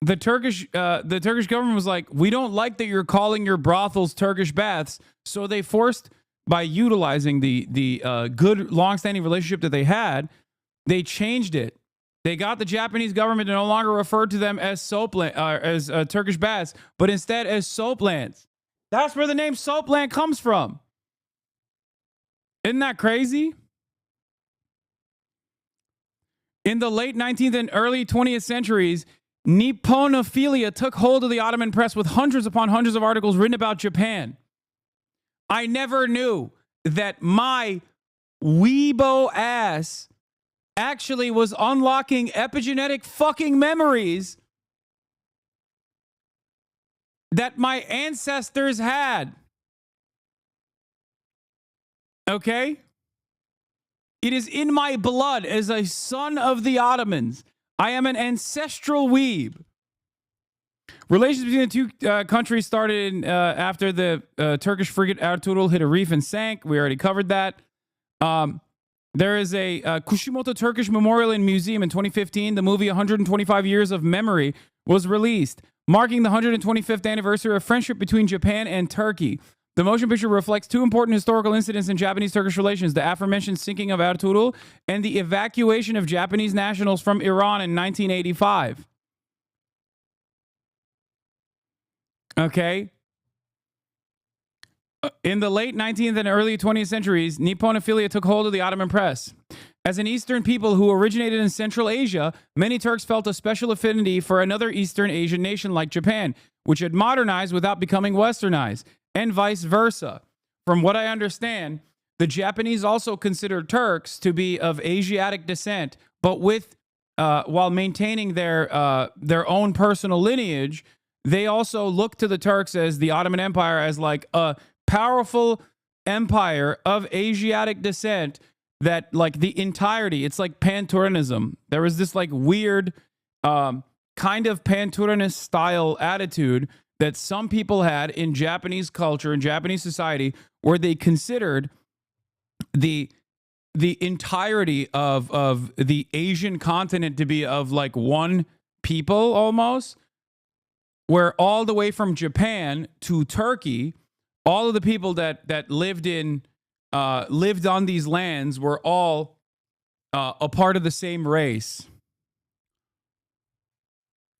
the Turkish government was like, we don't like that you're calling your brothels Turkish baths. So they forced, by utilizing the good longstanding relationship that they had, they changed it. They got the Japanese government to no longer refer to them as Turkish baths, but instead as soaplands. That's where the name Soapland comes from. Isn't that crazy? In the late 19th and early 20th centuries, Nipponophilia took hold of the Ottoman press with hundreds upon hundreds of articles written about Japan. I never knew that my weebo ass actually was unlocking epigenetic fucking memories that my ancestors had. Okay? It is in my blood as a son of the Ottomans. I am an ancestral weeb. Relations between the two countries started after the Turkish frigate Ertuğrul hit a reef and sank. We already covered that. There is a Kushimoto Turkish Memorial and Museum in 2015. The movie 125 Years of Memory was released, marking the 125th anniversary of friendship between Japan and Turkey. The motion picture reflects 2 important historical incidents in Japanese-Turkish relations, the aforementioned sinking of Ertuğrul and the evacuation of Japanese nationals from Iran in 1985. Okay. In the late 19th and early 20th centuries, Nipponophilia took hold of the Ottoman press. As an Eastern people who originated in Central Asia, many Turks felt a special affinity for another Eastern Asian nation like Japan, which had modernized without becoming westernized, and vice versa. From what I understand, the Japanese also considered Turks to be of Asiatic descent, but while maintaining their own personal lineage, they also looked to the Turks as the Ottoman Empire as like a powerful empire of Asiatic descent that like the entirety, it's like Pan-Turanism. There was this like weird kind of Pan-Turanist style attitude that some people had in Japanese culture and Japanese society, where they considered the entirety of the Asian continent to be of like one people almost, where all the way from Japan to Turkey, all of the people that lived on these lands were all a part of the same race.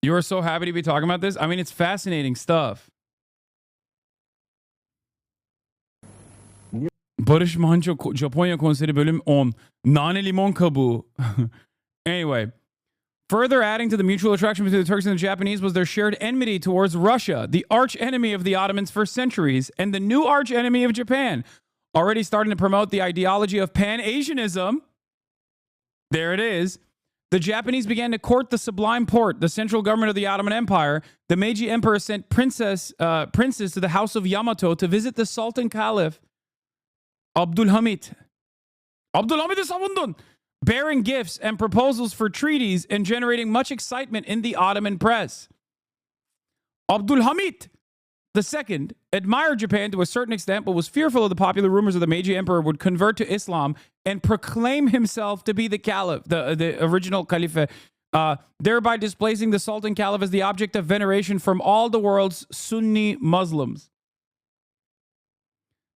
You are so happy to be talking about this. I mean, it's fascinating stuff. Barış Manço Japonya Konseri bölüm 10. Nane limon kabuğu. Anyway, further adding to the mutual attraction between the Turks and the Japanese was their shared enmity towards Russia, the arch enemy of the Ottomans for centuries, and the new arch enemy of Japan, already starting to promote the ideology of Pan-Asianism. There it is. The Japanese began to court the Sublime Porte, the central government of the Ottoman Empire. The Meiji Emperor sent princes to the house of Yamato to visit the Sultan Caliph Abdülhamit. Abdülhamit'i savundun. Bearing gifts and proposals for treaties and generating much excitement in the Ottoman press. Abdülhamit II admired Japan to a certain extent, but was fearful of the popular rumors of the Meiji Emperor would convert to Islam and proclaim himself to be the Caliph, the original Caliph, thereby displacing the Sultan Caliph as the object of veneration from all the world's Sunni Muslims.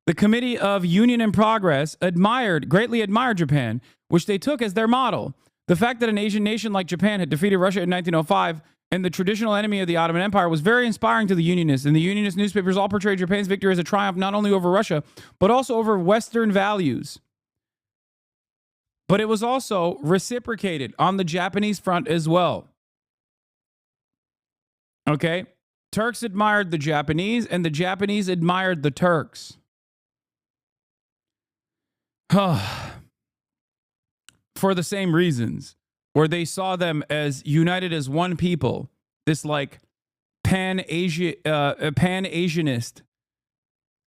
The Committee of Union and Progress greatly admired Japan, which they took as their model. The fact that an Asian nation like Japan had defeated Russia in 1905 and the traditional enemy of the Ottoman Empire was very inspiring to the Unionists, and the Unionist newspapers all portrayed Japan's victory as a triumph not only over Russia, but also over Western values. But it was also reciprocated on the Japanese front as well. Okay? Turks admired the Japanese, and the Japanese admired the Turks. For the same reasons, where they saw them as united as one people, this like pan-Asianist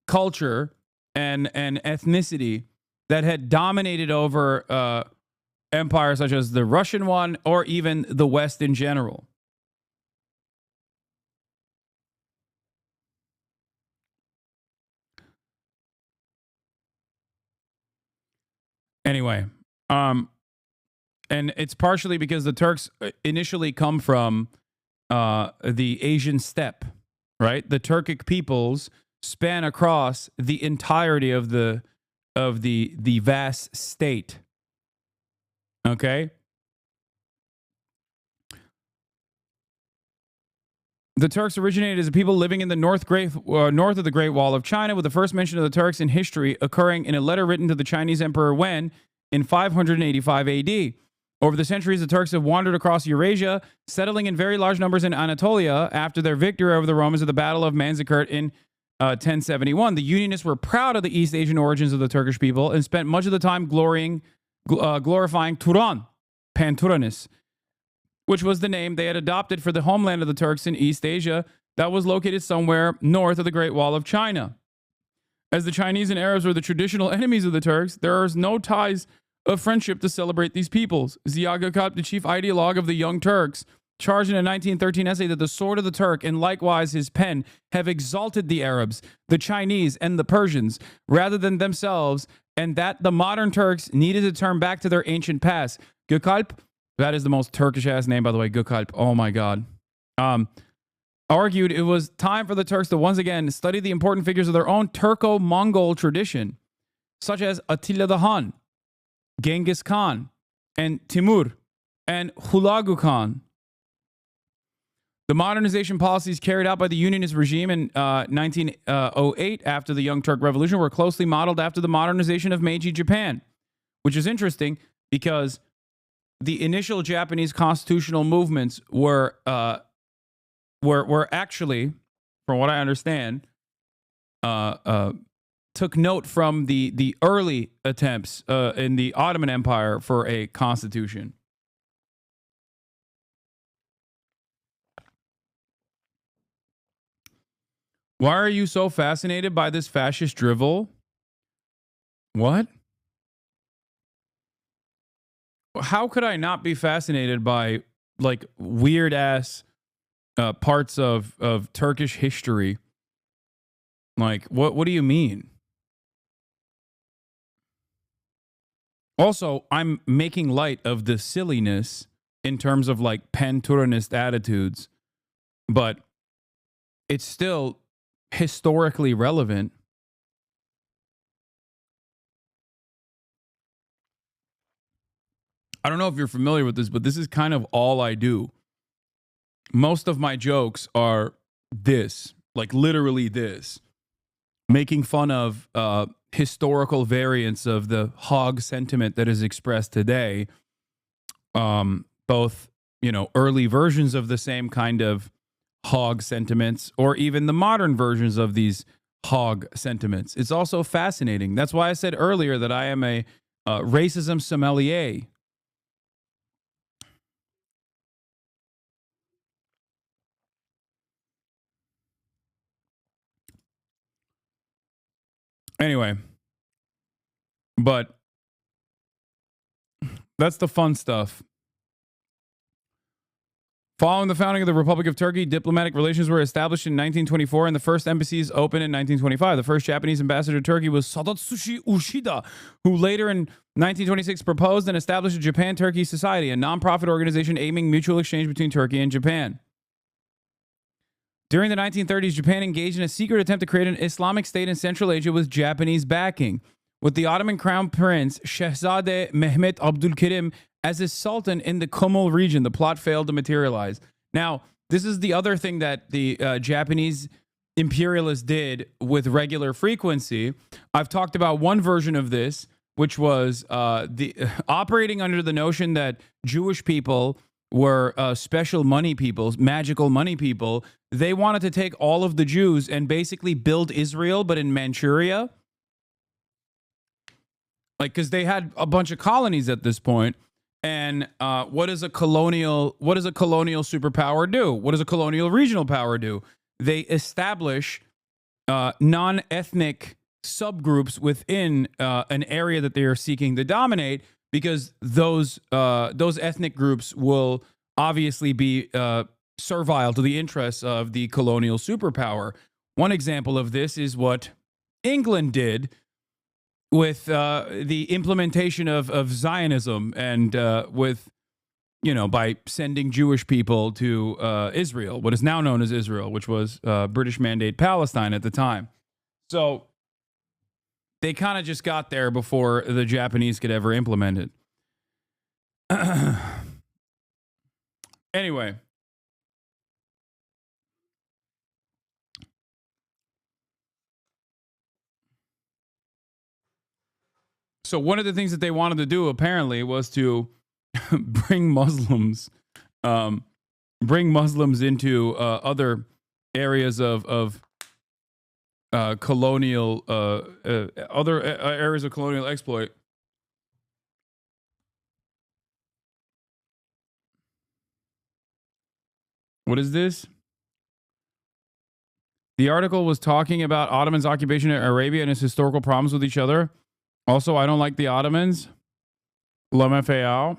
culture and ethnicity that had dominated over empires such as the Russian one or even the West in general. Anyway, and it's partially because the Turks initially come from the Asian steppe, right? The Turkic peoples span across the entirety of the vast state. Okay? The Turks originated as a people living in the north of the Great Wall of China, with the first mention of the Turks in history occurring in a letter written to the Chinese Emperor Wen in 585 AD. Over the centuries, the Turks have wandered across Eurasia, settling in very large numbers in Anatolia after their victory over the Romans at the Battle of Manzikert in 1071. The Unionists were proud of the East Asian origins of the Turkish people and spent much of the time glorifying Turan, Pan-Turanis, which was the name they had adopted for the homeland of the Turks in East Asia that was located somewhere north of the Great Wall of China. As the Chinese and Arabs were the traditional enemies of the Turks, there are no ties of friendship to celebrate these peoples. Ziya Gökalp, the chief ideologue of the Young Turks, charged in a 1913 essay that the sword of the Turk and likewise his pen have exalted the Arabs, the Chinese, and the Persians rather than themselves, and that the modern Turks needed to turn back to their ancient past. Gökalp, that is the most Turkish-ass name, by the way, Gökalp. Oh, my God. Argued it was time for the Turks to once again study the important figures of their own Turco-Mongol tradition, such as Attila the Hun, Genghis Khan, and Timur, and Hulagu Khan. The modernization policies carried out by the Unionist regime in 1908 after the Young Turk Revolution were closely modeled after the modernization of Meiji Japan, which is interesting because the initial Japanese constitutional movements were actually, from what I understand, took note from the early attempts in the Ottoman Empire for a constitution. Why are you so fascinated by this fascist drivel? What? How could I not be fascinated by like weird ass parts of Turkish history? Like, what do you mean? Also, I'm making light of the silliness in terms of like Pan-Turanist attitudes, but it's still historically relevant. I don't know if you're familiar with this, but this is kind of all I do. Most of my jokes are this, like literally this, making fun of historical variants of the hog sentiment that is expressed today. Both, early versions of the same kind of hog sentiments, or even the modern versions of these hog sentiments. It's also fascinating. That's why I said earlier that I am a racism sommelier. Anyway, but that's the fun stuff. Following the founding of the Republic of Turkey, diplomatic relations were established in 1924 and the first embassies opened in 1925. The first Japanese ambassador to Turkey was Sadatsushi Ushida, who later in 1926 proposed and established a Japan-Turkey Society, a nonprofit organization aiming mutual exchange between Turkey and Japan. During the 1930s, Japan engaged in a secret attempt to create an Islamic state in Central Asia with Japanese backing, with the Ottoman Crown Prince Shehzade Mehmet Abdülkerim as his sultan in the Kumul region. The plot failed to materialize. Now, this is the other thing that the Japanese imperialists did with regular frequency. I've talked about one version of this, which was operating under the notion that Jewish people were special money people, magical money people. They wanted to take all of the Jews and basically build Israel, but in Manchuria. Like, because they had a bunch of colonies at this point. And what does a colonial superpower do? What does a colonial regional power do? They establish non-ethnic subgroups within an area that they are seeking to dominate, because those ethnic groups will obviously be servile to the interests of the colonial superpower. One example of this is what England did with the implementation of Zionism and with, by sending Jewish people to Israel, what is now known as Israel, which was British Mandate Palestine at the time. So they kind of just got there before the Japanese could ever implement it. Anyway. So one of the things that they wanted to do apparently was to bring Muslims into other areas of colonial other areas of colonial exploit. What is this? The article was talking about Ottomans' occupation of Arabia and its historical problems with each other. Also, I don't like the Ottomans. Lamefeao.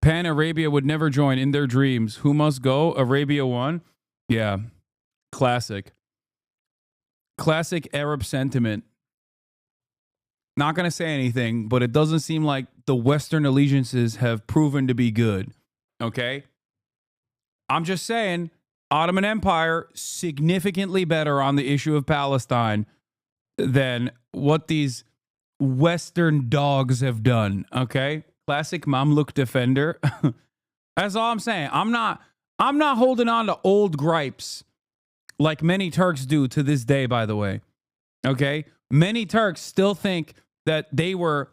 Pan-Arabia would never join in their dreams. Who must go? Arabia won. Yeah. Classic. Classic Arab sentiment. Not going to say anything, but it doesn't seem like the Western allegiances have proven to be good. Okay? I'm just saying, Ottoman Empire, significantly better on the issue of Palestine than what these Western dogs have done. Okay? Classic Mamluk defender. That's all I'm saying. I'm not holding on to old gripes like many Turks do to this day, by the way. Okay? Many Turks still think that they were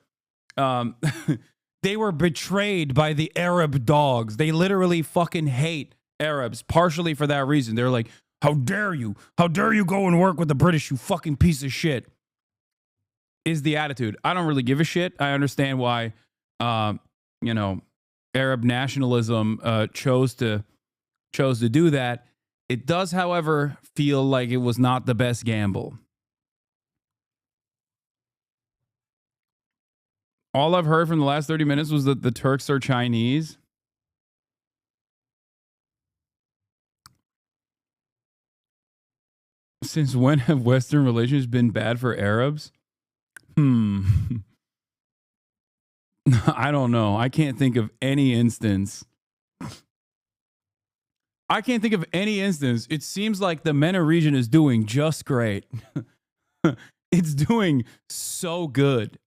they were betrayed by the Arab dogs. They literally fucking hate Arabs, partially for that reason. They're like, how dare you? How dare you go and work with the British, you fucking piece of shit? Is the attitude. I don't really give a shit. I understand why, Arab nationalism chose to do that. It does, however, feel like it was not the best gamble. All I've heard from the last 30 minutes was that the Turks are Chinese. Since when have Western relations been bad for Arabs? I don't know. I can't think of any instance. It seems like the MENA region is doing just great. It's doing so good.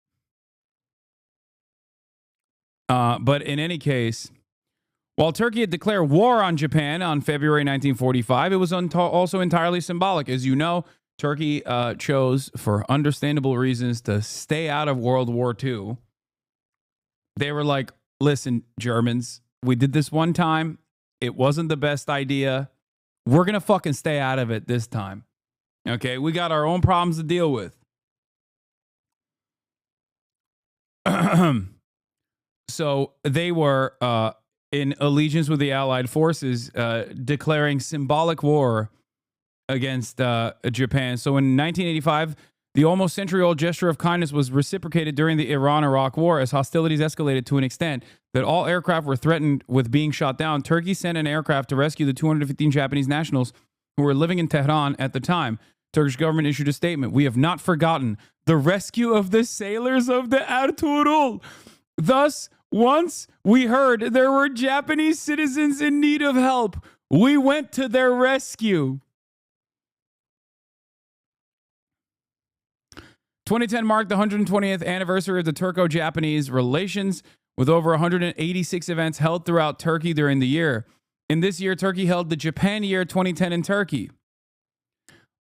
But in any case, while Turkey had declared war on Japan on February 1945, it was also entirely symbolic. As you know, Turkey chose, for understandable reasons, to stay out of World War II. They were like, listen, Germans, we did this one time. It wasn't the best idea. We're going to fucking stay out of it this time. Okay, we got our own problems to deal with. So they were in allegiance with the Allied forces, declaring symbolic war against Japan. So in 1985, the almost century-old gesture of kindness was reciprocated during the Iran-Iraq War as hostilities escalated to an extent that all aircraft were threatened with being shot down. Turkey sent an aircraft to rescue the 215 Japanese nationals who were living in Tehran at the time. Turkish government issued a statement. We have not forgotten the rescue of the sailors of the Ertuğrul. Thus, once we heard there were Japanese citizens in need of help, we went to their rescue. 2010 marked the 120th anniversary of the Turco-Japanese relations, with over 186 events held throughout Turkey during the year. In this year, Turkey held the Japan Year 2010 in Turkey.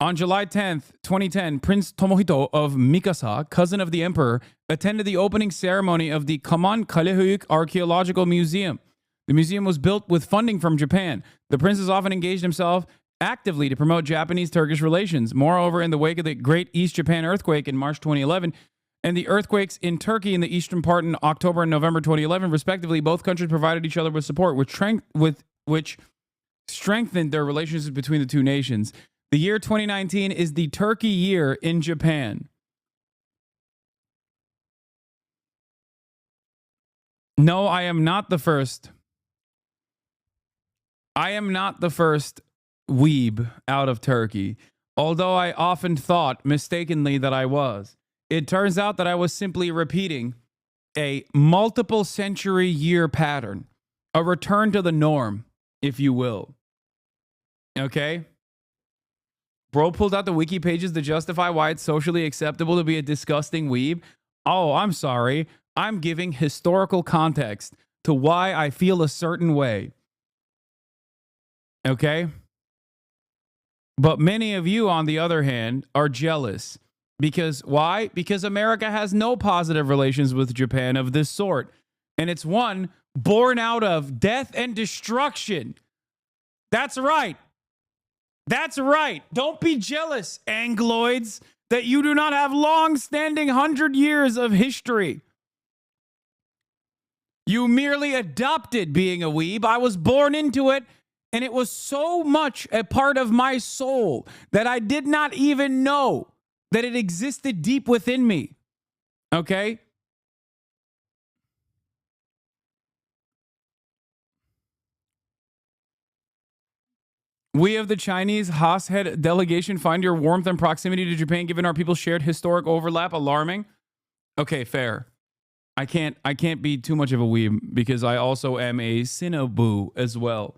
On July 10th, 2010, Prince Tomohito of Mikasa, cousin of the emperor, attended the opening ceremony of the Kaman Kalehuyuk Archaeological Museum. The museum was built with funding from Japan. The prince has often engaged himself actively to promote Japanese-Turkish relations. Moreover, in the wake of the Great East Japan earthquake in March 2011 and the earthquakes in Turkey in the eastern part in October and November 2011, respectively, both countries provided each other with support, which strengthened their relationships between the two nations. The year 2019 is the Turkey year in Japan. No, I am not the first. I am not the first weeb out of Turkey, although I often thought mistakenly that I was. It turns out that I was simply repeating a multiple century year pattern, a return to the norm, if you will. Okay? Bro pulled out the wiki pages to justify why it's socially acceptable to be a disgusting weeb. Oh, I'm sorry. I'm giving historical context to why I feel a certain way. Okay? But many of you, on the other hand, are jealous. Because why? Because America has no positive relations with Japan of this sort. And it's one born out of death and destruction. That's right. That's right. Don't be jealous, Angloids, that you do not have long-standing 100 years of history. You merely adopted being a weeb. I was born into it, and it was so much a part of my soul that I did not even know that it existed deep within me. Okay? We of the Chinese Haas head delegation find your warmth and proximity to Japan, given our people's shared historic overlap, alarming. Okay, fair. I can't be too much of a weeb because I also am a Sinobu as well.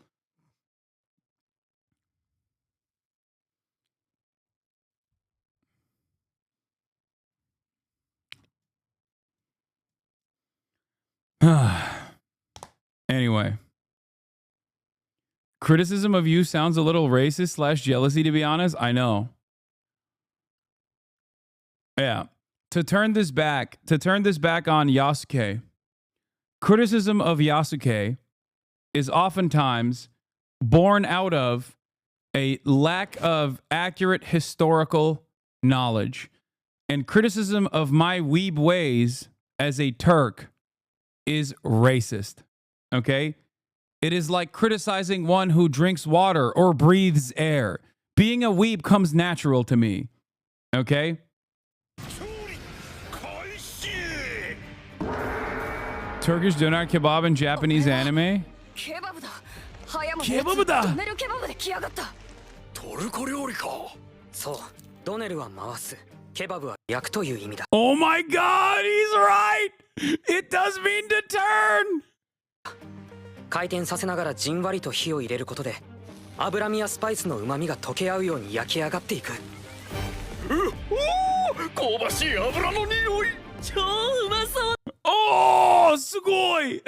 Anyway. Criticism of you sounds a little racist / jealousy, to be honest. I know. Yeah. To turn this back on Yasuke, criticism of Yasuke is oftentimes born out of a lack of accurate historical knowledge. And criticism of my weeb ways as a Turk is racist. Okay? It is like criticizing one who drinks water or breathes air. Being a weeb comes natural to me. Okay? Turkish doner kebab and Japanese anime? Kebab-da! Oh my god, he's right! It does mean to turn! 回転させながらじんわりと火を入れることで脂身やスパイスの旨味が溶け合うように焼き上がっていく。おお、香ばしい油の匂い。超うまそう。Oh Oh, sugoi!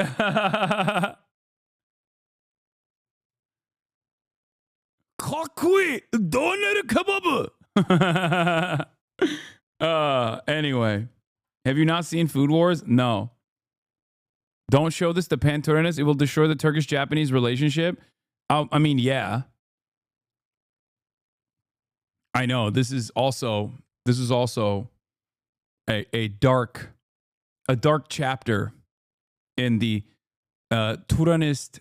Kakui doner kebab. Anyway, have you not seen Food Wars? No. Don't show this to Panturanis. It will destroy the Turkish-Japanese relationship. I mean, yeah. I know this is also a dark chapter in the Turanist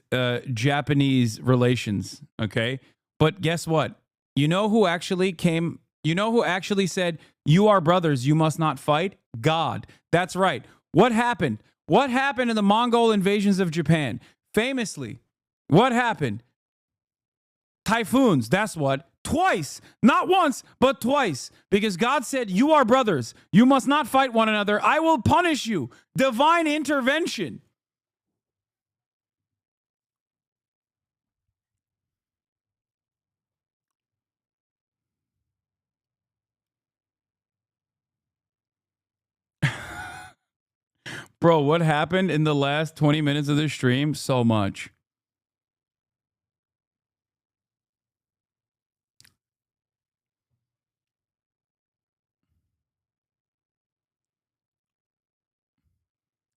Japanese relations. Okay, but guess what? You know who actually came? You know who actually said, "You are brothers. You must not fight"? God. That's right. What happened? What happened in the Mongol invasions of Japan? Famously, what happened? Typhoons. That's what. Twice. Not once, but twice. Because God said, "You are brothers. You must not fight one another. I will punish you." Divine intervention. Bro, what happened in the last 20 minutes of this stream? So much.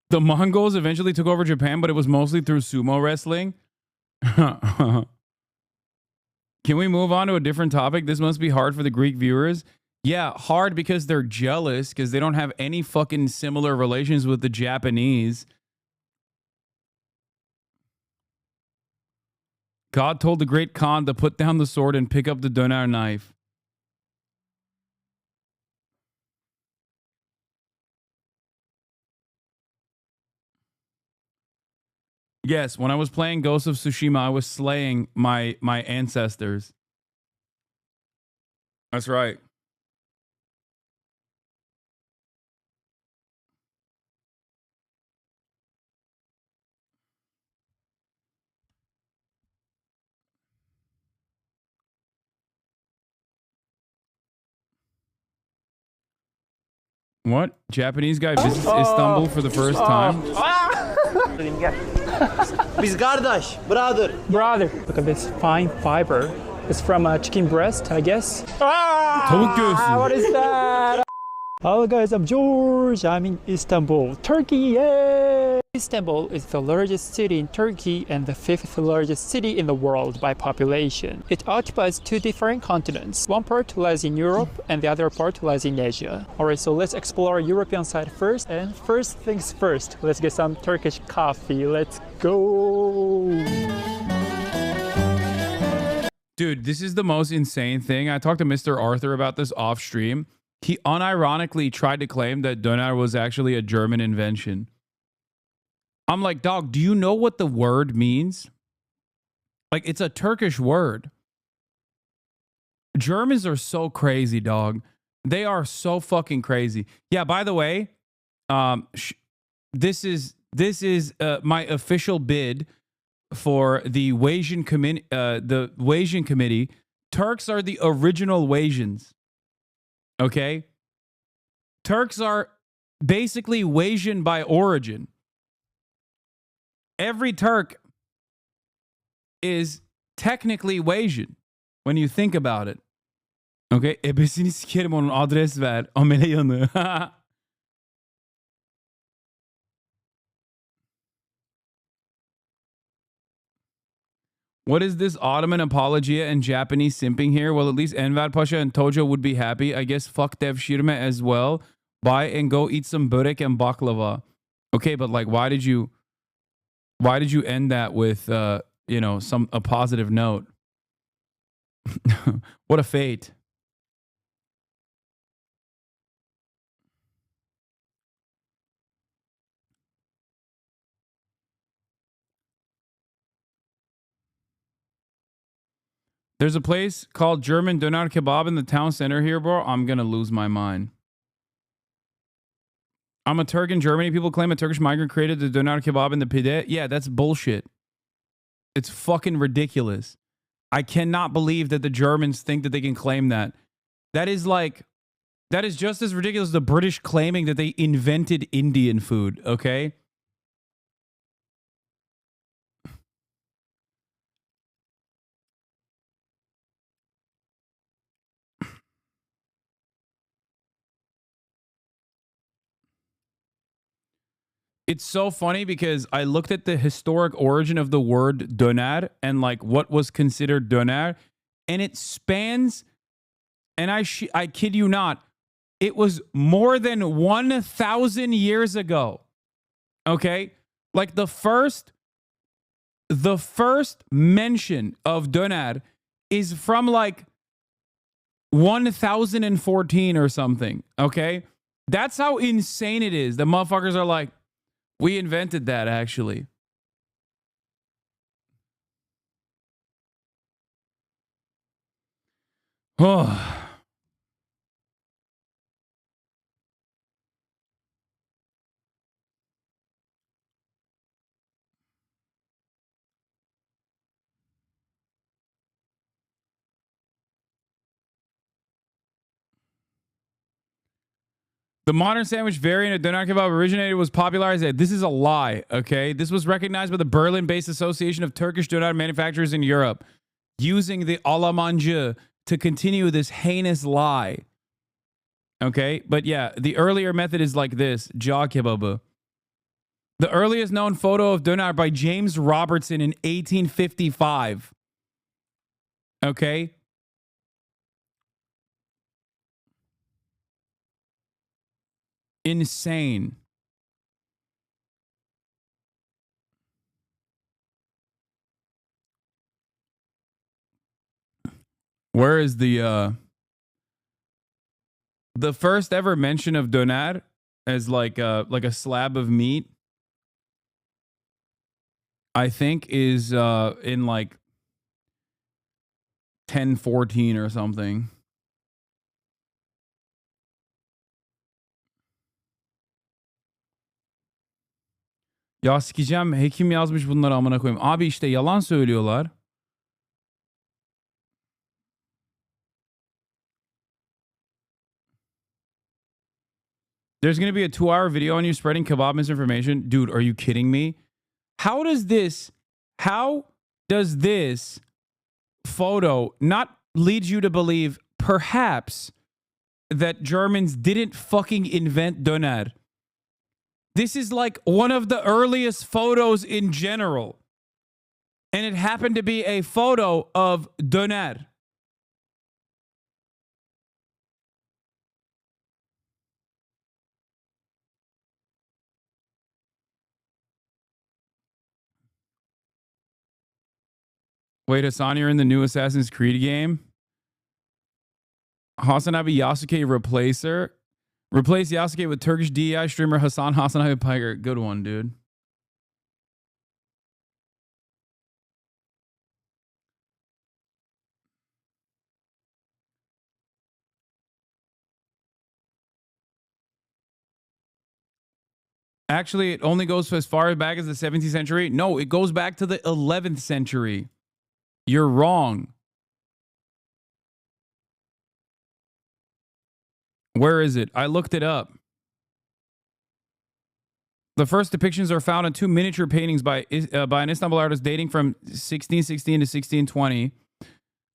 The Mongols eventually took over Japan, but it was mostly through sumo wrestling. Can we move on to a different topic? This must be hard for the Greek viewers. Yeah, hard because they're jealous because they don't have any fucking similar relations with the Japanese. God told the great Khan to put down the sword and pick up the donar knife. Yes, when I was playing Ghost of Tsushima, I was slaying my ancestors. That's right. What? Japanese guy visits Istanbul for the first time? Biz kardeş, brother. Brother. Look at this fine fiber. It's from a chicken breast, I guess. What is that? Hello guys, I'm George. I'm in Istanbul, Turkey. Yay! Istanbul is the largest city in Turkey and the 5th largest city in the world by population. It occupies 2 different continents. One part lies in Europe and the other part lies in Asia. Alright, so let's explore European side first. And first things first, let's get some Turkish coffee. Let's go! Dude, this is the most insane thing. I talked to Mr. Arthur about this off stream. He unironically tried to claim that donar was actually a German invention. I'm like, dog, do you know what the word means? Like, it's a Turkish word. Germans are so crazy, dog. They are so fucking crazy. Yeah, by the way, this is my official bid for the Wasian committee. Turks are the original Wasians. Okay? Turks are basically Wasian by origin. Every Turk is technically Wasian when you think about it. Okay? Ebesini sikerim onun adres ver. Amele yanı. What is this Ottoman apologia and Japanese simping here? Well, at least Enver Pasha and Tojo would be happy. I guess fuck Dev Shirme as well. Buy and go eat some börek and baklava. Okay, but like, why did you end that with a positive note? What a fate. There's a place called German Donar Kebab in the town center here, bro. I'm going to lose my mind. I'm a Turk in Germany. People claim a Turkish migrant created the Donar Kebab in the pide. Yeah, that's bullshit. It's fucking ridiculous. I cannot believe that the Germans think that they can claim that. That is like That is just as ridiculous as the British claiming that they invented Indian food, okay? It's so funny because I looked at the historic origin of the word doner and like what was considered doner, and it spans, and I kid you not, it was more than 1,000 years ago. Okay? Like the first mention of doner is from like 1014 or something. Okay? That's how insane it is. The motherfuckers are like, we invented that actually. Oh. The modern sandwich variant of doner kebab originated was popularized. This is a lie, okay? This was recognized by the Berlin-based Association of Turkish doner manufacturers in Europe, using the Almancı to continue this heinous lie. Okay? But yeah, the earlier method is like this, jaw kebabı. The earliest known photo of doner by James Robertson in 1855. Okay? Insane. Where is the first ever mention of doner as like a slab of meat? I think is in like 1014 or something. Ya sikeceğim, hekim yazmış bunları amına koyayım. Abi işte yalan söylüyorlar. There's going to be a 2-hour video on you spreading kebab misinformation. Dude, are you kidding me? How does this photo not lead you to believe perhaps that Germans didn't fucking invent doner? This is like one of the earliest photos in general. And it happened to be a photo of doner. Wait, Hasan, you're in the new Assassin's Creed game? Hasanabi Yasuke replacer? Replace Yasuke with Turkish DEI streamer Hasanabi Piker. Good one, dude. Actually, it only goes as far back as the 17th century. No, it goes back to the 11th century. You're wrong. Where is it? I looked it up. The first depictions are found in 2 miniature paintings by an Istanbul artist dating from 1616 to 1620.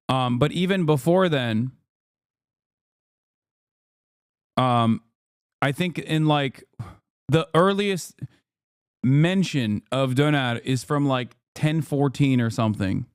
But even before then, I think in like the earliest mention of doner is from like 1014 or something.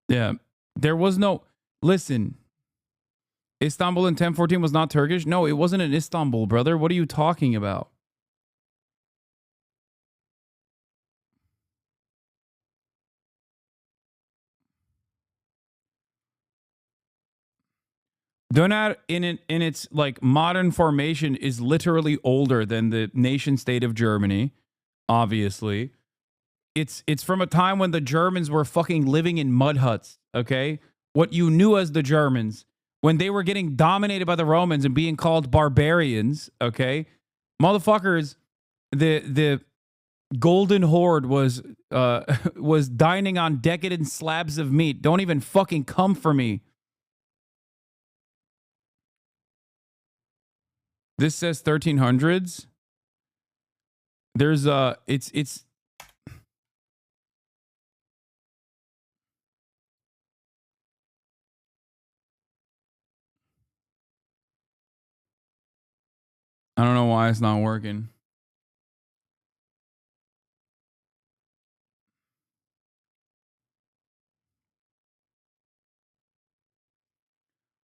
Yeah, there was no, listen, Istanbul in 1014 was not Turkish? No, it wasn't in Istanbul, brother. What are you talking about? Doner in its like modern formation is literally older than the nation state of Germany, obviously. It's from a time when the Germans were fucking living in mud huts, okay? What you knew as the Germans when they were getting dominated by the Romans and being called barbarians, okay? Motherfuckers, the Golden Horde was was dining on decadent slabs of meat. Don't even fucking come for me. This says 1300s. There's it's I don't know why it's not working.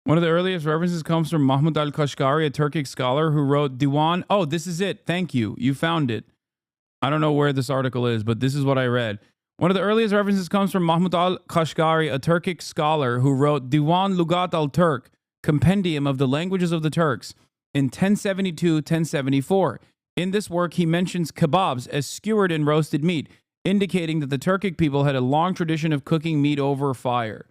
One of the earliest references comes from Mahmud al-Kashgari, a Turkic scholar who wrote Diwan. Oh, this is it. Thank you. You found it. I don't know where this article is, but this is what I read. One of the earliest references comes from Mahmud al-Kashgari, a Turkic scholar who wrote Diwan Lugat al-Turk, Compendium of the Languages of the Turks, in 1072-1074. In this work, he mentions kebabs as skewered and roasted meat, indicating that the Turkic people had a long tradition of cooking meat over fire.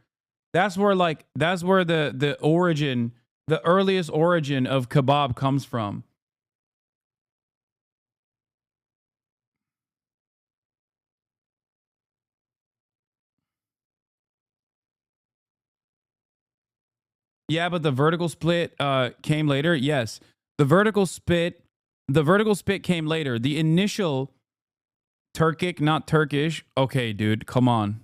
That's where the origin, the earliest origin of kebab comes from. Yeah, but the vertical split came later. Yes, the vertical split came later. The initial Turkic, not Turkish. Okay, dude, come on.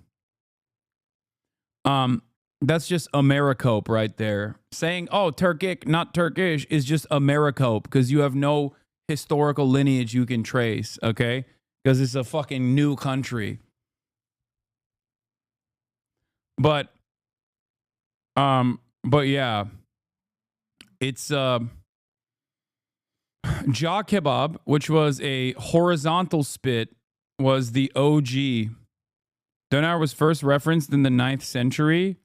That's just Americope right there. Saying, oh, Turkic, not Turkish is just Americope because you have no historical lineage you can trace, okay? Because it's a fucking new country. But yeah. It's jaw kebab, which was a horizontal spit, was the OG. Donar was first referenced in the 9th century.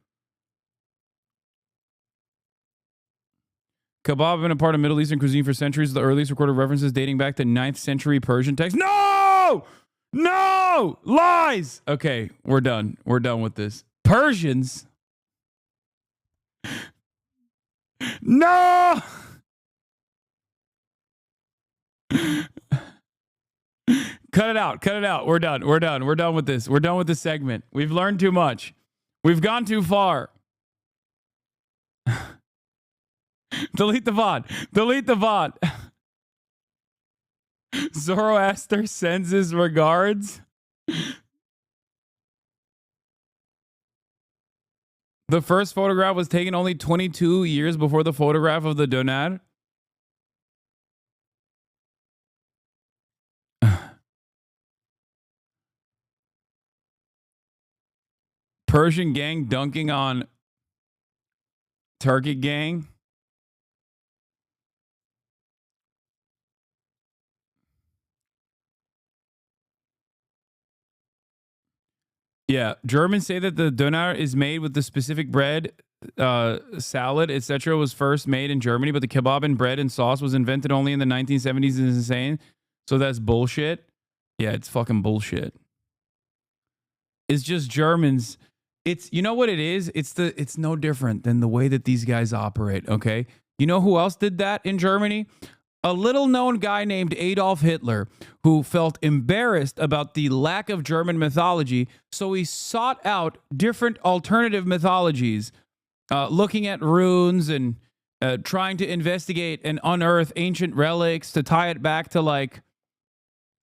Kebab have been a part of Middle Eastern cuisine for centuries. The earliest recorded references dating back to 9th century Persian text. No! No! Lies! Okay, we're done. We're done with this. Persians? No! Cut it out. Cut it out. We're done. We're done. We're done with this. We're done with this segment. We've learned too much. We've gone too far. Delete the VOD. Delete the VOD. Zoroaster sends his regards. The first photograph was taken only 22 years before the photograph of the Donar. Persian gang dunking on Turkic gang. Yeah, Germans say that the doner is made with the specific bread, salad, etc. was first made in Germany, but the kebab and bread and sauce was invented only in the 1970s. Is insane. So that's bullshit. Yeah, it's fucking bullshit. It's just Germans. It's, you know what it is? It's no different than the way that these guys operate, okay? You know who else did that in Germany? A little known guy named Adolf Hitler, who felt embarrassed about the lack of German mythology, so he sought out different alternative mythologies, looking at runes and trying to investigate and unearth ancient relics to tie it back to like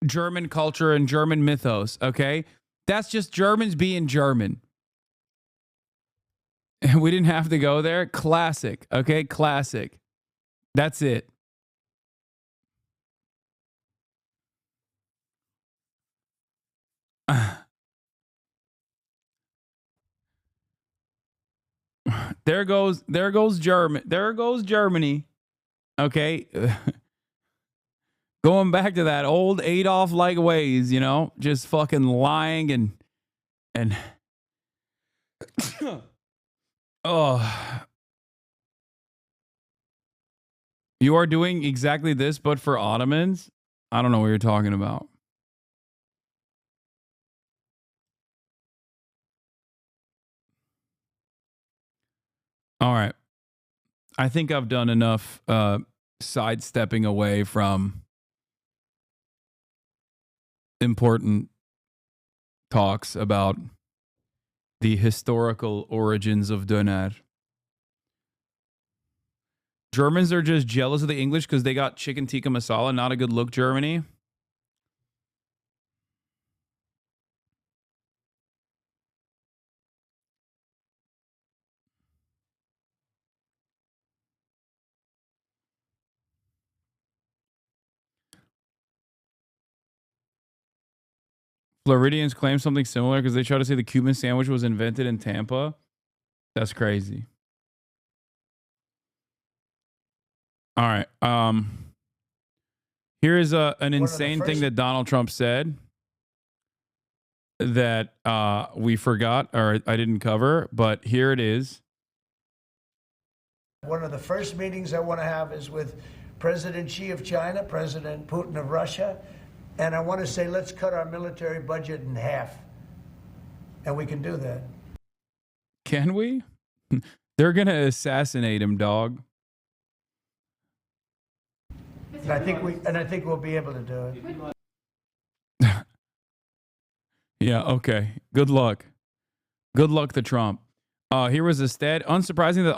German culture and German mythos, okay? That's just Germans being German. We didn't have to go there. Classic, okay? Classic. That's it. There goes Germany. Okay. Going back to that old Adolf-like ways, you know, just fucking lying and oh. You are doing exactly this, but for Ottomans? I don't know what you're talking about. All right. I think I've done enough sidestepping away from important talks about the historical origins of doner. Germans are just jealous of the English because they got chicken tikka masala. Not a good look, Germany. Floridians claim something similar because they try to say the Cuban sandwich was invented in Tampa. That's crazy. All right. Here is an insane thing that Donald Trump said that we forgot or I didn't cover, but here it is. One of the first meetings I want to have is with President Xi of China, President Putin of Russia, and I want to say, let's cut our military budget in half. And we can do that. Can we? They're going to assassinate him, dog. And I think we'll be able to do it. Yeah, okay. Good luck. Good luck to Trump. Here was a stat. Unsurprising that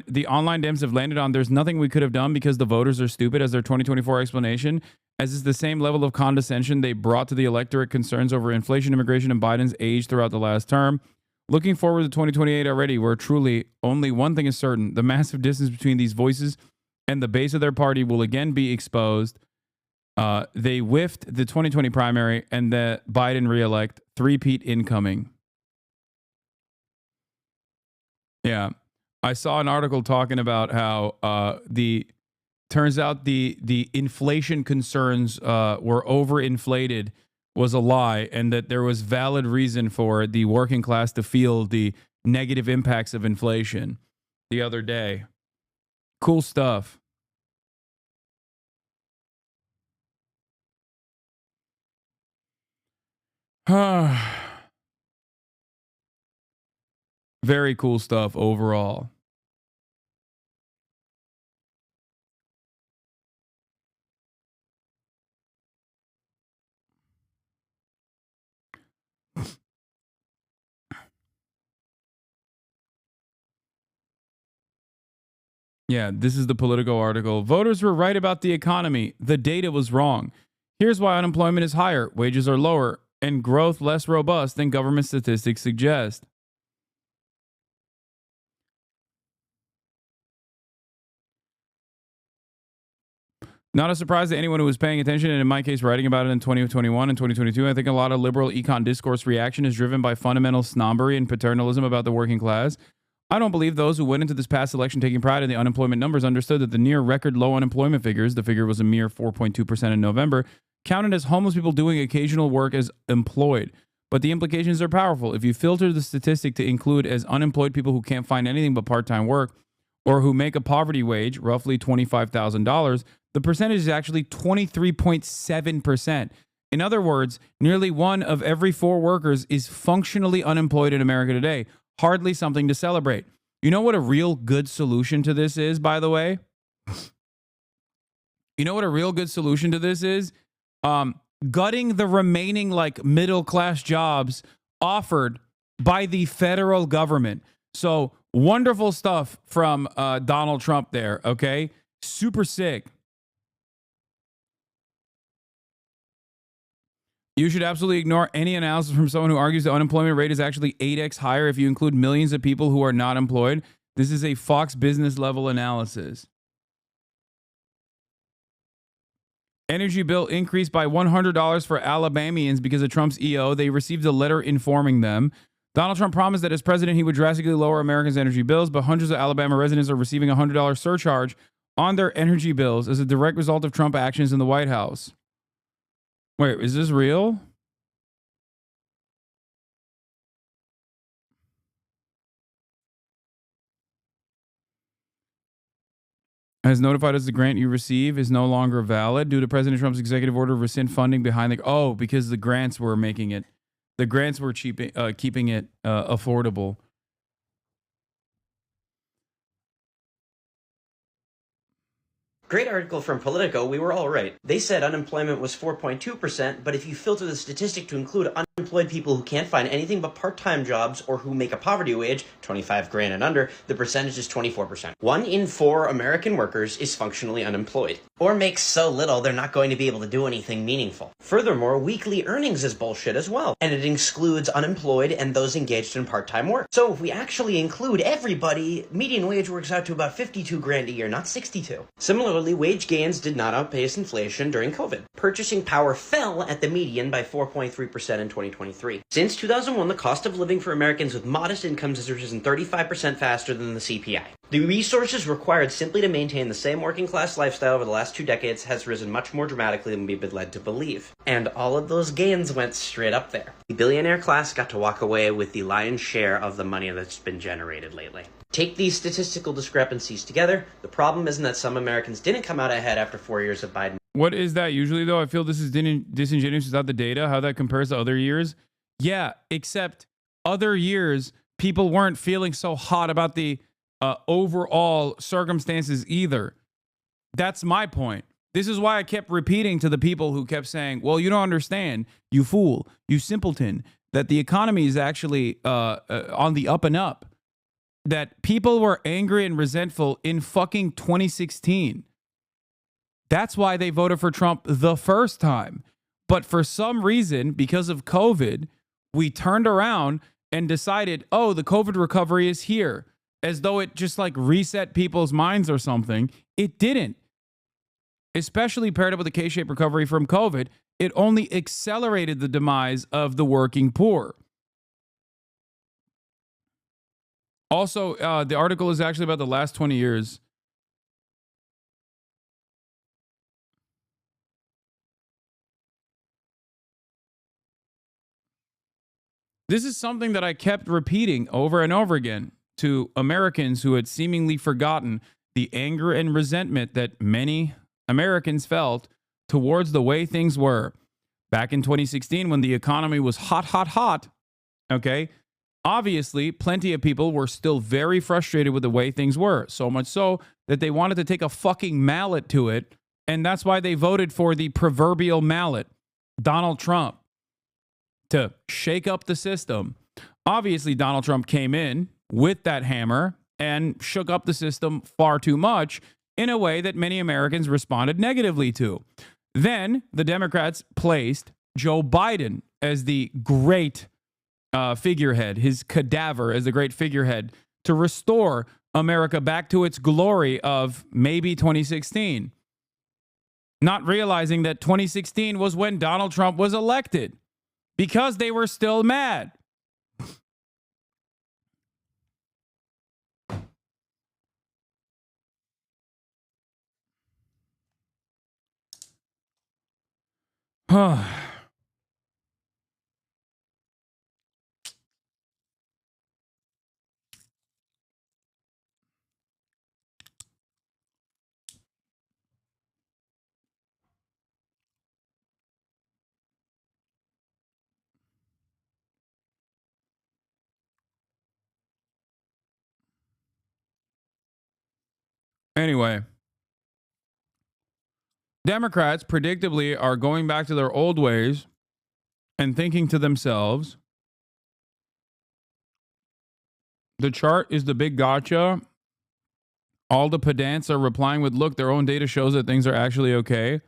the online Dems have landed on there's nothing we could have done because the voters are stupid as their 2024 explanation, as is the same level of condescension they brought to the electorate concerns over inflation, immigration, and Biden's age throughout the last term. Looking forward to 2028 already, where truly only one thing is certain. The massive distance between these voices and the base of their party will again be exposed. They whiffed the 2020 primary and the Biden reelect. Three-peat incoming. Yeah. I saw an article talking about how turns out the inflation concerns were overinflated was a lie, and that there was valid reason for the working class to feel the negative impacts of inflation the other day. Cool stuff. Very cool stuff overall. Yeah, this is the Politico article. Voters were right about the economy. The data was wrong. Here's why unemployment is higher, wages are lower, and growth less robust than government statistics suggest. Not a surprise to anyone who was paying attention, and in my case, writing about it in 2021 and 2022. I think a lot of liberal econ discourse reaction is driven by fundamental snobbery and paternalism about the working class. I don't believe those who went into this past election taking pride in the unemployment numbers understood that the near record low unemployment figures, the figure was a mere 4.2% in November, counted as homeless people doing occasional work as employed. But the implications are powerful. If you filter the statistic to include as unemployed people who can't find anything but part-time work, or who make a poverty wage, roughly $25,000, the percentage is actually 23.7%. In other words, nearly 1 of every 4 workers is functionally unemployed in America today. Hardly something to celebrate. You know what a real good solution to this is, by the way? You know what a real good solution to this is? Gutting the remaining middle class jobs offered by the federal government. So wonderful stuff from Donald Trump there, okay? Super sick. You should absolutely ignore any analysis from someone who argues the unemployment rate is actually 8x higher if you include millions of people who are not employed. This is a Fox Business level analysis. Energy bill increased by $100 for Alabamians because of Trump's EO. They received a letter informing them. Donald Trump promised that as president, he would drastically lower Americans' energy bills, but hundreds of Alabama residents are receiving a $100 surcharge on their energy bills as a direct result of Trump actions in the White House. Wait, is this real? Has notified us the grant you receive is no longer valid due to President Trump's executive order to rescind funding behind the... Oh, because the grants were making it... The grants were keeping it affordable. Great article from Politico. We were all right. They said unemployment was 4.2%, but if you filter the statistic to include unemployed people who can't find anything but part-time jobs or who make a poverty wage, 25 grand and under, the percentage is 24%. 1 in 4 American workers is functionally unemployed, or makes so little they're not going to be able to do anything meaningful. Furthermore, weekly earnings is bullshit as well, and it excludes unemployed and those engaged in part-time work. So if we actually include everybody, median wage works out to about 52 grand a year, not 62. Similarly, wage gains did not outpace inflation during COVID. Purchasing power fell at the median by 4.3% in 2023. Since 2001, the cost of living for Americans with modest incomes has risen 35% faster than the CPI. The resources required simply to maintain the same working class lifestyle over the last 2 decades has risen much more dramatically than we've been led to believe. And all of those gains went straight up there. The billionaire class got to walk away with the lion's share of the money that's been generated lately. Take these statistical discrepancies together. The problem isn't that some Americans didn't come out ahead after 4 years of Biden. What is that usually, though? I feel this is disingenuous without the data, how that compares to other years. Yeah, except other years, people weren't feeling so hot about the overall circumstances either. That's my point. This is why I kept repeating to the people who kept saying, well, you don't understand, you fool, you simpleton, that the economy is actually on the up and up. That people were angry and resentful in fucking 2016. That's why they voted for Trump the first time. But for some reason, because of COVID, we turned around and decided, oh, the COVID recovery is here. As though it just like reset people's minds or something. It didn't. Especially paired up with the K-shaped recovery from COVID, it only accelerated the demise of the working poor. Also, the article is actually about the last 20 years. This is something that I kept repeating over and over again to Americans who had seemingly forgotten the anger and resentment that many Americans felt towards the way things were. Back in 2016, when the economy was hot, okay? Obviously, plenty of people were still very frustrated with the way things were. So much so that they wanted to take a fucking mallet to it. And that's why they voted for the proverbial mallet, Donald Trump, to shake up the system. Obviously, Donald Trump came in with that hammer and shook up the system far too much in a way that many Americans responded negatively to. Then the Democrats placed Joe Biden as the great figurehead, his cadaver as the great figurehead to restore America back to its glory of maybe 2016. Not realizing that 2016 was when Donald Trump was elected because they were still mad. Anyway, Democrats predictably are going back to their old ways and thinking to themselves, the chart is the big gotcha. All the pedants are replying with, look, their own data shows that things are actually okay.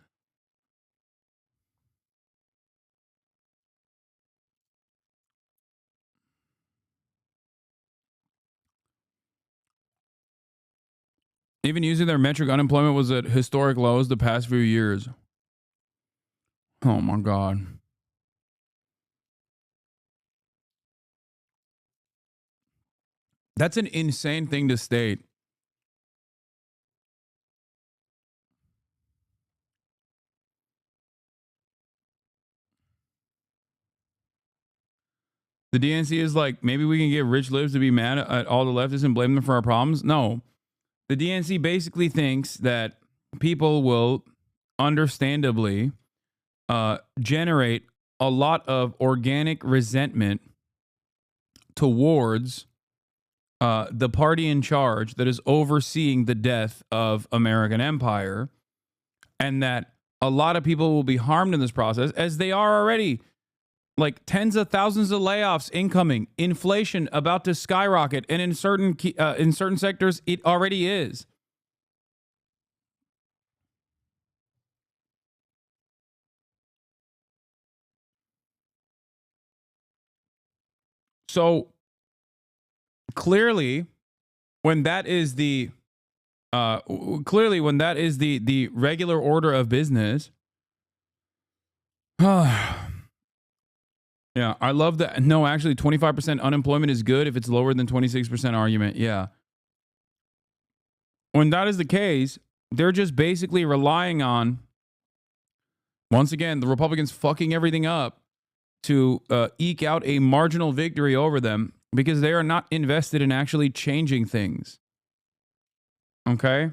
Even using their metric, unemployment was at historic lows the past few years. Oh my God. That's an insane thing to state. The DNC is like, maybe we can get rich libs to be mad at all the leftists and blame them for our problems. No. The DNC basically thinks that people will understandably generate a lot of organic resentment towards the party in charge that is overseeing the death of American empire, and that a lot of people will be harmed in this process, as they are already. Like tens of thousands of layoffs incoming, inflation about to skyrocket, and in certain sectors, it already is. So clearly, when that is the regular order of business, yeah, I love that. No, actually, 25% unemployment is good if it's lower than 26% argument. Yeah. When that is the case, they're just basically relying on, once again, the Republicans fucking everything up to eke out a marginal victory over them because they are not invested in actually changing things. Okay?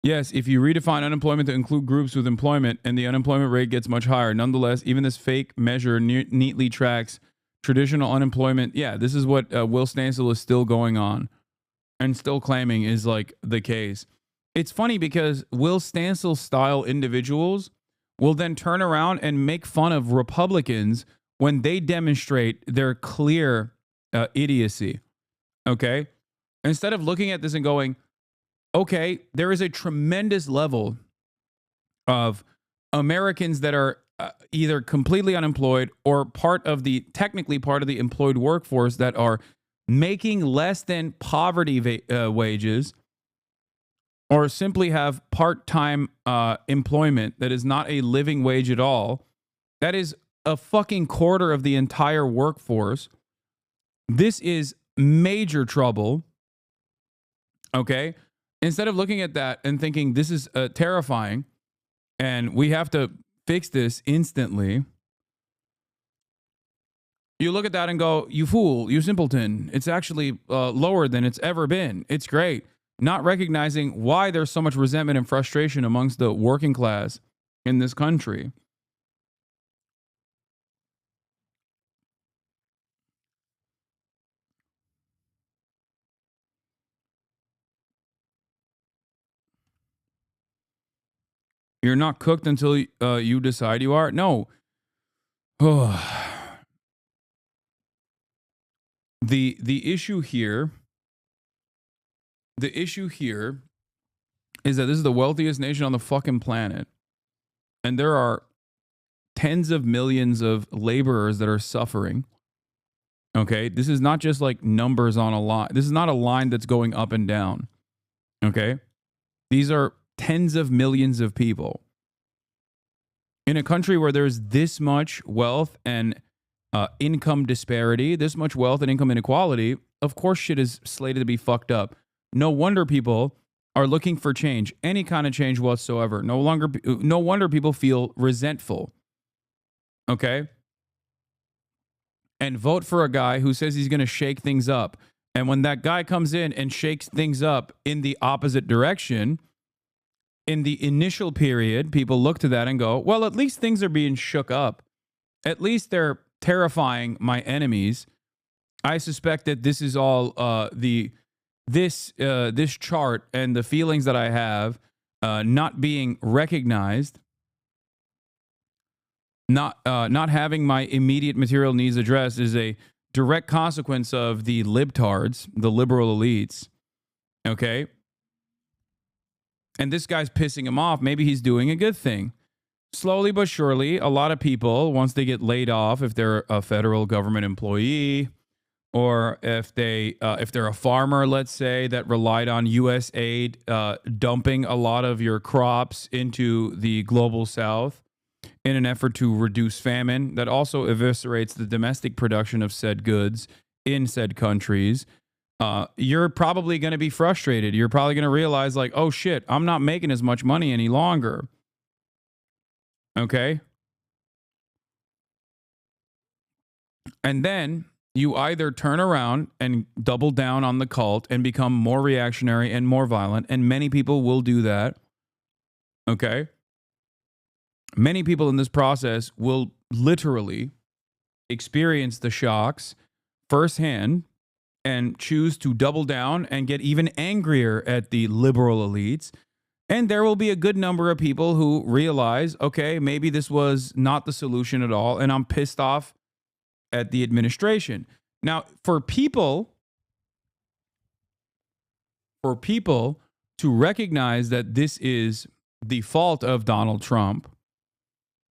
Yes, if you redefine unemployment to include groups with employment, and the unemployment rate gets much higher. Nonetheless, even this fake measure neatly tracks traditional unemployment. Yeah, this is what Will Stancil is still going on and still claiming is like the case. It's funny because Will Stancil style individuals will then turn around and make fun of Republicans when they demonstrate their clear idiocy. Okay? Instead of looking at this and going, okay, there is a tremendous level of Americans that are either completely unemployed or technically part of the employed workforce that are making less than poverty wages, or simply have part-time employment that is not a living wage at all. That is a fucking quarter of the entire workforce. This is major trouble. Okay? Instead of looking at that and thinking this is terrifying and we have to fix this instantly, you look at that and go, you fool, you simpleton. It's actually lower than it's ever been. It's great. Not recognizing why there's so much resentment and frustration amongst the working class in this country. You're not cooked until you decide you are? No. The issue here is that this is the wealthiest nation on the fucking planet. And there are tens of millions of laborers that are suffering. Okay? This is not just like numbers on a line. This is not a line that's going up and down. Okay? These are tens of millions of people. In a country where there's this much wealth and income disparity, this much wealth and income inequality, of course shit is slated to be fucked up. No wonder people are looking for change, any kind of change whatsoever. No wonder people feel resentful. Okay? And vote for a guy who says he's going to shake things up. And when that guy comes in and shakes things up in the opposite direction, in the initial period, people look to that and go, well, at least things are being shook up. At least they're terrifying my enemies. I suspect that this is all this chart and the feelings that I have not being recognized, not having my immediate material needs addressed is a direct consequence of the libtards, the liberal elites. Okay? And this guy's pissing him off. Maybe he's doing a good thing. Slowly but surely, a lot of people, once they get laid off, if they're a federal government employee, or if they're a farmer, let's say, that relied on U.S. aid dumping a lot of your crops into the global south in an effort to reduce famine, that also eviscerates the domestic production of said goods in said countries. You're probably going to be frustrated. You're probably going to realize, like, oh shit, I'm not making as much money any longer. Okay? And then you either turn around and double down on the cult and become more reactionary and more violent, and many people will do that. Okay? many people in this process will literally experience the shocks firsthand and choose to double down and get even angrier at the liberal elites. And there will be a good number of people who realize, okay, maybe this was not the solution at all, and I'm pissed off at the administration. Now, for people to recognize that this is the fault of Donald Trump,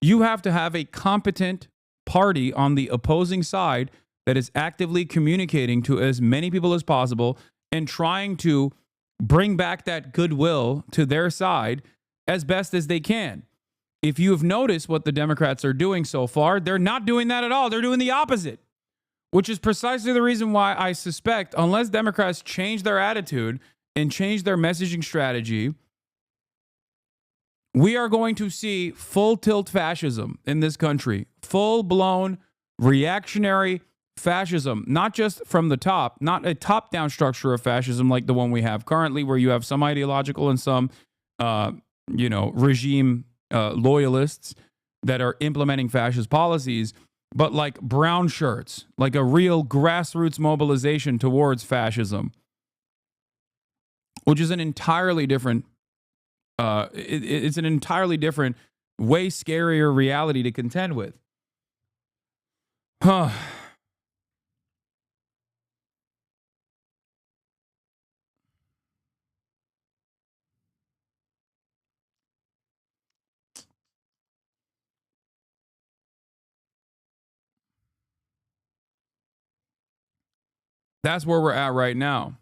you have to have a competent party on the opposing side that is actively communicating to as many people as possible and trying to bring back that goodwill to their side as best as they can. If you have noticed what the Democrats are doing so far, they're not doing that at all. They're doing the opposite, which is precisely the reason why I suspect, unless Democrats change their attitude and change their messaging strategy, we are going to see full tilt fascism in this country, full-blown reactionary fascism, not just from the top, not a top-down structure of fascism like the one we have currently, where you have some ideological and some, regime loyalists that are implementing fascist policies, but like brown shirts, like a real grassroots mobilization towards fascism, which is an entirely different, it's an entirely different, way scarier reality to contend with. That's where we're at right now.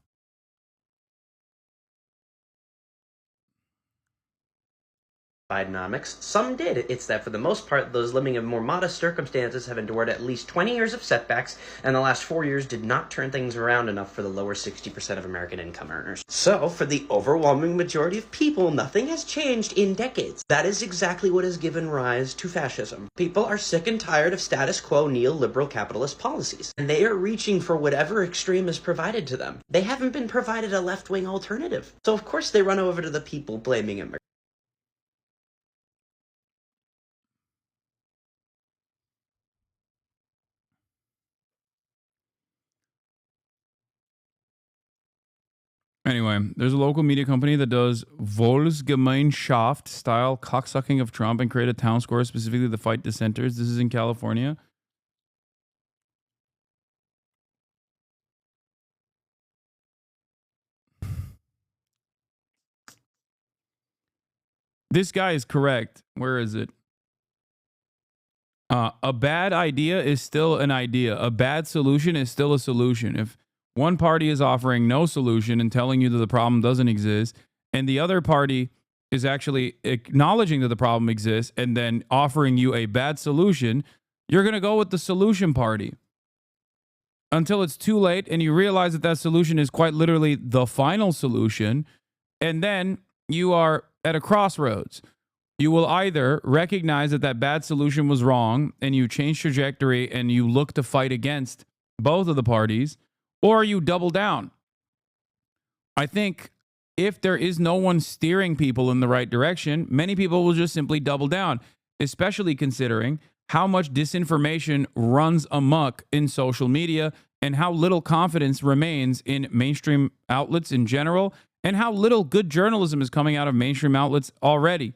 Bidenomics. Some did. It's that for the most part, those living in more modest circumstances have endured at least 20 years of setbacks, and the last 4 years did not turn things around enough for the lower 60% of American income earners. So, for the overwhelming majority of people, nothing has changed in decades. That is exactly what has given rise to fascism. People are sick and tired of status quo neoliberal capitalist policies, and they are reaching for whatever extreme is provided to them. They haven't been provided a left-wing alternative. So of course they run over to the people blaming immigrants. Anyway, there's a local media company that does Volksgemeinschaft style cocksucking of Trump and create a town square specifically to fight dissenters. This is in California. This guy is correct. Where is it? A bad idea is still an idea. A bad solution is still a solution. If one party is offering no solution and telling you that the problem doesn't exist, and the other party is actually acknowledging that the problem exists and then offering you a bad solution, you're going to go with the solution party until it's too late and you realize that that solution is quite literally the final solution. And then you are at a crossroads. You will either recognize that that bad solution was wrong and you change trajectory and you look to fight against both of the parties, or you double down. I think if there is no one steering people in the right direction, many people will just simply double down, especially considering how much disinformation runs amok in social media and how little confidence remains in mainstream outlets in general, and how little good journalism is coming out of mainstream outlets already.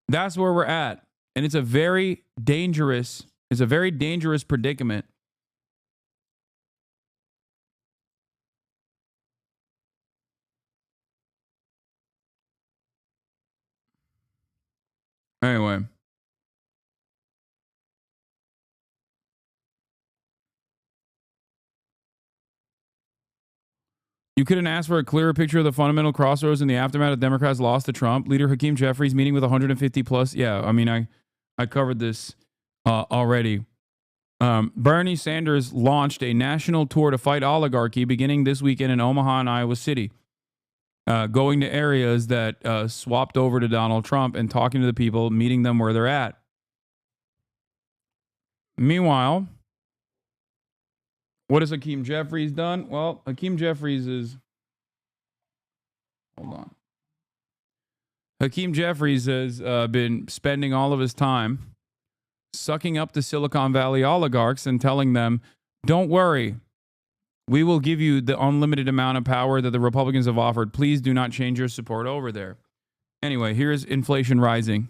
That's where we're at. And it's a very dangerous predicament. Anyway. You couldn't ask for a clearer picture of the fundamental crossroads in the aftermath of Democrats' loss to Trump. Leader Hakeem Jeffries meeting with 150 plus. Yeah, I mean, I covered this already. Bernie Sanders launched a national tour to fight oligarchy beginning this weekend in Omaha and Iowa City. Going to areas that swapped over to Donald Trump and talking to the people, meeting them where they're at. Meanwhile, what has Hakeem Jeffries done? Well, Hakeem Jeffries is... Hold on. Hakeem Jeffries has been spending all of his time sucking up the Silicon Valley oligarchs and telling them, don't worry, we will give you the unlimited amount of power that the Republicans have offered. Please do not change your support over there. Anyway, here's inflation rising.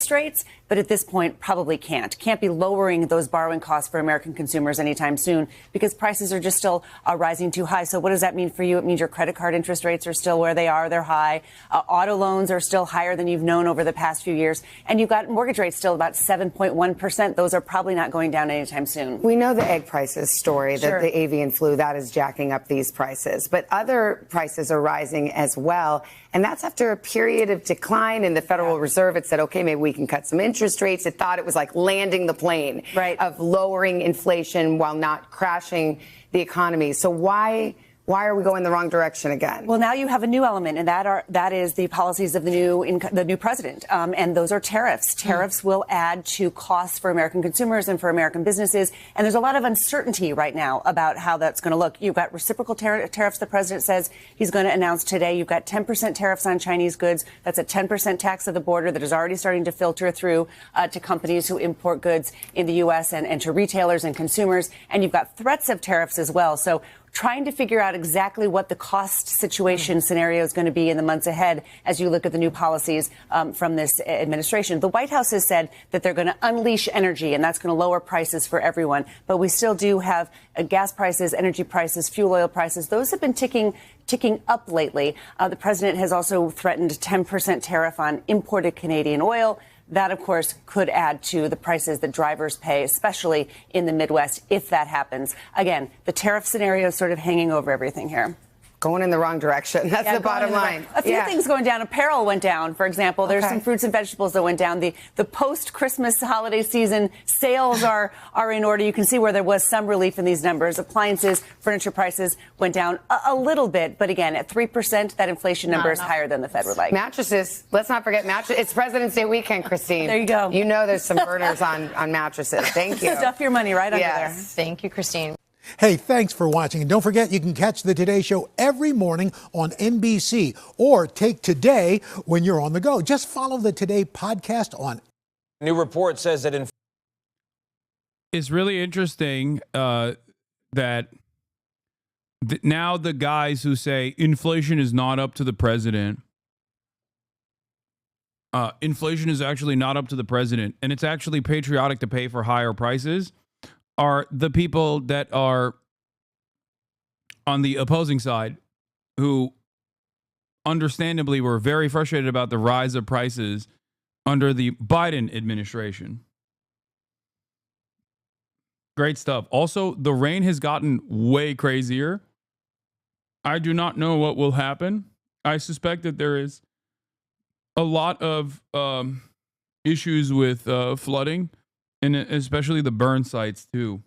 Rates, but at this point probably can't be lowering those borrowing costs for American consumers anytime soon because prices are just still rising too high. So what does that mean for you? It means your credit card interest rates are still where they are. They're high. Auto loans are still higher than you've known over the past few years. And you've got mortgage rates still about 7.1%. Those are probably not going down anytime soon. We know the egg prices story, Sure. that the avian flu, that is jacking up these prices. But other prices are rising as well. And that's after a period of decline in the Federal Reserve. It said, okay, maybe we can cut some interest rates. It thought it was like landing the plane of lowering inflation while not crashing the economy. So why are we going the wrong direction again? Well, now you have a new element, and that is the policies of the new president, and those are tariffs. Tariffs will add to costs for American consumers and for American businesses, and there's a lot of uncertainty right now about how that's going to look. You've got reciprocal tariffs the president says he's going to announce today. You've got 10% tariffs on Chinese goods. That's a 10% tax at the border that is already starting to filter through to companies who import goods in the U.S. and to retailers and consumers, and you've got threats of tariffs as well. So trying to figure out exactly what the cost situation scenario is going to be in the months ahead as you look at the new policies from this administration. The White House has said that they're going to unleash energy, and that's going to lower prices for everyone. But we still do have gas prices, energy prices, fuel oil prices. Those have been ticking up lately. The president has also threatened a 10% tariff on imported Canadian oil. That, of course, could add to the prices that drivers pay, especially in the Midwest, if that happens. Again, the tariff scenario is sort of hanging over everything here. Going in the wrong direction. That's the bottom line. A few things going down. Apparel went down, for example. There's some fruits and vegetables that went down. The post-Christmas holiday season sales are in order. You can see where there was some relief in these numbers. Appliances, furniture prices went down a little bit. But again, at 3%, that inflation number is higher than the Fed would like. Mattresses. Let's not forget mattresses. It's President's Day weekend, Christine. There you go. You know there's some burners on mattresses. Thank you. Stuff your money right under there. Thank you, Christine. Hey, thanks for watching. And don't forget, you can catch the Today Show every morning on NBC or take Today when you're on the go. Just follow the Today podcast on. New report says that It's really interesting that now the guys who say inflation is not up to the president, inflation is actually not up to the president, and it's actually patriotic to pay for higher prices, are the people that are on the opposing side who understandably were very frustrated about the rise of prices under the Biden administration. Great stuff. Also, the rain has gotten way crazier. I do not know what will happen. I suspect that there is a lot of issues with flooding, and especially the burn sites too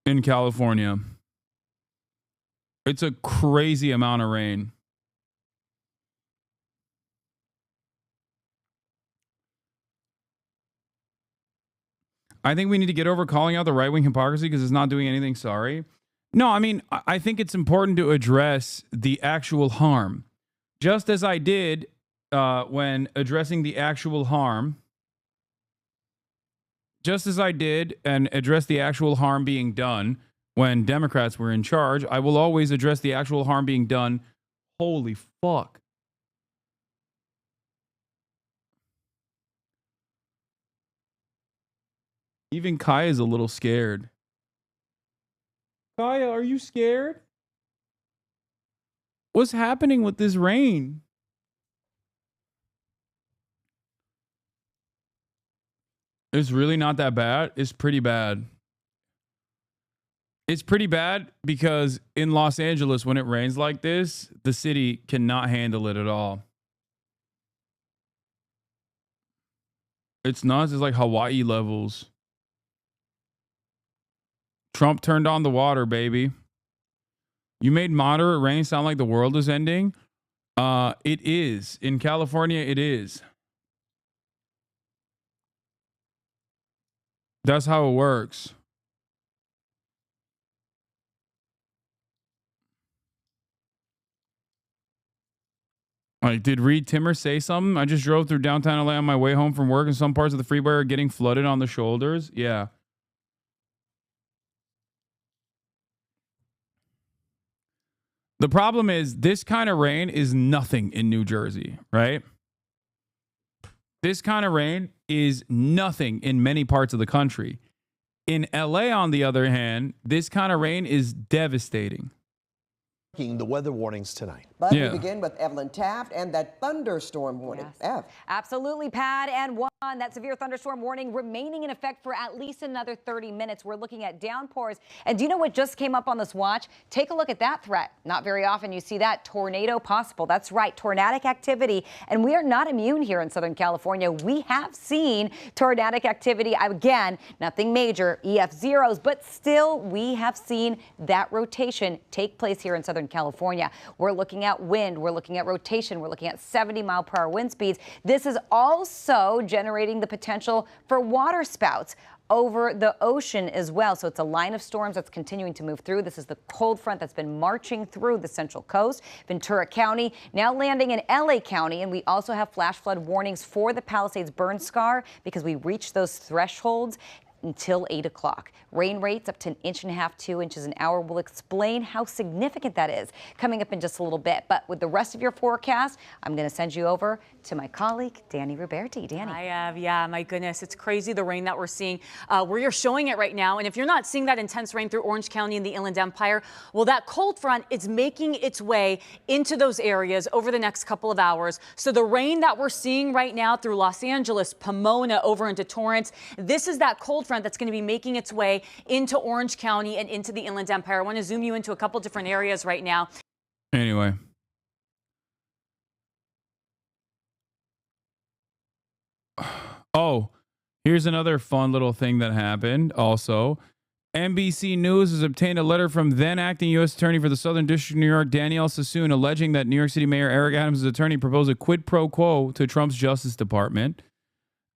in California. It's a crazy amount of rain. I think we need to get over calling out the right-wing hypocrisy because it's not doing anything sorry. No, I mean, I think it's important to address the actual harm. Just as I did when addressing the actual harm, just as I did and address the actual harm being done when Democrats were in charge, I will always address the actual harm being done. Holy fuck. Even Kaya's a little scared. Kaya, are you scared? What's happening with this rain? It's really not that bad. It's pretty bad. It's pretty bad because in Los Angeles, when it rains like this, the city cannot handle it at all. It's nuts. It's like Hawaii levels. Trump turned on the water, baby. You made moderate rain sound like the world is ending. It is. In California, it is. That's how it works. Like, did Reed Timmer say something? I just drove through downtown LA on my way home from work, and some parts of the freeway are getting flooded on the shoulders. Yeah. The problem is this kind of rain is nothing in New Jersey, right? This kind of rain is nothing in many parts of the country. In LA, on the other hand, this kind of rain is devastating. The weather warnings tonight. But we begin with Evelyn Taft and that thunderstorm warning. Ev. Absolutely, Pat. And one, that severe thunderstorm warning remaining in effect for at least another 30 minutes. We're looking at downpours. And do you know what just came up on this watch? Take a look at that threat. Not very often you see that. Tornado possible. That's right. Tornadic activity. And we are not immune here in Southern California. We have seen tornadic activity. Again, nothing major, EF zeros, but still we have seen that rotation take place here in Southern California. We're looking at wind, we're looking at rotation, we're looking at 70-mile-per-hour wind speeds. This is also generating the potential for water spouts over the ocean as well. So it's a line of storms that's continuing to move through. This is the cold front that's been marching through the Central Coast, Ventura County, now landing in LA County. And we also have flash flood warnings for the Palisades burn scar because we reached those thresholds until 8 o'clock. Rain rates up to 1.5 inches, 2 inches an hour. We'll explain how significant that is coming up in just a little bit. But with the rest of your forecast, I'm going to send you over to my colleague, Danny Ruberti. Danny. I have, yeah, my goodness. It's crazy the rain that we're seeing where you're showing it right now. And if you're not seeing that intense rain through Orange County and the Inland Empire, well, that cold front is making its way into those areas over the next couple of hours. So the rain that we're seeing right now through Los Angeles, Pomona, over into Torrance, this is that cold front that's going to be making its way into Orange County and into the Inland Empire. I want to zoom you into a couple different areas right now. Anyway. Oh, here's another fun little thing that happened also. NBC News has obtained a letter from then acting U.S. Attorney for the Southern District of New York, Danielle Sassoon, alleging that New York City Mayor Eric Adams' attorney proposed a quid pro quo to Trump's Justice Department.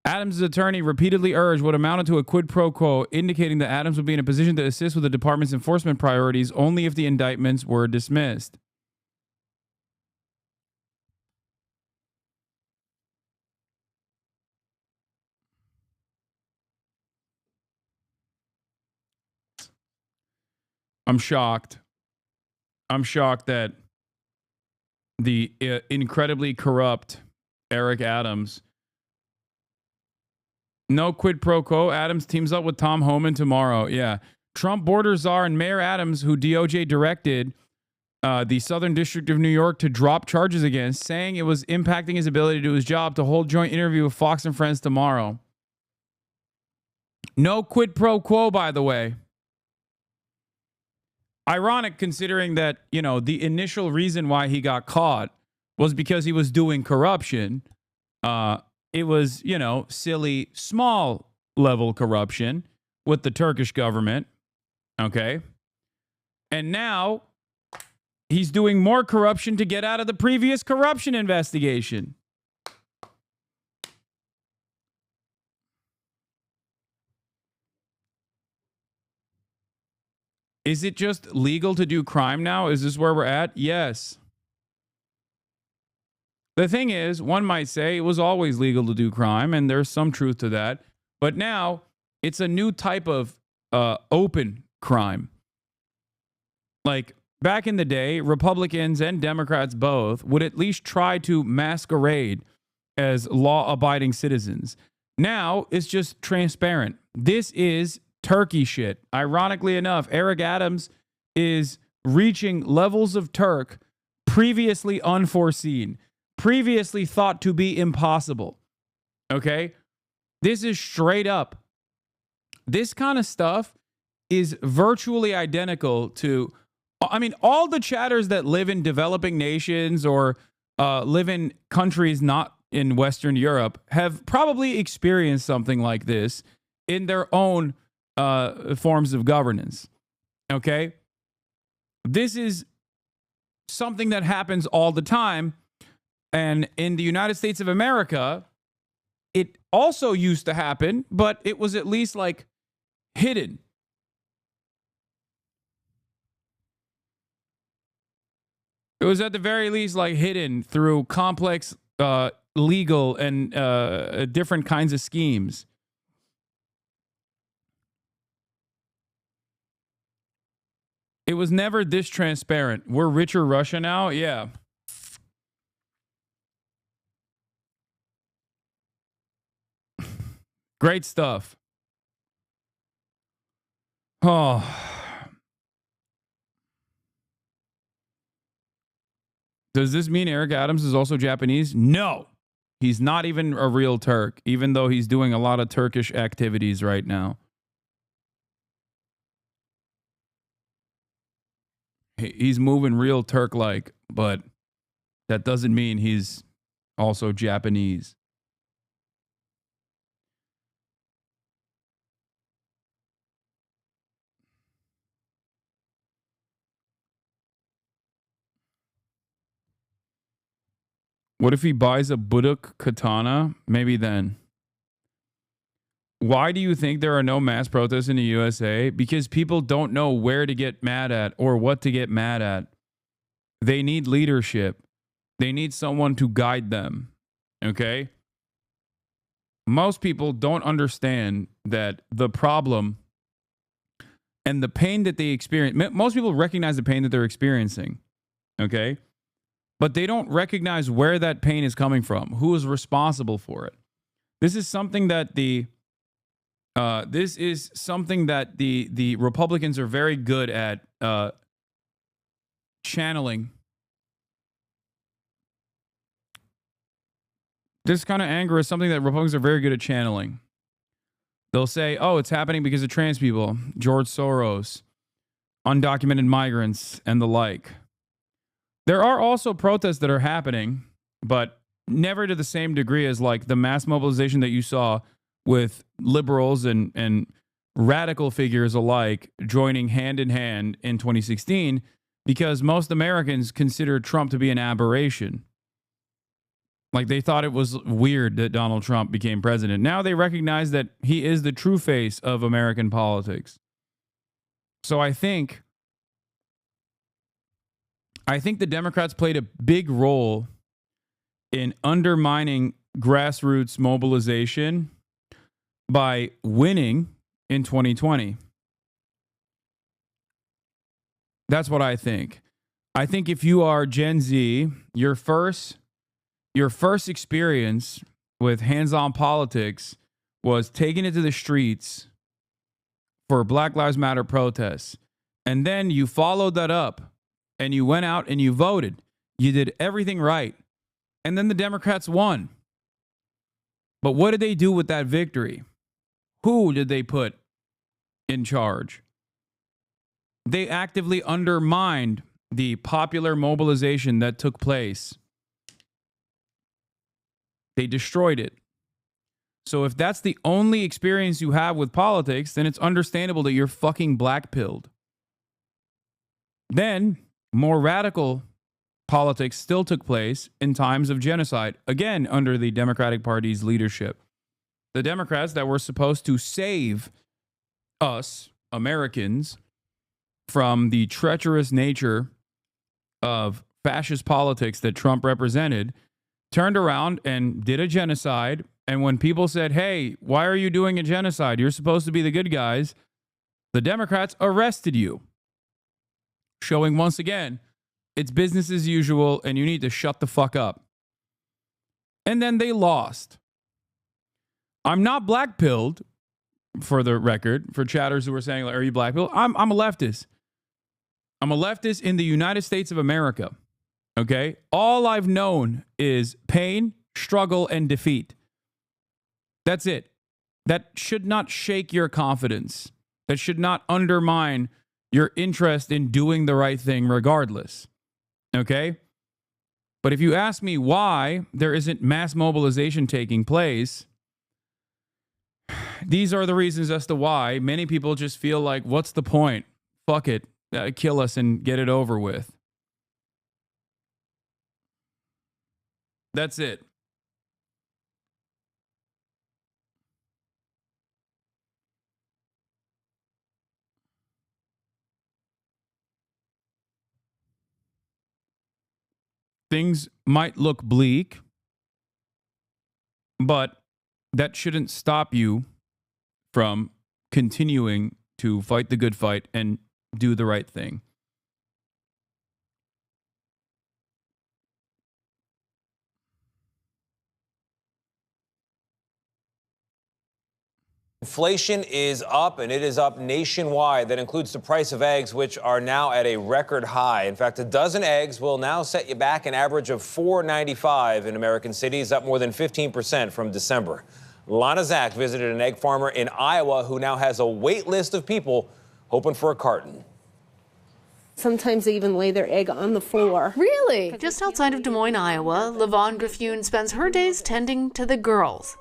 Adams' attorney repeatedly urged what amounted to a quid pro quo, indicating that Adams would be in a position to assist with the department's enforcement priorities only if the indictments were dismissed. I'm shocked. I'm shocked that the incredibly corrupt Eric Adams. No quid pro quo. Adams teams up with Tom Homan tomorrow. Yeah. Trump border czar and Mayor Adams, who DOJ directed the Southern District of New York to drop charges against, saying it was impacting his ability to do his job, to hold joint interview with Fox and Friends tomorrow. No quid pro quo, by the way. Ironic considering that, you know, the initial reason why he got caught was because he was doing corruption. It was, you know, silly, small level corruption with the Turkish government. Okay. And now he's doing more corruption to get out of the previous corruption investigation. Is it just legal to do crime now? Is this where we're at? Yes. The thing is, one might say it was always legal to do crime, and there's some truth to that. But now it's a new type of open crime. Like back in the day, Republicans and Democrats both would at least try to masquerade as law-abiding citizens. Now it's just transparent. This is Turkey shit. Ironically enough, Eric Adams is reaching levels of Turk previously unforeseen, previously thought to be impossible. Okay? This is straight up. This kind of stuff is virtually identical to, I mean, all the chatters that live in developing nations or live in countries not in Western Europe have probably experienced something like this in their own forms of governance. Okay? This is something that happens all the time. And in the United States of America, it also used to happen, but it was at least like hidden. It was at the very least like hidden through complex legal and different kinds of schemes. It was never this transparent. We're richer Russia now? Yeah. Great stuff. Oh. Does this mean Eric Adams is also Japanese? No. He's not even a real Turk, even though he's doing a lot of Turkish activities right now. He's moving real Turk-like, but that doesn't mean he's also Japanese. What if he buys a Buduk katana? Maybe then. Why do you think there are no mass protests in the USA? Because people don't know where to get mad at or what to get mad at. They need leadership. They need someone to guide them. Okay? Most people don't understand that the problem and the pain that they experience, most people recognize the pain that they're experiencing. Okay? But they don't recognize where that pain is coming from, who is responsible for it. This is something that the Republicans are very good at channeling. This kind of anger is something that Republicans are very good at channeling. They'll say, oh, it's happening because of trans people, George Soros, undocumented migrants, and the like. There are also protests that are happening, but never to the same degree as like the mass mobilization that you saw with liberals and radical figures alike joining hand in hand in 2016, because most Americans considered Trump to be an aberration. Like they thought it was weird that Donald Trump became president. Now they recognize that he is the true face of American politics. So I think the Democrats played a big role in undermining grassroots mobilization by winning in 2020. That's what I think. I think if you are Gen Z, your first experience with hands-on politics was taking it to the streets for Black Lives Matter protests. And then you followed that up and you went out and you voted. You did everything right. And then the Democrats won. But what did they do with that victory? Who did they put in charge? They actively undermined the popular mobilization that took place. They destroyed it. So if that's the only experience you have with politics, then it's understandable that you're fucking black-pilled. Then, more radical politics still took place in times of genocide, again under the Democratic Party's leadership. The Democrats that were supposed to save us, Americans, from the treacherous nature of fascist politics that Trump represented, turned around and did a genocide. And when people said, hey, why are you doing a genocide? You're supposed to be the good guys. The Democrats arrested you. Showing once again, it's business as usual and you need to shut the fuck up. And then they lost. I'm not black-pilled, for the record, for chatters who were saying, are you black-pilled? I'm a leftist. I'm a leftist in the United States of America. Okay? All I've known is pain, struggle, and defeat. That's it. That should not shake your confidence. That should not undermine your interest in doing the right thing regardless. Okay? But if you ask me why there isn't mass mobilization taking place, these are the reasons as to why many people just feel like, what's the point? Fuck it. Kill us and get it over with. That's it. things might look bleak, but that shouldn't stop you from continuing to fight the good fight and do the right thing. Inflation is up, and it is up nationwide. That includes the price of eggs, which are now at a record high. In fact, a dozen eggs will now set you back an average of $4.95 in American cities, up more than 15% from December. Lana Zach visited an egg farmer in Iowa who now has a wait list of people hoping for a carton. Sometimes they even lay their egg on the floor. Really? Just outside of Des Moines, Iowa, Lavon Griffune spends her days tending to the girls.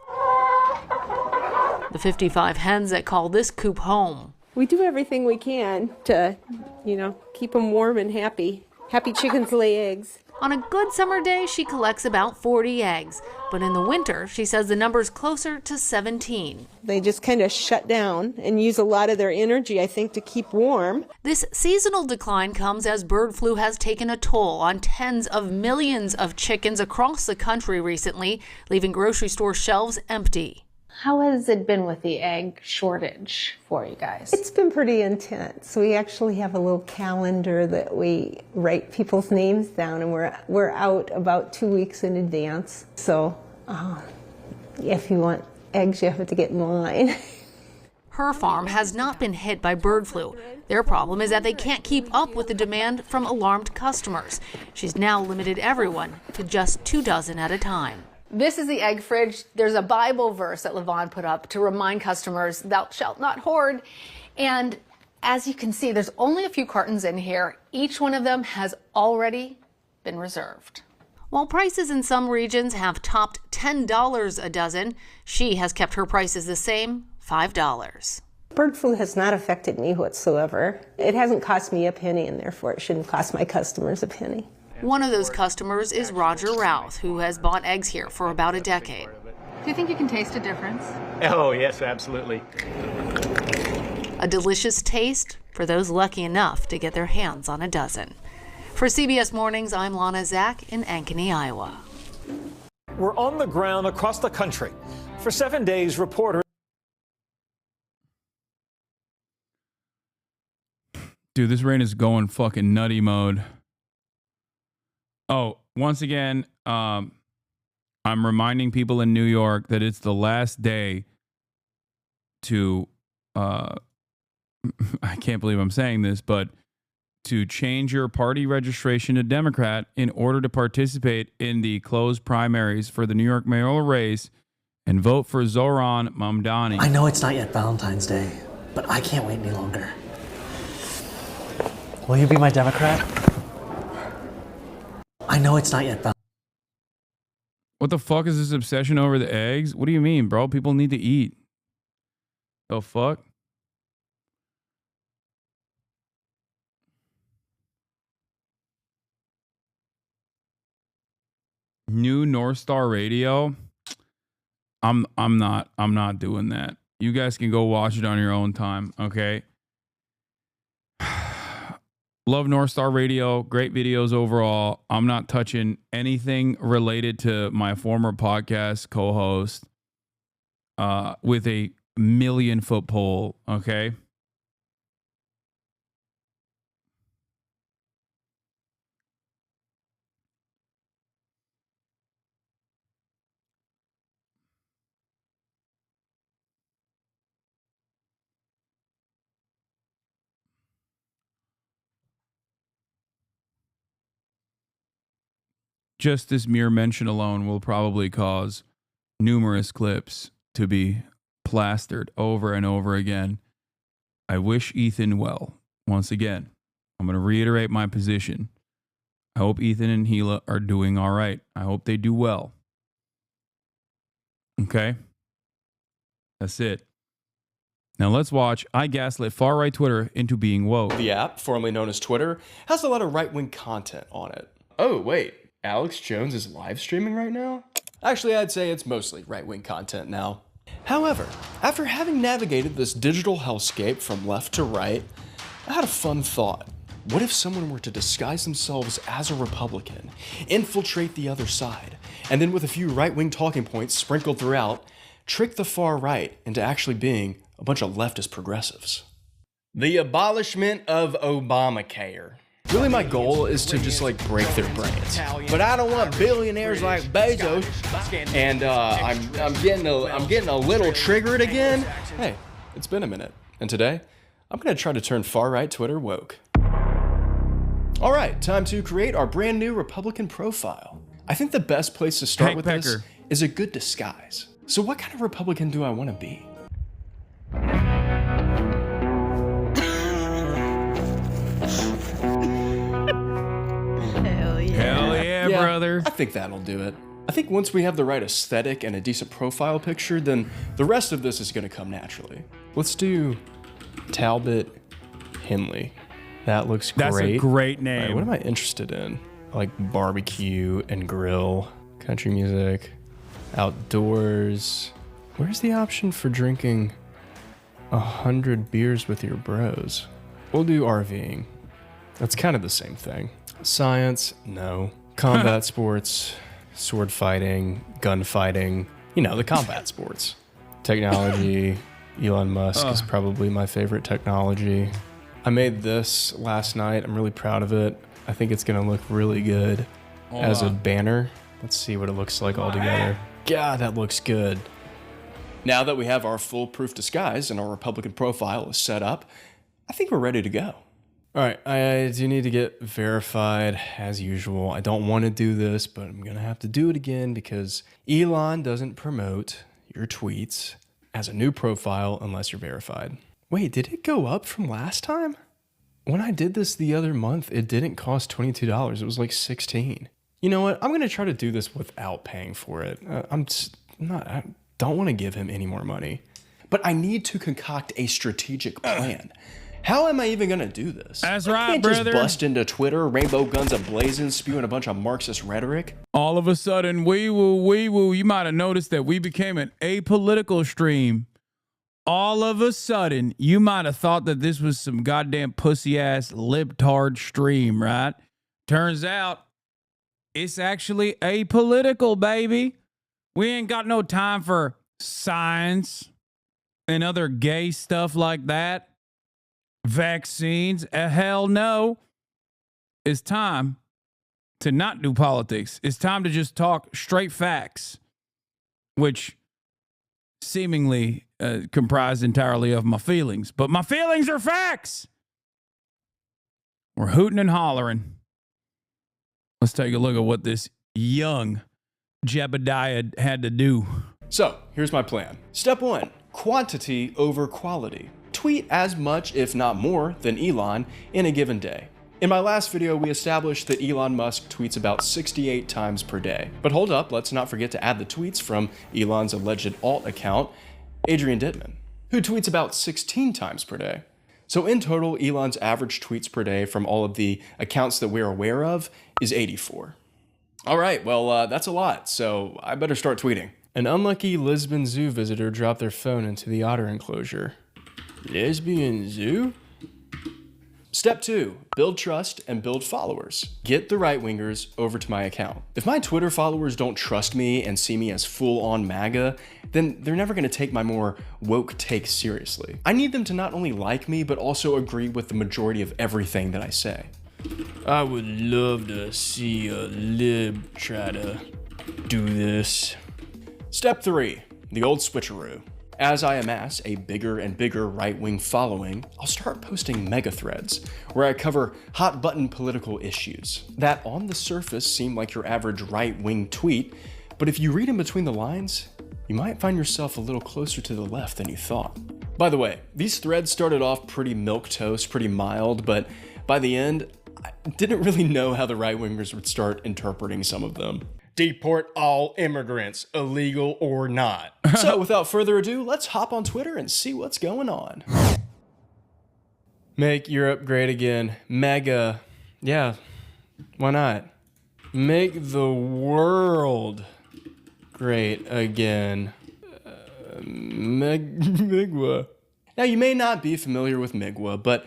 The 55 hens that call this coop home. We do everything we can to, keep them warm and happy. Happy chickens lay eggs. On a good summer day, she collects about 40 eggs. But in the winter, she says the number's closer to 17. They just kind of shut down and use a lot of their energy, I think, to keep warm. This seasonal decline comes as bird flu has taken a toll on tens of millions of chickens across the country recently, leaving grocery store shelves empty. How has it been with the egg shortage for you guys? It's been pretty intense. We actually have a little calendar that we write people's names down, and we're out about 2 weeks in advance. So if you want eggs, you have to get in line. Her farm has not been hit by bird flu. Their problem is that they can't keep up with the demand from alarmed customers. She's now limited everyone to just 2 dozen at a time. This is the egg fridge. There's a Bible verse that Lavon put up to remind customers, thou shalt not hoard. And as you can see, there's only a few cartons in here. Each one of them has already been reserved. While prices in some regions have topped $10 a dozen, she has kept her prices the same, $5. Bird flu has not affected me whatsoever. It hasn't cost me a penny, and therefore it shouldn't cost my customers a penny. One of those customers is Roger Routh, who has bought eggs here for about a decade. Do you think you can taste a difference? Oh, yes, absolutely. A delicious taste for those lucky enough to get their hands on a dozen. For CBS Mornings, I'm Lana Zach in Ankeny, Iowa. We're on the ground across the country. For 7 days, reporters... Dude, this rain is going fucking nutty mode. Oh, once again, I'm reminding people in New York that it's the last day to, I can't believe I'm saying this, but to change your party registration to Democrat in order to participate in the closed primaries for the New York mayoral race and vote for Zohran Mamdani. I know it's not yet Valentine's Day, but I can't wait any longer. Will you be my Democrat? I know it's not yet Valentine's. What the fuck is this obsession over the eggs? What do you mean, bro? People need to eat. The fuck? New North Star Radio. I'm not doing that. You guys can go watch it on your own time, okay? Love North Star Radio. Great videos overall. I'm not touching anything related to my former podcast co-host with a 1,000,000-foot pole, okay? Just this mere mention alone will probably cause numerous clips to be plastered over and over again. I wish Ethan well. Once again, I'm going to reiterate my position. I hope Ethan and Gila are doing all right. I hope they do well. Okay? That's it. Now let's watch I Gaslit Far-Right Twitter into being woke. The app, formerly known as Twitter, has a lot of right-wing content on it. Oh, wait. Alex Jones is live streaming right now? Actually, I'd say it's mostly right-wing content now. However, after having navigated this digital hellscape from left to right, I had a fun thought. What if someone were to disguise themselves as a Republican, infiltrate the other side, and then with a few right-wing talking points sprinkled throughout, trick the far right into actually being a bunch of leftist progressives? The abolishment of Obamacare. Really, my goal is to just like break their brains. But I don't want billionaires like Bezos. And I'm getting a little triggered again. Hey, it's been a minute. And today, I'm gonna try to turn far-right Twitter woke. All right, time to create our brand new Republican profile. I think the best place to start with Piker. this is a good disguise. So what kind of Republican do I want to be? Hell yeah, brother. I think that'll do it. I think once we have the right aesthetic and a decent profile picture, then the rest of this is gonna come naturally. Let's do Talbot Henley. That looks great. That's a great name. All right, what am I interested in? I like barbecue and grill, country music, outdoors. Where's the option for drinking 100 beers with your bros? We'll do RVing. That's kind of the same thing. Science, no. Combat sports, sword fighting, gunfighting, you know, the combat sports. Technology, Elon Musk is probably my favorite technology. I made this last night. I'm really proud of it. I think it's gonna look really good as a banner. Let's see what it looks like all together. God, that looks good. Now that we have our foolproof disguise and our Republican profile is set up, I think we're ready to go. All right, I do need to get verified as usual. I don't want to do this, but I'm gonna have to do it again because Elon doesn't promote your tweets as a new profile unless you're verified. Wait, did it go up from last time? When I did this the other month, it didn't cost $22. It was like $16. You know what? I'm gonna try to do this without paying for it. I don't want to give him any more money, but I need to concoct a strategic plan. How am I even gonna do this? That's I right, can't brother. just bust into Twitter, rainbow guns a-blazing, spewing a bunch of Marxist rhetoric. All of a sudden, wee woo, you might have noticed that we became an apolitical stream. All of a sudden, you might have thought that this was some goddamn pussy-ass libtard stream, right? Turns out, it's actually apolitical, baby. We ain't got no time for science and other gay stuff like that. Vaccines, hell no. It's time to not do politics. It's time to just talk straight facts, which seemingly comprised entirely of my feelings. But my feelings are facts. We're hooting and hollering. Let's take a look at what this young Jebediah had to do. So here's my plan. Step 1, quantity over quality. Tweet as much, if not more, than Elon in a given day. In my last video, we established that Elon Musk tweets about 68 times per day. But hold up, let's not forget to add the tweets from Elon's alleged alt account, Adrian Dittman, who tweets about 16 times per day. So in total, Elon's average tweets per day from all of the accounts that we're aware of is 84. All right, well, that's a lot, so I better start tweeting. An unlucky Lisbon Zoo visitor dropped their phone into the otter enclosure. Lesbian zoo? Step 2, build trust and build followers. Get the right-wingers over to my account. If my Twitter followers don't trust me and see me as full-on MAGA, then they're never gonna take my more woke take seriously. I need them to not only like me, but also agree with the majority of everything that I say. I would love to see a lib try to do this. Step 3, the old switcheroo. As I amass a bigger and bigger right-wing following, I'll start posting mega threads where I cover hot-button political issues that on the surface seem like your average right-wing tweet, but if you read in between the lines, you might find yourself a little closer to the left than you thought. By the way, these threads started off pretty milquetoast, pretty mild, but by the end, I didn't really know how the right-wingers would start interpreting some of them. Deport all immigrants, illegal or not. So without further ado, let's hop on Twitter and see what's going on. Make Europe great again. Mega. Yeah, why not? Make the world great again. Migwa. Now you may not be familiar with Migwa, but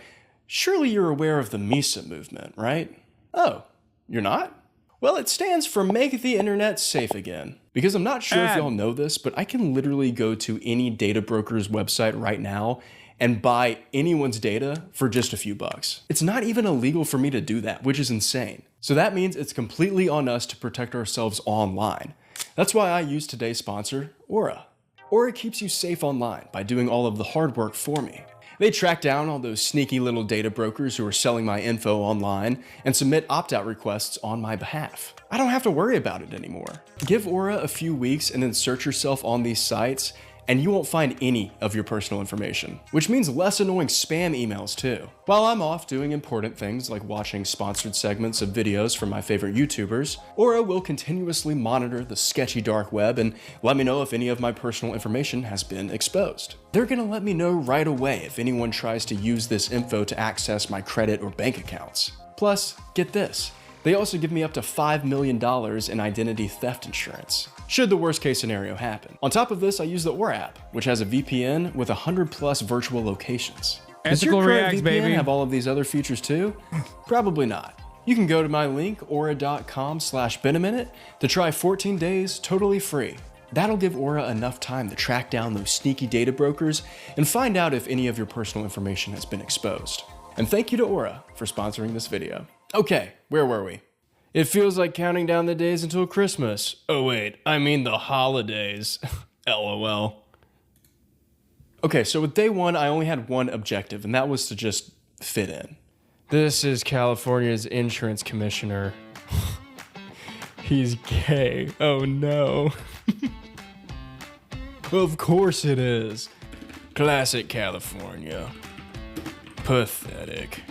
Surely you're aware of the MISA movement, right? Oh, you're not? Well, it stands for Make the Internet Safe Again. Because I'm not sure if y'all know this, but I can literally go to any data broker's website right now and buy anyone's data for just a few bucks. It's not even illegal for me to do that, which is insane. So that means it's completely on us to protect ourselves online. That's why I use today's sponsor, Aura. Aura keeps you safe online by doing all of the hard work for me. They track down all those sneaky little data brokers who are selling my info online and submit opt-out requests on my behalf. I don't have to worry about it anymore. Give Aura a few weeks and then search yourself on these sites and you won't find any of your personal information, which means less annoying spam emails too. While I'm off doing important things like watching sponsored segments of videos from my favorite YouTubers, Aura will continuously monitor the sketchy dark web and let me know if any of my personal information has been exposed. They're gonna let me know right away if anyone tries to use this info to access my credit or bank accounts. Plus, get this, they also give me up to $5 million in identity theft insurance, should the worst case scenario happen. On top of this, I use the Aura app, which has a VPN with 100+ virtual locations. Does your current VPN have all of these other features too? Probably not. You can go to my link, aura.com/benaminute, to try 14 days totally free. That'll give Aura enough time to track down those sneaky data brokers and find out if any of your personal information has been exposed. And thank you to Aura for sponsoring this video. Okay, where were we? It feels like counting down the days until Christmas. Oh wait, I mean the holidays. LOL. Okay, so with day one, I only had one objective, and that was to just fit in. This is California's insurance commissioner. He's gay. Oh no. Of course it is. Classic California. Pathetic.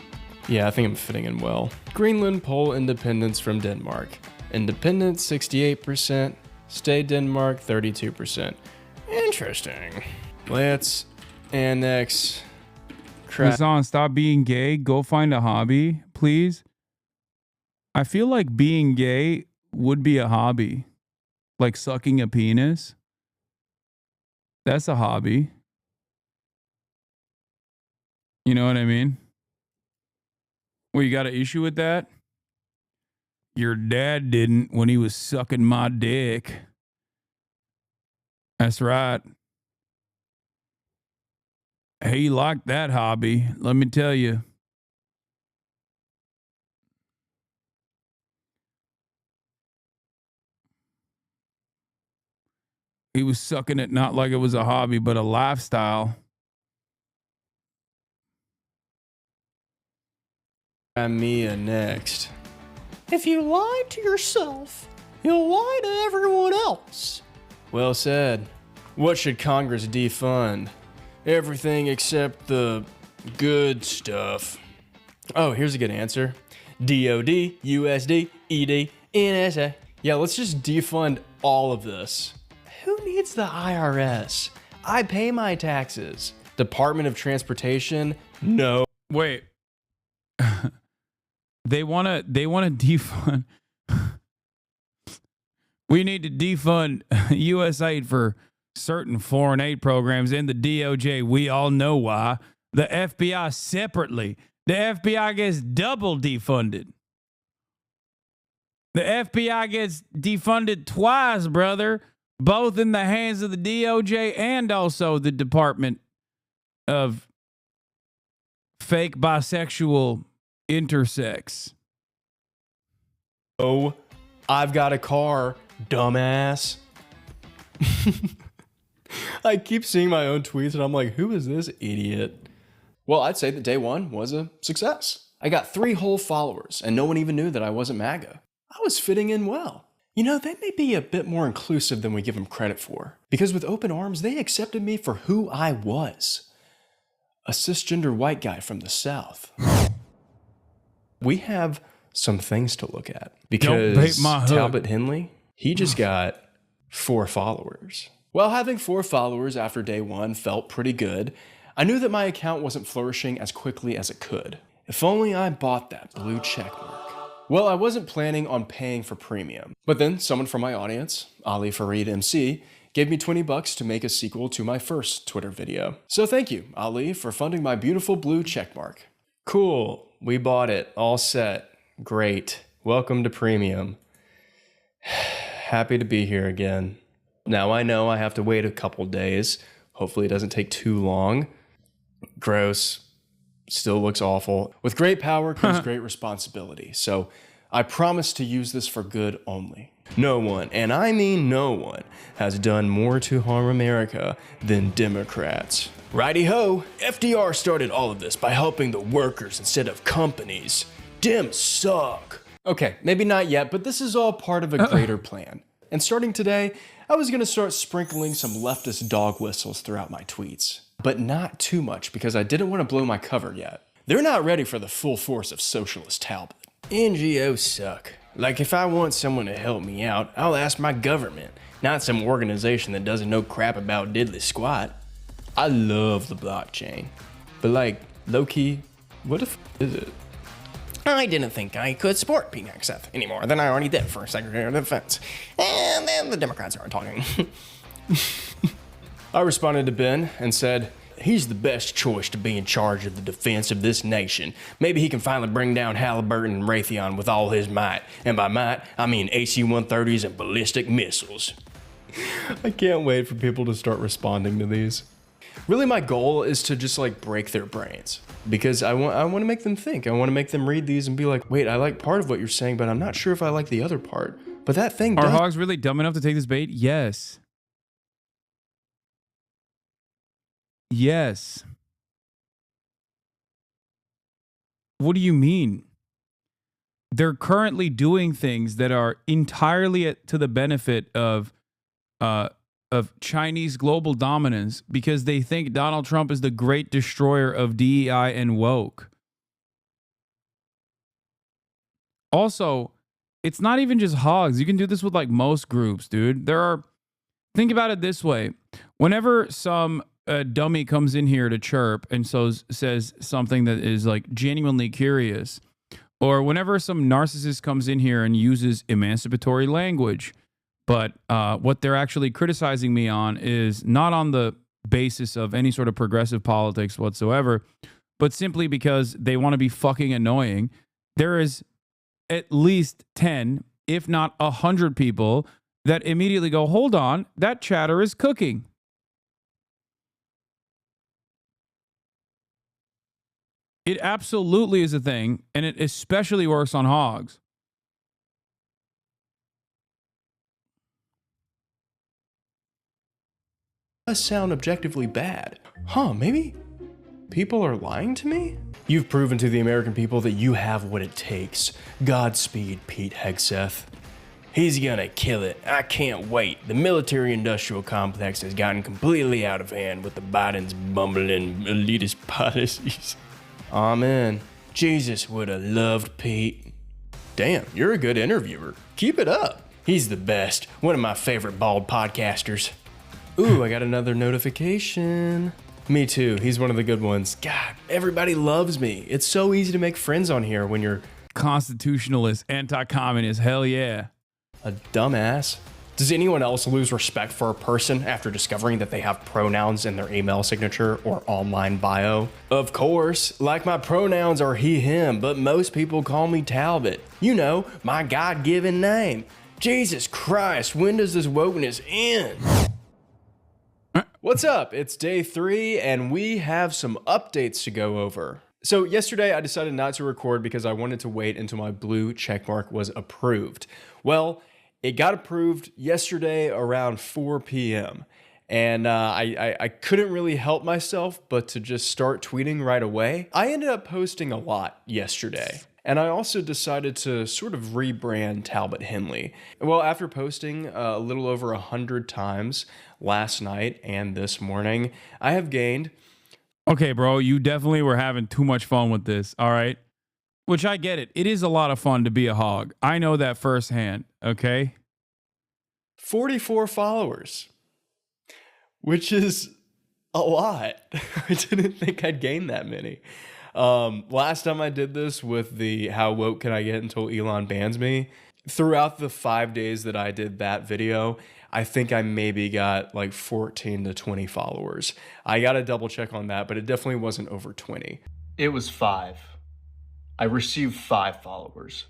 Yeah, I think I'm fitting in well. Greenland poll independence from Denmark. Independence 68%, stay Denmark 32%. Interesting. Let's annex. Hasan, stop being gay. Go find a hobby, please. I feel like being gay would be a hobby. Like sucking a penis. That's a hobby. You know what I mean? Well, you got an issue with that? Your dad didn't when he was sucking my dick. That's right. He liked that hobby, let me tell you. He was sucking it not like it was a hobby, but a lifestyle. Mia next. If you lie to yourself, you'll lie to everyone else. Well said. What should Congress defund? Everything except the good stuff. Oh, here's a good answer. DOD, USD, ED, NSA. Yeah, let's just defund all of this. Who needs the IRS? I pay my taxes. Department of Transportation? No. Wait. They want to defund. We need to defund U.S. aid for certain foreign aid programs and the DOJ. We all know why. The FBI separately. The FBI gets double defunded. The FBI gets defunded twice, brother. Both in the hands of the DOJ and also the Department of Fake Bisexual Intersex. Oh, I've got a car, dumbass. I keep seeing my own tweets and I'm like, who is this idiot? Well, I'd say that day one was a success. I got 3 whole followers and no one even knew that I wasn't MAGA. I was fitting in well. You know, they may be a bit more inclusive than we give them credit for. Because with open arms, they accepted me for who I was. A cisgender white guy from the South. We have some things to look at. Because Talbot Henley, he just got 4 followers. While having 4 followers after day one felt pretty good, I knew that my account wasn't flourishing as quickly as it could. If only I bought that blue check mark. Well, I wasn't planning on paying for premium. But then someone from my audience, Ali Farid MC, gave me $20 to make a sequel to my first Twitter video. So thank you, Ali, for funding my beautiful blue checkmark. Cool. We bought it. All set. Great. Welcome to Premium. Happy to be here again. Now I know I have to wait a couple days. Hopefully it doesn't take too long. Gross. Still looks awful. With great power comes great responsibility. So I promise to use this for good only. No one, and I mean no one, has done more to harm America than Democrats. Righty-ho, FDR started all of this by helping the workers instead of companies. Dems suck. Okay, maybe not yet, but this is all part of a greater plan. And starting today, I was gonna start sprinkling some leftist dog whistles throughout my tweets. But not too much, because I didn't want to blow my cover yet. They're not ready for the full force of socialist Talbot. NGOs suck. Like, if I want someone to help me out, I'll ask my government, not some organization that doesn't know crap about diddly squat. I love the blockchain. But like, low-key, what the f is it? I didn't think I could support Pete Hegseth any more than I already did for Secretary of Defense. And then the Democrats aren't talking. I responded to Ben and said, he's the best choice to be in charge of the defense of this nation. Maybe he can finally bring down Halliburton and Raytheon with all his might. And by might, I mean AC-130s and ballistic missiles. I can't wait for people to start responding to these. Really, my goal is to just like break their brains. Because I want to make them think. I want to make them read these and be like, wait, I like part of what you're saying, but I'm not sure if I like the other part. But that thing Are does. hogs really dumb enough to take this bait? Yes. Yes. What do you mean? They're currently doing things that are entirely to the benefit of Chinese global dominance because they think Donald Trump is the great destroyer of DEI and woke. Also, it's not even just hogs. You can do this with like most groups, dude. Think about it this way. Whenever some dummy comes in here to chirp and says something that is like genuinely curious, or whenever some narcissist comes in here and uses emancipatory language, but what they're actually criticizing me on is not on the basis of any sort of progressive politics whatsoever, but simply because they want to be fucking annoying, there is at least 10, if not 100 people that immediately go, hold on, that chatter is cooking. It absolutely is a thing, and it especially works on hogs. Does sound objectively bad. Huh, maybe people are lying to me? You've proven to the American people that you have what it takes. Godspeed, Pete Hegseth. He's gonna kill it. I can't wait. The military-industrial complex has gotten completely out of hand with the Biden's bumbling elitist policies. Amen. Jesus would have loved Pete. Damn, you're a good interviewer. Keep it up. He's the best. One of my favorite bald podcasters. Ooh, I got another notification. Me too. He's one of the good ones. God, everybody loves me. It's so easy to make friends on here when you're constitutionalist, anti-communist. Hell yeah. A dumbass. Does anyone else lose respect for a person after discovering that they have pronouns in their email signature or online bio? Of course, like my pronouns are he, him, but most people call me Talbot. You know, my God-given name. Jesus Christ, when does this wokeness end? What's up? It's day 3 and we have some updates to go over. So yesterday I decided not to record because I wanted to wait until my blue checkmark was approved. Well, it got approved yesterday around 4 p.m. And I couldn't really help myself but to just start tweeting right away. I ended up posting a lot yesterday. And I also decided to sort of rebrand Talbot Henley. Well, after posting a little over 100 times last night and this morning, I have gained... Okay, bro, you definitely were having too much fun with this, all right? Which I get it. It is a lot of fun to be a hog. I know that firsthand, okay? 44 followers, which is a lot. I didn't think I'd gain that many. Last time I did this with the how woke can I get until Elon bans me, throughout the 5 days that I did that video, I think I maybe got like 14 to 20 followers. I got to double check on that, but it definitely wasn't over 20. It was 5. I received 5 followers.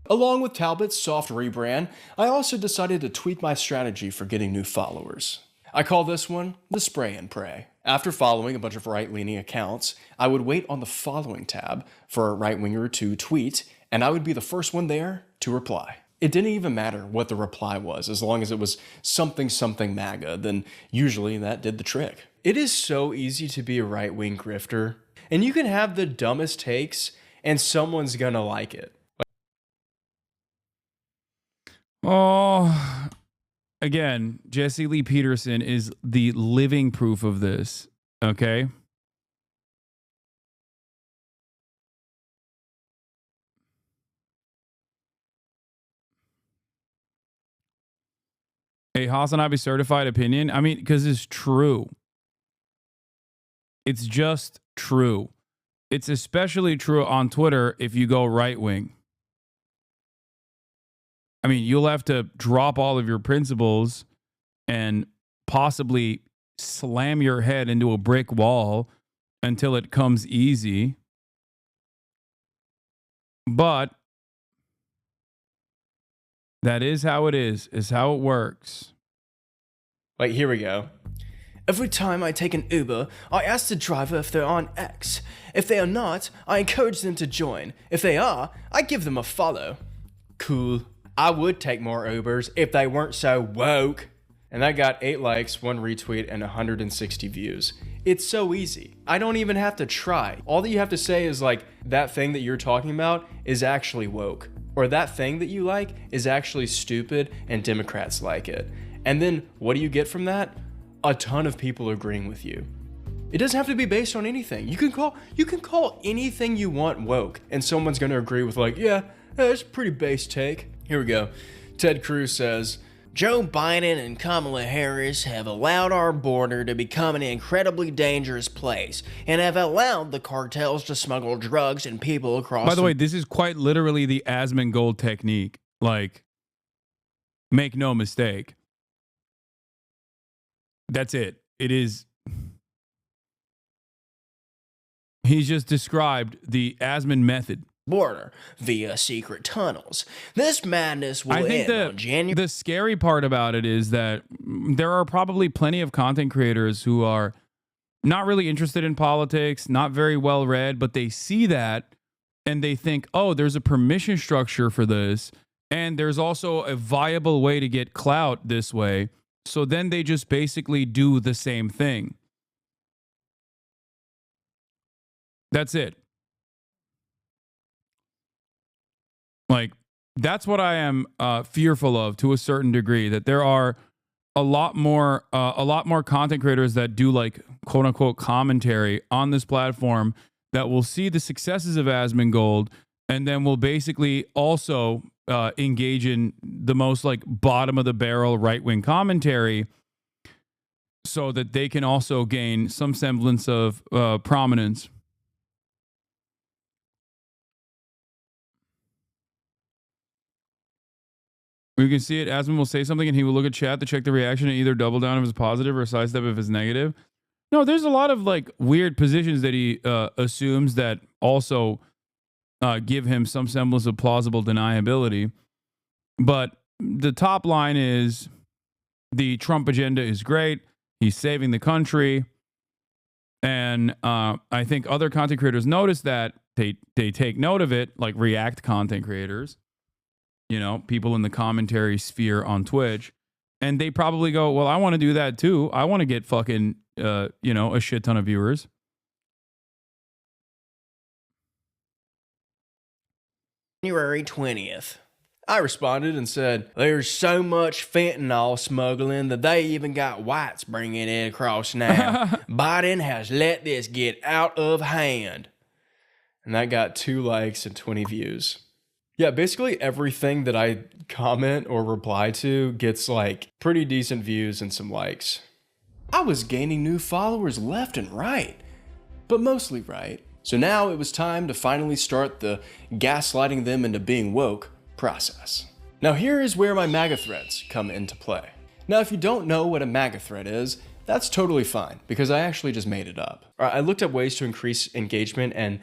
Along with Talbot's soft rebrand, I also decided to tweak my strategy for getting new followers. I call this one the spray and pray. After following a bunch of right-leaning accounts, I would wait on the following tab for a right-winger to tweet, and I would be the first one there to reply. It didn't even matter what the reply was, as long as it was something MAGA, then usually that did the trick. It is so easy to be a right-wing grifter, and you can have the dumbest takes, and someone's gonna like it. Oh, again, Jesse Lee Peterson is the living proof of this, okay? A Hasanabi certified opinion? I mean, because it's true. It's just true. It's especially true on Twitter if you go right wing. I mean, you'll have to drop all of your principles and possibly slam your head into a brick wall until it comes easy. But that is how it is how it works. Like, here we go. Every time I take an Uber, I ask the driver if they're on X. If they are not, I encourage them to join. If they are, I give them a follow. Cool. I would take more Ubers if they weren't so woke. And that got 8 likes, 1 retweet, and 160 views. It's so easy. I don't even have to try. All that you have to say is like, that thing that you're talking about is actually woke. Or that thing that you like is actually stupid and Democrats like it. And then what do you get from that? A ton of people agreeing with you. It doesn't have to be based on anything. You can call anything you want woke, and someone's gonna agree with like, yeah, that's a pretty base take. Here we go. Ted Cruz says, Joe Biden and Kamala Harris have allowed our border to become an incredibly dangerous place and have allowed the cartels to smuggle drugs and people across. By the way, this is quite literally the Asmongold technique. Like, make no mistake. That's it. It is. He's just described the Asmon method. Border via secret tunnels. This madness will end on January. The scary part about it is that there are probably plenty of content creators who are not really interested in politics, not very well read, but they see that and they think, oh, there's a permission structure for this, and there's also a viable way to get clout this way. So then they just basically do the same thing. That's it. Like, that's what I am fearful of to a certain degree, that there are a lot more content creators that do like quote unquote commentary on this platform that will see the successes of Asmongold and then will basically also engage in the most like bottom of the barrel right wing commentary so that they can also gain some semblance of prominence. You can see it. Asmon will say something and he will look at chat to check the reaction and either double down if it's positive or sidestep if it's negative. No, there's a lot of like weird positions that he assumes that also give him some semblance of plausible deniability. But the top line is the Trump agenda is great. He's saving the country. And I think other content creators notice that. They take note of it, like React content creators. You know, people in the commentary sphere on Twitch, and they probably go, well, I want to do that too. I want to get fucking, a shit ton of viewers. January 20th. I responded and said, there's so much fentanyl smuggling that they even got whites bringing it across now. Biden has let this get out of hand. And that got 2 likes and 20 views. Yeah, basically everything that I comment or reply to gets like pretty decent views and some likes. I was gaining new followers left and right, but mostly right. So now it was time to finally start the gaslighting them into being woke process. Now here is where my MAGA threads come into play. Now if you don't know what a MAGA thread is, That's totally fine because I actually just made it up. I looked at ways to increase engagement and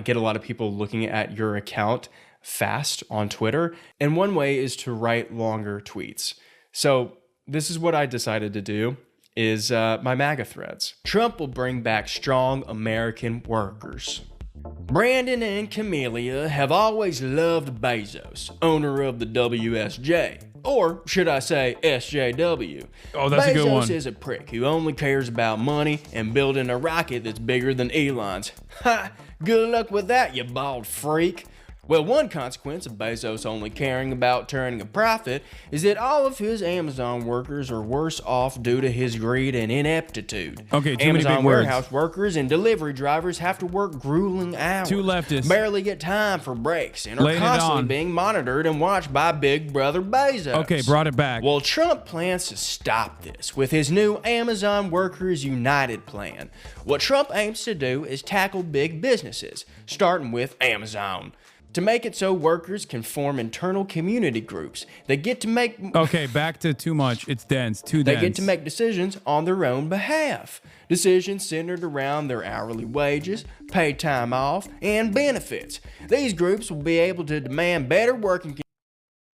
get a lot of people looking at your account fast on Twitter. And one way is to write longer tweets. So this is what I decided to do is my MAGA threads. Trump will bring back strong American workers. Brandon and Camellia have always loved Bezos, owner of the WSJ. Or should I say SJW? Oh, that's a good one. Bezos is a prick who only cares about money and building a rocket that's bigger than Elon's. Ha! Good luck with that, you bald freak. Well, one consequence of Bezos only caring about turning a profit is that all of his Amazon workers are worse off due to his greed and ineptitude. Okay, too Amazon many big warehouse words. workers and delivery drivers have to work grueling hours. Too leftist. Barely get time for breaks and are Laying it constantly on. being monitored and watched by Big Brother Bezos. Okay, brought it back. Well, Trump plans to stop this with his new Amazon Workers United plan. What Trump aims to do is tackle big businesses, starting with Amazon, to make it so workers can form internal community groups. They get to make... Okay, back to too much. It's dense. Too dense. They get to make decisions on their own behalf. Decisions centered around their hourly wages, paid time off, and benefits. These groups will be able to demand better working conditions.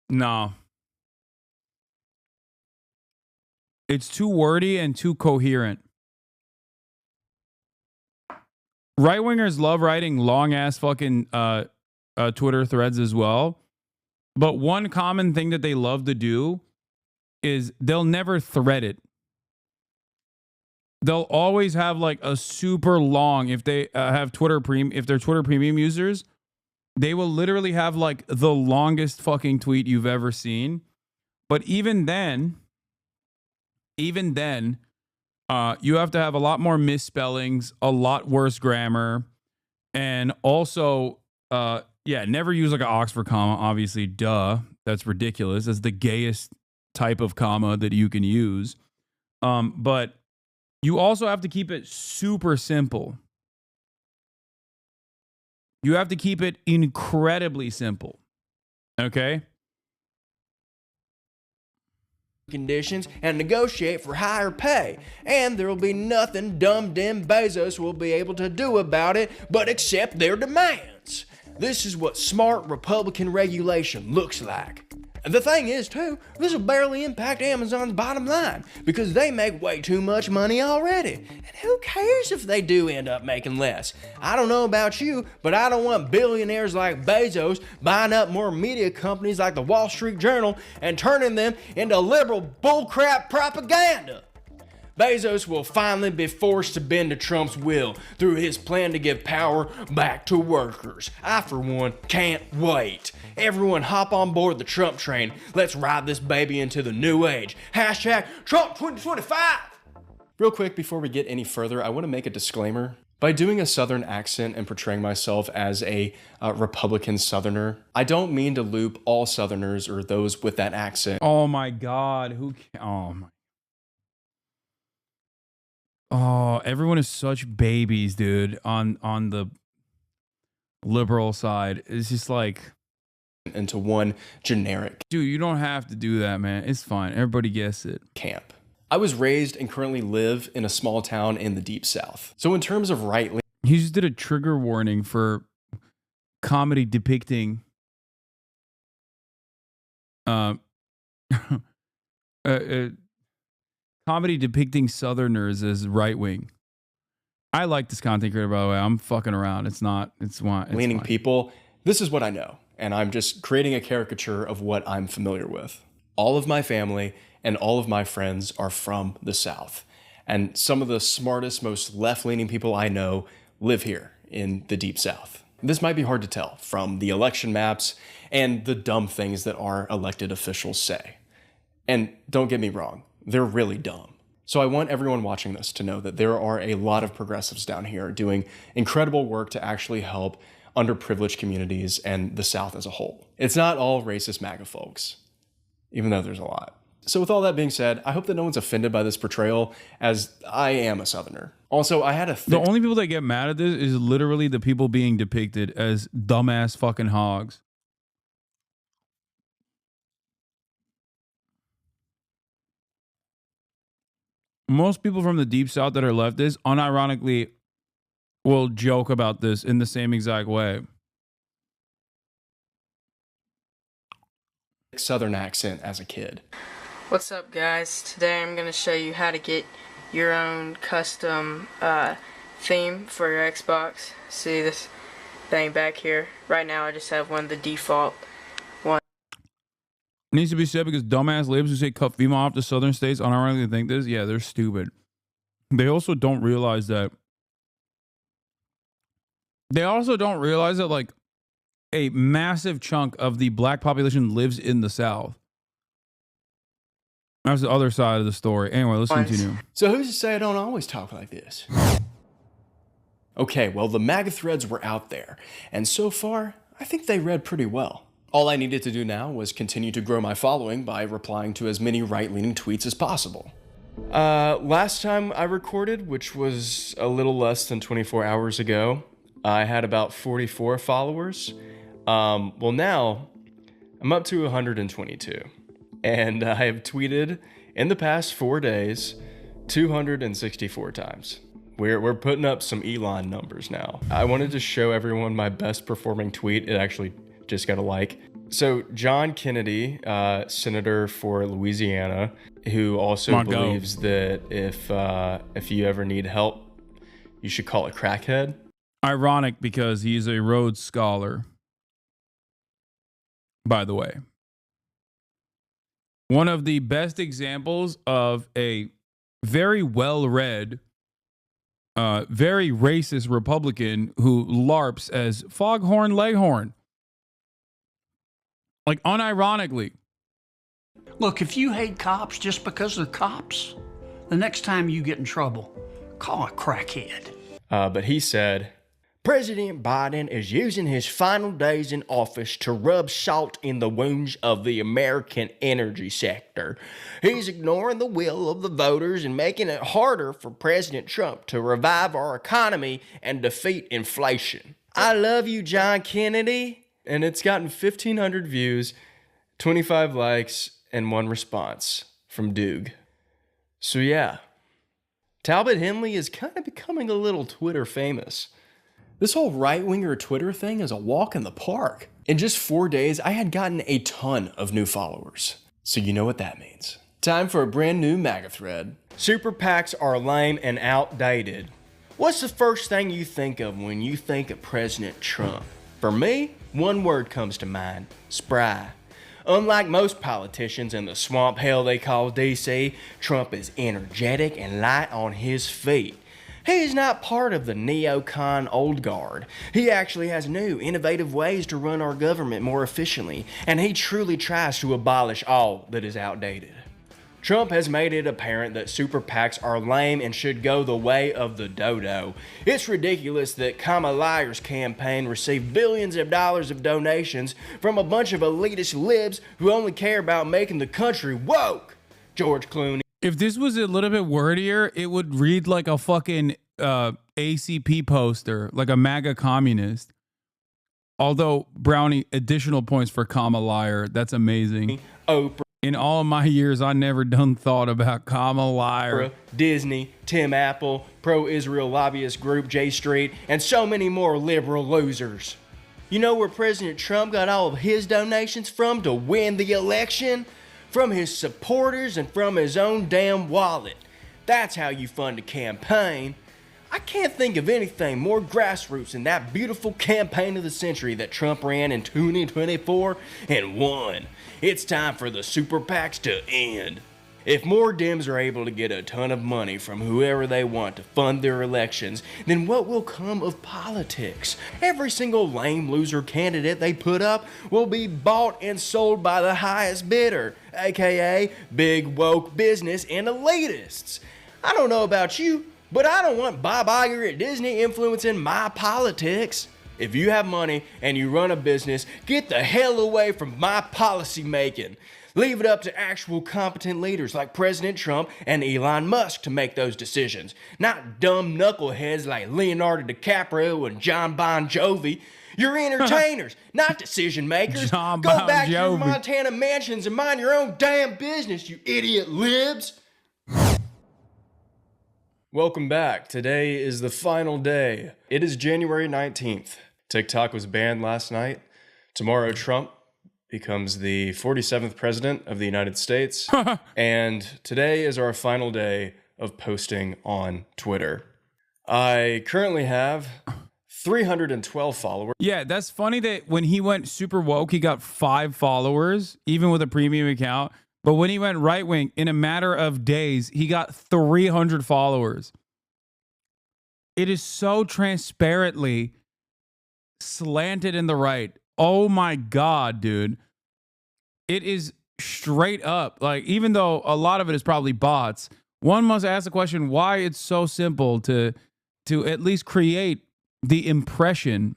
No. It's too wordy and too coherent. Right-wingers love writing long-ass fucking Twitter threads as well. But one common thing that they love to do is they'll never thread it. They'll always have like a super long, if they have if they're Twitter premium users, they will literally have like the longest fucking tweet you've ever seen. But even then, you have to have a lot more misspellings, a lot worse grammar, and also, never use like an Oxford comma, obviously, duh. That's ridiculous. That's the gayest type of comma that you can use. But you also have to keep it super simple. You have to keep it incredibly simple. Okay? Conditions and negotiate for higher pay. And there will be nothing dumb Bezos will be able to do about it but accept their demands. This is what smart Republican regulation looks like. And the thing is, too, this will barely impact Amazon's bottom line because they make way too much money already. And who cares if they do end up making less? I don't know about you, but I don't want billionaires like Bezos buying up more media companies like the Wall Street Journal and turning them into liberal bullcrap propaganda. Bezos will finally be forced to bend to Trump's will through his plan to give power back to workers. I, for one, can't wait. Everyone hop on board the Trump train. Let's ride this baby into the new age. Hashtag Trump 2025. Real quick, before we get any further, I want to make a disclaimer. By doing a Southern accent and portraying myself as a Republican Southerner, I don't mean to loop all Southerners or those with that accent. Oh my God. Oh, everyone is such babies, dude, on the liberal side. It's just like... into one generic... Dude, you don't have to do that, man. It's fine. Everybody gets it. ...camp. I was raised and currently live in a small town in the Deep South. So in terms of right-leaning... He just did a trigger warning for comedy depicting... comedy depicting Southerners as right-wing. I like this content creator, by the way. I'm fucking around. It's leaning fine. People. This is what I know. And I'm just creating a caricature of what I'm familiar with. All of my family and all of my friends are from the South. And some of the smartest, most left-leaning people I know live here in the Deep South. This might be hard to tell from the election maps and the dumb things that our elected officials say. And don't get me wrong, they're really dumb. So I want everyone watching this to know that there are a lot of progressives down here doing incredible work to actually help underprivileged communities and the South as a whole. It's not all racist MAGA folks, even though there's a lot. So with all that being said, I hope that no one's offended by this portrayal, as I am a Southerner. Also, I had The only people that get mad at this is literally the people being depicted as dumbass fucking hogs. most people from the deep south that are leftists unironically will joke about this in the same exact way. Southern accent as a kid. What's up, guys? Today I'm going to show you how to get your own custom theme for your Xbox. See this thing back here? Right now I just have one of the default ones. Needs to be said because dumbass libs who say cut female off the southern states unironically think this. Yeah, they're stupid. They also don't realize that. They also don't realize that like a massive chunk of the black population lives in the South. That's the other side of the story. Anyway, let's continue. So who's to say I don't always talk like this? Okay, well, the MAGA threads were out there, and so far, I think they read pretty well. All I needed to do now was continue to grow my following by replying to as many right-leaning tweets as possible. Last time I recorded, which was a little less than 24 hours ago, I had about 44 followers. Well, now I'm up to 122. And I have tweeted in the past 4 days 264 times. We're putting up some Elon numbers now. I wanted to show everyone my best performing tweet. It actually just got a like. So John Kennedy, senator for Louisiana, who also believes that if you ever need help, you should call a crackhead. Ironic because he's a Rhodes Scholar, by the way. One of the best examples of a very well-read, very racist Republican who LARPs as Foghorn Leghorn. Like, unironically. Look, if you hate cops just because they're cops, the next time you get in trouble, call a crackhead. But he said, President Biden is using his final days in office to rub salt in the wounds of the American energy sector. He's ignoring the will of the voters and making it harder for President Trump to revive our economy and defeat inflation. I love you, John Kennedy. And it's gotten 1,500 views, 25 likes, and 1 response from Doog. So yeah, Talbot Henley is kind of becoming a little Twitter famous. This whole right-winger Twitter thing is a walk in the park. In just 4 days, I had gotten a ton of new followers. So you know what that means. Time for a brand new MAGA thread. Super PACs are lame and outdated. What's the first thing you think of when you think of President Trump? For me, one word comes to mind: spry. Unlike most politicians in the swamp hell they call DC, Trump is energetic and light on his feet. He's not part of the neocon old guard. He actually has new, innovative ways to run our government more efficiently, and he truly tries to abolish all that is outdated. Trump has made it apparent that super PACs are lame and should go the way of the dodo. It's ridiculous that Kamala's campaign received billions of dollars of donations from a bunch of elitist libs who only care about making the country woke. George Clooney. If this was a little bit wordier, it would read like a fucking ACP poster, like a MAGA communist. Although, Brownie, additional points for Kamala. That's amazing. Oprah. In all of my years, I never done thought about Kamala. Disney, Tim Apple, pro-Israel lobbyist group J Street, and so many more liberal losers. You know where President Trump got all of his donations from to win the election? From his supporters and from his own damn wallet. That's how you fund a campaign. I can't think of anything more grassroots than that beautiful campaign of the century that Trump ran in 2024 and won. It's time for the super PACs to end. If more Dems are able to get a ton of money from whoever they want to fund their elections, then what will come of politics? Every single lame loser candidate they put up will be bought and sold by the highest bidder, aka big woke business and elitists. I don't know about you, but I don't want Bob Iger at Disney influencing my politics. If you have money and you run a business, get the hell away from my policy making. Leave it up to actual competent leaders like President Trump and Elon Musk to make those decisions, not dumb knuckleheads like Leonardo DiCaprio and John Bon Jovi. You're entertainers, not decision makers. Go back to your Montana mansions and mind your own damn business, you idiot libs. Welcome back. Today is the final day. It is January 19th. TikTok was banned last night. Tomorrow, Trump becomes the 47th president of the United States. And today is our final day of posting on Twitter. I currently have 312 followers. Yeah, that's funny that when he went super woke, he got 5 followers, even with a premium account. But when he went right wing, in a matter of days, he got 300 followers. It is so transparently slanted in the right. Oh my God, dude. It is straight up. Like, even though a lot of it is probably bots, one must ask the question why it's so simple to at least create the impression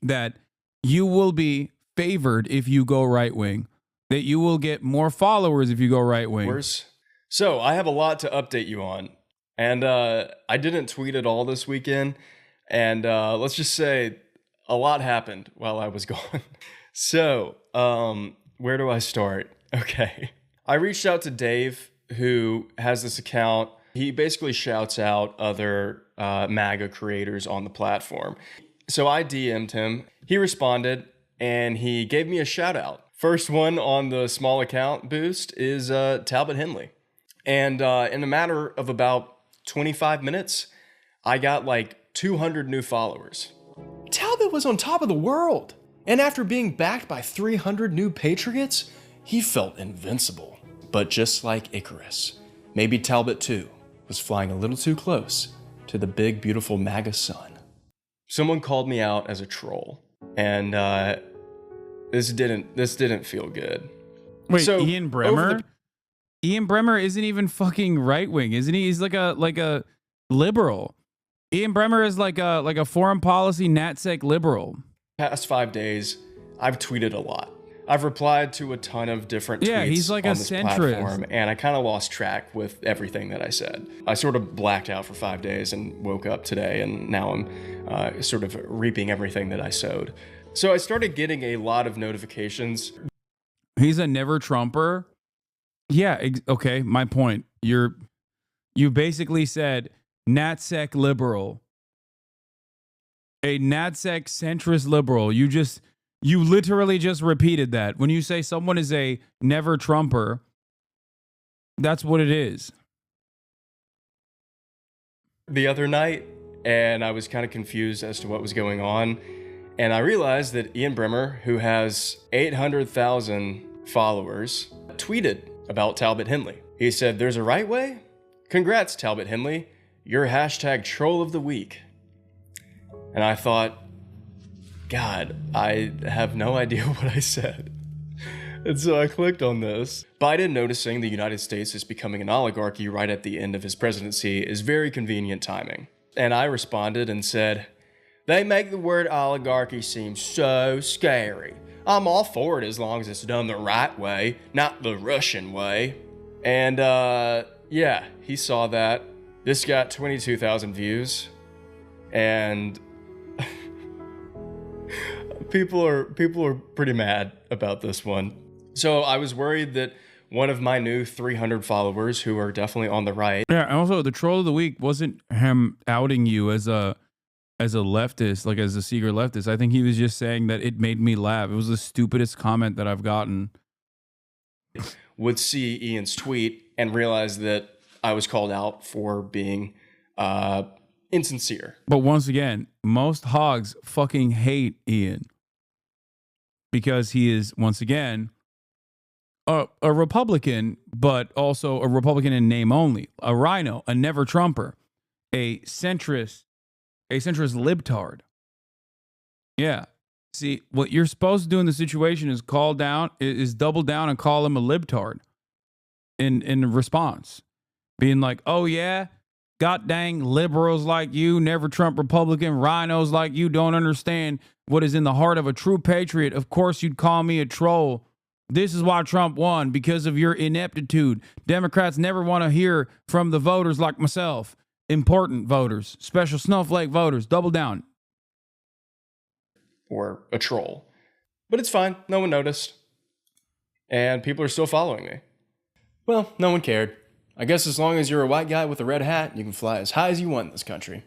that you will be favored if you go right wing, that you will get more followers if you go right wing. So I have a lot to update you on. And I didn't tweet at all this weekend. And let's just say a lot happened while I was gone. So where do I start? Okay. I reached out to Dave, who has this account. He basically shouts out other MAGA creators on the platform. So I DM'd him. He responded, and he gave me a shout out. First one on the small account boost is Talbot Henley. And in a matter of about 25 minutes, I got like 200 new followers. Talbot was on top of the world. And after being backed by 300 new patriots, he felt invincible. But just like Icarus, maybe Talbot too was flying a little too close to the big, beautiful MAGA sun. Someone called me out as a troll, and this didn't feel good. Wait, So, Ian Bremmer? Ian Bremmer isn't even fucking right wing, isn't he? He's like a liberal. Ian Bremmer is like a foreign policy NatSec liberal. Past 5 days, I've tweeted a lot. I've replied to a ton of different tweets. Yeah, he's like on a this centrist. platform, and I kind of lost track with everything that I said. I sort of blacked out for 5 days and woke up today, and now I'm sort of reaping everything that I sowed. So I started getting a lot of notifications. He's a never Trumper. Yeah, okay, my point. You basically said NatSec liberal. A NatSec centrist liberal. You literally just repeated that. When you say someone is a never Trumper, that's what it is. The other night, and I was kind of confused as to what was going on. And I realized that Ian Bremmer, who has 800,000 followers, tweeted about Talbot Henley. He said, "There's a right way? Congrats, Talbot Henley. You're hashtag troll of the week." And I thought, God, I have no idea what I said. And so I clicked on this. Biden noticing the United States is becoming an oligarchy right at the end of his presidency is very convenient timing. And I responded and said, "They make the word oligarchy seem so scary. I'm all for it as long as it's done the right way, not the Russian way." And yeah, he saw that. This got 22,000 views. And people are pretty mad about this one. So I was worried that one of my new 300 followers, who are definitely on the right. Yeah, and also the troll of the week wasn't him outing you as a leftist, like as a secret leftist. I think he was just saying that it made me laugh. It was the stupidest comment that I've gotten. Would see Ian's tweet and realize that I was called out for being insincere. But once again, most hogs fucking hate Ian because he is, once again, a Republican, but also a Republican in name only, a rhino, a never Trumper, a centrist libtard. Yeah. See, what you're supposed to do in the situation is double down and call him a libtard in response. Being like, "Oh yeah, god dang liberals like you, never Trump Republican, rhinos like you don't understand what is in the heart of a true patriot. Of course you'd call me a troll. This is why Trump won, because of your ineptitude. Democrats never want to hear from the voters like myself. Important voters, special snowflake voters, double down." Or a troll. But it's fine. No one noticed. And people are still following me. Well, no one cared. I guess as long as you're a white guy with a red hat, you can fly as high as you want in this country.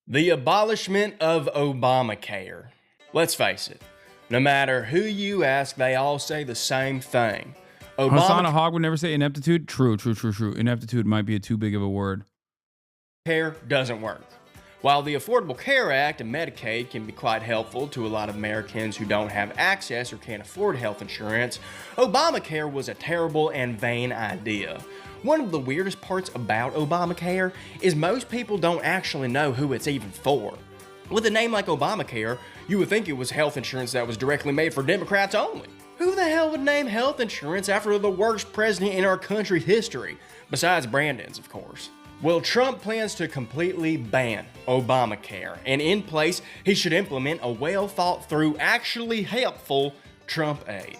The abolishment of Obamacare. Let's face it, no matter who you ask, they all say the same thing. Hasan, a hog would never say ineptitude. True. Ineptitude might be too big of a word. Care doesn't work. While the Affordable Care Act and Medicaid can be quite helpful to a lot of Americans who don't have access or can't afford health insurance, Obamacare was a terrible and vain idea. One of the weirdest parts about Obamacare is most people don't actually know who it's even for. With a name like Obamacare, you would think it was health insurance that was directly made for Democrats only. Who the hell would name health insurance after the worst president in our country's history? Besides Brandon's, of course. Well, Trump plans to completely ban Obamacare, and in place, he should implement a well-thought-through, actually helpful Trump aid.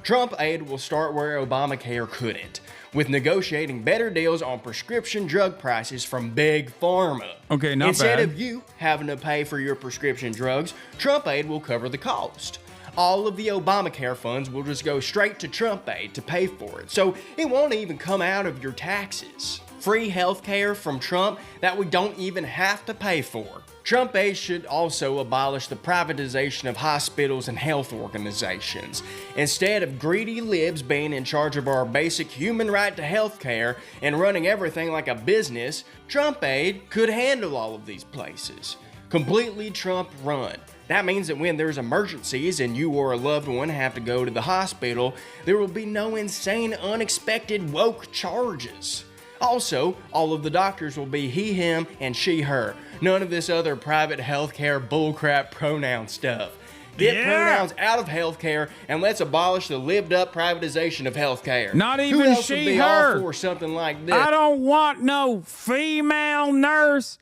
Trump aid will start where Obamacare couldn't, with negotiating better deals on prescription drug prices from Big Pharma. Okay, not Instead bad. of you having to pay for your prescription drugs, Trump aid will cover the cost. All of the Obamacare funds will just go straight to Trump aid to pay for it, so it won't even come out of your taxes. Free healthcare from Trump that we don't even have to pay for. Trump aid should also abolish the privatization of hospitals and health organizations. Instead of greedy libs being in charge of our basic human right to healthcare and running everything like a business, Trump aid could handle all of these places. Completely Trump run. That means that when there's emergencies and you or a loved one have to go to the hospital, there will be no insane, unexpected, woke charges. Also, all of the doctors will be he, him, and she, her. None of this other private healthcare bullcrap pronoun stuff. Get pronouns out of healthcare and let's abolish the lived-up privatization of healthcare. Not even Who else she, would be her. all for something like this? I don't want no female nurse.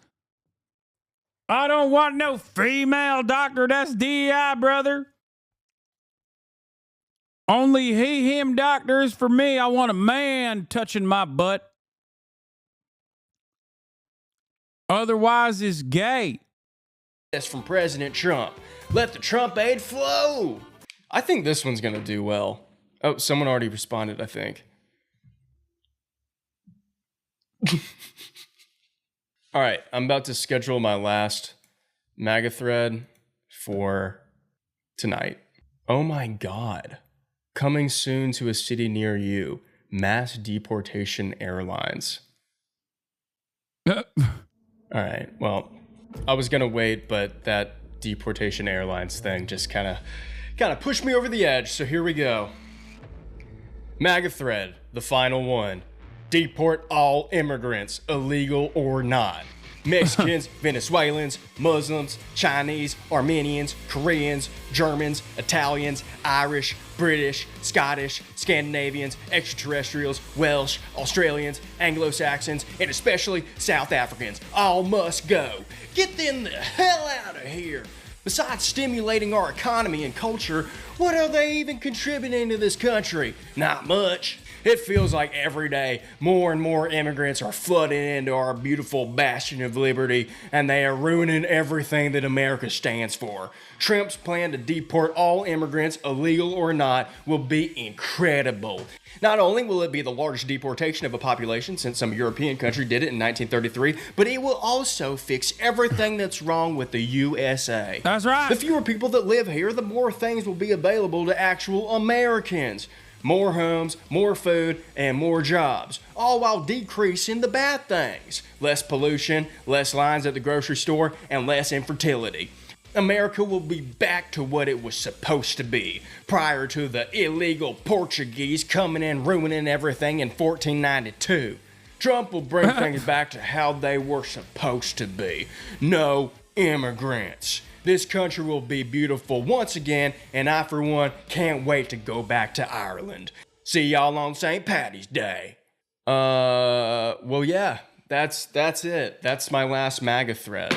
I don't want no female doctor. That's DEI, brother. Only he, him doctors for me. I want a man touching my butt. Otherwise, it's gay. That's from President Trump. Let the Trump aid flow. I think this one's gonna do well. Oh, someone already responded, I think. All right, I'm about to schedule my last MAGA thread for tonight. Oh my God. Coming soon to a city near you. Mass deportation airlines. All right, well, I was gonna wait, but that deportation airlines thing just kind of pushed me over the edge, so here we go. MAGA thread, the final one. Deport all immigrants, illegal or not. Mexicans, Venezuelans, Muslims, Chinese, Armenians, Koreans, Germans, Italians, Irish, British, Scottish, Scandinavians, extraterrestrials, Welsh, Australians, Anglo-Saxons, and especially South Africans. All must go. Get them the hell out of here. Besides stimulating our economy and culture, what are they even contributing to this country? Not much. It feels like every day more and more immigrants are flooding into our beautiful bastion of liberty, and they are ruining everything that America stands for. Trump's plan to deport all immigrants, illegal or not, will be incredible. Not only will it be the largest deportation of a population since some European country did it in 1933, but it will also fix everything that's wrong with the USA. That's right. The fewer people that live here, the more things will be available to actual Americans. More homes, more food, and more jobs, all while decreasing the bad things. Less pollution, less lines at the grocery store, and less infertility. America will be back to what it was supposed to be, prior to the illegal Portuguese coming in ruining everything in 1492. Trump will bring things back to how they were supposed to be. No immigrants. This country will be beautiful once again, and I, for one, can't wait to go back to Ireland. See y'all on St. Paddy's Day. Well, yeah, that's it. That's my last MAGA thread.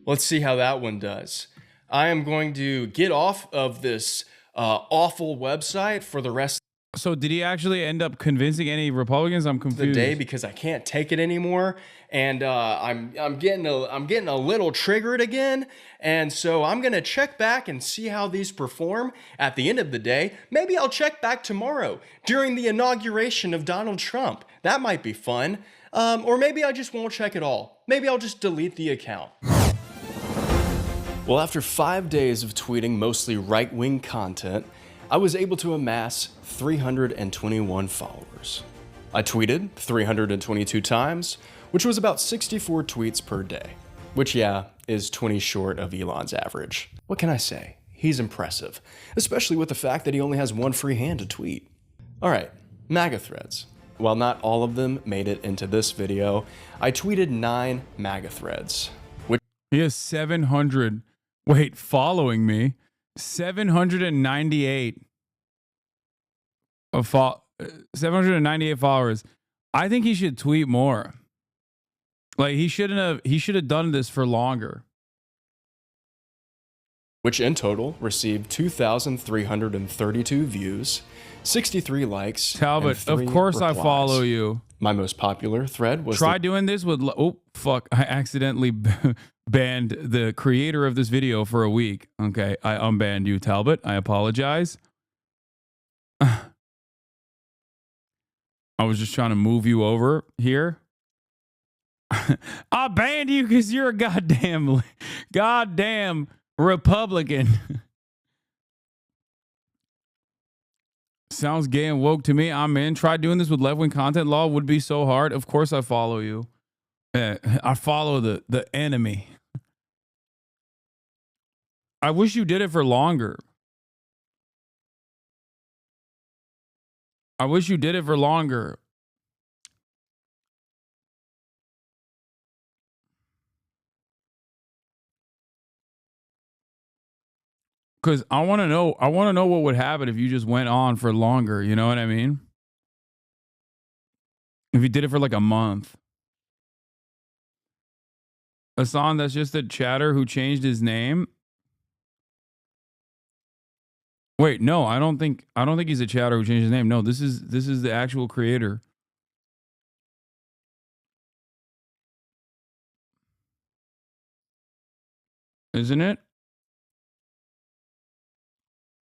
Let's see how that one does. I am going to get off of this awful website for the rest So did he actually end up convincing any Republicans? I'm confused. The day because I can't take it anymore, and I'm getting a little triggered again, and so I'm gonna check back and see how these perform at the end of the day. Maybe I'll check back tomorrow during the inauguration of Donald Trump. That might be fun. Or maybe I just won't check at all. Maybe I'll just delete the account. Well, after 5 days of tweeting mostly right-wing content, I was able to amass 321 followers. I tweeted 322 times, which was about 64 tweets per day, which, yeah, is 20 short of Elon's average. What can I say? He's impressive, especially with the fact that he only has one free hand to tweet. All right, MAGA threads. While not all of them made it into this video, I tweeted 9 MAGA threads. He has 700. Wait, following me. 798 798 followers. I think he should tweet more. Like he should have done this for longer. Which in total received 2,332 views, 63 likes. Talbot, and 3 of course replies. I follow you. My most popular thread was Try doing this with oh fuck, I accidentally banned the creator of this video for a week. Okay, I unbanned you, Talbot. I apologize. I was just trying to move you over here. I banned you because you're a goddamn Republican. Sounds gay and woke to me. I'm in. Try doing this with left-wing content. Law would be so hard. Of course I follow you. I follow the enemy. I wish you did it for longer. I wish you did it for longer. Because I want to know what would happen if you just went on for longer. You know what I mean? If you did it for like a month. Hasan, that's just a chatter who changed his name. Wait, no, I don't think he's a chatter who changed his name. No, this is the actual creator. Isn't it?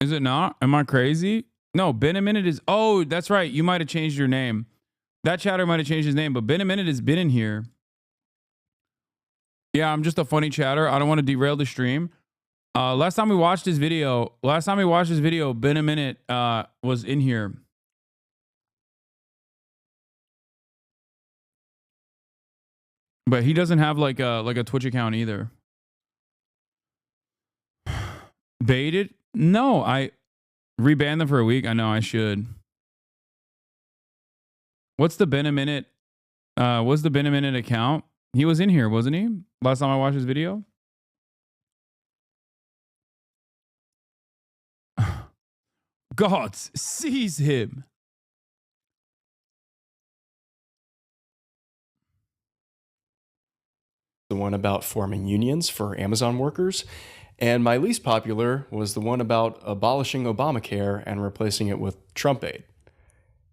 Is it not? Am I crazy? No, Been a Minute is... Oh, that's right. You might have changed your name. That chatter might have changed his name, but Been a Minute has been in here. Yeah, I'm just a funny chatter. I don't want to derail the stream. Last time we watched this video, Been a Minute was in here. But he doesn't have like a Twitch account either. Baited? No, I rebanned them for a week. I know I should. What's the Been a Minute? What's the Been a Minute account? He was in here, wasn't he? Last time I watched his video. Gods, seize him. The one about forming unions for Amazon workers. And my least popular was the one about abolishing Obamacare and replacing it with Trump aid.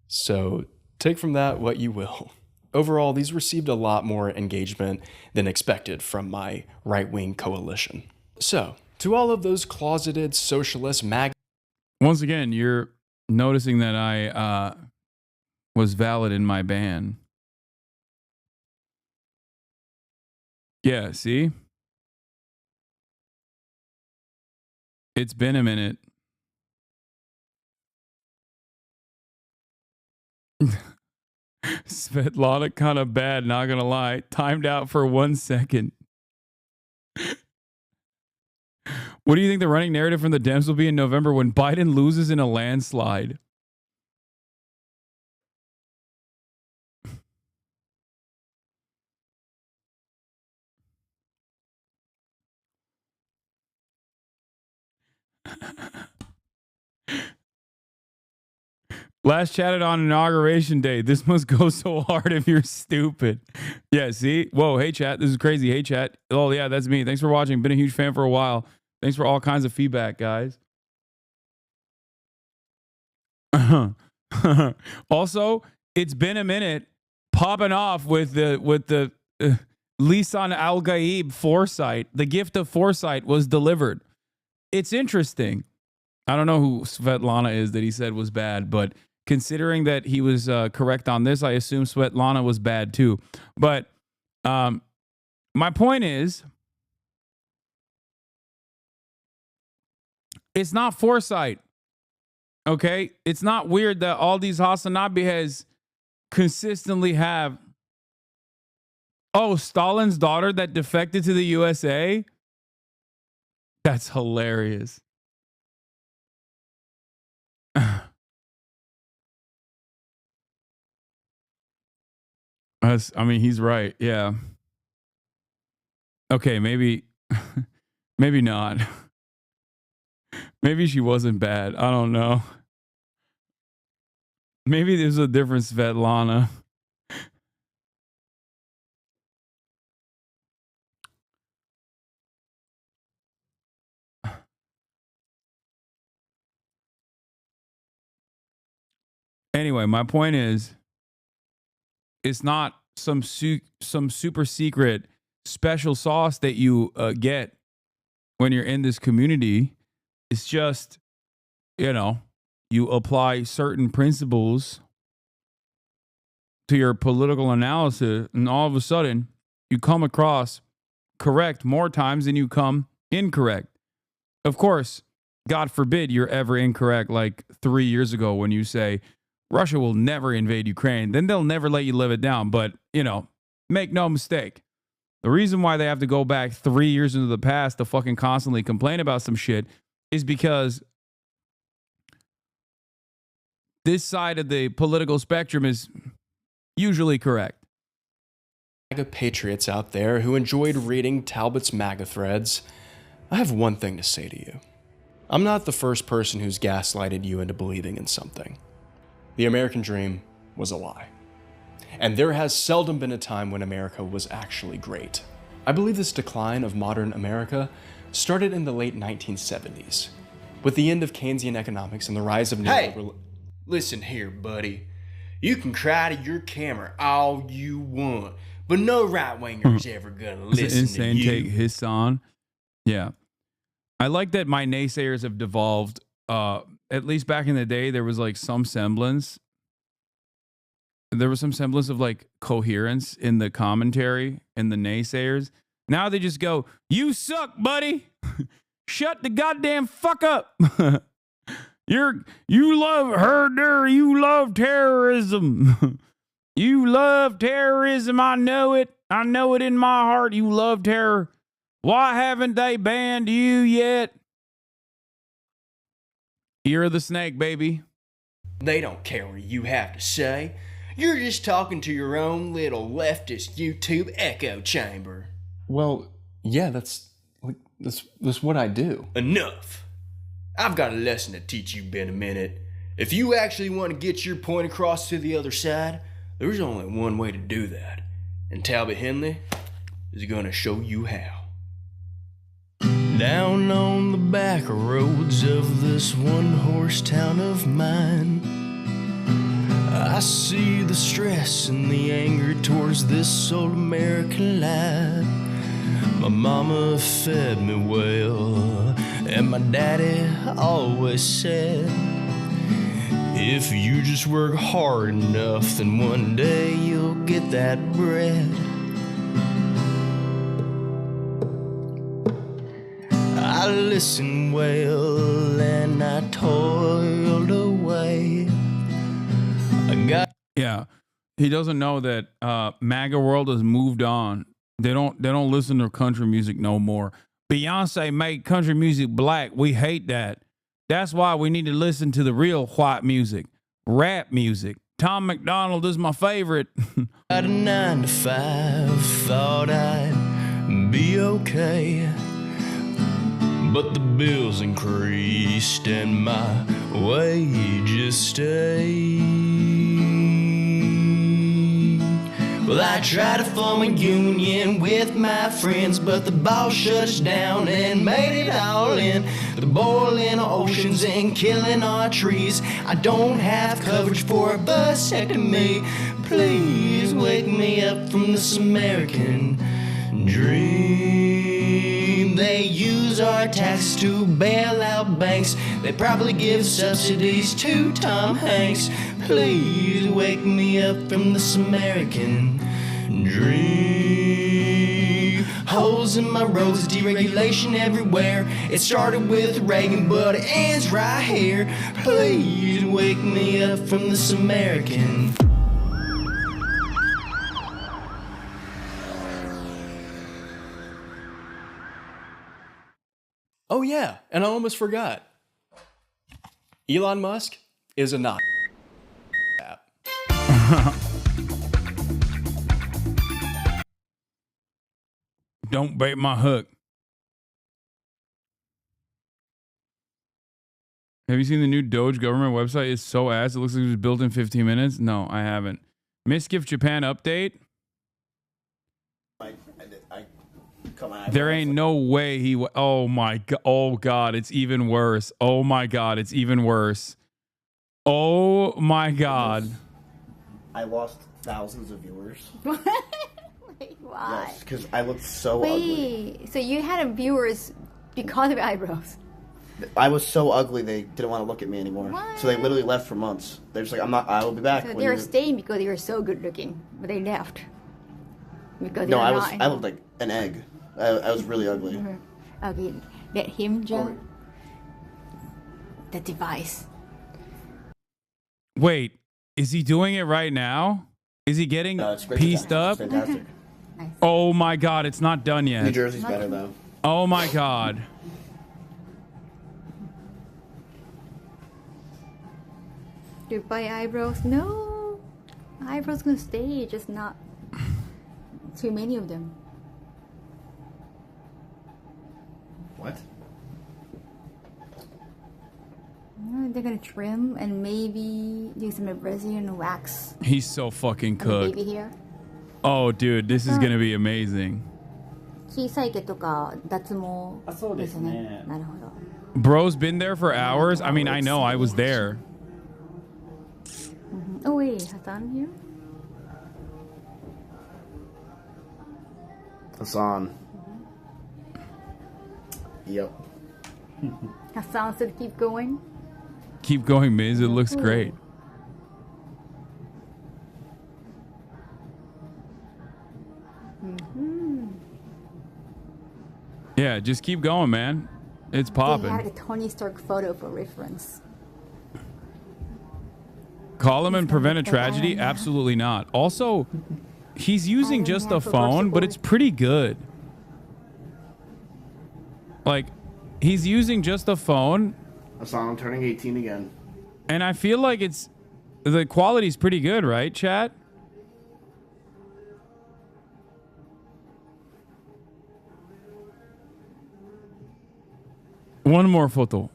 So take from that what you will. Overall, these received a lot more engagement than expected from my right-wing coalition. So, to all of those closeted socialist MAGA... Once again, you're noticing that I was valid in my ban. Yeah, see? It's been a minute. Svetlana kind of bad, not gonna lie. Timed out for 1 second. What do you think the running narrative from the Dems will be in November when Biden loses in a landslide? Last chatted on inauguration day. This must go so hard if you're stupid. Yeah, see? Whoa, hey chat. This is crazy. Hey chat. Oh yeah, that's me. Thanks for watching. Been a huge fan for a while. Thanks for all kinds of feedback, guys. Also, it's been a minute popping off with the Lisan Al Gaib foresight. The gift of foresight was delivered. It's interesting. I don't know who Svetlana is that he said was bad, but considering that he was correct on this, I assume Svetlana was bad too. But my point is, it's not foresight. Okay? It's not weird that all these Hasanabi heads consistently have, oh, Stalin's daughter that defected to the USA? That's hilarious. I mean, he's right. Yeah. Okay, maybe maybe not. Maybe she wasn't bad. I don't know. Maybe there's a different Svetlana. Anyway, my point is, it's not some super secret special sauce that you get when you're in this community. It's just, you know, you apply certain principles to your political analysis, and all of a sudden you come across correct more times than you come incorrect. Of course, God forbid you're ever incorrect, like 3 years ago when you say Russia will never invade Ukraine. Then they'll never let you live it down. But, you know, make no mistake. The reason why they have to go back 3 years into the past to fucking constantly complain about some shit is because this side of the political spectrum is usually correct. MAGA patriots out there who enjoyed reading Talbot's MAGA threads, I have one thing to say to you. I'm not the first person who's gaslighted you into believing in something. The American dream was a lie. And there has seldom been a time when America was actually great. I believe this decline of modern America started in the late 1970s, with the end of Keynesian economics and the rise of neoliberal... Listen here, buddy. You can cry to your camera all you want, but no right-winger's ever gonna listen insane to you. take, Hasan. Yeah. I like that my naysayers have devolved. At least back in the day, there was like some semblance. There was some semblance of like coherence in the commentary and the naysayers. Now they just go, "You suck, buddy. Shut the goddamn fuck up. You love herder. You love terrorism. You love terrorism. I know it. I know it in my heart. You love terror. Why haven't they banned you yet? Ear of the snake, baby." They don't care what you have to say. You're just talking to your own little leftist YouTube echo chamber. Well, yeah, that's what I do. Enough. I've got a lesson to teach you in a minute. If you actually want to get your point across to the other side, there's only one way to do that. And Talbot Henley is going to show you how. Down on the back roads of this one-horse town of mine, I see the stress and the anger towards this old American life. My mama fed me well, and my daddy always said, if you just work hard enough, then one day you'll get that bread. I listened well and I toiled away. Yeah, he doesn't know that MAGA world has moved on. They don't listen to country music no more. Beyonce made country music black. We hate that. That's why we need to listen to the real white music, rap music. Tom McDonald is my favorite. At a 9 to 5, thought I'd be okay, but the bills increased and my wages stayed. Well, I tried to form a union with my friends, but the boss shut us down and made it all in the boiling oceans and killing our trees. I don't have coverage for a vasectomy. Please wake me up from this American dream. They use our taxes to bail out banks. They probably give subsidies to Tom Hanks. Please wake me up from this American dream. Holes in my roads, deregulation everywhere. It started with Reagan, but it ends right here. Please wake me up from this American. Oh yeah, and I almost forgot. Elon Musk is a not app. Don't bait my hook. Have you seen the new Doge government website? It's so ass. It looks like it was built in 15 minutes. No, I haven't. Misgift Japan update. There ain't no way he. Oh my god. Oh god, it's even worse. Oh my god, it's even worse. Oh my god. I lost thousands of viewers. Wait, why? Yes, because I looked so ugly. Wait, so you had viewers because of eyebrows? I was so ugly they didn't want to look at me anymore. What? So they literally left for months. They're just like, I will be back. So when they were you-" staying because you were so good looking, but they left. Because No, they I were was. not. I looked like an egg. I was really ugly. Okay, let him jump the device. Wait, is he doing it right now? Is he getting pieced up? Fantastic. Oh my god, it's not done yet. New Jersey's better though. Oh my god. Goodbye eyebrows. No, eyebrows gonna stay, just not too many of them. What? No, they're gonna trim and maybe do some Brazilian wax. He's so fucking on the cooked. baby hair. Oh dude, this is gonna be amazing. 小さい毛とか脱毛ですね。なるほど。 Bro's been there for hours. I mean, I know, I was there. Oh wait, Hasan here? Hasan. Yep. Hasan said keep going. Keep going, Miz. It looks great. Yeah, just keep going, man. It's They popping. had a Tony Stark photo for reference. Call him and prevent a tragedy? Absolutely not. Also, he's using just a phone, but it's pretty good. Like, he's using just a phone. Hasan, I'm turning 18 again. And I feel like the quality's pretty good, right, chat? One more photo.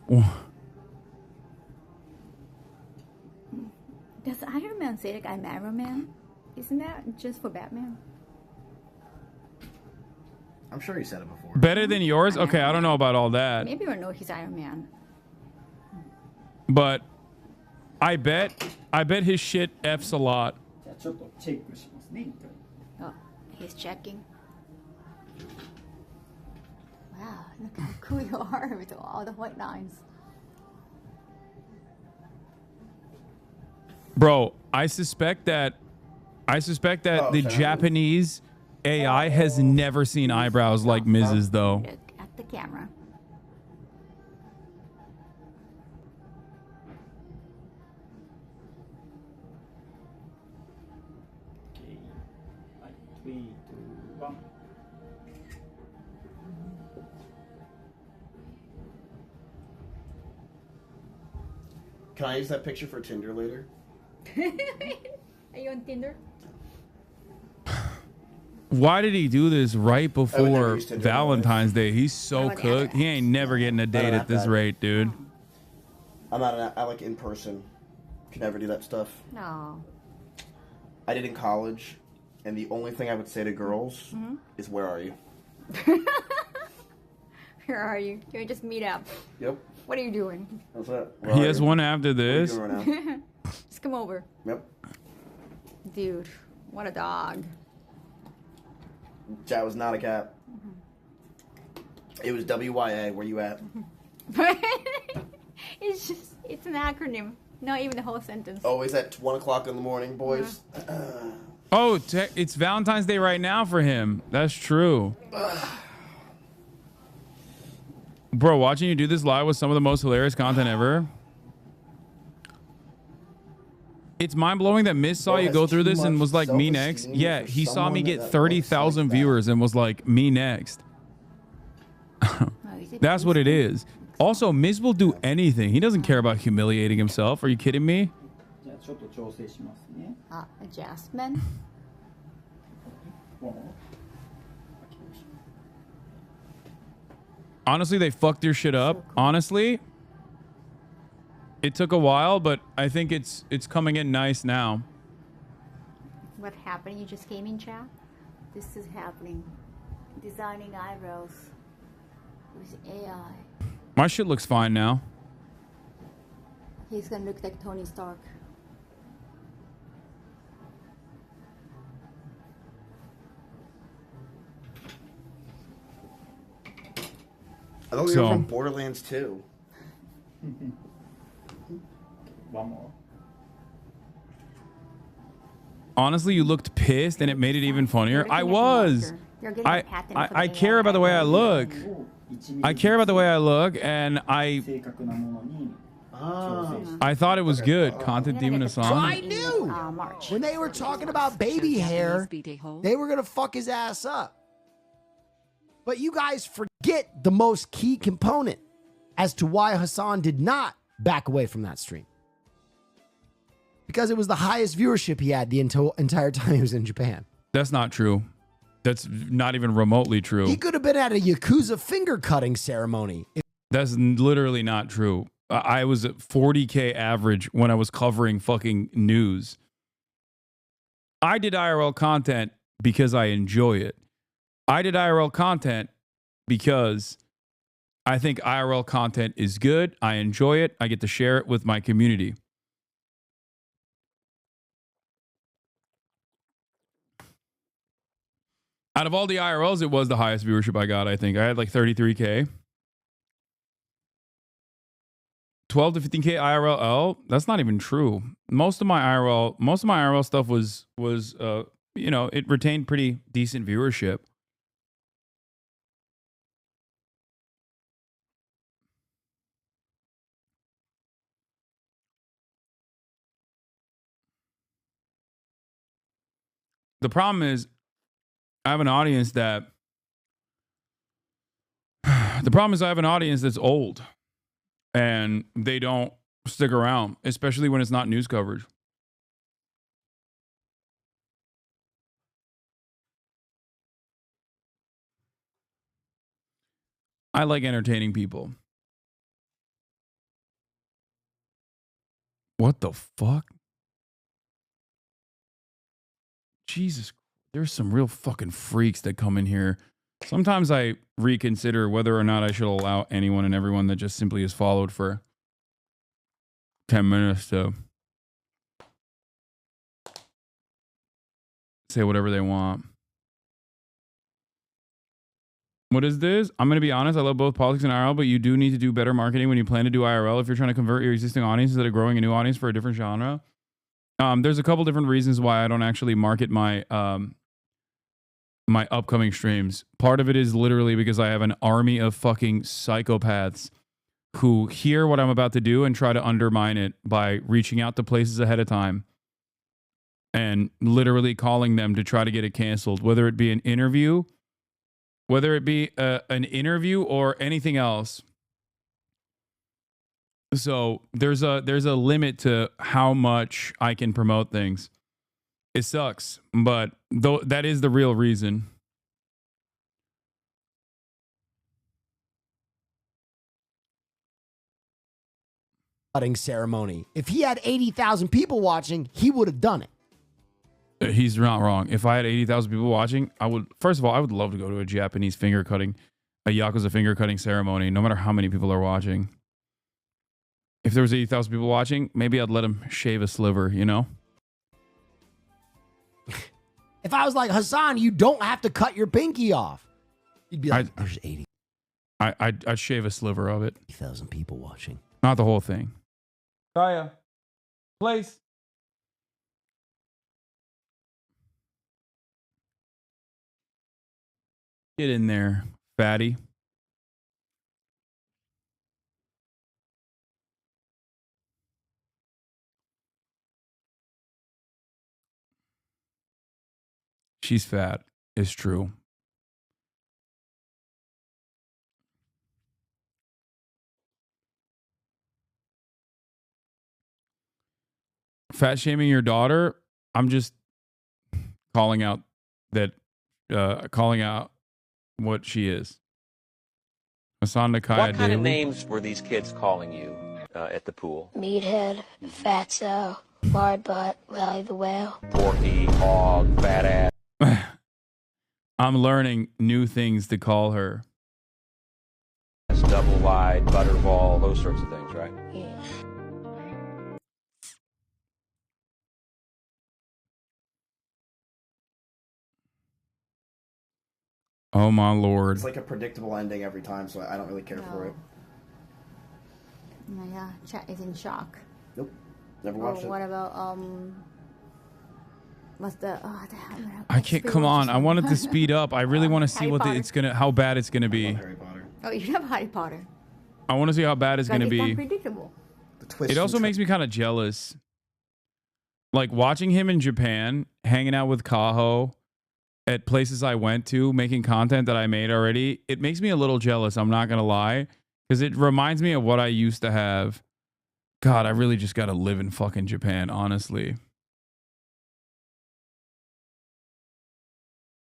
Does Iron Man say like I'm Iron Man? Isn't that just for Batman? I'm sure he said it before. Better than yours? Okay, I don't know about all that. Maybe we know he's Iron Man. But I bet his shit F's a lot. Oh, he's checking. Wow, look how cool you are with all the white lines. Bro, I suspect that the Japanese AI has never seen eyebrows like Miz's though. Look at the camera. Can I use that picture for Tinder later? Are you on Tinder? Why did he do this right I would never before use Tinder Valentine's Day? He's so cooked. He ain't never getting a date at this rate, dude. I'm not I like in person. Can never do that stuff. No. I did in college. And the only thing I would say to girls Mhm. is, where are you? Where are you? Can we just meet up? Yep. What are you doing? How's that? He has one after this. What are you doing right now? Just come over. Yep. Dude, what a dog. That was not a cat. It was WYA. Where you at? It's just, it's an acronym. Not even the whole sentence. Always at 1 o'clock in the morning, boys. Oh, it's Valentine's Day right now for him. That's true. Bro, watching you do this live was some of the most hilarious content ever. It's mind-blowing that Miz saw you go through this and was like, me next. Yeah, he saw me get 30,000 viewers and was like, me next. That's what it is. Also, Miz will do anything. He doesn't care about humiliating himself. Are you kidding me? Adjustment. Honestly, they fucked your shit up. Honestly, it took a while, but I think it's coming in nice now. What happened? You just came in, chat? This is happening. Designing eyebrows with AI. My shit looks fine now. He's gonna look like Tony Stark. I thought we were from Borderlands 2. One more. Honestly, you looked pissed and it made it even funnier. I was. I care about the way I look. I care about the way I look, and I thought it was good. Content Demon Hasan. I knew. When they were talking about baby hair, they were going to fuck his ass up. But you guys forget the most key component as to why Hasan did not back away from that stream. Because it was the highest viewership he had the entire time he was in Japan. That's not true. That's not even remotely true. He could have been at a Yakuza finger cutting ceremony. That's literally not true. I was at 40K average when I was covering fucking news. I did IRL content because I enjoy it. I did IRL content because I think IRL content is good. I enjoy it. I get to share it with my community. Out of all the IRLs, it was the highest viewership I got, I think. I had like 33K. 12 to 15K IRL. That's not even true. Most of my IRL stuff was you know, it retained pretty decent viewership. The problem is I have an audience that's old and they don't stick around, especially when it's not news coverage. I like entertaining people. What the fuck? Jesus, there's some real fucking freaks that come in here. Sometimes I reconsider whether or not I should allow anyone and everyone that just simply is followed for 10 minutes to say whatever they want. What is this? I'm going to be honest. I love both politics and IRL, but you do need to do better marketing when you plan to do IRL if you're trying to convert your existing audience instead of growing a new audience for a different genre. There's a couple different reasons why I don't actually market my my upcoming streams. Part of it is literally because I have an army of fucking psychopaths who hear what I'm about to do and try to undermine it by reaching out to places ahead of time and literally calling them to try to get it canceled, whether it be an interview, whether it be an interview or anything else. So there's a limit to how much I can promote things. It sucks, but though that is the real reason. Cutting ceremony. If he had 80,000 people watching, he would have done it. He's not wrong. If I had 80,000 people watching, I would, first of all, I would love to go to a Japanese a Yakuza finger cutting ceremony, no matter how many people are watching. If there was 80,000 people watching, maybe I'd let him shave a sliver, you know? If I was like, Hasan, you don't have to cut your pinky off. You'd be like, there's 80. I'd shave a sliver of it. 80,000 people watching. Not the whole thing. Kaya, place. Get in there, fatty. She's fat. It's true. Fat shaming your daughter? I'm just calling out what she is. Hasan Nakaya What kind Daily. of names were these kids calling you at the pool? Meathead, Fatso, Lard Butt, Rally the Whale. Porky, hog, fat ass. I'm learning new things to call her. Double wide, butterball, those sorts of things, right? Yeah. Oh my lord. It's like a predictable ending every time, so I don't really care for it. Yeah, chat is in shock. Nope. Never watched it. What about what's the I can't. Come on. I wanted to speed up. I really want to see how bad it's gonna be. Oh, you have Harry Potter. I want to see how bad it's gonna It's be. unpredictable. It also makes me kind of jealous. Like watching him in Japan, hanging out with Kaho at places I went to, making content that I made already. It makes me a little jealous. I'm not gonna lie, because it reminds me of what I used to have. God, I really just gotta live in fucking Japan, honestly.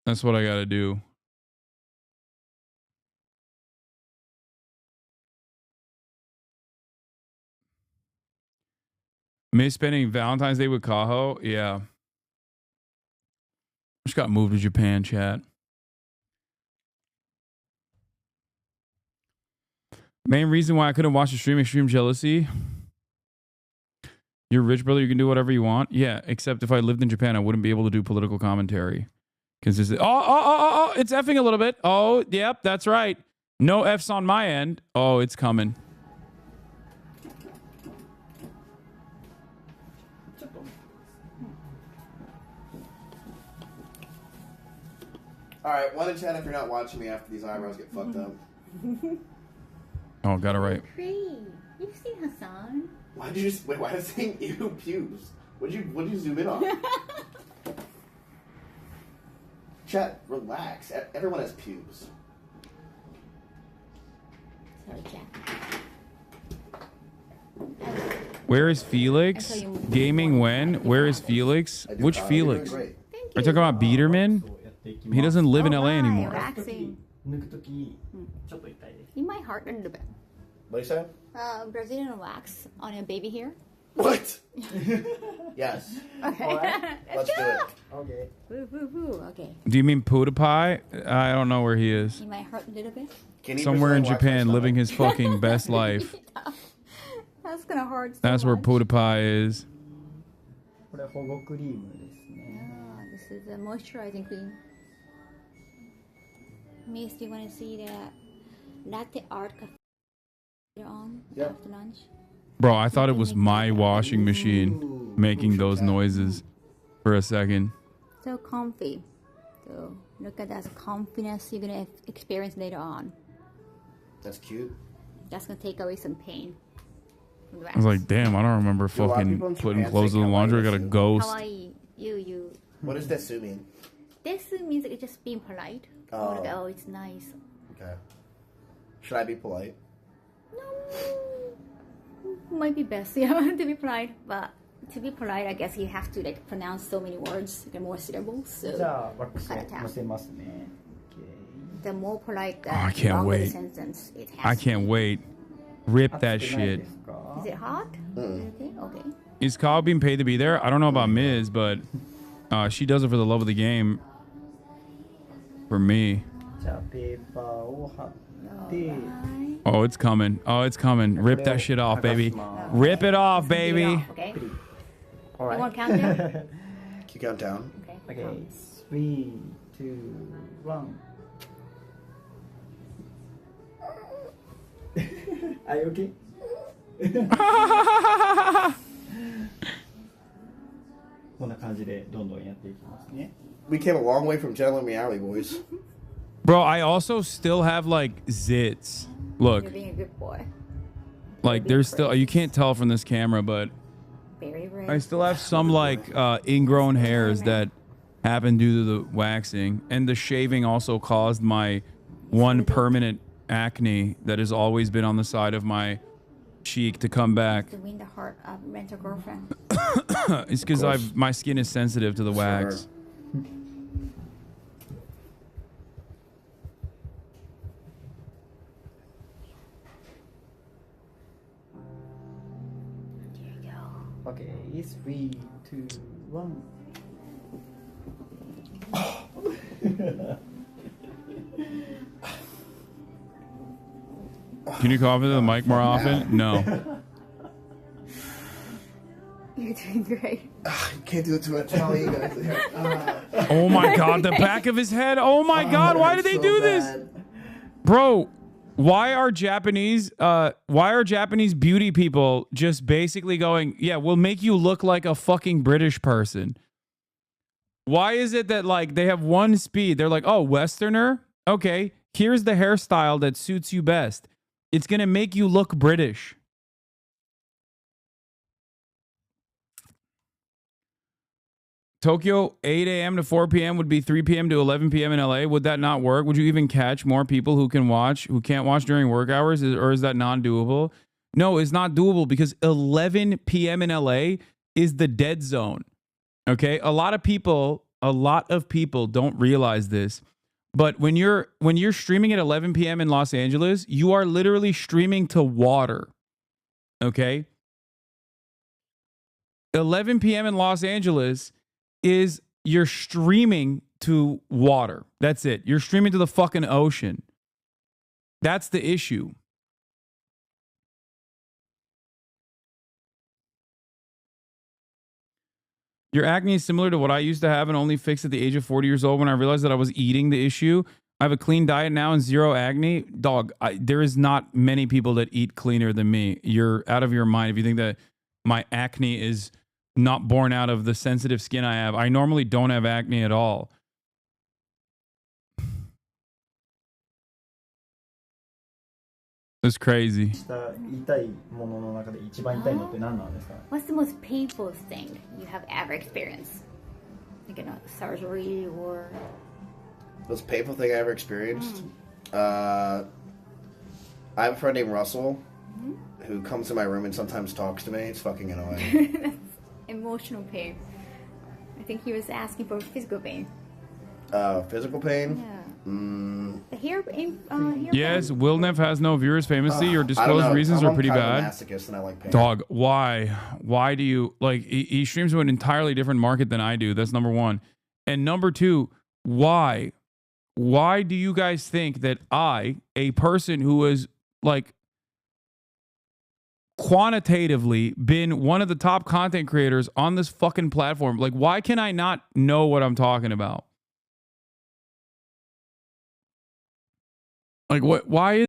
That's what I gotta do. Miss spending Valentine's Day with Kaho? Yeah. Just got moved to Japan, chat. Main reason why I couldn't watch the stream, extreme jealousy. You're rich, brother. You can do whatever you want. Yeah, except if I lived in Japan, I wouldn't be able to do political commentary. Consistent. Oh, it's effing a little bit. Oh, yep, that's right. No F's on my end. Oh, it's coming. All right, 1 in 10 if you're not watching me after these eyebrows get fucked up. Oh, got it right. Great. You've seen Hasan. Why did you just wait? Why is it saying ew pubes? What did you zoom in on? Chat, relax. Everyone has pubes. Sorry, chat. Where is Felix? Gaming when? Where is Felix? Which Felix? Are you talking about Biederman? He doesn't live in LA anymore. Relaxing. You might hurt a little bit. What are you saying? Brazilian wax on a baby hair. What? Yes. Okay. Let's do it. Okay. Woo, woo, woo. Okay. Do you mean PewDiePie? I don't know where he is. You might hurt a little bit. Somewhere in Japan, living his fucking best life. That's gonna hurt. So That's where much. PewDiePie is. Yeah, this is a moisturizing cream. Miss, do you want to see that latte art cafe later on after lunch? Bro, I thought it was my washing machine making those noises for a second. So comfy. So look at that confidence you're gonna experience later on. That's cute. That's gonna take away some pain. From the I was like, damn, I don't remember fucking putting clothes in the laundry. I got a ghost. Kawaii. You. What does desu mean? Desu means it's just being polite. Oh. Like, oh, it's nice. Okay. Should I be polite? Might be best, yeah, to be polite. But to be polite, I guess you have to like pronounce so many words, the more syllables. So cut it out. The more polite, the I can't longer wait. the sentence it has. I can't wait. Rip that shit. Is it hot? Okay. Okay. Is Kyle being paid to be there? I don't know about Miz, but She does it for the love of the game. For me. じゃあペーパーを貼って。 Oh, it's coming. Oh, it's coming. Rip that shit off, baby. Rip it off, baby. Okay. All right. You want to count down? Can you count down? Okay. Okay. 3, 2, 1. Are you okay? こんな感じでどんどんやっていきますね。 We came a long way from Jello Meowie, boys. Bro, I also still have like zits. Look. You're being a good boy. Like there's still, you can't tell from this camera, but Very red. I still have some like ingrown hairs that happen due to the waxing, and the shaving also caused my one permanent acne that has always been on the side of my cheek to come back. To win the heart of mental girlfriend. It's because my skin is sensitive to the wax. Okay, 3, 2, 1. Can you cough into the mic more often? No. You're doing great. Can't do it too much. How are you guys? Oh my god, the back of his head. Oh my god, why did they do this? Bro, why are Japanese beauty people just basically going, yeah, we'll make you look like a fucking British person? Why is it that like they have one speed? They're like, oh, Westerner? Okay, here's the hairstyle that suits you best. It's gonna make you look British. Tokyo, 8 a.m. to 4 p.m. would be 3 p.m. to 11 p.m. in LA. Would that not work? Would you even catch more people who can't watch during work hours? Or is that non-doable? No, it's not doable because 11 p.m. in LA is the dead zone. Okay? A lot of people don't realize this. But when you're streaming at 11 p.m. in Los Angeles, you are literally streaming to water. Okay? 11 p.m. in Los Angeles is you're streaming to water. That's it. You're streaming to the fucking ocean. That's the issue. Your acne is similar to what I used to have and only fixed at the age of 40 years old when I realized that I was eating the issue. I have a clean diet now and zero acne. Dog, there is not many people that eat cleaner than me. You're out of your mind if you think that my acne is not born out of the sensitive skin I have. I normally don't have acne at all. It's crazy. What's the most painful thing you have ever experienced? Like surgery or... Most painful thing I ever experienced? I have a friend named Russell who comes to my room and sometimes talks to me. It's fucking annoying. That's emotional pain. I think he was asking for physical pain. Physical pain? Yeah. The hair pain? Yes, Wilnev has no viewers famously. Your disclosed reasons are pretty bad. And I like pain. Dog, why? Why do you like? He streams to an entirely different market than I do. That's number one. And number two, why? Why do you guys think that I, a person who is like quantitatively been one of the top content creators on this fucking platform, like why can I not know what I'm talking about? Like what? Why is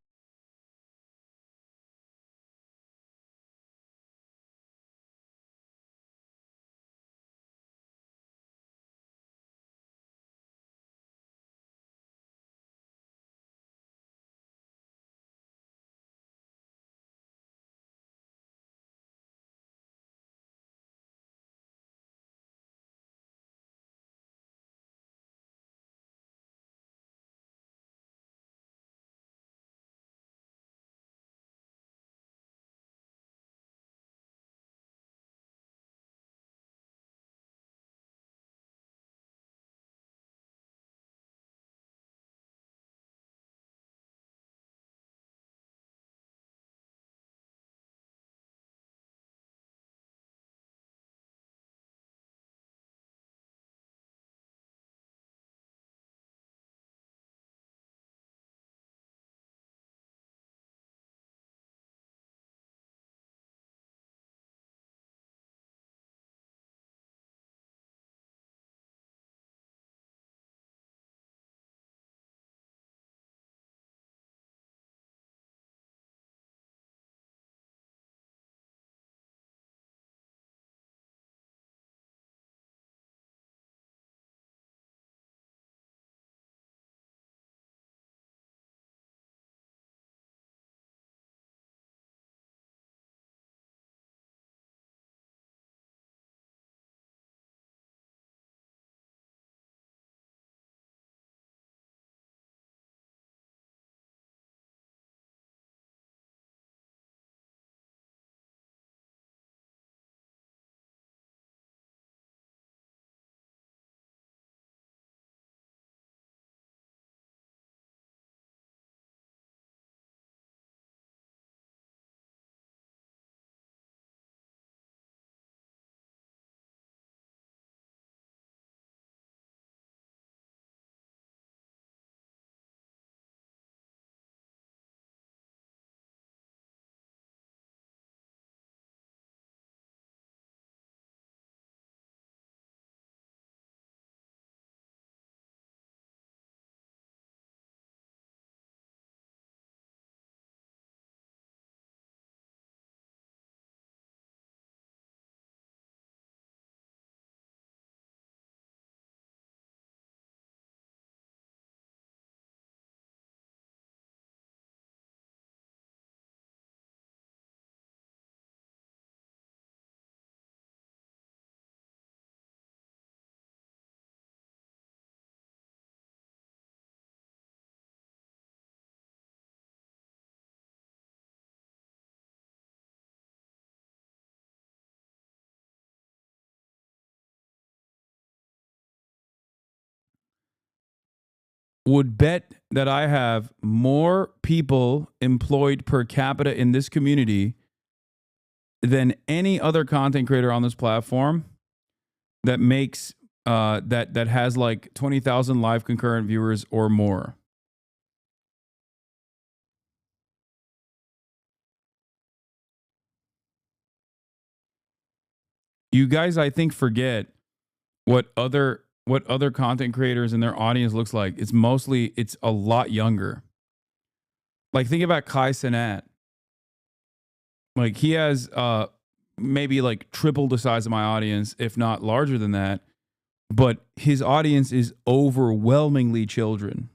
would bet that I have more people employed per capita in this community than any other content creator on this platform that makes that has like 20,000 live concurrent viewers or more. You guys, I think, forget what other content creators and their audience looks like. It's a lot younger. Like, think about Kai Cenat. Like, he has maybe like triple the size of my audience, if not larger than that. But his audience is overwhelmingly children.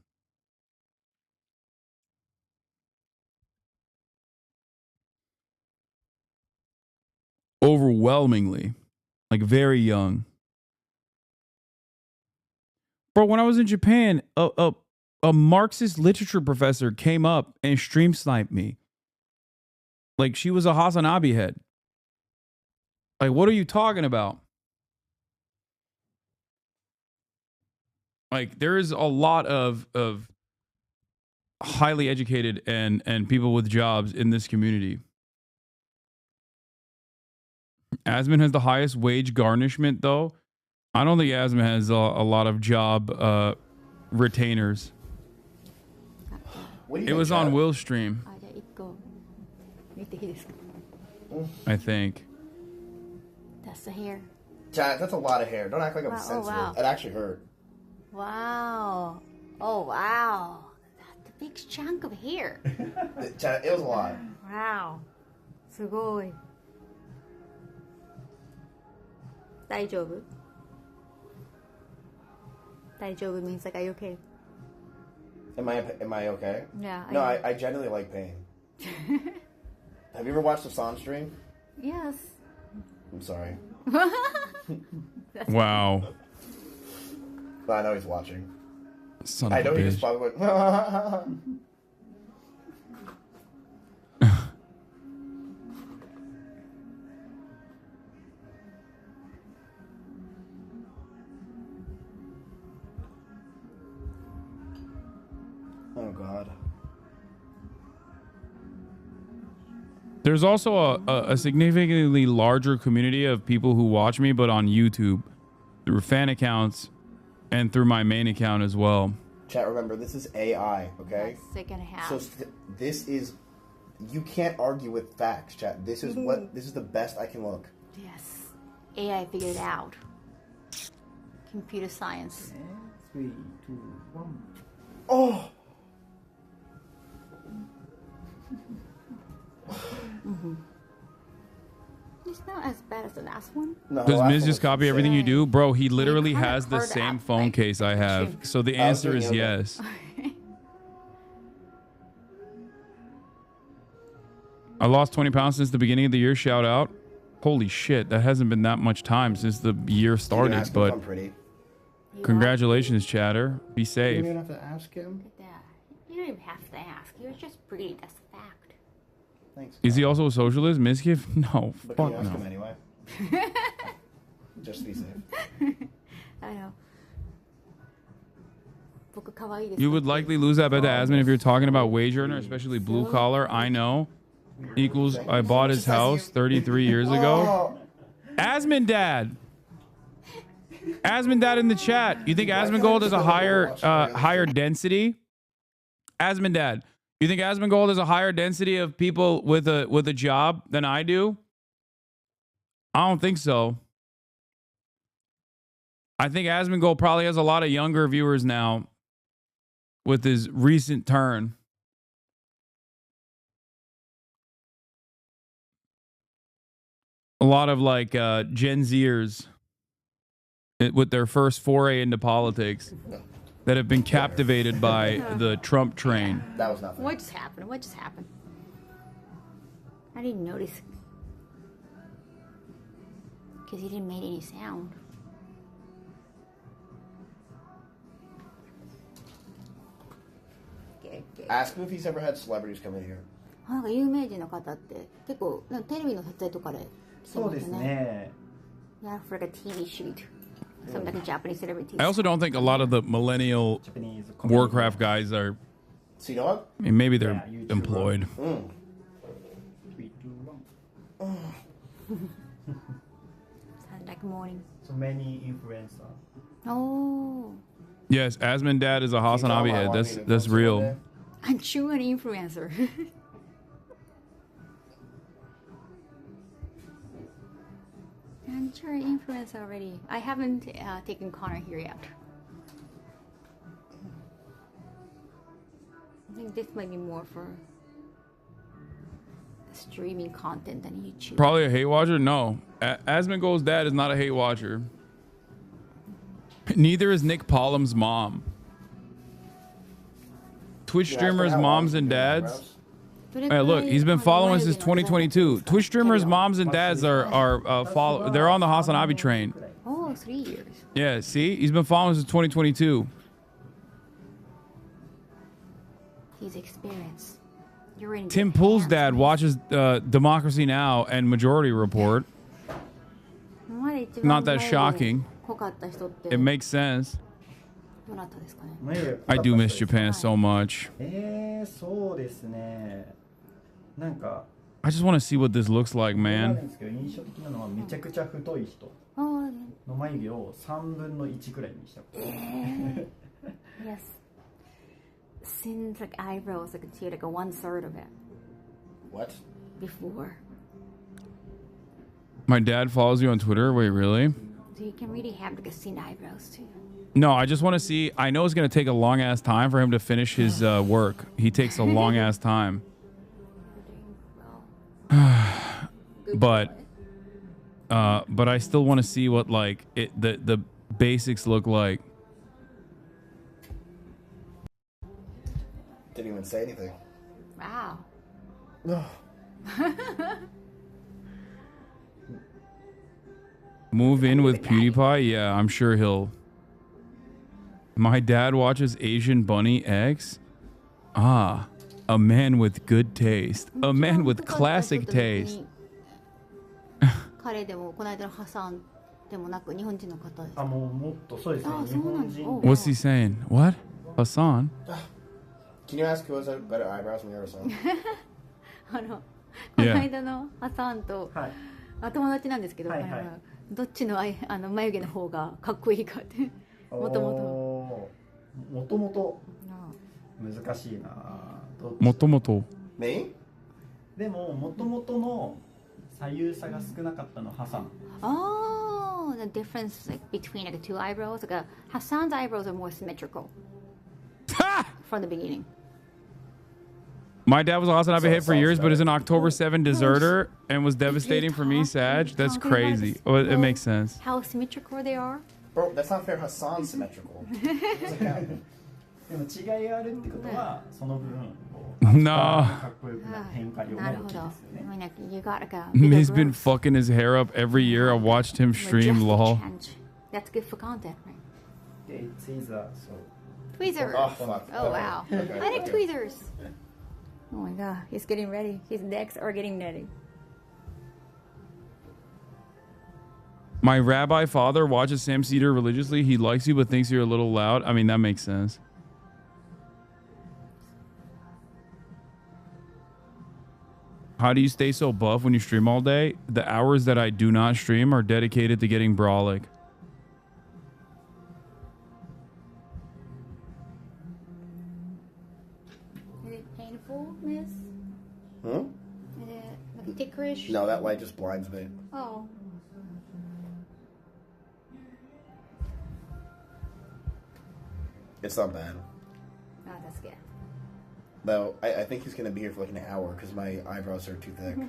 Overwhelmingly. Like, very young. Bro, when I was in Japan, a Marxist literature professor came up and stream sniped me. Like, she was a Hasanabi head. Like, what are you talking about? Like, there is a lot of highly educated and people with jobs in this community. Asman has the highest wage garnishment, though. I don't think Asman has a lot of job retainers. It was on Will's stream. I think. That's the hair. Chat, that's a lot of hair. Don't act like I'm sensitive. wow. It actually hurt. Wow. Oh, wow. That's a big chunk of hair. Chat, it was a lot. Wow. すごい。大丈夫? 大丈夫 means like, are you okay? Am I okay? Yeah. No, I genuinely like pain. Have you ever watched the Hasan stream? Yes. I'm sorry. Wow. But I know he's watching. Son I of know a he bitch. just probably went. Oh God. There's also a significantly larger community of people who watch me, but on YouTube through fan accounts and through my main account as well. Chat, remember, this is AI, okay? That's second half. So this is, you can't argue with facts, chat. This is this is the best I can look. Yes. AI figured it out. Computer science. 3, 2, 1. Oh! It's not as bad as the last one. No, Does Miz just copy everything you do? Bro, he literally has the hurt same up, phone case I have. So the answer is yes. I lost 20 pounds since the beginning of the year. Shout out. Holy shit, that hasn't been that much time since the year started. But congratulations, chatter. Be You safe. don't even have to ask him. You don't even have to ask. You're just pretty. That's a fact. Thanks. Is he also a socialist? Misgift? No. But Fuck can you ask no. him anyway? Just to be safe. I know. 僕可愛いです。 You would likely lose that bet to Asman if you're talking about wage earner, especially blue collar. I know. Equals I bought his house 33 years ago. Asman dad. Asman dad in the chat. You think Asmongold has a higher density? Asman dad. You think Asmongold has a higher density of people with a job than I do? I don't think so. I think Asmongold probably has a lot of younger viewers now with his recent turn. A lot of like Gen Zers with their first foray into politics that have been captivated by the Trump train. That was nothing. What just happened? What just happened? I didn't notice. Because he didn't make any sound. Ask him if he's ever had celebrities come in here. なんか有名人の方って結構なんかテレビの撮影とかで来てますね。そうですね。Yeah, for like a TV shoot. some like Japanese celebrities. I also don't think a lot of the millennial Warcraft guys are. Sea Dog? I mean, maybe they're employed. Sounds like morning. So many influencers. Oh, Yes, Asman dad is a Hasanabi head. That's real. I'm sure an influencer. I'm sure an influencer already. I haven't taken Connor here yet. I think this might be more for streaming content than YouTube. Probably a hate watcher? No. Asmongold's dad is not a hate watcher. Neither is Nick Pollum's mom. Twitch streamers, moms and dads. Hey, look, he's been following since 2022. Twitch streamers, moms and dads they're on the Hasanabi train. Oh, 3 years. Yeah, see? He's been following since 2022. He's experienced. You're in Tim Pool's dad watches Democracy Now! And Majority Report. Not that shocking. It makes sense. I do miss Japan so much. I just want to see what this looks like, man. Yes. Since like eyebrows, I can see like a 1/3 of it. What? Before. My dad follows you on Twitter? Wait, really? So you can really have like a thin eyebrows too. No, I just want to see. I know it's going to take a long ass time for him to finish his work. He takes a long ass time. But I still want to see what like the basics look like. Didn't even say anything. Wow. Move in with PewDiePie? Yeah, I'm sure he'll. My dad watches Asian Bunny X. Ah, a man with good taste. A man with classic taste. 彼でもこの間のハサンでもなく日本人の方です。あ、もっとそうですね。日本人。What's he saying? What? Hasan? Can you ask who has better eyebrows from your son? この間のハサンと、友達なんですけど、どっちの眉毛の方がかっこいいかって。もともと難しいな。もともと。でももともとの左右差が少なかったのハサン。Oh, the difference like between like two eyebrows. Like Hasan's eyebrows are more symmetrical from the beginning. My dad was a Hasanabi head for years, but is an October 7 deserter and was devastating for me, Sag. That's crazy. Oh, it makes sense. How symmetrical they are? Bro, that's not fair. Hasan's symmetrical. でも違いがあるってことはその分 No. かっこよくなる変化量も大きいですよね。He's been fucking his hair up every year. I watched him stream LOL. That's good for content, right? Tweezers. Tweezers. Oh, fuck. Oh wow. I like tweezers. Oh my god, he's getting ready. His necks are getting ready. My rabbi father watches Sam Cedar religiously. He likes you but thinks you're a little loud. I mean, that makes sense. How do you stay so buff when you stream all day? The hours that I do not stream are dedicated to getting brolic. Is it painful, miss? Hmm? Is it like ticklish? No, that light just blinds me. Oh. It's not bad. Oh, that's good. Though, I think he's going to be here for like an hour because my eyebrows are too thick. I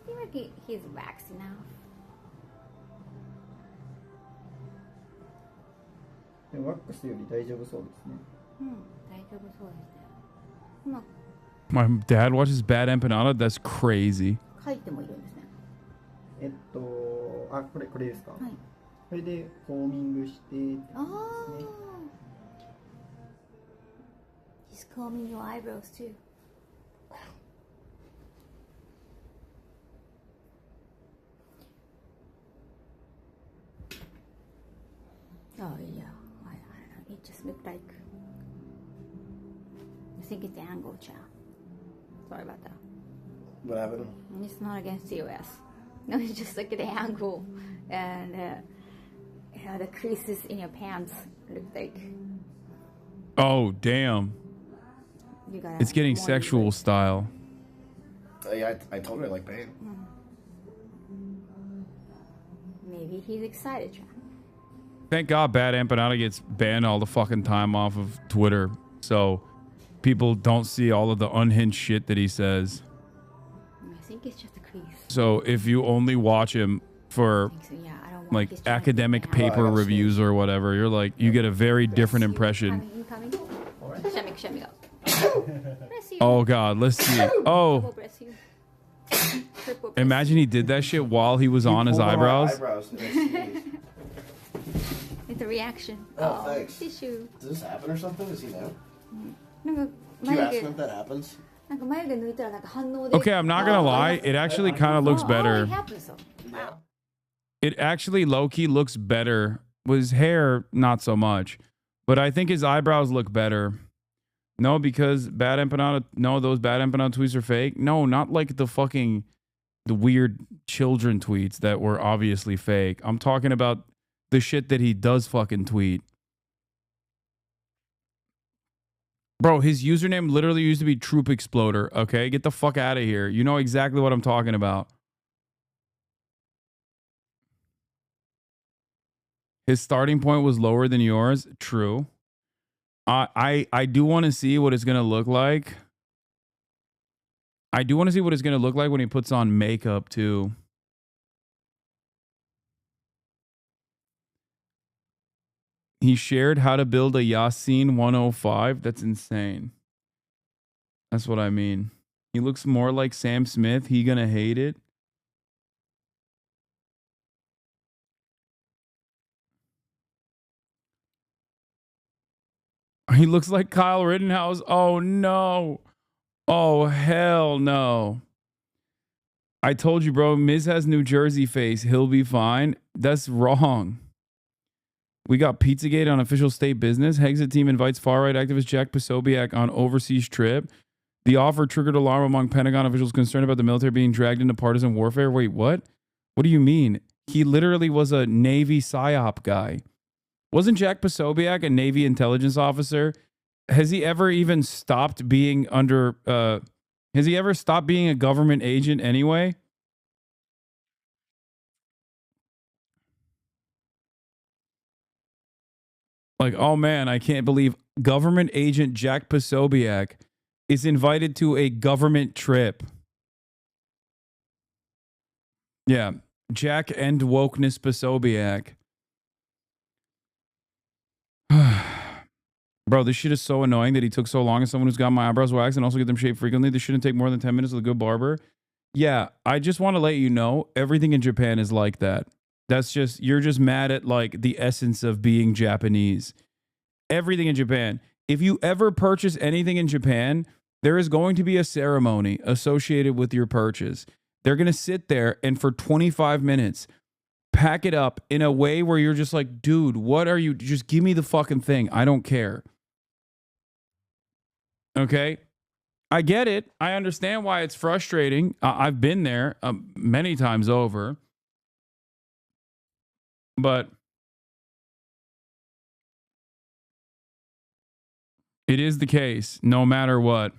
feel like he's waxed enough. でもワックスより大丈夫そうですね。大丈夫そうですね。My dad watches Bad Empanada? That's crazy. 書いてもいるんですね。あ、これですか。はい。これでコーミングしてですね。He's combing your eyebrows too. Oh yeah, I don't know. It just looked like. I think it's the angle, Cha. Sorry about that. What happened? It's not against the US. No, it's just like the angle and the creases in your pants look like. Oh damn! It's getting sexual style. Yeah, I told her I like pain. Maybe he's excited, Cha. Thank God Bad Empanada gets banned all the fucking time off of Twitter, so people don't see all of the unhinged shit that he says. I think it's just a crease. So if you only watch him for Yeah, I don't want like his academic paper reviews or whatever, you're like, you get a very different impression. You coming? Show me go. Oh God, let's see. Oh, Double breast you. Triple breast. imagine he did that shit while he was on his eyebrows. It's a reaction. Oh, thanks. Tissue. Does this happen or something? Does he know? なんか Do you ask him if that happens? なんか眉毛抜いたらなんか反応で Okay, I'm not gonna lie, it actually kind of looks better. it happens though. Wow. It actually low-key looks better. With his hair, not so much. But I think his eyebrows look better. No, because Bad Empanada, no, those Bad Empanada tweets are fake. No, not like the weird children tweets that were obviously fake. I'm talking about the shit that he does fucking tweet. Bro, his username literally used to be Troop Exploder, okay? Get the fuck out of here. You know exactly what I'm talking about. His starting point was lower than yours. True. I do want to see what it's going to look like. I do want to see what it's going to look like when he puts on makeup, too. He shared how to build a Yasin 105. That's insane. That's what I mean. He looks more like Sam Smith. He gonna hate it. He looks like Kyle Rittenhouse. Oh, no. Oh, hell no. I told you, bro. Miz has New Jersey face. He'll be fine. That's wrong. We got Pizzagate on official state business. Hexit team invites far-right activist Jack Posobiec on overseas trip. The offer triggered alarm among Pentagon officials concerned about the military being dragged into partisan warfare. Wait, what? What do you mean? He literally was a Navy PSYOP guy. Wasn't Jack Posobiec a Navy intelligence officer? Has he ever even stopped being under... has he ever stopped being a government agent anyway? Like, oh man, I can't believe government agent Jack Posobiec is invited to a government trip. Yeah, Jack and wokeness Posobiec. Bro, this shit is so annoying that he took so long as someone who's got my eyebrows waxed and also get them shaved frequently. This shouldn't take more than 10 minutes with a good barber. Yeah, I just want to let you know, everything in Japan is like that. That's just, you're just mad at like the essence of being Japanese. Everything in Japan. If you ever purchase anything in Japan, there is going to be a ceremony associated with your purchase. They're going to sit there and for 25 minutes, pack it up in a way where you're just like, dude, what are you? Just give me the fucking thing. I don't care. Okay? I get it. I understand why it's frustrating. I've been there many times over. But it is the case, no matter what.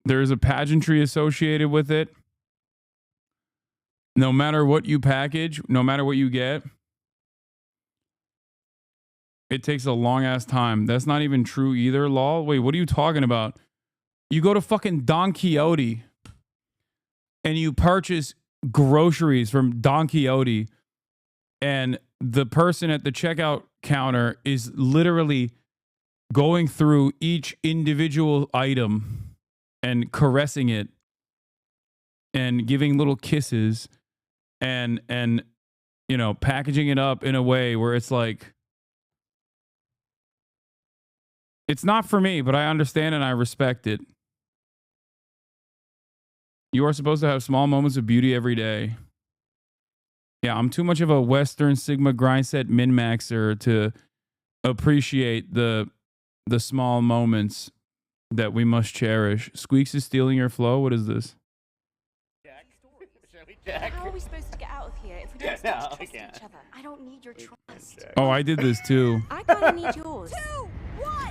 There's a pageantry associated with it. No matter what you package, no matter what you get, it takes a long ass time. That's not even true either, lol. Wait, what are you talking about? You go to fucking Don Quixote and you purchase groceries from Don Quixote, and the person at the checkout counter is literally going through each individual item and caressing it and giving little kisses and you know, packaging it up in a way where it's like, it's not for me, but I understand and I respect it. You are supposed to have small moments of beauty every day. Yeah, I'm too much of a Western Sigma grind set min-maxer to appreciate the small moments that we must cherish. Squeaks is stealing your flow. What is this? How are we supposed to get out of here if we don't start to trust each other? I don't need your trust. Oh, I did this too. I kind of need yours.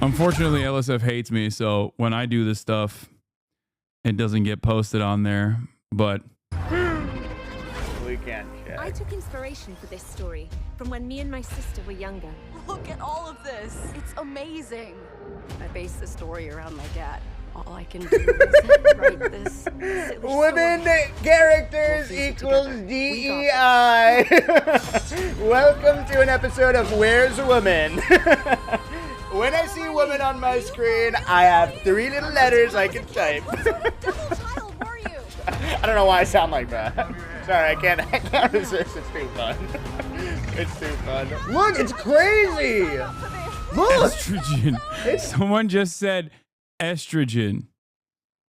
Unfortunately, LSF hates me, so when I do this stuff, it doesn't get posted on there. But We can't check. I took inspiration for this story from when me and my sister were younger. Look at all of this. It's amazing. I base the story around my dad. All I can do is write this Women characters equals DEI. Welcome to an episode of Where's a Woman? When I see woman on my screen, I have 3 little letters I can type. I don't know why I sound like that. Sorry, I can't resist. It's too fun. It's too fun. Look, it's crazy. Look. Estrogen. Someone just said estrogen.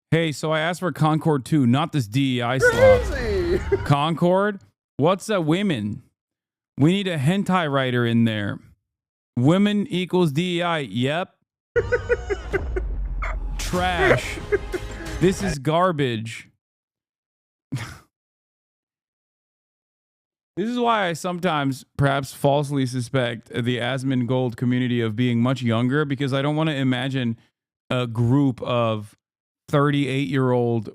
Hey, so I asked for Concord 2, not this DEI Crazy. slot. Concord? What's a women? We need a hentai writer in there. Women equals DEI. Yep. Trash. This is garbage. This is why I sometimes perhaps falsely suspect the Asmongold community of being much younger, because I don't want to imagine a group of 38-year-old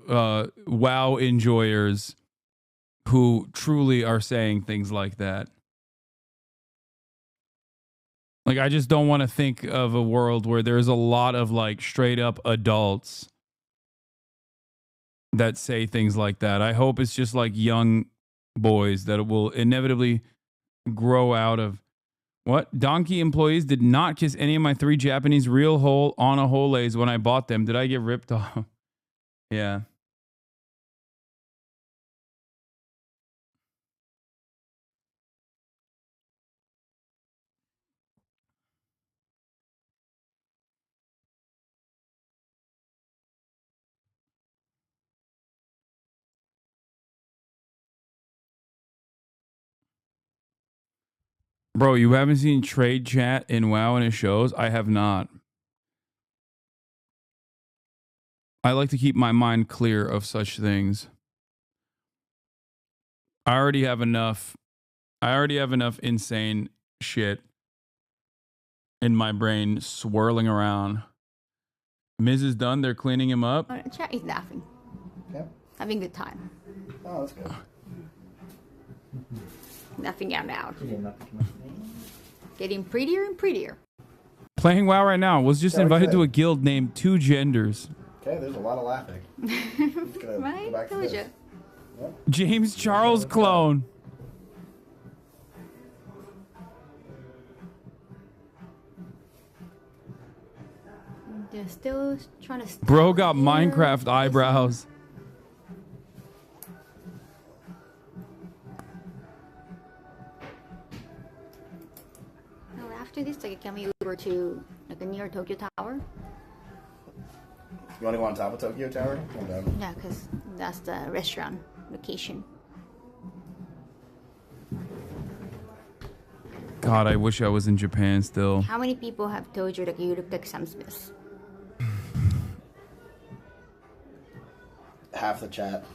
WoW enjoyers who truly are saying things like that. Like, I just don't want to think of a world where there's a lot of like straight up adults that say things like that. I hope it's just like young boys that will inevitably grow out of. What? Donkey employees did not kiss any of my 3 Japanese real whole Anaholes when I bought them. Did I get ripped off? Yeah. Bro, you haven't seen trade chat in WoW and it shows? I have not. I like to keep my mind clear of such things. I already have enough insane shit in my brain swirling around. Miz is done. They're cleaning him up. Chat is laughing. Yep. Having a good time. Oh, that's good. Laughing out loud. Getting prettier and prettier. Playing WoW right now. Was just invited to a guild named Two Genders. Okay, there's a lot of laughing. Right? Told you. James Charles clone. They're still trying to. Bro got Minecraft eyebrows. No, after this, like, can we Uber to like a near Tokyo Tower? You want to go on top of Tokyo Tower? I'm down. Yeah, because that's the restaurant location. God, I wish I was in Japan still. How many people have told you that you look like Sam Smith? Half the chat.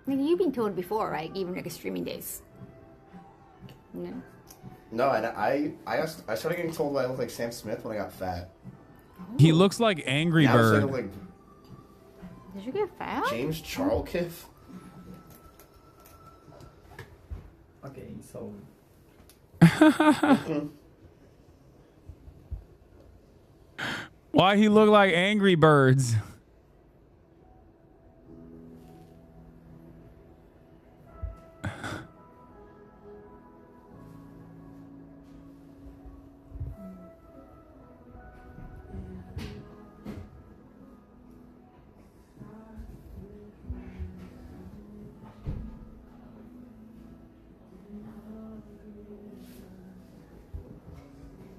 Like, you've been told before, right? Even like streaming days. No. No, and I started getting told that I look like Sam Smith when I got fat. He looks like Angry Now Bird. I look like Did you get fat? James Charlekiff. Okay, so Why he look like Angry Birds?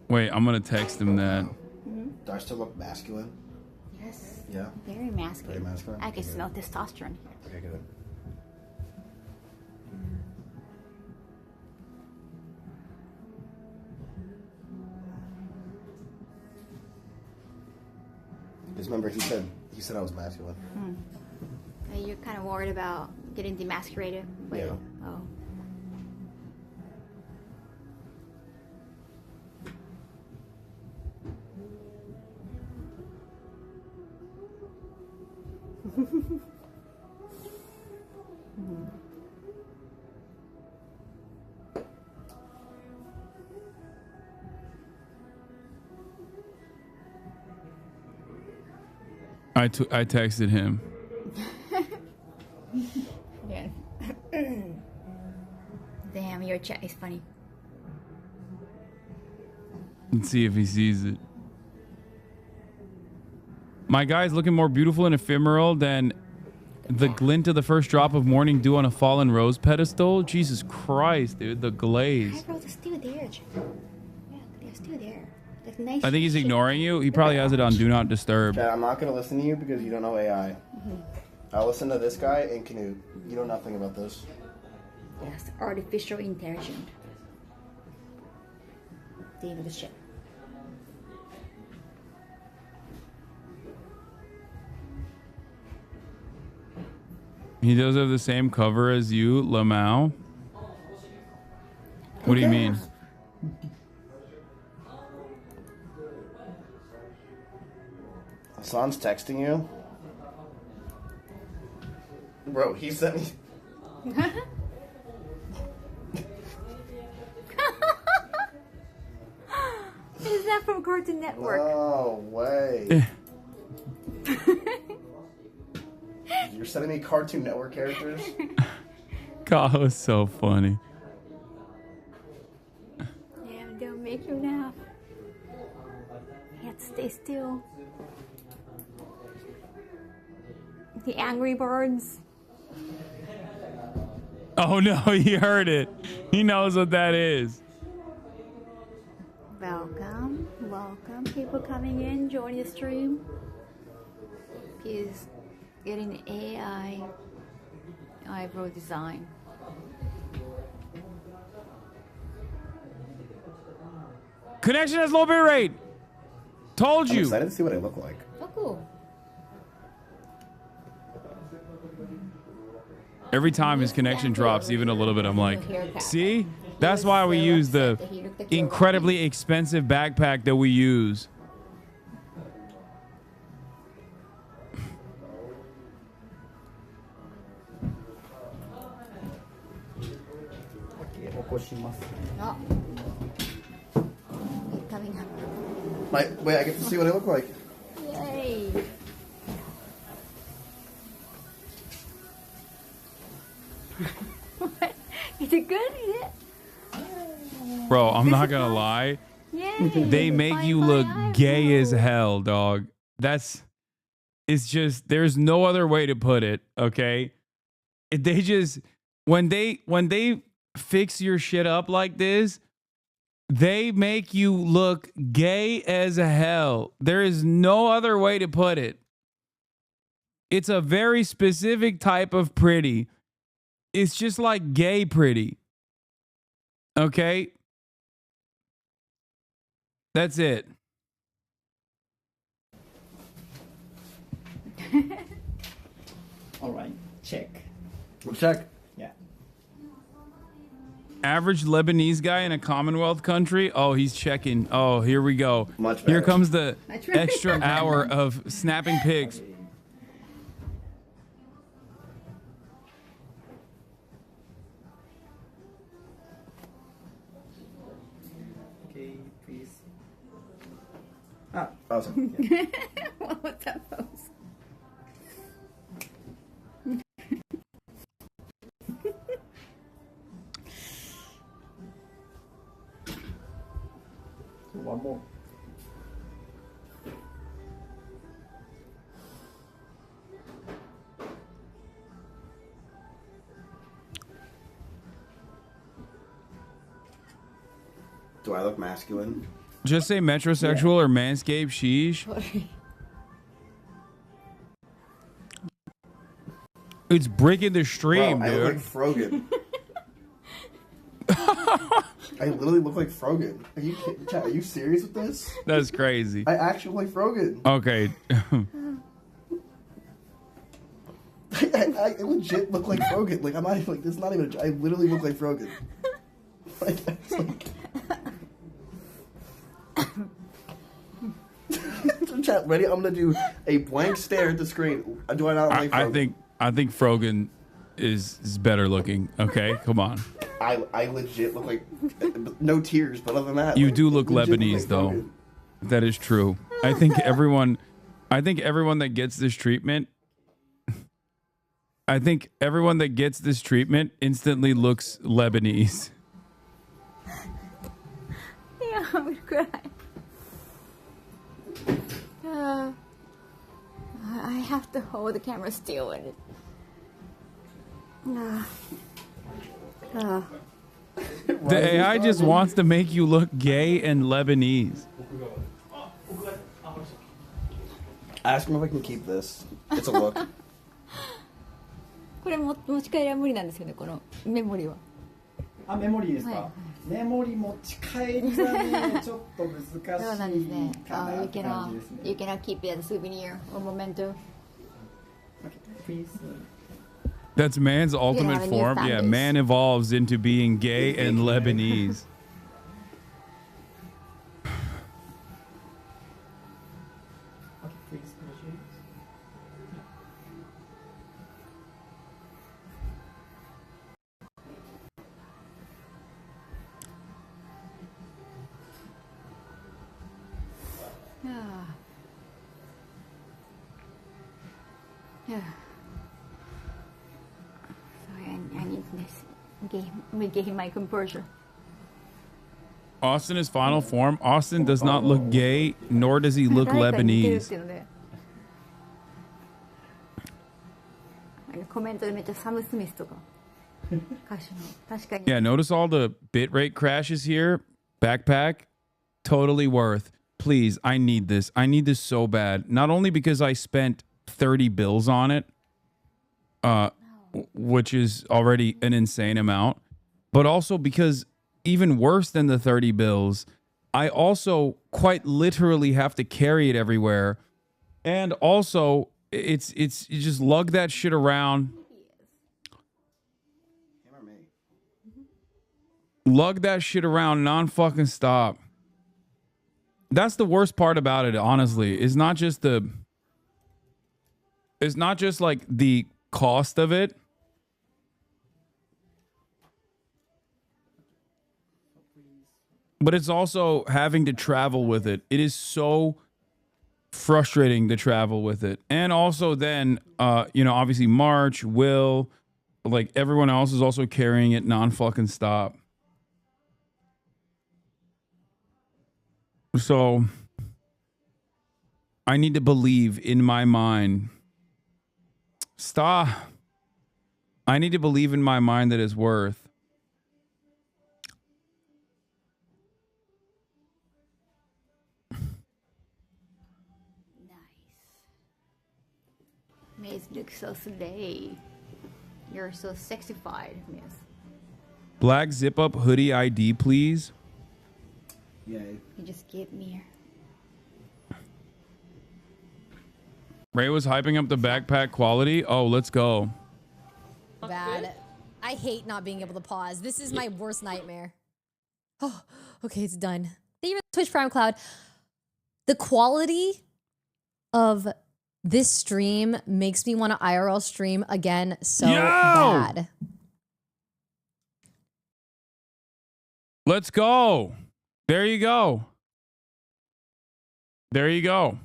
Wait, I'm gonna text him that. Do I still look masculine? Yes. Yeah. Very masculine. Very masculine. I can smell testosterone here. Okay, good. Just remember, he said I was masculine. You're kind of worried about getting demasculated. Yeah. Oh. I texted him. Yeah. Damn, your chat is funny. Let's see if he sees it. My guy's looking more beautiful and ephemeral than the glint of the first drop of morning dew on a fallen rose pedestal. Jesus Christ, dude, the glaze. Hi, bro, they're still there. Yeah, they're still there. That's nice. I think he's ignoring you. He probably has it on Do Not Disturb. Chad, I'm not going to listen to you because you don't know AI. I'll listen to this guy and Canute. You know nothing about this. Yes, artificial intelligence. The end of the shit. He does have the same cover as you, Lamau. What do you mean? Hasan's texting you? Bro, he sent me... Is that from Cartoon Network? No way. You're sending me Cartoon Network characters? God, it was so funny. Damn, don't make you laugh. You have to stay still. The Angry Birds. Oh no, he heard it. He knows what that is. Welcome, welcome. People coming in, joining the stream. He's getting the AI eyebrow design. Connection has low bit rate. Told you. I'm excited to see what I look like. Oh, cool. Every time his connection drops even a little bit, I'm like, see? That's why we use the incredibly expensive backpack that we use. Oh. Coming up. Wait, I get to see what I look like. Yay. Is it good? Is it? Bro, I'm not gonna lie. Yay. They make you look gay as hell, dog. It's just, there's no other way to put it, okay? They just, when they fix your shit up like this, they make you look gay as hell. There is no other way to put it. It's a very specific type of pretty. It's just like gay pretty. Okay? That's it. All right, check. We'll check. Yeah. Average Lebanese guy in a Commonwealth country. Oh, he's checking. Oh, here we go. Much better. Here comes the extra hour of snapping pics. Okay, please. Ah, awesome. Yeah. What was that pose? One more. Do I look masculine? Just say metrosexual or manscaped sheesh. It's breaking the stream, Bro, I dude. look like Frogan. I literally look like Frogan. Are you serious with this? That's crazy. I actually look like Frogan. Okay. I legit look like Frogan. Like, I'm not even, like, this is not even I literally look like Frogan. Like, it's like... Chat, ready? I'm gonna do a blank stare at the screen. Do I not like Frogan? I think Frogan is better looking. Okay, come on. I legit look like no tears, but other than that, You like, do look legit Lebanese like though. Frogan. That is true. I think everyone that gets this treatment instantly looks Lebanese. Yeah, I would cry. I have to hold the camera still and it. The AI just wants to make you look gay and Lebanese. Ask him if I can keep this. It's a look. これ持ち帰りは無理なんですよね、このメモリは。あ、メモリーですか、はいメモリ持ち帰りはね、ちょっと難しいかそうなんですね。なって感じですね。 You cannot keep it as a souvenir or memento. Please. That's man's ultimate have a new form. fan Yeah, base. man evolves into being gay and Lebanese. Okay, please, appreciate. Sorry, I need this. Regain my composure. Austin is final form. Austin does not look gay, nor does he look Lebanese. コメントでめっちゃサム・スミスとか歌手の確かに Yeah, notice all the bitrate crashes here. Backpack, totally worth. Please, I need this. I need this so bad. Not only because I spent 30 bills on it, which is already an insane amount, but also because even worse than the 30 bills, I also quite literally have to carry it everywhere. And also, it's you just lug that shit around. Lug that shit around non-fucking stop. That's the worst part about it, honestly. It's not just like the cost of it. But it's also having to travel with it. It is so frustrating to travel with it. And also then, obviously March, Will, like everyone else is also carrying it non-fucking stop. So I need to believe in my mind. Stop. I need to believe in my mind that it's worth. Miss looks so slay. You're so sexified, Miss. Black zip up hoodie ID, please. Yay. You just gave me Ray was hyping up the backpack quality. Oh, let's go. Bad. I hate not being able to pause. This is my worst nightmare. Oh, okay, it's done. Thank you for the Twitch Prime Cloud. The quality of this stream makes me want to IRL stream again so bad. Let's go. There you go. There you go.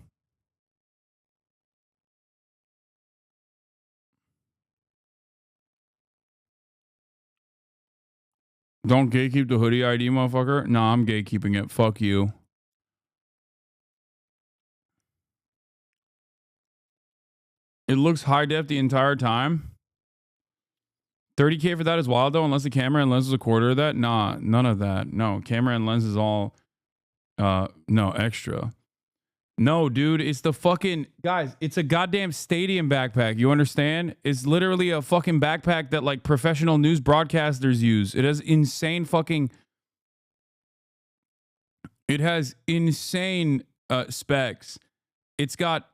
Don't gatekeep the hoodie ID, motherfucker. Nah, I'm gatekeeping it. Fuck you. It looks high def the entire time. 30K for that is wild though, unless the camera and lens is a quarter of that. Nah, none of that. No, camera and lens is all no extra. No, dude, it's the fucking guys. It's a goddamn stadium backpack. You understand? It's literally a fucking backpack that like professional news broadcasters use. It has insane fucking. It has insane specs. It's got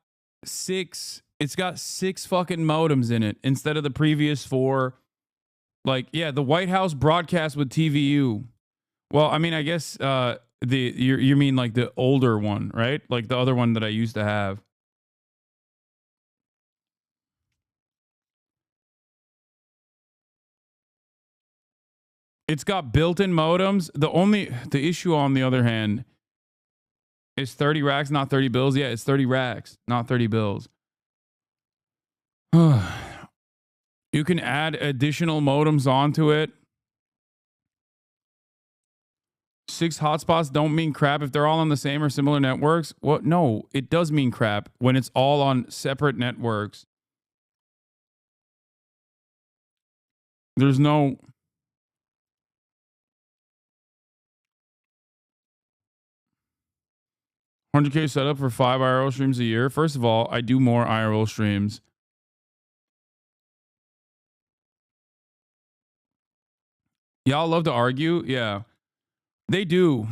six fucking modems in it instead of the previous 4. Like, yeah, the White House broadcast with TVU. Well, I mean, I guess you mean like the older one, right? Like the other one that I used to have. It's got built-in modems. The issue on the other hand is 30 racks, not 30 bills. Yeah, it's 30 racks, not 30 bills. You can add additional modems onto it. 6 hotspots don't mean crap if they're all on the same or similar networks. Well, no, it does mean crap when it's all on separate networks. There's no... $100K setup for 5 IRL streams a year. First of all, I do more IRL streams. Y'all love to argue? Yeah. They do.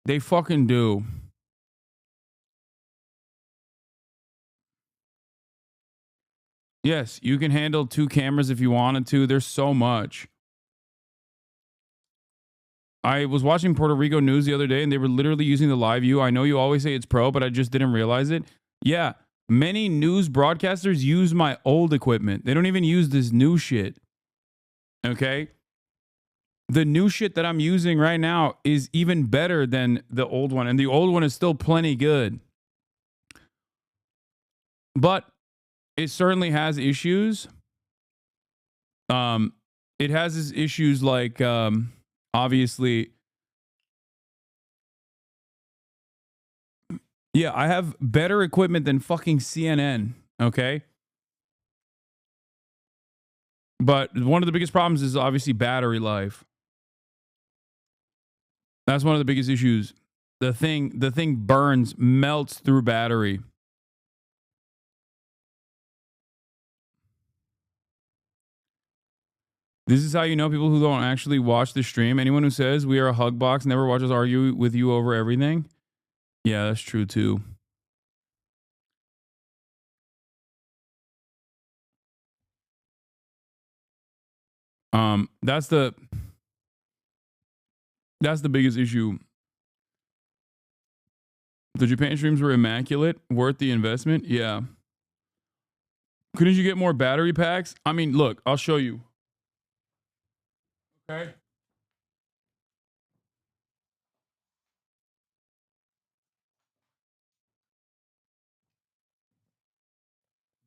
They fucking do. Yes, you can handle 2 cameras if you wanted to. There's so much. I was watching Puerto Rico news the other day and they were literally using the live view. I know you always say it's pro, but I just didn't realize it. Yeah, many news broadcasters use my old equipment. They don't even use this new shit. Okay? The new shit that I'm using right now is even better than the old one, and the old one is still plenty good. But it certainly has issues. It has its issues like obviously. Yeah, I have better equipment than fucking CNN, okay? But one of the biggest problems is obviously battery life. That's one of the biggest issues. The thing burns, melts through battery. This is how you know people who don't actually watch the stream. Anyone who says we are a hug box never watches argue with you over everything. Yeah, that's true too. That's the biggest issue. The Japan streams were immaculate, worth the investment. Yeah. Couldn't you get more battery packs? I mean, look, I'll show you. Okay.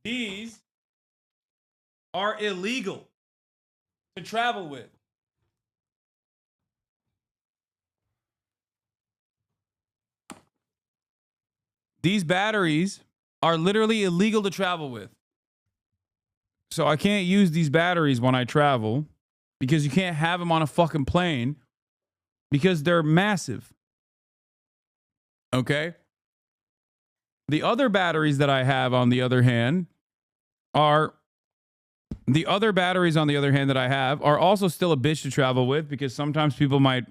These are illegal to travel with. These batteries are literally illegal to travel with. So I can't use these batteries when I travel because you can't have them on a fucking plane because they're massive. Okay? The other batteries that I have, on the other hand, are also still a bitch to travel with because sometimes people might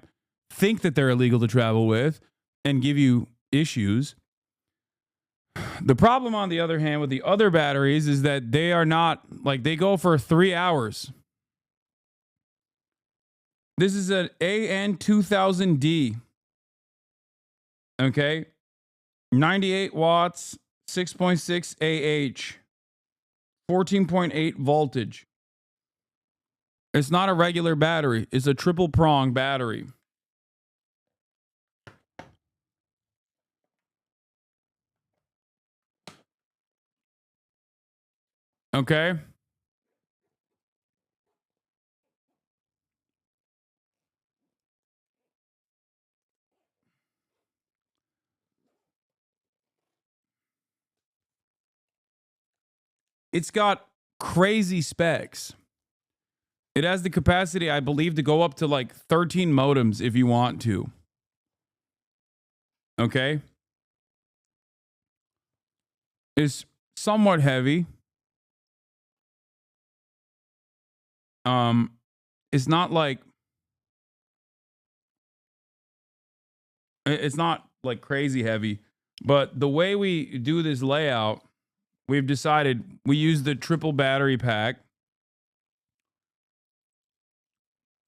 think that they're illegal to travel with and give you issues. The problem, on the other hand, with the other batteries is that they are not, like, they go for 3 hours. This is an AN2000D. Okay? 98 watts, 6.6 AH, 14.8 voltage. It's not a regular battery. It's a triple prong battery. Okay? It's got crazy specs. It has the capacity, I believe, to go up to like 13 modems if you want to. Okay? is somewhat heavy. It's not like it's not like crazy heavy, but the way we do this layout, we've decided we use the triple battery pack.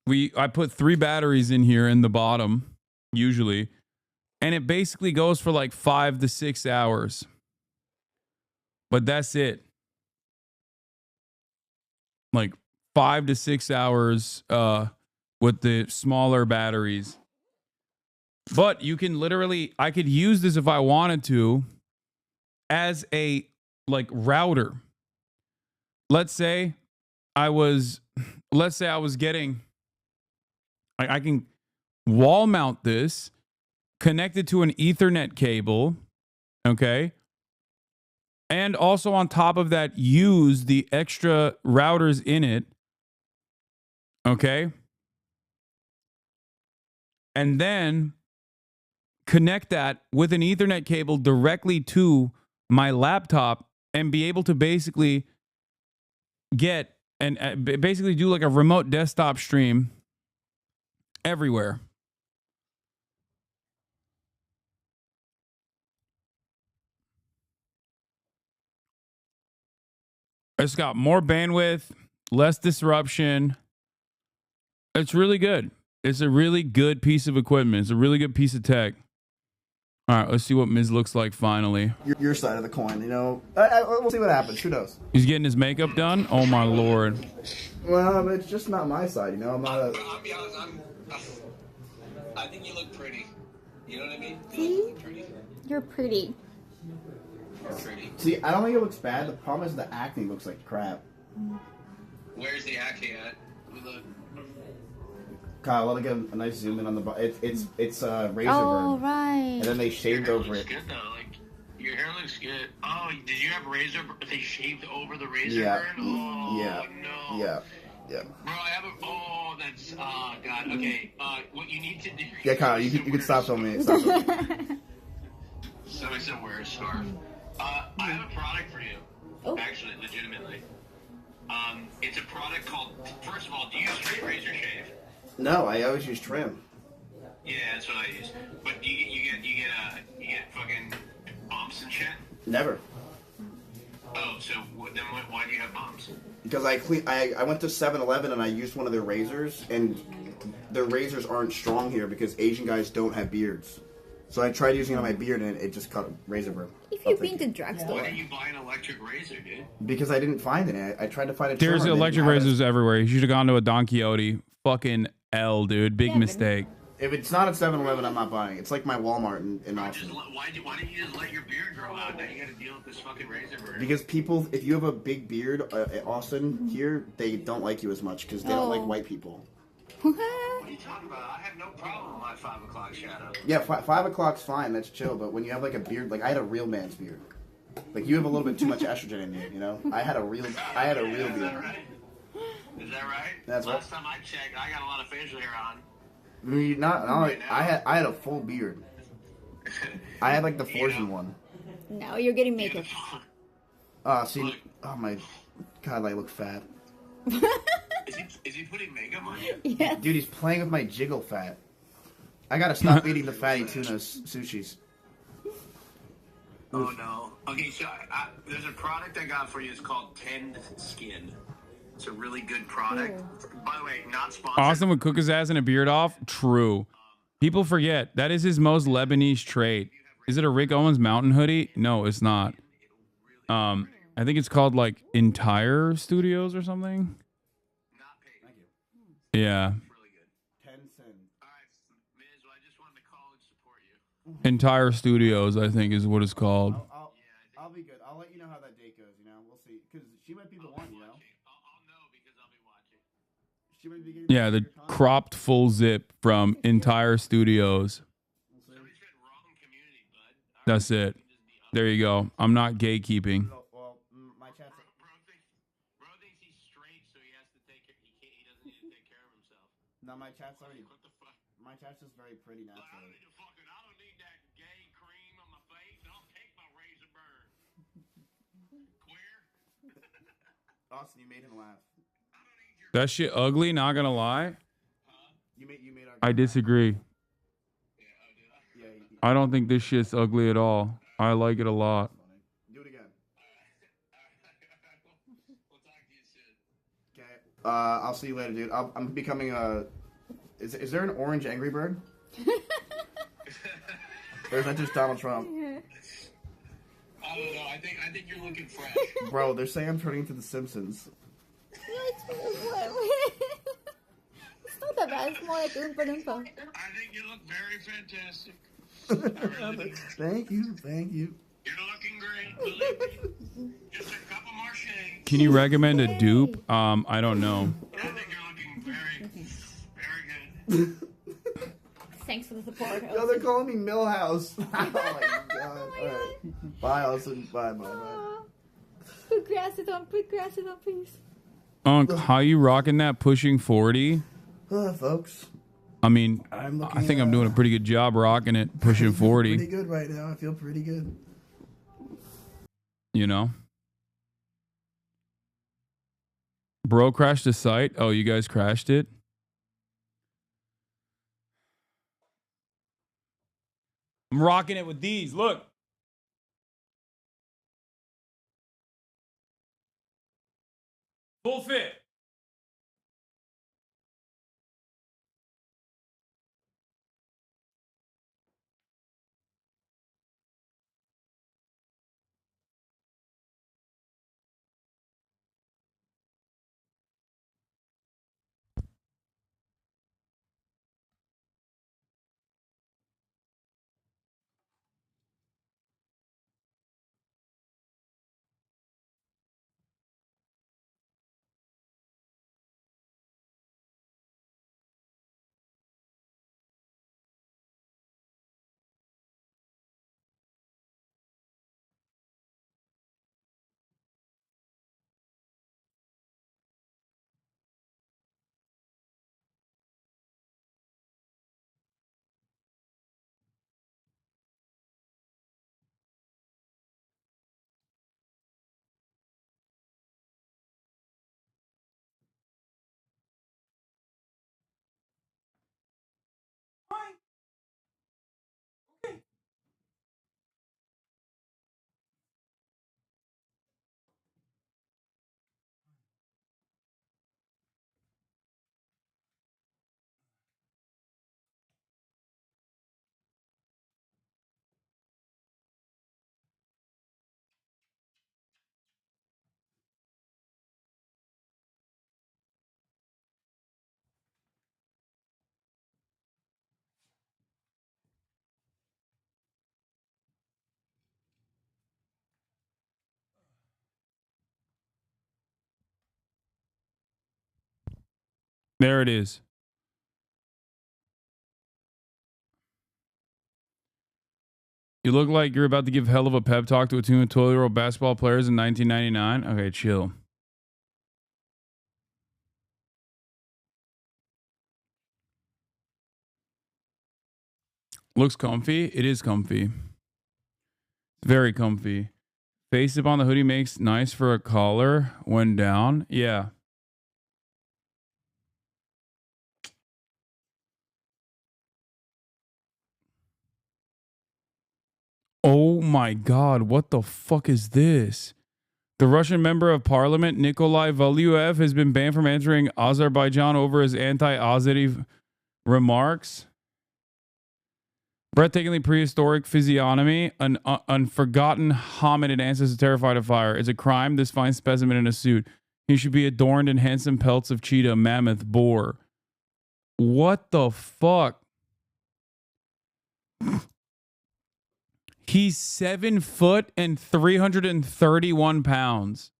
I put 3 batteries in here in the bottom, usually, and it basically goes for like 5 to 6 hours. But that's it. Like 5 to 6 hours with the smaller batteries. But you can literally, I could use this if I wanted to as a like router. Let's say I was getting, I can wall mount this, connect it to an Ethernet cable, okay? And also on top of that, use the extra routers in it, okay? And then connect that with an Ethernet cable directly to my laptop and be able to basically get and basically do like a remote desktop stream everywhere. It's got more bandwidth, less disruption. It's really good. It's a really good piece of equipment. It's a really good piece of tech. All right, let's see what Miz looks like finally. Your side of the coin, you know. We'll see what happens. Who knows? He's getting his makeup done? Oh, my Lord. Well, it's just not my side, you know. I'm not a... I'll be honest, I think you look pretty. You know what I mean? See? You're pretty. See, I don't think it looks bad. The problem is the acting looks like crap. Where's the acting at? Kyle, let me get a nice zoom in on the bottom. It's razor burn. Oh, right. And then they shaved over it. Good though. Like your hair looks good. Oh, did you have razor? They shaved over the razor Yeah. burn. Oh Yeah. no. Yeah. Yeah. Bro, I have a. Oh, that's. Oh God. Okay. What you need to do. Yeah, Kyle, you can stop filming it. Stop filming it. Somebody said wear a scarf. I have a product for you. Oh. Actually, legitimately. It's a product called. First of all, do you use straight razor shave? No, I always use trim. Yeah, that's what I use. But you get fucking bumps and shit. Never. Oh, so then why do you have bumps? Because I went to 7-Eleven and I used one of their razors, and their razors aren't strong here because Asian guys don't have beards. So I tried using it on my beard and it just cut razor burn. If you've been to drugstore. Why didn't you buy an electric razor, dude? Because I didn't find it. I tried to find a There's trimmer, electric razors everywhere. You should have gone to a Don Quixote. Fucking L, dude. Big mistake. If it's not at 7-Eleven, I'm not buying it. It's like my Walmart in Austin. Why didn't you just let your beard grow out? Now you gotta deal with this fucking razor burn. Because people, if you have a big beard at Austin here, they don't like you as much because they don't like white people. What are you talking about? I have no problem with my 5 o'clock shadow. Yeah, 5 o'clock's fine. That's chill. But when you have like a beard, like I had a real man's beard. Like you have a little bit too much estrogen in you. You know, I had a real beard. Is that right? That's right. Last time I checked, I got a lot of facial hair on. I had a full beard. I had like the Fortune one. No, you're getting makeup. See, oh my God, I look fat. Is he putting makeup on you? Yes. Dude, he's playing with my jiggle fat. I gotta stop eating the fatty tuna sushis. Oh no. Okay, so there's a product I got for you. It's called Tend Skin. It's a really good product. By the way, not sponsored. Austin would cook his ass and a beard off? True. People forget. That is his most Lebanese trait. Is it a Rick Owens mountain hoodie? No, it's not. I think it's called like Entire Studios or something. Yeah. Entire Studios, I think, is what it's called. I'll be good. I'll let you know how that date goes. You know, we'll see. Because she might be the one. You know. I'll know because I'll be watching. She might be getting. Yeah, the cropped full zip from Entire Studios. That's it. There you go. I'm not gatekeeping. Well, my chat's. Bro thinks he's straight, so he has to take care. He doesn't need to take care of himself. No, my chat's already. My chat's just very pretty naturally. I don't need that gay cream on my face. I'll take my razor burn. Austin, you made him laugh. That shit ugly, not gonna lie. You made our I disagree. I don't think this shit's ugly at all. I like it a lot. Do it again. Okay. I'll see you later, dude. I'm becoming a. Is there an orange Angry Bird? Or is that just Donald Trump? I don't know. I think you're looking fresh. Bro, they're saying I'm turning into The Simpsons. It's not that bad. It's more like Oompa Loompa. I think you look very fantastic. Thank you. You're looking great. Believe me. Just a couple more shades. Can you recommend a dupe? I don't know. I think you're looking very good. Thanks for the support. Yo, they're calling me Millhouse. Oh my god. All right. Bye, Austin. Bye. Put glasses on, please. Unc, how you rocking that pushing 40? Folks. I mean, I'm I think I'm doing a pretty good job rocking it, pushing 40. Pretty good right now. I feel pretty good. You know? Bro crashed the site. Oh, you guys crashed it? I'm rocking it with these. Look. Full fit. There it is. You look like you're about to give hell of a pep talk to a team of 12-year-old basketball players in 1999. Okay, chill. Looks comfy. It is comfy. Very comfy. Face up on the hoodie makes nice for a collar when down. Yeah. Oh my God. What the fuck is this? The Russian member of parliament, Nikolai Valuev, has been banned from entering Azerbaijan over his anti-Azeri remarks. Breathtakingly prehistoric physiognomy, an unforgotten hominid ancestor terrified of fire. It's a crime, this fine specimen in a suit. He should be adorned in handsome pelts of cheetah, mammoth, boar. What the fuck? He's 7 foot and 331 pounds.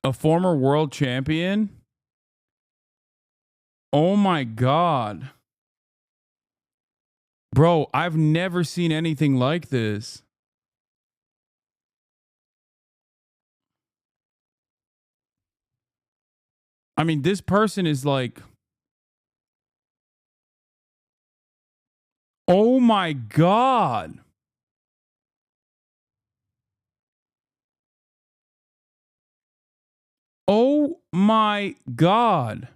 A former world champion? Oh my God. Bro, I've never seen anything like this. I mean, this person is like... Oh my God. Oh my God.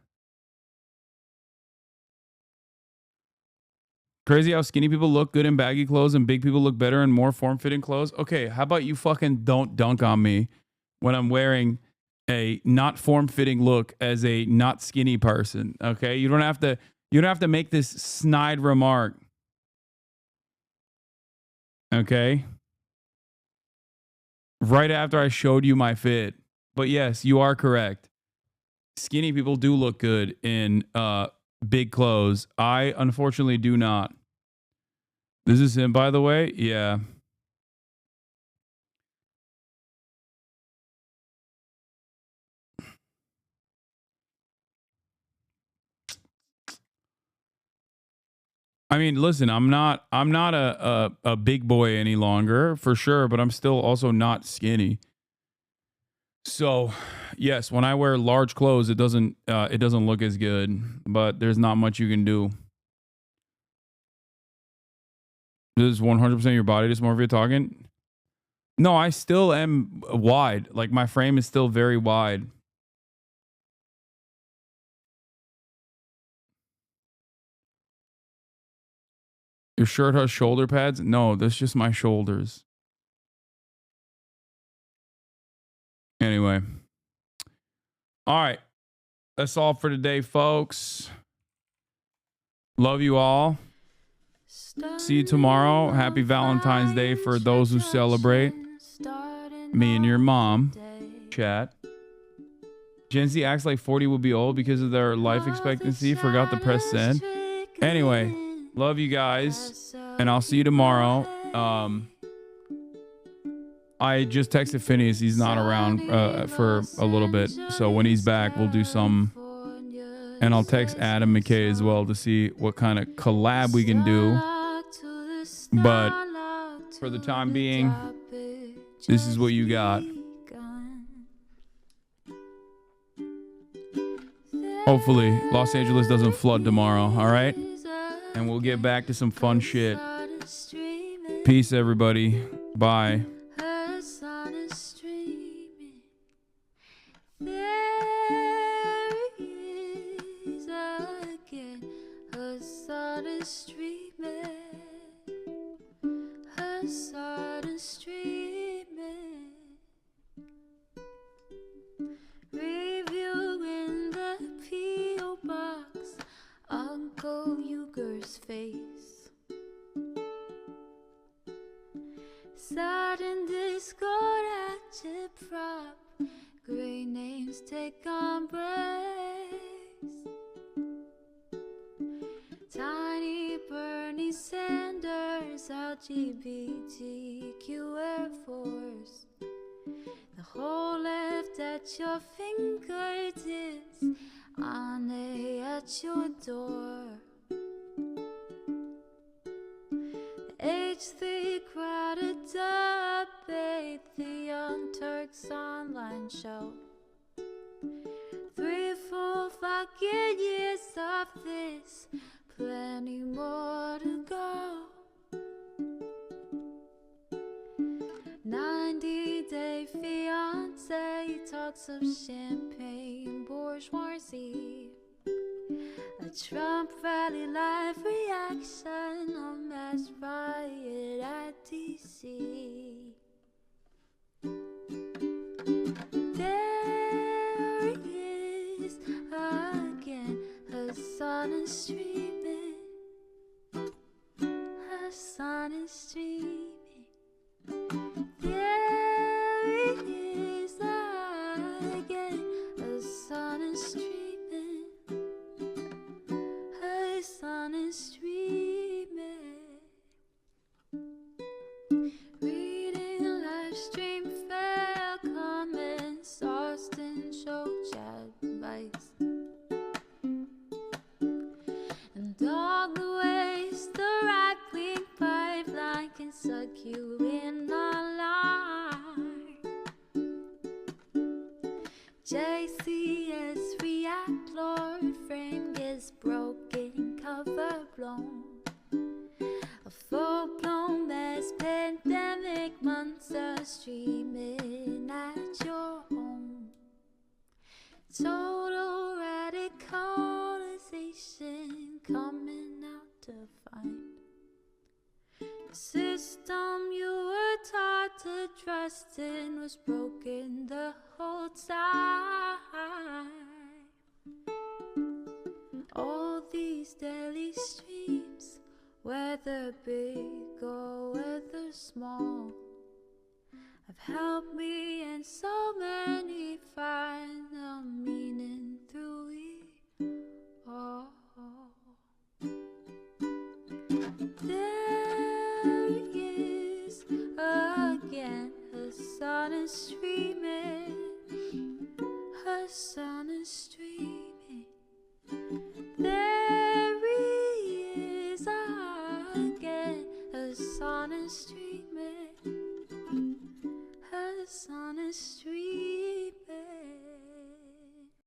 Crazy how skinny people look good in baggy clothes and big people look better in more form-fitting clothes. Okay, how about you fucking don't dunk on me when I'm wearing a not form-fitting look as a not skinny person. Okay? You don't have to make this snide remark. Okay? Right after I showed you my fit. But yes, you are correct. Skinny people do look good in big clothes. I unfortunately do not. This is him, by the way. Yeah. I mean, listen, I'm not a big boy any longer, for sure, but I'm still also not skinny. So, yes, when I wear large clothes, it doesn't look as good, but there's not much you can do. This is 100% your body dysmorphia talking? No, I still am wide. Like, my frame is still very wide. Your shirt has shoulder pads? No, that's just my shoulders. Anyway. All right. That's all for today, folks. Love you all. See you tomorrow. Happy Valentine's Day for those who celebrate. Me and your mom. Chat. Gen Z acts like 40 will be old because of their life expectancy. Forgot to press send. Anyway, love you guys. And I'll see you tomorrow. I just texted Phineas. He's not around for a little bit. So when he's back, we'll do some. And I'll text Adam McKay as well to see what kind of collab we can do. But for the time being, this is what you got. Hopefully, Los Angeles doesn't flood tomorrow, all right? And we'll get back to some fun shit. Peace, everybody. Bye. Reviewing the P.O. box, Uncle Uger's face. Sudden discord at your prop, great names take embrace. Tiny Bernie Sanders, LGBTQ Air Force. The whole left at your fingertips, Ane at your door. The H3 crowded debate, the Young Turks online show. 3 full fucking years of this, plenty more to go. 90-day fiance talks of champagne bourgeoisie. A Trump rally live reaction, a mass riot at DC. There he is again, Hasan is streaming. Hasan is streaming. There he is again, Hasan is streaming. Hasan is streaming. Reading live stream fair comments, Austin show chat advice. And all the ways the right-wing pipeline can suck you in a line. JCS react, Lord frame gets broken, cover blown. A full-blown mass pandemic monster streaming at your home. Total radicalization coming out to find the system you were taught to trust in was broken the whole time. All these daily streams, whether big or whether small, have helped me and so many find the meaning through it all. There is again, Hasan is streaming, Hasan is streaming. There he is again, Hasan is streaming.